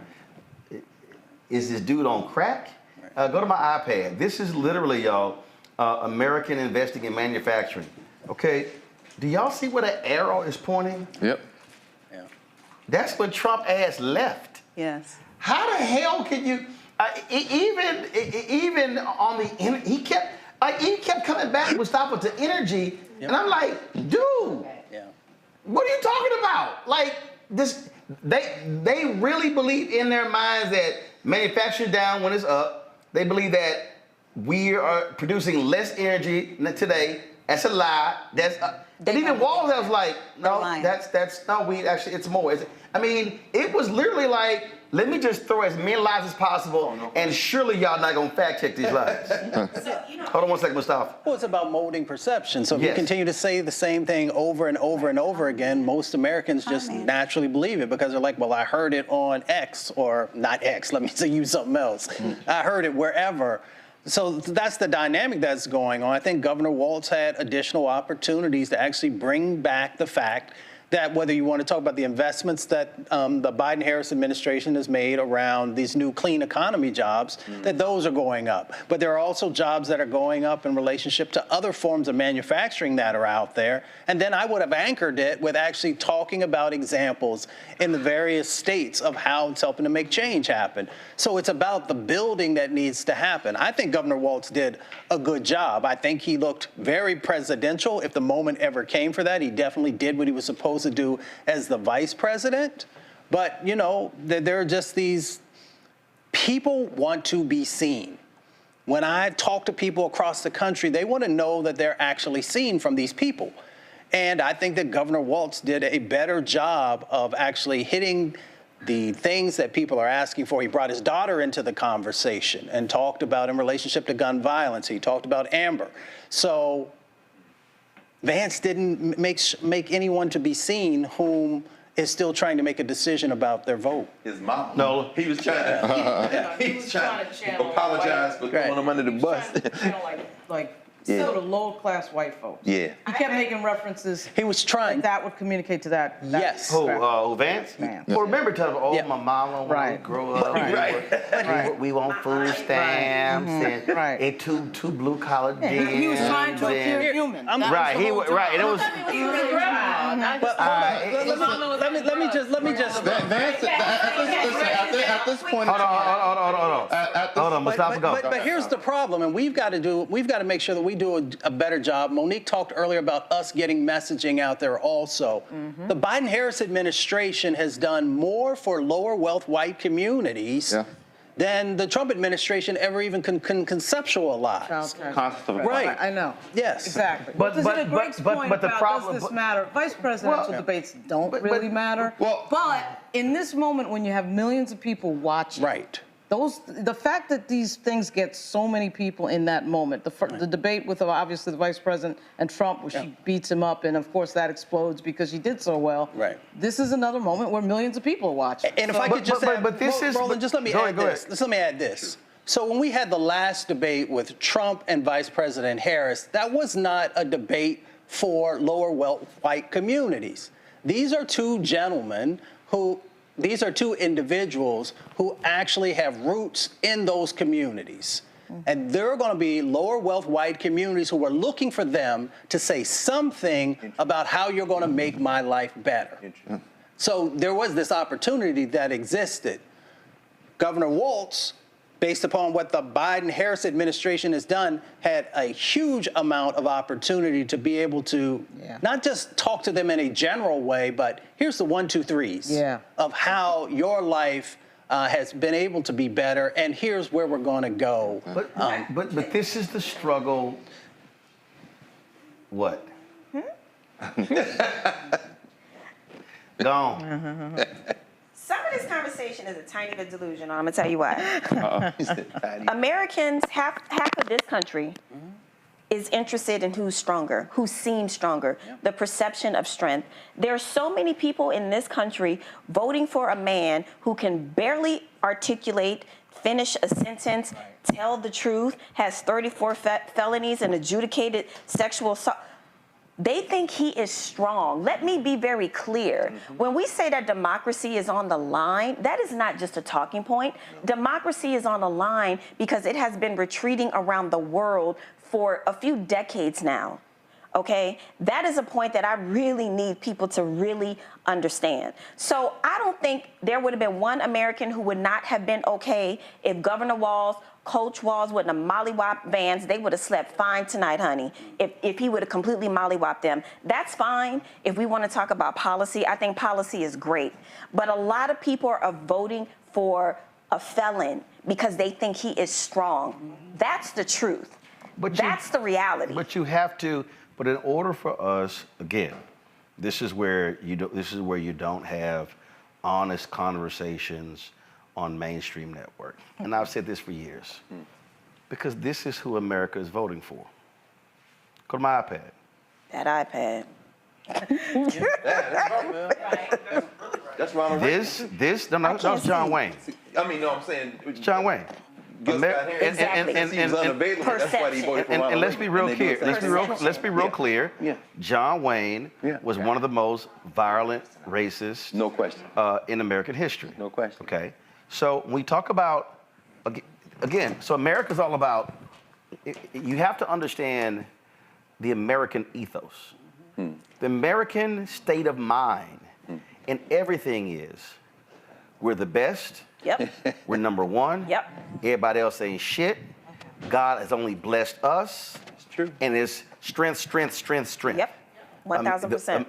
is this dude on crack? Go to my iPad. This is literally, y'all, American investing in manufacturing. Okay, do y'all see where the arrow is pointing? Yep. Yeah. That's when Trump ass left. Yes. How the hell can you? Even on the he kept coming back with stuff with the energy, and I'm like, dude, what are you talking about? Like this, they really believe in their minds that manufacturing down when it's up. They believe that we are producing less energy today. That's a lie. And even Walz was like, no, it's more. I mean, it was literally like, let me just throw as many lies as possible, and surely y'all not gonna fact check these lies. Hold on one second, Mustafa. Well, it's about molding perception. So if you continue to say the same thing over and over and over again, most Americans just naturally believe it because they're like, well, I heard it on X, or not X, let me use something else. I heard it wherever. So that's the dynamic that's going on. I think Governor Walz had additional opportunities to actually bring back the fact that whether you want to talk about the investments that the Biden-Harris administration has made around these new clean economy jobs, that those are going up. But there are also jobs that are going up in relationship to other forms of manufacturing that are out there. And then I would have anchored it with actually talking about examples in the various states of how it's helping to make change happen. So it's about the building that needs to happen. I think Governor Walz did a good job. I think he looked very presidential. If the moment ever came for that, he definitely did what he was supposed to do as the vice president. But, you know, there are just these people want to be seen. When I talk to people across the country, they want to know that they're actually seen from these people. And I think that Governor Walz did a better job of actually hitting the things that people are asking for. He brought his daughter into the conversation and talked about in relationship to gun violence. He talked about Amber. So Vance didn't make anyone to be seen whom is still trying to make a decision about their vote. His mom. No. He was trying to apologize for throwing him under the bus. Sort of low-class white folks. Yeah. He kept making references. He was trying. That would communicate to that. Yes. Vance? Well, remember telling me, my mama when we grow up, we want food stamps and two blue-collar gyms. He was trying to appear human. Right, and it was. Let me just. Vance, at this point. Hold on, Mustafa, go. But here's the problem, and we've got to make sure that we do a better job. Monique talked earlier about us getting messaging out there also. The Biden-Harris administration has done more for lower wealth white communities than the Trump administration ever even can conceptualize. Right. I know. Yes. Exactly. But the problem, does this matter? Vice presidential debates don't really matter. But in this moment, when you have millions of people watching, the fact that these things get so many people in that moment, the debate with obviously the vice president and Trump, where she beats him up, and of course that explodes because she did so well. Right. This is another moment where millions of people are watching. And if I could just add, Roland, just let me add this. Just let me add this. So when we had the last debate with Trump and Vice President Harris, that was not a debate for lower wealth white communities. These are two gentlemen these are two individuals who actually have roots in those communities. And there are going to be lower wealth white communities who are looking for them to say something about how you're going to make my life better. So there was this opportunity that existed. Governor Walz, based upon what the Biden-Harris administration has done, had a huge amount of opportunity to be able to not just talk to them in a general way, but here's the 1, 2, 3s of how your life has been able to be better, and here's where we're going to go. But this is the struggle. What? Go on. Some of this conversation is a tiny bit delusional. I'm gonna tell you why. Americans, half of this country is interested in who's stronger, who seems stronger, the perception of strength. There are so many people in this country voting for a man who can barely articulate, finish a sentence, tell the truth, has 34 felonies and adjudicated sexual assault. They think he is strong. Let me be very clear. When we say that democracy is on the line, that is not just a talking point. Democracy is on the line because it has been retreating around the world for a few decades now. Okay, that is a point that I really need people to really understand. So I don't think there would have been one American who would not have been okay if Governor Walz, Coach Walz wouldn't have mollywopped Vance. They would have slept fine tonight, honey, if he would have completely mollywopped them. That's fine. If we want to talk about policy, I think policy is great. But a lot of people are voting for a felon because they think he is strong. That's the truth. That's the reality. But you have to. But in order for us, again, this is where you don't have honest conversations on mainstream network. And I've said this for years. Because this is who America is voting for. Go to my iPad. That iPad. That's Ronald Reagan. That's John Wayne. I mean, no, I'm saying. It's John Wayne. Exactly. That's why he voted for Ronald and let's be real clear. Let's be real clear. Yeah. John Wayne was one of the most violent racists, no question, in American history. No question. Okay. So when we talk about again, so America's all about. You have to understand the American ethos, the American state of mind, and everything is we're the best. Yep. We're number one. Yep. Everybody else ain't shit. God has only blessed us. It's true. And it's strength, strength, strength, strength. Yep. 1,000%.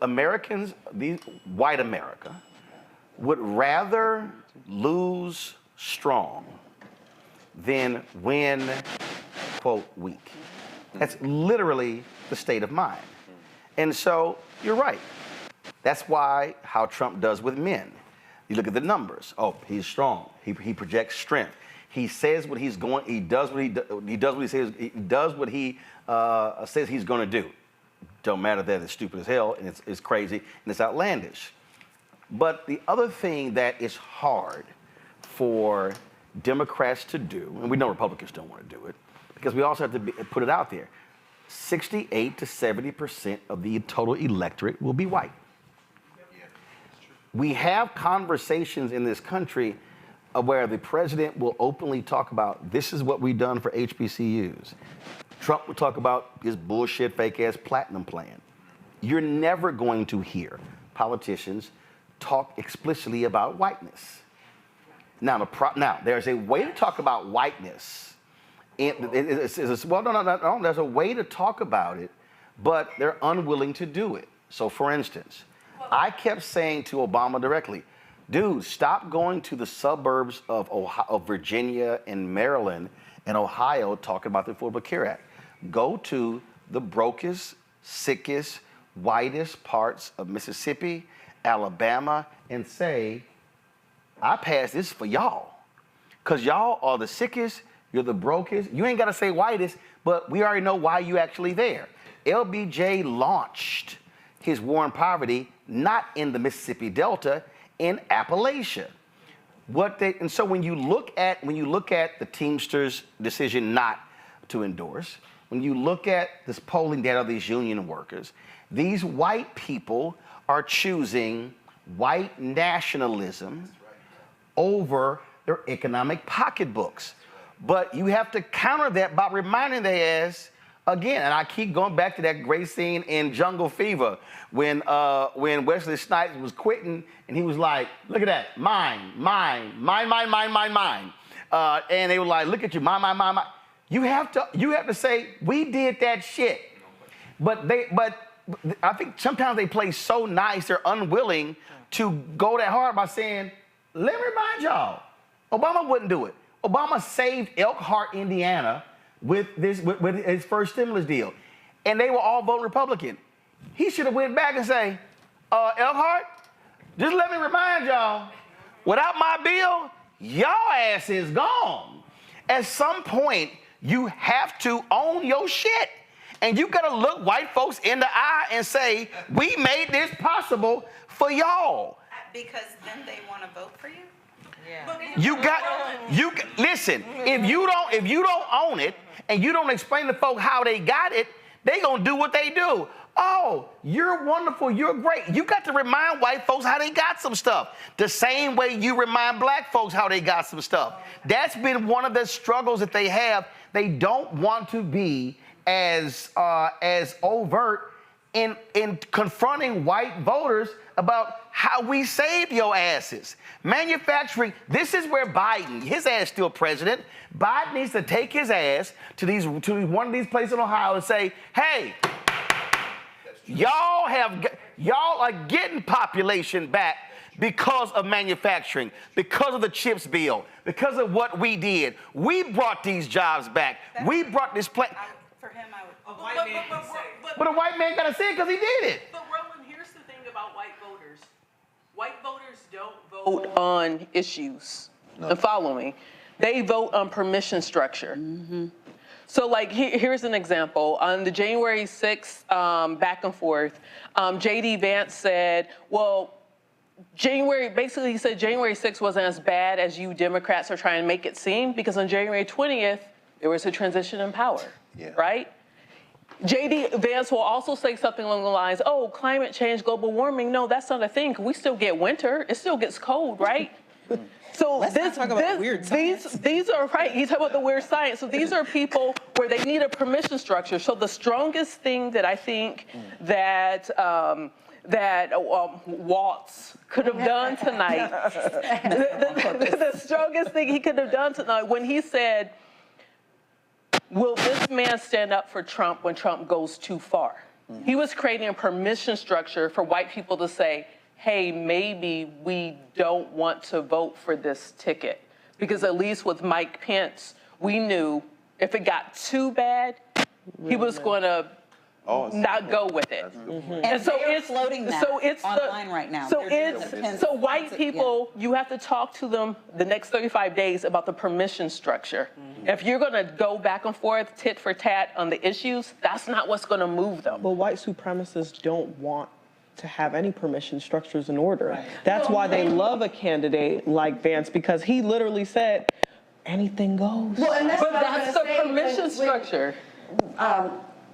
Americans, white America, would rather lose strong than win, quote, weak. That's literally the state of mind. And so you're right. That's why how Trump does with men. You look at the numbers. Oh, he's strong. He projects strength. He says what he's going. He does what he does what he says. He does what he says he's going to do. Don't matter that it's stupid as hell and it's crazy and it's outlandish. But the other thing that is hard for Democrats to do, and we know Republicans don't want to do it, because we also have to put it out there. 68 to 70% of the total electorate will be white. We have conversations in this country where the president will openly talk about this is what we've done for HBCUs. Trump will talk about his bullshit, fake-ass platinum plan. You're never going to hear politicians talk explicitly about whiteness. Now, there's a way to talk about whiteness. There's a way to talk about it, but they're unwilling to do it. So, for instance, I kept saying to Obama directly, dude, stop going to the suburbs of Virginia and Maryland and Ohio talking about the Affordable Care Act. Go to the brokest, sickest, whitest parts of Mississippi, Alabama, and say, I passed this for y'all. Because y'all are the sickest, you're the brokest. You ain't got to say whitest, but we already know why you actually there. LBJ launched his war on poverty not in the Mississippi Delta, in Appalachia. And so when you look at the Teamsters' decision not to endorse, when you look at this polling data of these union workers, these white people are choosing white nationalism over their economic pocketbooks. But you have to counter that by reminding their ass, again, and I keep going back to that great scene in Jungle Fever when Wesley Snipes was quitting and he was like, look at that, mine. And they were like, look at you, mine. You have to say, we did that shit. But I think sometimes they play so nice, they're unwilling to go that hard by saying, let me remind y'all, Obama wouldn't do it. Obama saved Elkhart, Indiana, with his first stimulus deal, and they were all voting Republican. He should have went back and say, Elkhart, just let me remind y'all, without my bill, y'all ass is gone. At some point, you have to own your shit, and you gotta look white folks in the eye and say, we made this possible for y'all. Because then they want to vote for you? Listen, if you don't own it and you don't explain to folk how they got it, they gonna do what they do. Oh, you're wonderful, you're great. You got to remind white folks how they got some stuff. The same way you remind black folks how they got some stuff. That's been one of the struggles that they have. They don't want to be as overt in confronting white voters about how we saved your asses. Manufacturing, this is where Biden, his ass still president, Biden needs to take his ass to one of these places in Ohio and say, hey, y'all are getting population back because of manufacturing, because of the CHIPS bill, because of what we did. We brought these jobs back. We brought this plant. For him, I would. A white man can say. But a white man gotta say it because he did it. But Roland, here's the thing about white voters. White voters don't vote on issues. No. And follow me. They vote on permission structure. Mm-hmm. So like, here's an example. On the January 6th back and forth, J.D. Vance said, well, basically he said January 6th wasn't as bad as you Democrats are trying to make it seem, because on January 20th, there was a transition in power, right? J.D. Vance will also say something along the lines, oh, climate change, global warming, no, that's not a thing. We still get winter, it still gets cold, right? So these are right. You talk about the weird science. So these are people where they need a permission structure. So the strongest thing that I think that Walz could have done tonight, the strongest thing he could have done tonight when he said, will this man stand up for Trump when Trump goes too far? He was creating a permission structure for white people to say, hey, maybe we don't want to vote for this ticket. Because at least with Mike Pence, we knew if it got too bad, he was going to not go with it. And so it's floating that online right now. So white people, you have to talk to them the next 35 days about the permission structure. If you're going to go back and forth, tit for tat on the issues, that's not what's going to move them. But white supremacists don't want to have any permission structures in order. Right. That's why they love a candidate like Vance, because he literally said, anything goes. Well, and that's the permission structure.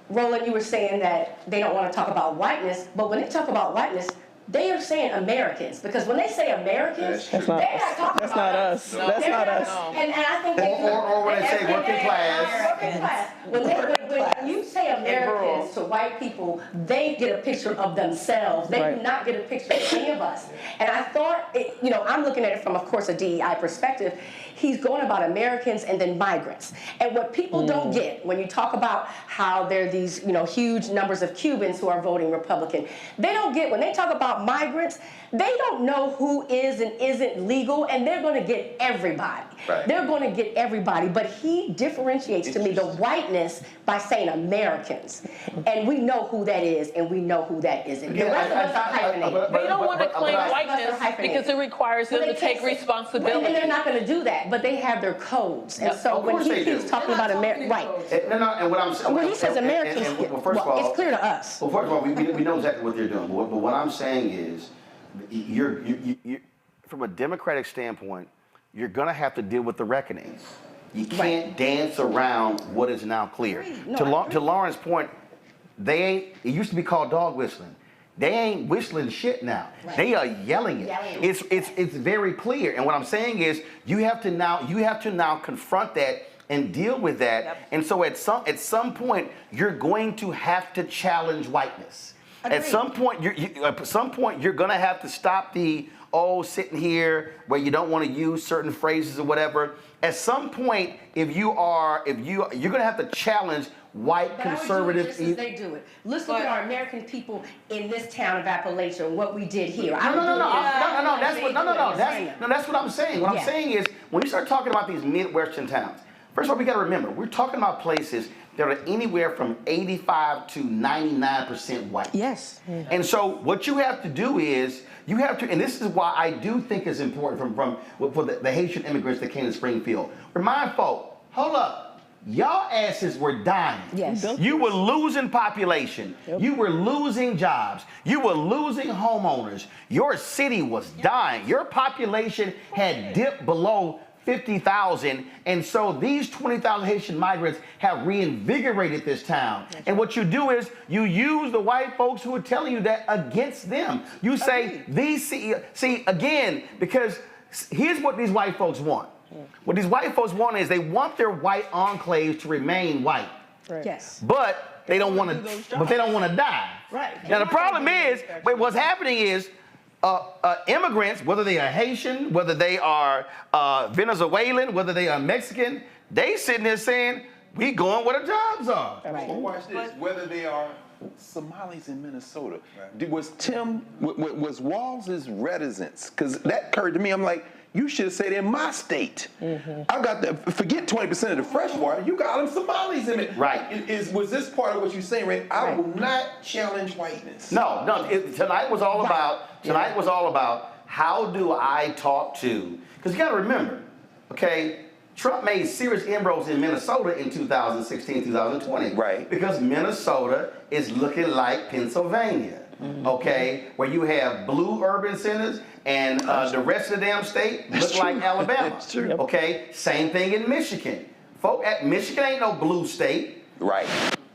Roland, you were saying that they don't want to talk about whiteness, but when they talk about whiteness, they are saying Americans, because when they say Americans, they're not talking about us. That's not us. And I think or when they say working class. When you say Americans to white people, they get a picture of themselves. They do not get a picture of any of us. And I thought, I'm looking at it from, of course, a DEI perspective. He's going about Americans and then migrants. And what people don't get when you talk about how there are these, huge numbers of Cubans who are voting Republican, they don't get, when they talk about migrants, they don't know who is and isn't legal, and they're going to get everybody. Right. They're going to get everybody. But he differentiates to me the whiteness by saying Americans. And we know who that is, and we know who that isn't. The rest of us are hyphenated. They don't want to claim whiteness because it requires them to take responsibility. And they're not going to do that, but they have their codes. And so when he keeps talking about America, and what I'm saying, when he says Americans, first of all, it's clear to us. Well, first of all, we know exactly what they're doing. But what I'm saying is, you're from a Democratic standpoint, you're going to have to deal with the reckoning. You can't dance around what is now clear. To Lauren's point, it used to be called dog whistling. They ain't whistling shit now. Right. They are yelling it. It's very clear. And what I'm saying is, you have to now confront that and deal with that. Yep. And so at some point, you're going to have to challenge whiteness. Agreed. At some point, you're going to have to stop the sitting here where you don't want to use certain phrases or whatever. At some point, you're going to have to challenge white conservatives. They do it. Let's look at our American people in this town of Appalachia and what we did here. No. That's what I'm saying. What I'm saying is, when you start talking about these Midwestern towns, first of all, we got to remember, we're talking about places that are anywhere from 85 to 99% white. Yes. And so what you have to do is, and this is why I do think it's important for the Haitian immigrants that came to Springfield. Remind folk, hold up, y'all asses were dying. Yes. You were losing population. Yep. You were losing jobs. You were losing homeowners. Your city was dying. Your population had dipped below 50,000, and so these 20,000 Haitian migrants have reinvigorated this town. And what you do is you use the white folks who are telling you that against them. You say again, because here's what these white folks want. What these white folks want is they want their white enclaves to remain white. Right. Yes. But they don't want to. But they don't want to die. Right. Now the problem is, what's happening is, immigrants, whether they are Haitian, whether they are Venezuelan, whether they are Mexican, they sitting there saying, we going where the jobs are. Right. But watch this. Whether they are Somalis in Minnesota, was Walz's reticence? Because that occurred to me. I'm like, you should have said in my state. I got forget 20% of the fresh water. You got them Somalis in it. Right. Was this part of what you're saying, Ray? I will not challenge whiteness. No. Tonight was all about. Tonight was all about how do I talk to? Because you got to remember, okay. Trump made serious inroads in Minnesota in 2016, 2020. Right. Because Minnesota is looking like Pennsylvania. Okay, where you have blue urban centers and the rest of the damn state look like Alabama. That's true. Okay, same thing in Michigan. Michigan ain't no blue state. Right.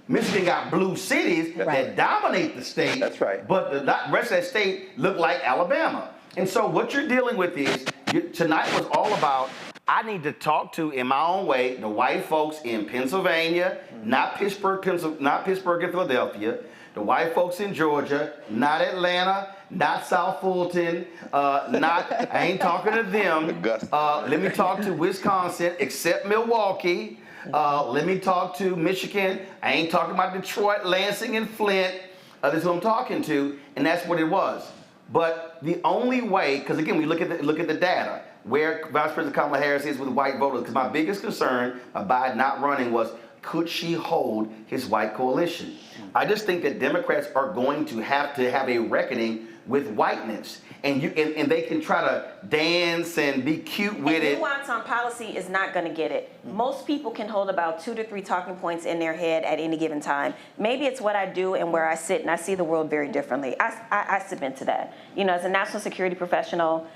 Michigan got blue cities that dominate the state. That's right. But the rest of that state look like Alabama. And so what you're dealing with is, tonight was all about, I need to talk to, in my own way, the white folks in Pennsylvania, not Pittsburgh and Philadelphia, the white folks in Georgia, not Atlanta, not South Fulton, I ain't talking to them. Let me talk to Wisconsin, except Milwaukee. Let me talk to Michigan. I ain't talking about Detroit, Lansing, and Flint. That's who I'm talking to, and that's what it was. But the only way, because again, we look at the data, where Vice President Kamala Harris is with white voters, because my biggest concern about Biden not running was, could she hold his white coalition? I just think that Democrats are going to have a reckoning with whiteness. And they can try to dance and be cute with it. Nuance on policy is not going to get it. Most people can hold about 2 to 3 talking points in their head at any given time. Maybe it's what I do and where I sit, and I see the world very differently. I submit to that. You know, as a national security professional,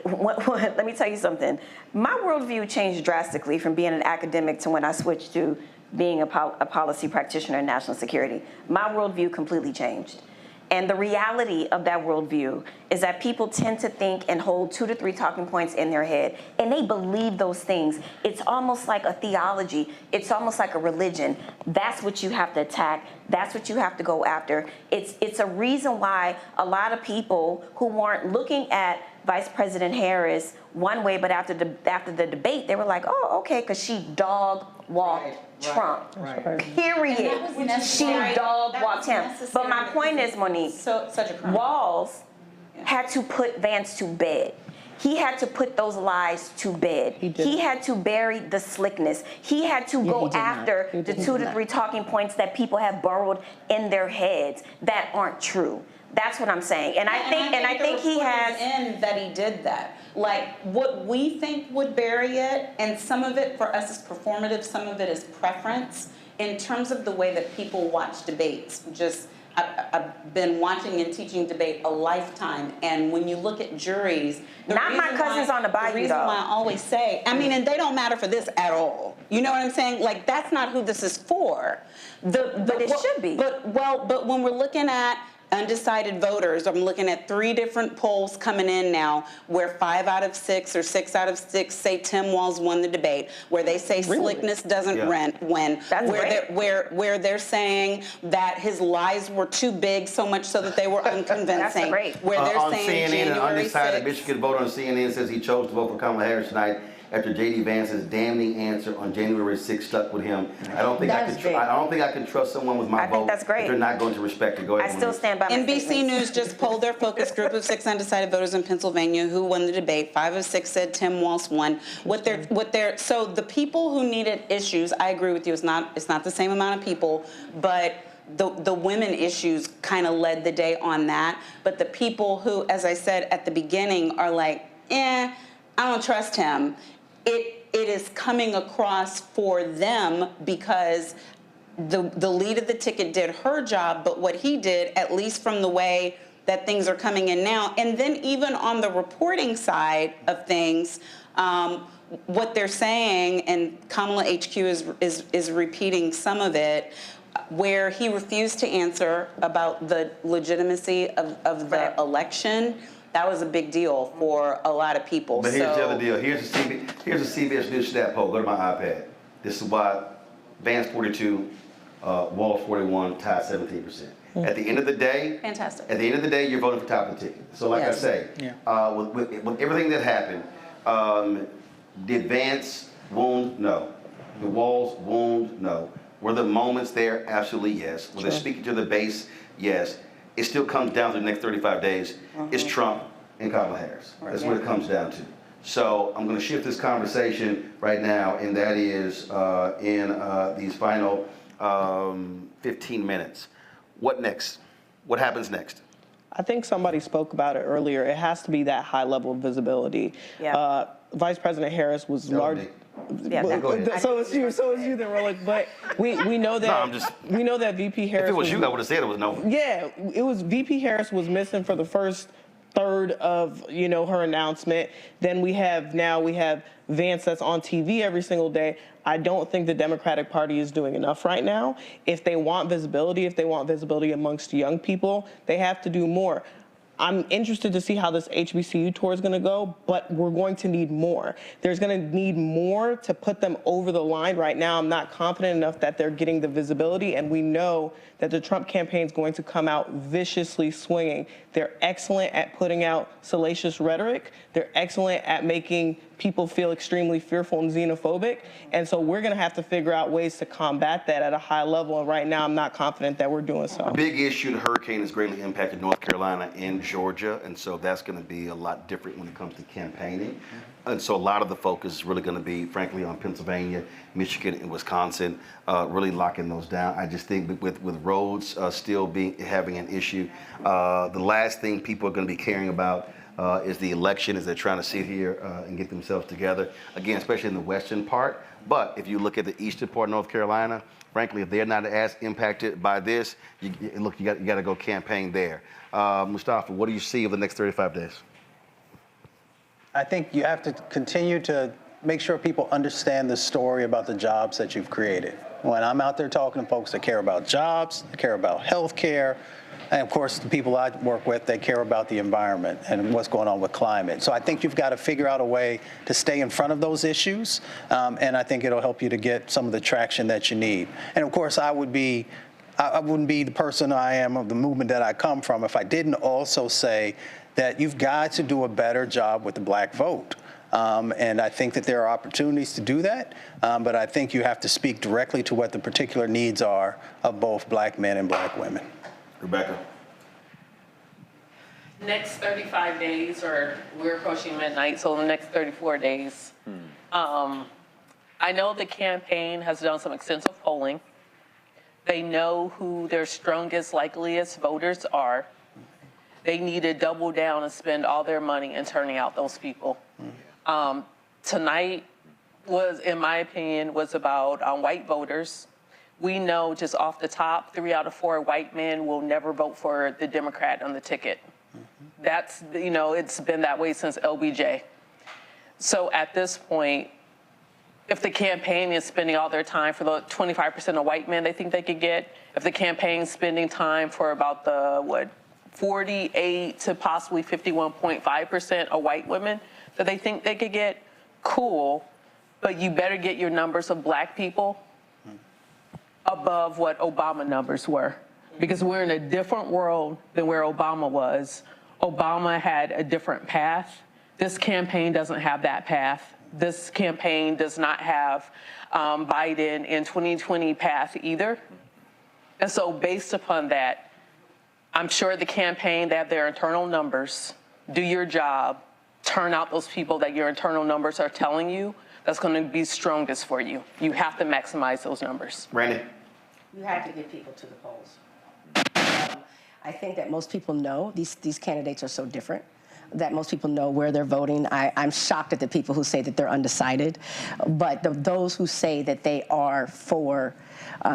let me tell you something. My worldview changed drastically from being an academic to when I switched to being a policy practitioner in national security. My worldview completely changed. And the reality of that worldview is that people tend to think and hold 2 to 3 talking points in their head, and they believe those things. It's almost like a theology. It's almost like a religion. That's what you have to attack. That's what you have to go after. It's a reason why a lot of people who weren't looking at Vice President Harris one way, but after the debate, they were like, oh, okay, because she dog-walked Trump. Period. She dog-walked him. But my point is, Monique, Walz had to put Vance to bed. He had to put those lies to bed. He had to bury the slickness. He had to go after the 2 to 3 talking points that people have burrowed in their heads that aren't true. That's what I'm saying. And I think he has in that he did that. Like what we think would bury it, and some of it for us is performative, some of it is preference in terms of the way that people watch debates. I've been watching and teaching debate a lifetime, and when you look at juries, not my cousins on the bayou. The reason why I always say, I mean, and they don't matter for this at all. You know what I'm saying? Like that's not who this is for. But it should be. But when we're looking at undecided voters, I'm looking at 3 different polls coming in now where 5 out of 6 or 6 out of 6 say Tim Walz won the debate, where they say slickness doesn't win, where they're saying that his lies were too big, so much so that they were unconvincing. Where they're on saying CNN, an January undecided 6th. Michigan voter on CNN says he chose to vote for Kamala Harris tonight after J.D. Vance's damning answer on January 6th stuck with him. I don't think I can trust someone with my vote. I think that's great. If they're not going to respect it. Go ahead. I still stand by my NBC News just polled their focus group of 6 undecided voters in Pennsylvania who won the debate. 5 of 6 said Tim Walz won. So the people who needed issues, I agree with you, it's not the same amount of people, but the women issues kind of led the day on that. But the people who, as I said at the beginning, are like, I don't trust him. It is coming across for them because the lead of the ticket did her job, but what he did, at least from the way that things are coming in now, and then even on the reporting side of things, what they're saying, and Kamala HQ is repeating some of it, where he refused to answer about the legitimacy of the election. That was a big deal for a lot of people. But here's the other deal. Here's a CBS News stat poll. Go to my iPad. This is why Vance 42, Walz 41, tied 17%. At the end of the day, Fantastic. At the end of the day, you're voting for top of the ticket. So, like I say, with everything that happened, did Vance wound? No. Did Walz wound? No. Were the moments there? Absolutely yes. Were they speaking to the base? Yes. It still comes down to the next 35 days. It's Trump and Kamala Harris. That's what it comes down to. So I'm going to shift this conversation right now, and that is in these final 15 minutes. What next? What happens next? I think somebody spoke about it earlier. It has to be that high level of visibility. Yeah. Vice President Harris was large. Yeah, So is you then, Roland. But we know that we know that VP Harris. If it was you, I would have said it was no. Yeah, it was VP Harris was missing for the first third of her announcement. Then we have Vance that's on TV every single day. I don't think the Democratic Party is doing enough right now. If they want visibility amongst young people, they have to do more. I'm interested to see how this HBCU tour is going to go, but we're going to need more. There's going to need more to put them over the line. Right now, I'm not confident enough that they're getting the visibility, and we know that the Trump campaign is going to come out viciously swinging. They're excellent at putting out salacious rhetoric. They're excellent at making people feel extremely fearful and xenophobic. And so we're going to have to figure out ways to combat that at a high level. And right now, I'm not confident that we're doing so. A big issue, the hurricane has greatly impacted North Carolina and Georgia. And so that's going to be a lot different when it comes to campaigning. And so a lot of the focus is really going to be, frankly, on Pennsylvania, Michigan, and Wisconsin, really locking those down. I just think with roads still having an issue, the last thing people are going to be caring about is the election as they're trying to sit here and get themselves together, again, especially in the western part. But if you look at the eastern part of North Carolina, frankly, if they're not as impacted by this, you got to go campaign there. Mustafa, what do you see over the next 35 days? I think you have to continue to make sure people understand the story about the jobs that you've created. When I'm out there talking to folks that care about jobs, that care about health care, and of course, the people I work with, they care about the environment and what's going on with climate. So I think you've got to figure out a way to stay in front of those issues, and I think it'll help you to get some of the traction that you need. And of course, I wouldn't be the person I am of the movement that I come from if I didn't also say that you've got to do a better job with the black vote. And I think that there are opportunities to do that, but I think you have to speak directly to what the particular needs are of both black men and black women. Rebecca? Next 35 days, or we're approaching midnight, so the next 34 days. I know the campaign has done some extensive polling. They know who their strongest, likeliest voters are. They need to double down and spend all their money in turning out those people. Tonight was, in my opinion, was about white voters. We know just off the top, 3 out of 4 white men will never vote for the Democrat on the ticket. That's, it's been that way since LBJ. So at this point, if the campaign is spending all their time for the 25% of white men they think they could get, if the campaign's spending time for about the, 48 to possibly 51.5% of white women that they think they could get, cool, but you better get your numbers of black people above what Obama numbers were, because we're in a different world than where Obama was. Obama had a different path. This campaign doesn't have that path. This campaign does not have Biden in 2020 path either. And so based upon that, I'm sure the campaign, they have their internal numbers. Do your job. Turn out those people that your internal numbers are telling you that's going to be strongest for you. You have to maximize those numbers. Randy? You have to get people to the polls. I think that most people know these candidates are so different that most people know where they're voting. I'm shocked at the people who say that they're undecided, but those who say that they are for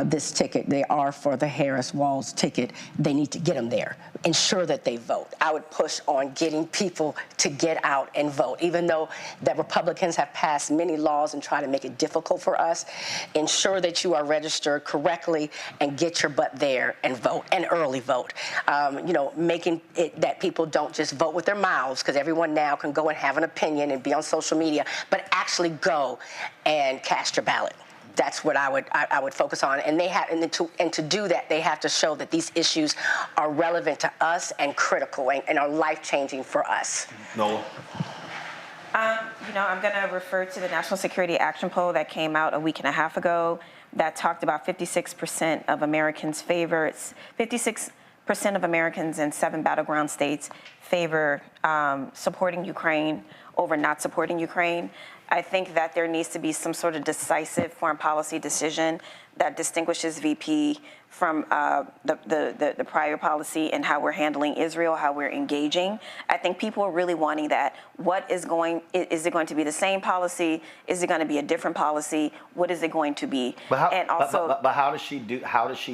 this ticket, they are for the Harris-Walz ticket, they need to get them there. Ensure that they vote. I would push on getting people to get out and vote. Even though that Republicans have passed many laws and try to make it difficult for us, ensure that you are registered correctly and get your butt there and vote, and early vote. Making it that people don't just vote with their mouths, because everyone now can go and have an opinion and be on social media, but actually go and cast your ballot. That's what I would focus on. And to do that, they have to show that these issues are relevant to us and critical and are life-changing for us. Nola? I'm going to refer to the National Security Action Poll that came out a week and a half ago that talked about 56% of Americans favor, 56% of Americans in 7 battleground states favor supporting Ukraine over not supporting Ukraine. I think that there needs to be some sort of decisive foreign policy decision that distinguishes VP from the prior policy and how we're handling Israel, how we're engaging. I think people are really wanting that. Is it going to be the same policy? Is it going to be a different policy? What is it going to be? But how does she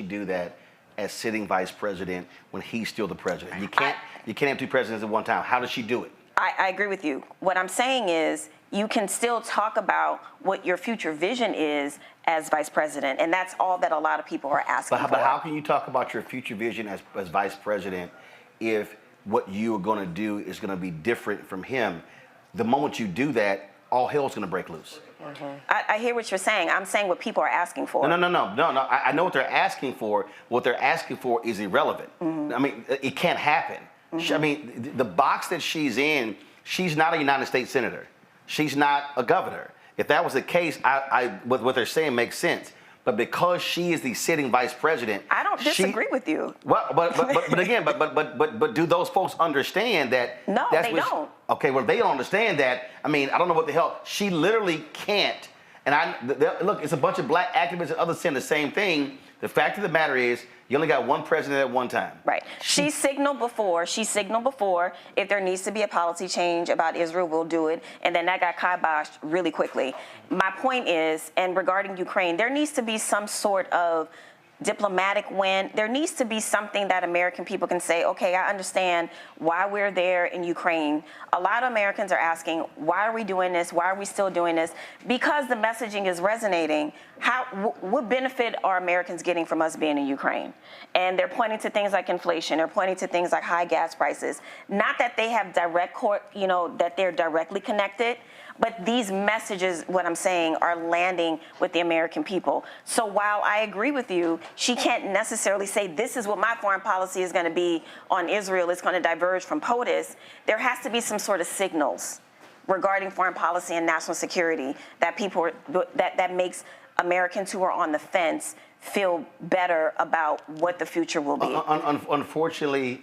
do that as sitting vice president when he's still the president? You can't have 2 presidents at one time. How does she do it? I agree with you. What I'm saying is you can still talk about what your future vision is as vice president, and that's all that a lot of people are asking for. But how can you talk about your future vision as vice president if what you are going to do is going to be different from him? The moment you do that, all hell's going to break loose. Mm-hmm. I hear what you're saying. I'm saying what people are asking for. No. I know what they're asking for. What they're asking for is irrelevant. Mm-hmm. I mean, it can't happen. Mm-hmm. I mean, the box that she's in, she's not a United States senator. She's not a governor. If that was the case, what they're saying makes sense. But because she is the sitting vice president, I don't disagree with you. Well, but again, but do those folks understand that? No, they don't. Okay, well, they don't understand that. I mean, I don't know what the hell. She literally can't. And look, it's a bunch of black activists and others saying the same thing. The fact of the matter is, you only got one president at one time. Right. She signaled before. If there needs to be a policy change about Israel, we'll do it. And then that got kiboshed really quickly. My point is, and regarding Ukraine, there needs to be some sort of diplomatic win. There needs to be something that American people can say, okay, I understand why we're there in Ukraine. A lot of Americans are asking, why are we doing this? Why are we still doing this? Because the messaging is resonating. What benefit are Americans getting from us being in Ukraine? And they're pointing to things like inflation. They're pointing to things like high gas prices. Not that they have that they're directly connected, but these messages, what I'm saying, are landing with the American people. So while I agree with you, she can't necessarily say this is what my foreign policy is going to be on Israel. It's going to diverge from POTUS. There has to be some sort of signals regarding foreign policy and national security that makes Americans who are on the fence feel better about what the future will be. Unfortunately,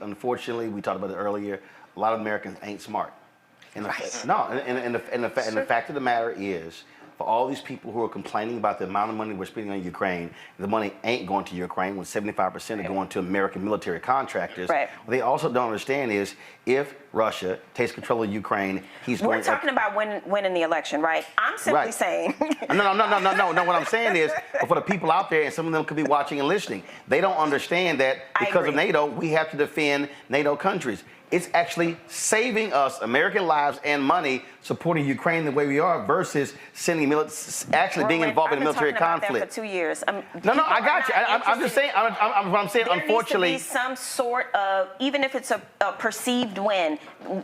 we talked about it earlier. A lot of Americans ain't smart. And the fact of the matter is, for all these people who are complaining about the amount of money we're spending on Ukraine, the money ain't going to Ukraine when 75% are going to American military contractors. Right. What they also don't understand is if Russia takes control of Ukraine, We're talking about winning the election, right? I'm simply saying. No. What I'm saying is, for the people out there, and some of them could be watching and listening, they don't understand that because of NATO, we have to defend NATO countries. It's actually saving us American lives and money supporting Ukraine the way we are versus sending being involved in a military conflict. About that for 2 years. No, I got you. I'm just saying. I'm saying. Unfortunately, there needs to be some sort of, even if it's a perceived win.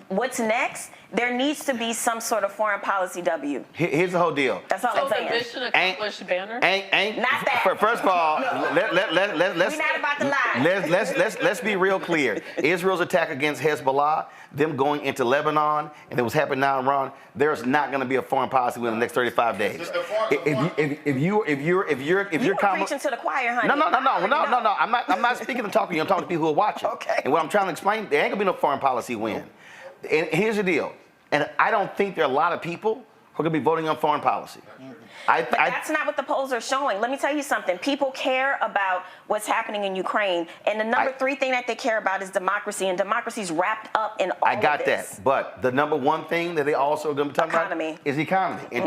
What's next? There needs to be some sort of foreign policy W. Here's the whole deal. That's all I'm saying. So the mission accomplished banner? Ain't not that. First of all, we're not about to lie. Let's be real clear. Israel's attack against Hezbollah, them going into Lebanon, and it was happening now in Iran. There's not going to be a foreign policy within the next 35 days. If you're preaching to the choir, honey. No. I'm not speaking and talking. I'm talking to people who are watching. Okay. And what I'm trying to explain, there ain't gonna be no foreign policy win. And here's the deal. And I don't think there are a lot of people who are going to be voting on foreign policy. But that's not what the polls are showing. Let me tell you something. People care about what's happening in Ukraine. And the number 3 thing that they care about is democracy. And democracy's wrapped up in all of this. I got that. But the number one thing that they also are going to be talking about is the economy. And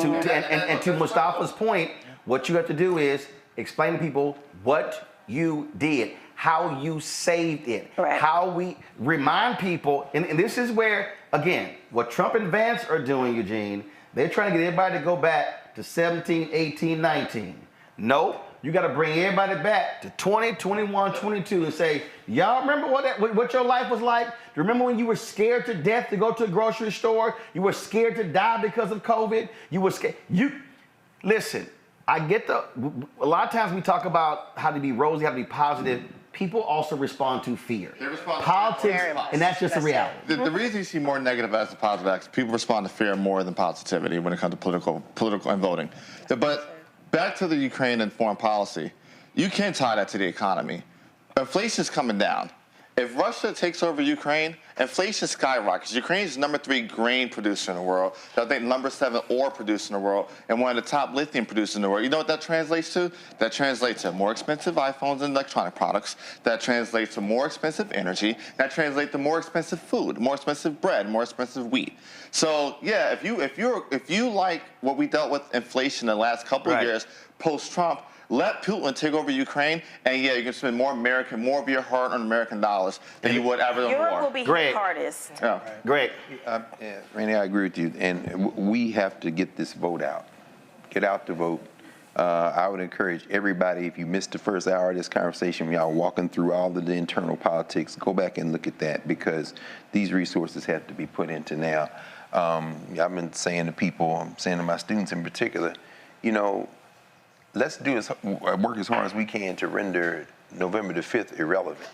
to Mustafa's point, what you have to do is explain to people what you did, how you saved it, how we remind people. And this is where, again, what Trump and Vance are doing, Eugene, they're trying to get everybody to go back to 17, 18, 19. Nope. You got to bring everybody back to 20, 21, 22 and say, y'all remember what your life was like? Do you remember when you were scared to death to go to a grocery store? You were scared to die because of COVID? You were scared. Listen, I get a lot of times we talk about how to be rosy, how to be positive. People also respond to fear. They respond politics, to fear. and that's just a reality. The reason you see more negative as the positive acts, people respond to fear more than positivity when it comes to political and voting. But back to the Ukraine and foreign policy, you can't tie that to the economy. Inflation's coming down. If Russia takes over Ukraine, inflation skyrockets. Ukraine is #3 grain producer in the world. I think #7 ore producer in the world, and one of the top lithium producers in the world. You know what that translates to? That translates to more expensive iPhones and electronic products. That translates to more expensive energy. That translates to more expensive food, more expensive bread, more expensive wheat. So yeah, if you like what we dealt with inflation in the last couple of years post-Trump, let Putin take over Ukraine, and yeah, you can spend more of your hard-earned American dollars than you would ever in war. Europe will be hit hardest. Yeah. Great. Randy, I agree with you, and we have to get this vote out. Get out the vote. I would encourage everybody, if you missed the first hour of this conversation, y'all walking through all of the internal politics, go back and look at that, because these resources have to be put into now. I've been saying to people, I'm saying to my students in particular, you know, let's work as hard as we can to render November the 5th irrelevant.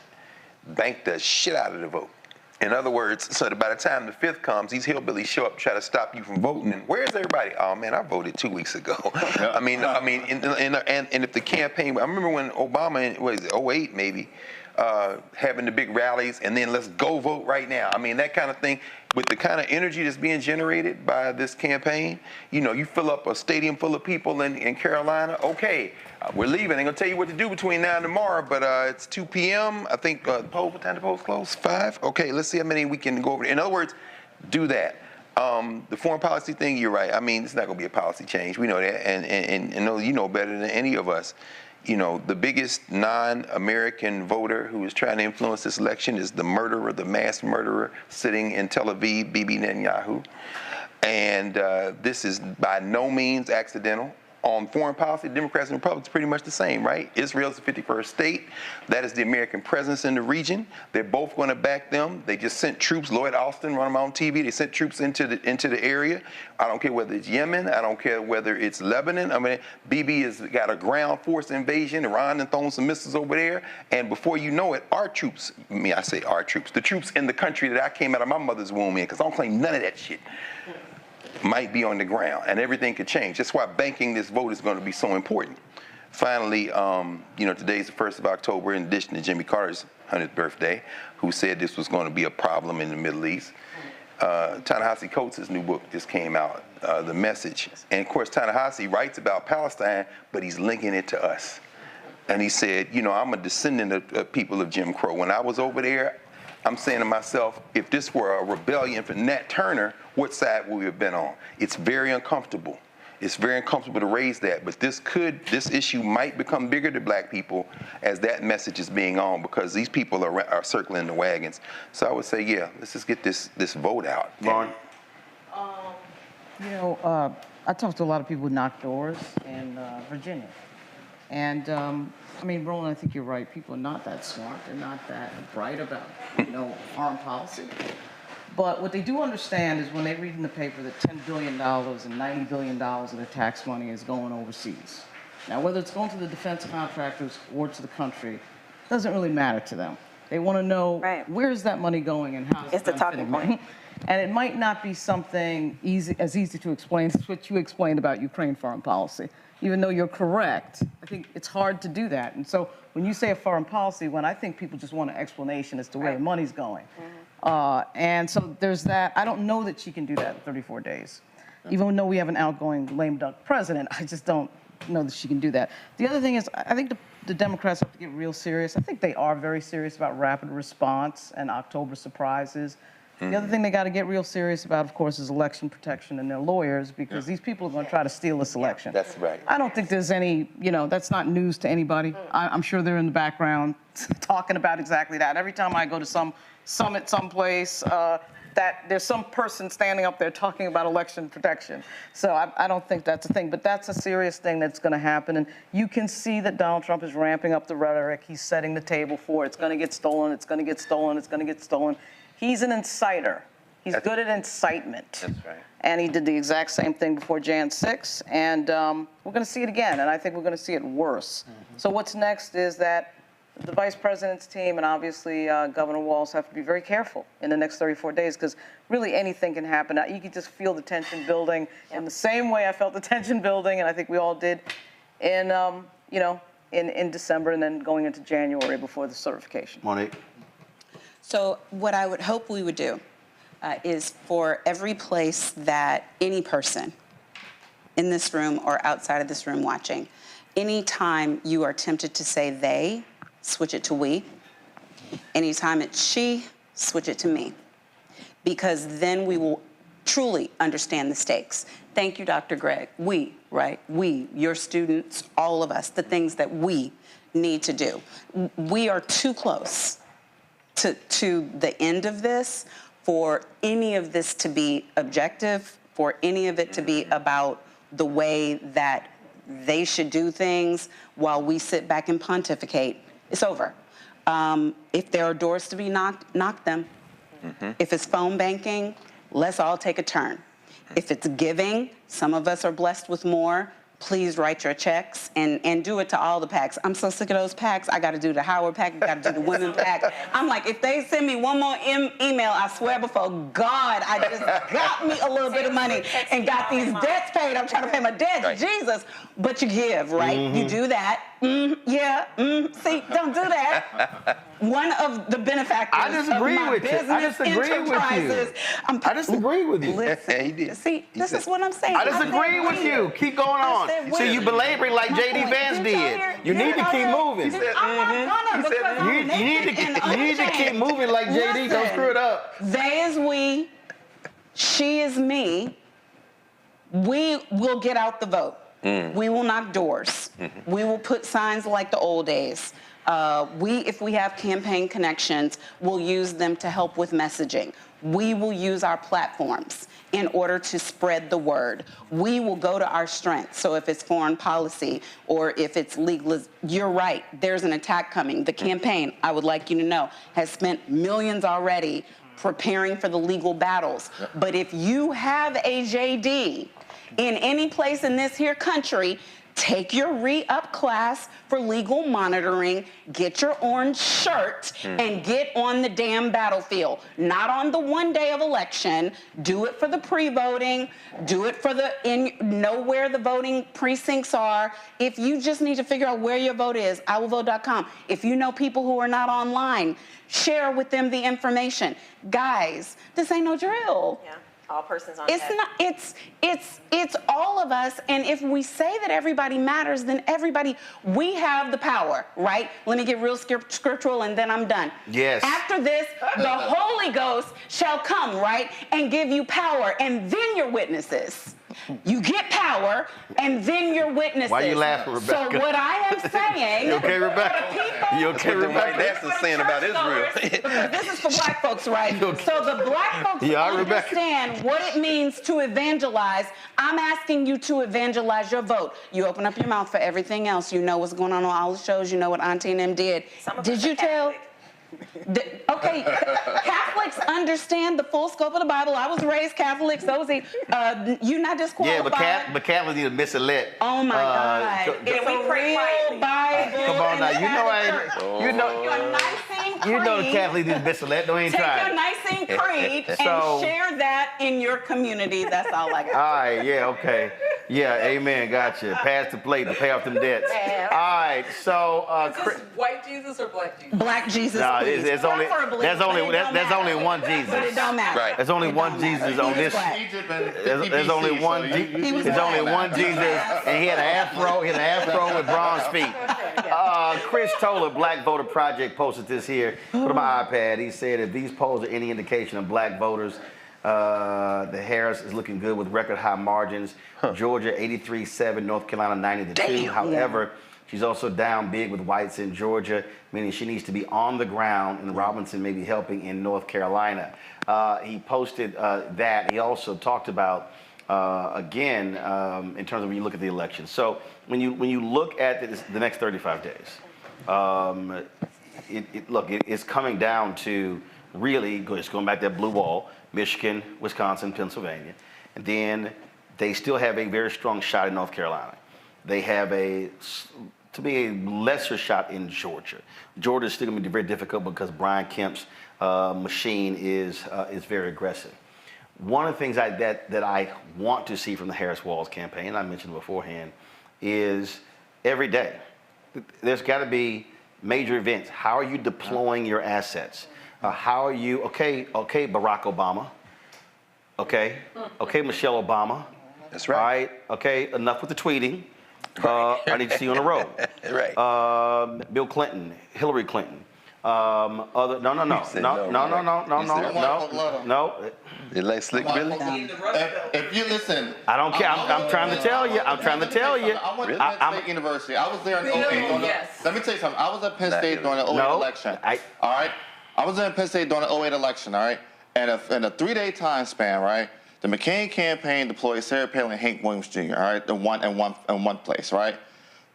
Bank the shit out of the vote. In other words, so that by the time the 5th comes, these hillbillies show up, try to stop you from voting. And where's everybody? Oh man, I voted 2 weeks ago. And if the campaign, I remember when Obama, what is it, 08 maybe, having the big rallies, and then let's go vote right now. I mean, that kind of thing. With the kind of energy that's being generated by this campaign, you know, you fill up a stadium full of people in Carolina, okay, we're leaving. Ain't gonna tell you what to do between now and tomorrow, but it's 2 p.m. I think, what time the polls close? 5? Okay, let's see how many we can go over. In other words, do that. The foreign policy thing, you're right. I mean, it's not gonna be a policy change. We know that, and you know better than any of us. You know, the biggest non-American voter who is trying to influence this election is the murderer, the mass murderer sitting in Tel Aviv, Bibi Netanyahu. And this is by no means accidental. On foreign policy, Democrats and Republicans pretty much the same, right? Israel is the 51st state. That is the American presence in the region. They're both going to back them. They just sent troops. Lloyd Austin run them on TV. They sent troops into the area. I don't care whether it's Yemen. I don't care whether it's Lebanon. I mean, Bibi has got a ground force invasion. Iran and thrown some missiles over there. And before you know it, our troops, I say our troops, the troops in the country that I came out of my mother's womb in, because I don't claim none of that shit, might be on the ground, and everything could change. That's why banking this vote is going to be so important. Finally, you know, today's the 1st of October, in addition to Jimmy Carter's 100th birthday, who said this was going to be a problem in the Middle East. Ta-Nehisi Coates' new book just came out, The Message. And of course, Ta-Nehisi writes about Palestine, but he's linking it to us. And he said, you know, I'm a descendant of people of Jim Crow. When I was over there, I'm saying to myself, if this were a rebellion for Nat Turner, what side would we have been on? It's very uncomfortable. It's very uncomfortable to raise that, but this issue might become bigger to black people as that message is being on, because these people are circling the wagons. So I would say, yeah, let's just get this vote out. Lauren? You know, I talked to a lot of people who knock doors in Virginia. And I mean, Roland, I think you're right. People are not that smart. They're not that bright about, you know, foreign policy. But what they do understand is when they read in the paper that $10 billion and $90 billion of their tax money is going overseas. Now, whether it's going to the defense contractors or to the country, doesn't really matter to them. They want to know where's that money going and how it's the talking point. And it might not be something as easy to explain as what you explained about Ukraine foreign policy. Even though you're correct, I think it's hard to do that. And so when you say a foreign policy, when I think people just want an explanation as to where the money's going. And so there's that. I don't know that she can do that in 34 days. Even though we have an outgoing lame duck president, I just don't know that she can do that. The other thing is, I think the Democrats have to get real serious. I think they are very serious about rapid response and October surprises. The other thing they got to get real serious about, of course, is election protection and their lawyers, because these people are going to try to steal this election. That's right. I don't think there's any, you know, that's not news to anybody. I'm sure they're in the background talking about exactly that. Every time I go to some summit someplace, that there's some person standing up there talking about election protection. So I don't think that's a thing, but that's a serious thing that's going to happen. And you can see that Donald Trump is ramping up the rhetoric. He's setting the table for it. It's going to get stolen. It's going to get stolen. It's going to get stolen. He's an inciter. He's good at incitement. That's right. And he did the exact same thing before Jan 6, and we're going to see it again, and I think we're going to see it worse. So what's next is that the vice president's team and obviously Governor Walz have to be very careful in the next 34 days because really anything can happen. You can just feel the tension building in the same way I felt the tension building, and I think we all did in, in December and then going into January before the certification. Monique. So what I would hope we would do is for every place that any person in this room or outside of this room watching, anytime you are tempted to say they, switch it to we. Anytime it's she, switch it to me. Because then we will truly understand the stakes. Thank you, Dr. Gregg. We, right? We, your students, all of us, the things that we need to do. We are too close to the end of this for any of this to be objective, for any of it to be about the way that they should do things while we sit back and pontificate. It's over. If there are doors to be knocked, knock them. If it's phone banking, let's all take a turn. If it's giving, some of us are blessed with more. Please write your checks and do it to all the PACs. I'm so sick of those PACs. I got to do the Howard PAC, I got to do the Women PAC. I'm like, if they send me one more email, I swear before God, I just got me a little bit of money and got these debts paid. I'm trying to pay my debts, right. Jesus. But you give, right? You do that. See, don't do that. One of the benefactors I disagree of my with you. business I disagree with you. enterprises. I disagree with you. Listen, see, this is what I'm saying. I disagree with you. Keep going on. See, you belaboring like J.D. Vance did. You need to keep moving. You need to keep moving like J.D. Don't screw it up. They is we, she is me. We will get out the vote. We will knock doors. We will put signs like the old days. If we have campaign connections, we'll use them to help with messaging. We will use our platforms in order to spread the word. We will go to our strengths. So if it's foreign policy or if it's legal, you're right, there's an attack coming. The campaign, I would like you to know, has spent millions already preparing for the legal battles. But if you have a JD in any place in this here country, take your re-up class for legal monitoring, get your orange shirt, and get on the damn battlefield. Not on the one day of election. Do it for the pre-voting. Do it for know where the voting precincts are. If you just need to figure out where your vote is, iwillvote.com. If you know people who are not online, share with them the information. Guys, this ain't no drill. Yeah. All persons on It's deck. not. It's all of us. And if we say that everybody matters, then everybody. We have the power, right? Let me get real scriptural, and then I'm done. Yes. After this, the Holy Ghost shall come, right, and give you power, and then you're witnesses. You get power, and then you're witnesses. Why you laughing, Rebecca? So what I am saying. You okay, Rebecca? You okay, Rebecca? That's the saying about Israel. Because this is for black folks, right? Okay. So the black folks understand what it means to evangelize. I'm asking you to evangelize your vote. You open up your mouth for everything else. You know what's going on all the shows. You know what Auntie and them did. Did you tell? Okay, Catholics understand the full scope of the Bible. I was raised Catholic, so was he. You're not disqualified. Yeah, but Catholics need a missilette. Oh my God! It's a real Bible. Come on now, you know the Catholics need a missilette. Don't even try. Take your Nicene Creed and share that in your community. That's all I got. All right, yeah, okay. Yeah, amen, gotcha. Pass the plate to pay off them debts. All right, so... Is this white Jesus or black Jesus? Black Jesus, no, please. there's only one Jesus. But it don't matter. Right. There's only one Jesus on this. There's only one Jesus, and he had an afro with bronze feet. Chris Toller, Black Voter Project, posted this here. Put on my iPad. He said, if these polls are any indication of black voters, the Harris is looking good with record high margins. Georgia 83-7, North Carolina 90-2. However, she's also down big with whites in Georgia, meaning she needs to be on the ground, and Robinson may be helping in North Carolina. He posted that. He also talked about, again, in terms of when you look at the election. So when you look at the next 35 days, it's coming down to really, just going back to that blue wall, Michigan, Wisconsin, Pennsylvania. And then they still have a very strong shot in North Carolina. They have to be a lesser shot in Georgia. Georgia is still going to be very difficult because Brian Kemp's machine is very aggressive. One of the things that I want to see from the Harris-Walz campaign, and I mentioned beforehand, is every day. There's got to be major events. How are you deploying your assets? How are you, okay, Barack Obama. Okay, Michelle Obama. That's right. All right, okay, enough with the tweeting. I need to see you on the road. Right. Bill Clinton, Hillary Clinton. No. You like Slick Billy? If you listen, I don't care. I'm trying to tell you. I'm trying to tell you. I went to Penn State University. I was there in 08. Let me tell you something. I was at Penn State during the 08 election. All right. I was in Penn State during the 08 election. All right. And in a 3-day time span, right, the McCain campaign deployed Sarah Palin and Hank Williams Jr., all right, in one place, right?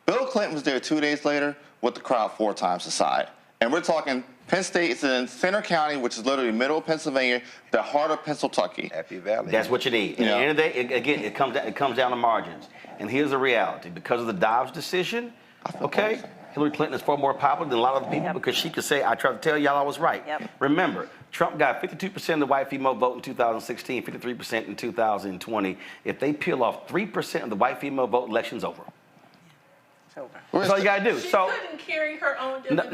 Bill Clinton was there 2 days later with the crowd 4 times the size. And we're talking Penn State is in Center County, which is literally middle of Pennsylvania, the heart of Pennsylvania. Happy Valley. That's what you need. At the end of the day, again, it comes down to margins. And here's the reality. Because of the Dobbs decision, okay, Hillary Clinton is far more popular than a lot of people because she could say, I tried to tell y'all I was right. Remember, Trump got 52% of the white female vote in 2016, 53% in 2020. If they peel off 3% of the white female vote, election's over. That's all you gotta do. She couldn't carry her own demographic.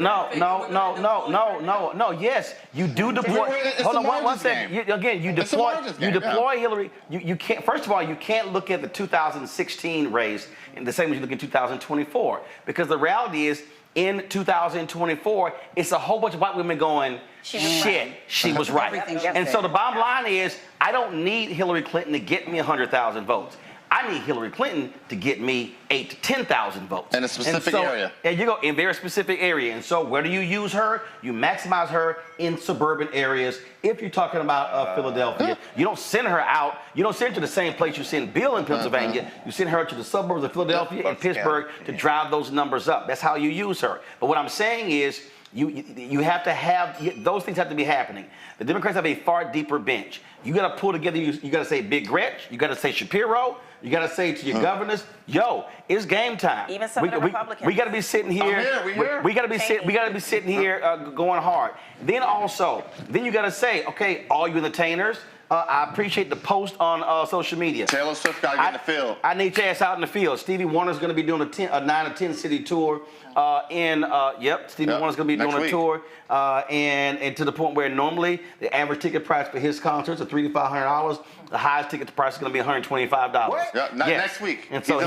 No. Yes, you do deploy. Hold on, one second. Again, you deploy Hillary. You can't. First of all, you can't look at the 2016 race in the same way you look at 2024 because the reality is in 2024, it's a whole bunch of white women going, shit, she was right. And so the bottom line is, I don't need Hillary Clinton to get me 100,000 votes. I need Hillary Clinton to get me 8,000 to 10,000 votes. In a specific area. There you go, in a very specific area. And so where do you use her? You maximize her in suburban areas. If you're talking about Philadelphia, you don't send her out. You don't send her to the same place you send Bill in Pennsylvania. You send her to the suburbs of Philadelphia and Pittsburgh to drive those numbers up. That's how you use her. But what I'm saying is, you have to have, those things have to be happening. The Democrats have a far deeper bench. You got to pull together, you got to say Big Gretch, you got to say Shapiro, you got to say to your governors, yo, it's game time. Even some of the Republicans. We got to be sitting here. We got to be sitting here going hard. Then you got to say, okay, all you entertainers, I appreciate the post on social media. Taylor Swift got to get in the field. I need your ass out in the field. Stevie Wonder's going to be doing a 9 or 10 city tour. Stevie Wonder's going to be doing a tour, and to the point where normally the average ticket price for his concerts are $300 to $500. The highest ticket price is going to be $125. Yeah, next week. And so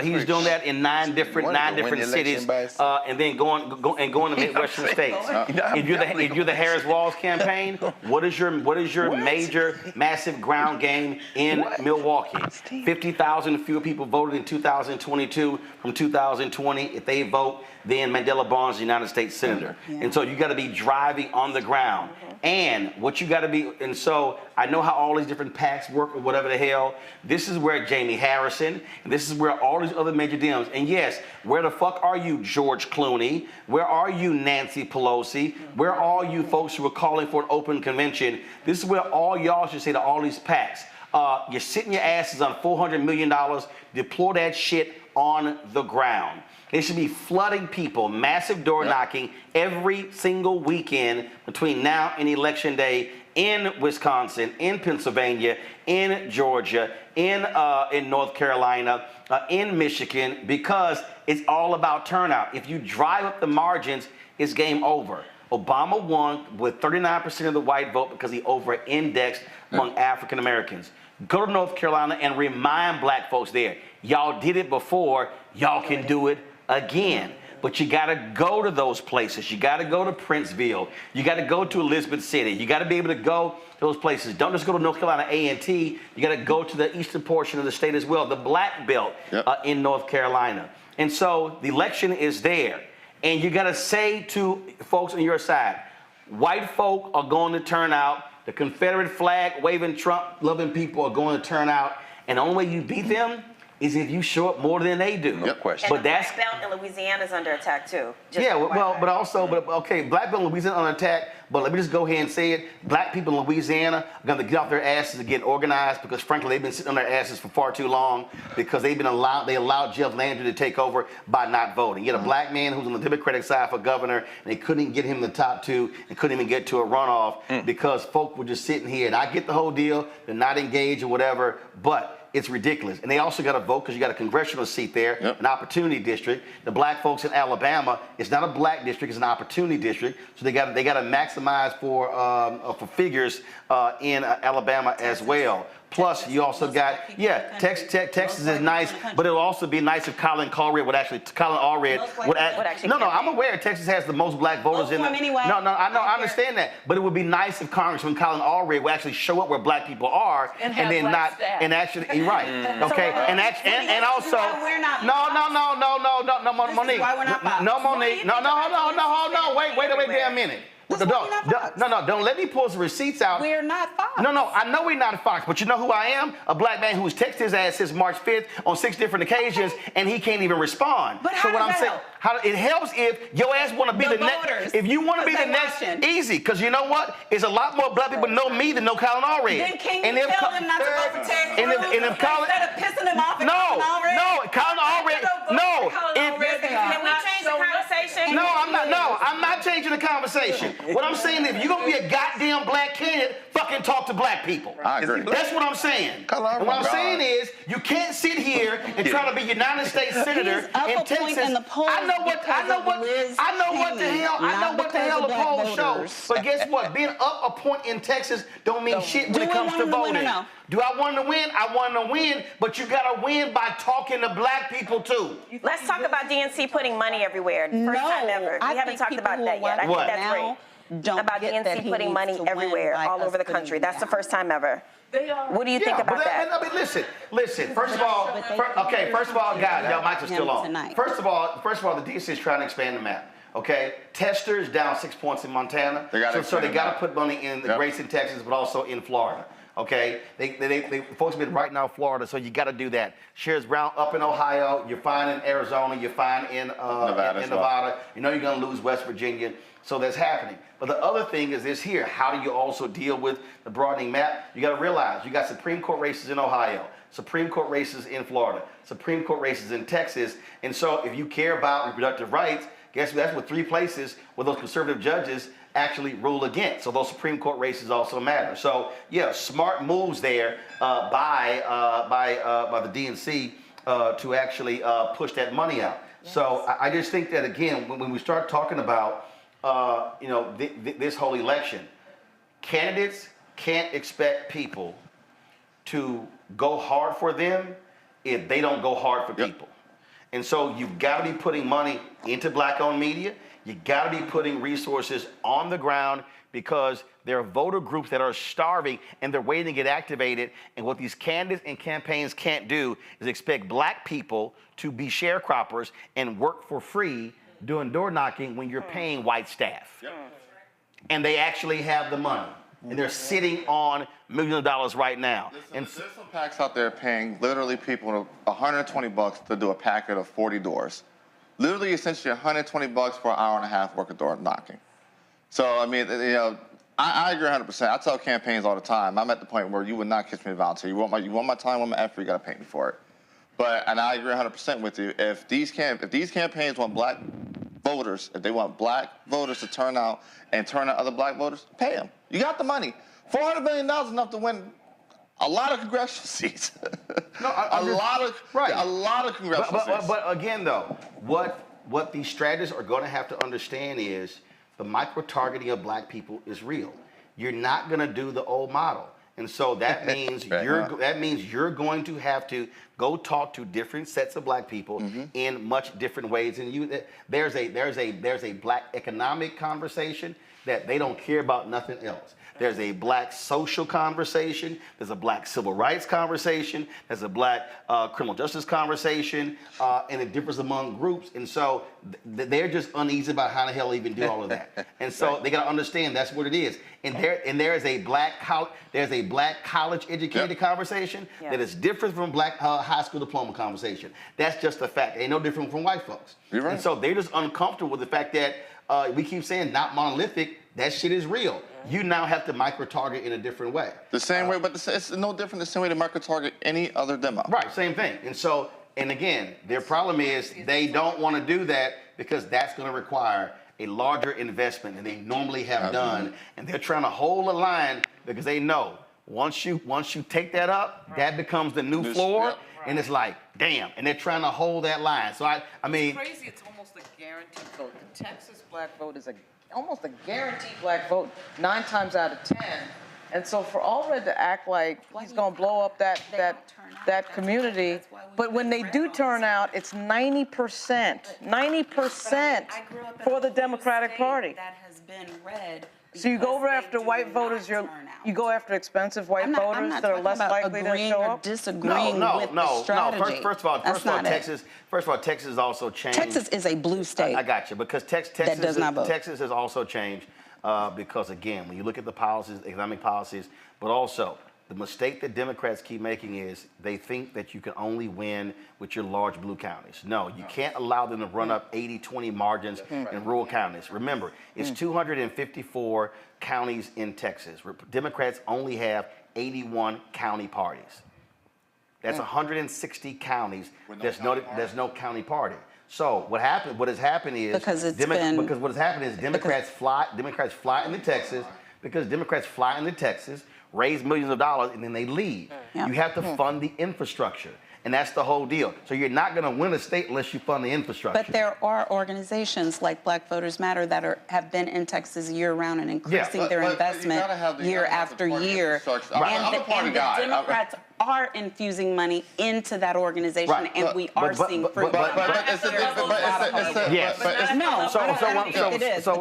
he's doing that in nine different cities, and then going to Midwestern states. If you're the Harris-Walz campaign, what is your major massive ground game in Milwaukee? 50,000 fewer people voted in 2022 from 2020. If they vote, then Mandela Barnes is the United States Senator. And so you got to be driving on the ground. And what you got to be, and so I know how all these different PACs work or whatever the hell. This is where Jamie Harrison, and this is where all these other major Dems, and yes, where the fuck are you, George Clooney? Where are you, Nancy Pelosi? Where are you folks who are calling for an open convention? This is where all y'all should say to all these PACs. You're sitting your asses on $400 million, deploy that shit on the ground. They should be flooding people, massive door knocking every single weekend between now and Election Day in Wisconsin, in Pennsylvania, in Georgia, in North Carolina, in Michigan, because it's all about turnout. If you drive up the margins, it's game over. Obama won with 39% of the white vote because he over-indexed among African Americans. Go to North Carolina and remind black folks there, y'all did it before, y'all can do it again. But you got to go to those places. You got to go to Princeville. You got to go to Elizabeth City. You got to be able to go to those places. Don't just go to North Carolina A&T. You got to go to the eastern portion of the state as well, the Black Belt in North Carolina. And so the election is there. And you got to say to folks on your side, white folk are going to turn out. The Confederate flag waving, Trump loving people are going to turn out. And the only way you beat them is if you show up more than they do. No question. And the black belt in Louisiana is under attack too. Okay, black belt in Louisiana under attack. But let me just go ahead and say it. Black people in Louisiana are going to get off their asses and get organized because, frankly, they've been sitting on their asses for far too long because they allowed Jeff Landry to take over by not voting. You had a black man who's on the Democratic side for governor, and they couldn't even get him in the top two and couldn't even get to a runoff because folk were just sitting here. And I get the whole deal. They're not engaged or whatever, but it's ridiculous. And they also got to vote because you got a congressional seat there, an opportunity district. The black folks in Alabama, it's not a black district, it's an opportunity district. So they got to maximize for figures in Alabama as well. Plus, you also got, Texas is nice, but it'll also be nice if Colin Allred would actually, I'm aware Texas has the most black voters in it. Anyway. No, I know, I understand that. But it would be nice if Congressman Colin Allred would actually show up where black people are and then not, and actually, you're right, okay? And also, Monique. No, Monique. No, wait a damn minute. Don't let me pull some receipts out. We're not Fox. No, I know we're not Fox, but you know who I am? A black man who's texted his ass since March 5th on 6 different occasions, and he can't even respond. But how does that help? It helps if your ass want to be the next. If you want to be the next, easy, because you know what? It's a lot more black people know me than know Colin Allred. Then can you tell him not to vote for Ted Cruz instead of pissing him off at Colin Allred? Colin Allred. No, Can we change the conversation? I'm not changing the conversation. What I'm saying is, if you're gonna be a goddamn black candidate, fucking talk to black people. I agree. That's what I'm saying. And what I'm saying is, you can't sit here and try to be United States senator in Texas. I know what the hell the polls show. But guess what? Being up a point in Texas don't mean shit when it comes to voting. Do I want to win? I want to win, but you gotta win by talking to black people too. Let's talk about DNC putting money everywhere. First time ever. We haven't talked about that yet. I think that's great. About DNC putting money everywhere, all over the country. That's the first time ever. What do you think about that? I mean, listen. First of all, guys, y'all mics are still on. First of all, the DNC is trying to expand the map. Okay, Testers down 6 points in Montana, so they got to put money in the Grayson, Texas, but also in Florida. Okay, they folks have been right now Florida, so you got to do that. Shares Brown up in Ohio, you're fine in Arizona, you're fine in Nevada. You know you're gonna lose West Virginia, so that's happening. But the other thing is this here: how do you also deal with the broadening map? You got to realize you got Supreme Court races in Ohio, Supreme Court races in Florida, Supreme Court races in Texas, and so if you care about reproductive rights, guess what? That's what 3 places where those conservative judges actually rule against. So those Supreme Court races also matter. So yeah, smart moves there by the DNC to actually push that money out. Yes. So I just think that again, when we start talking about this whole election, candidates can't expect people to go hard for them if they don't go hard for people. And so you've got to be putting money into black-owned media. You got to be putting resources on the ground because there are voter groups that are starving and they're waiting to get activated. And what these candidates and campaigns can't do is expect black people to be sharecroppers and work for free doing door knocking when you're paying white staff. And they actually have the money. And they're sitting on millions of dollars right now. There's some PACs out there paying literally people $120 to do a packet of 40 doors. Literally, essentially, $120 for an hour and a half worth of door knocking. So, I mean, I agree 100%. I tell campaigns all the time, I'm at the point where you would not catch me volunteer. You want my time, want my effort, you got to pay me for it. And I agree 100% with you. If these campaigns want black voters, if they want black voters to turn out and turn out other black voters, pay them. You got the money. $400 million is enough to win a lot of congressional seats. A lot of congressional seats. But again, though, what these strategists are going to have to understand is the micro-targeting of black people is real. You're not going to do the old model. And so that means you're going to have to go talk to different sets of black people in much different ways. And there's a black economic conversation that they don't care about nothing else. There's a black social conversation. There's a black civil rights conversation. There's a black criminal justice conversation, and it differs among groups. And so they're just uneasy about how the hell they even do all of that. And so they got to understand that's what it is. And there is a black college educated conversation that is different from black high school diploma conversation. That's just a fact. Ain't no different from white folks. You're right. And so they're just uncomfortable with the fact that we keep saying not monolithic. That shit is real. You now have to micro-target in a different way. The same way, but it's no different the same way to micro-target any other demo. Right, same thing. And so, and again, their problem is they don't want to do that because that's going to require a larger investment than they normally have done. And they're trying to hold the line because they know once you take that up, that becomes the new floor. And it's like, damn. And they're trying to hold that line. So I mean. It's crazy. It's almost a guaranteed vote. The Texas black vote is almost a guaranteed black vote 9 times out of 10. And so for Allred to act like he's going to blow up that community, but when they do turn out, it's 90%, 90% for the Democratic Party. That has been read. So you go after white voters, you go after expensive white voters that are less likely to show up? Disagreeing with the strategy. First of all, Texas has also changed. Texas is a blue state. I got you, because Texas has also changed because, again, when you look at the policies, economic policies, but also the mistake that Democrats keep making is they think that you can only win with your large blue counties. No, you can't allow them to run up 80-20 margins in rural counties. Remember, it's 254 counties in Texas. Democrats only have 81 county parties. That's 160 counties. There's no county party. So what has happened is Democrats fly into Texas because Democrats fly into Texas, raise millions of dollars, and then they leave. You have to fund the infrastructure. And that's the whole deal. So you're not going to win a state unless you fund the infrastructure. But there are organizations like Black Voters Matter that have been in Texas year-round and increasing their investment year after year. And the Democrats are infusing money into that organization, and we are seeing fruit. But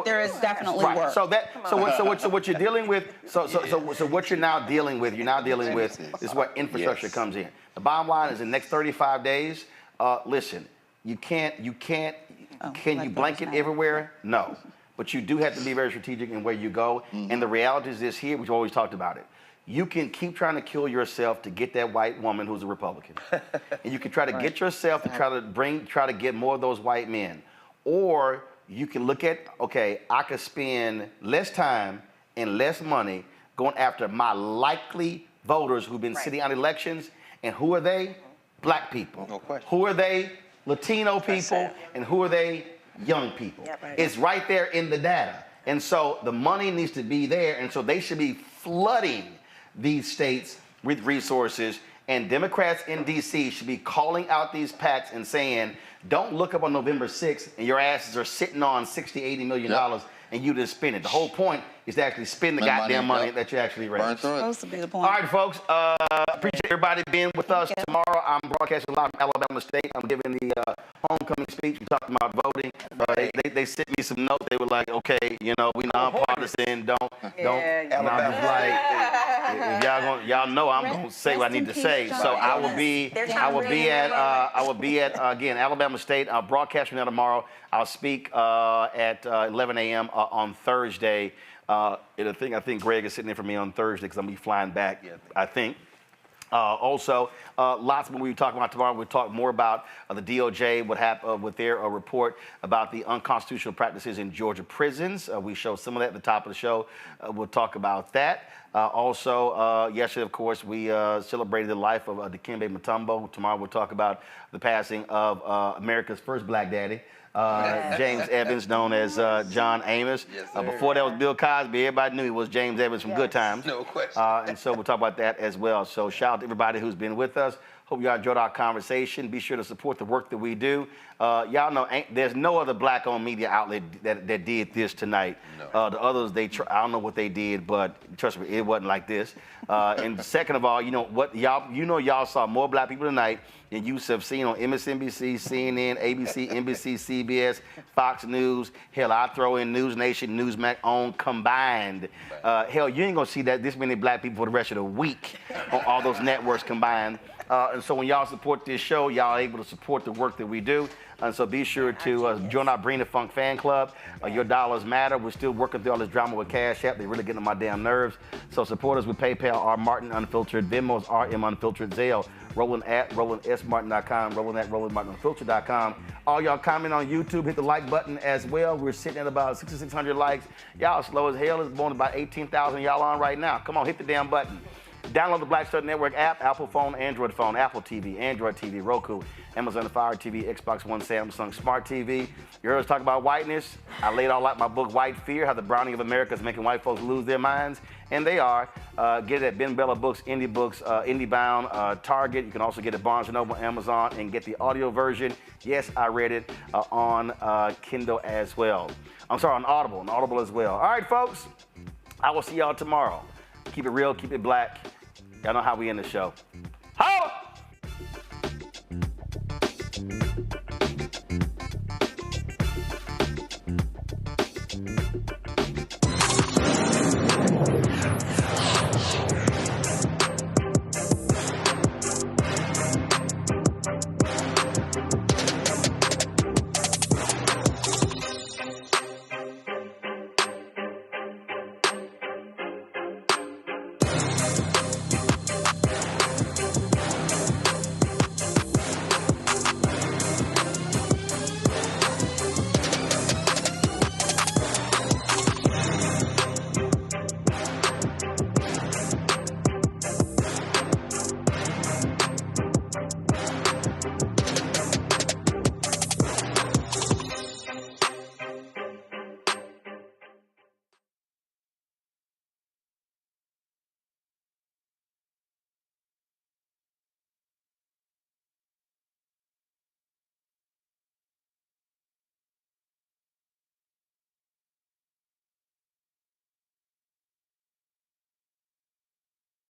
there is definitely work. So what you're dealing with, so what you're now dealing with is what infrastructure comes in. The bottom line is in the next 35 days, listen, can you blanket everywhere? No. But you do have to be very strategic in where you go. And the reality is this here, we've always talked about it. You can keep trying to kill yourself to get that white woman who's a Republican. And you can try to get yourself to try to get more of those white men. Or you can look at, okay, I could spend less time and less money going after my likely voters who've been sitting on elections. And who are they? Black people. No question. Who are they? Latino people. And who are they? Young people. It's right there in the data. And so the money needs to be there. And so they should be flooding these states with resources. And Democrats in D.C. should be calling out these PACs and saying, don't look up on November 6th and your asses are sitting on $60, $80 million and you just spend it. The whole point is to actually spend the goddamn money that you actually raised. Supposed to be the point. All right, folks. Appreciate everybody being with us. Tomorrow, I'm broadcasting live from Alabama State. I'm giving the homecoming speech. We talked about voting. They sent me some notes. They were like, okay, we nonpartisan. Don't. And I'm just like, if y'all know I'm gonna say what I need to say. So I will be at again Alabama State. I'll broadcast from there tomorrow. I'll speak at 11 a.m. On Thursday. I think Greg is sitting in for me on Thursday because I'm gonna be flying back. I think. Also, lots more we'll talk about tomorrow. We'll talk more about the DOJ, what happened with their report about the unconstitutional practices in Georgia prisons. We showed some of that at the top of the show. We'll talk about that. Also, yesterday, of course, we celebrated the life of Dikembe Mutombo. Tomorrow, we'll talk about the passing of America's first black daddy. James Evans, known as John Amos. Before that was Bill Cosby, everybody knew he was James Evans from Good Times. No question. And so we'll talk about that as well. So shout out to everybody who's been with us. Hope y'all enjoyed our conversation. Be sure to support the work that we do. Y'all know there's no other black-owned media outlet that did this tonight. No. The others, I don't know what they did, but trust me, it wasn't like this. And second of all, y'all saw more black people tonight than you have seen on MSNBC, CNN, ABC, NBC, CBS, Fox News. Hell, I throw in News Nation, Newsmax on combined. Hell, you ain't gonna see this many black people for the rest of the week on all those networks combined. And so when y'all support this show, y'all are able to support the work that we do. And so be sure to join our Bring the Funk fan club. Your dollars matter. We're still working through all this drama with Cash App. They're really getting on my damn nerves. So support us with PayPal, R Martin Unfiltered, Venmo's RM Unfiltered, Zelle, Roland at RolandSMartin.com, Roland at RolandMartinUnfiltered.com. All y'all comment on YouTube, hit the like button as well. We're sitting at about 6,600 likes. Y'all slow as hell. It's born about 18,000 y'all on right now. Come on, hit the damn button. Download the Black Star Network app, Apple phone, Android phone, Apple TV, Android TV, Roku, Amazon Fire TV, Xbox One, Samsung Smart TV. You heard us talk about whiteness. I laid all out my book, White Fear, How the Browning of America is Making White Folks Lose Their Minds. And they are. Get it at Ben Bella Books, Indie Books, IndieBound, Target. You can also get it at Barnes & Noble, Amazon, and get the audio version. Yes, I read it on Kindle as well. I'm sorry, on Audible as well. All right, folks. I will see y'all tomorrow. Keep it real, keep it black. Y'all know how we end the show. Ho!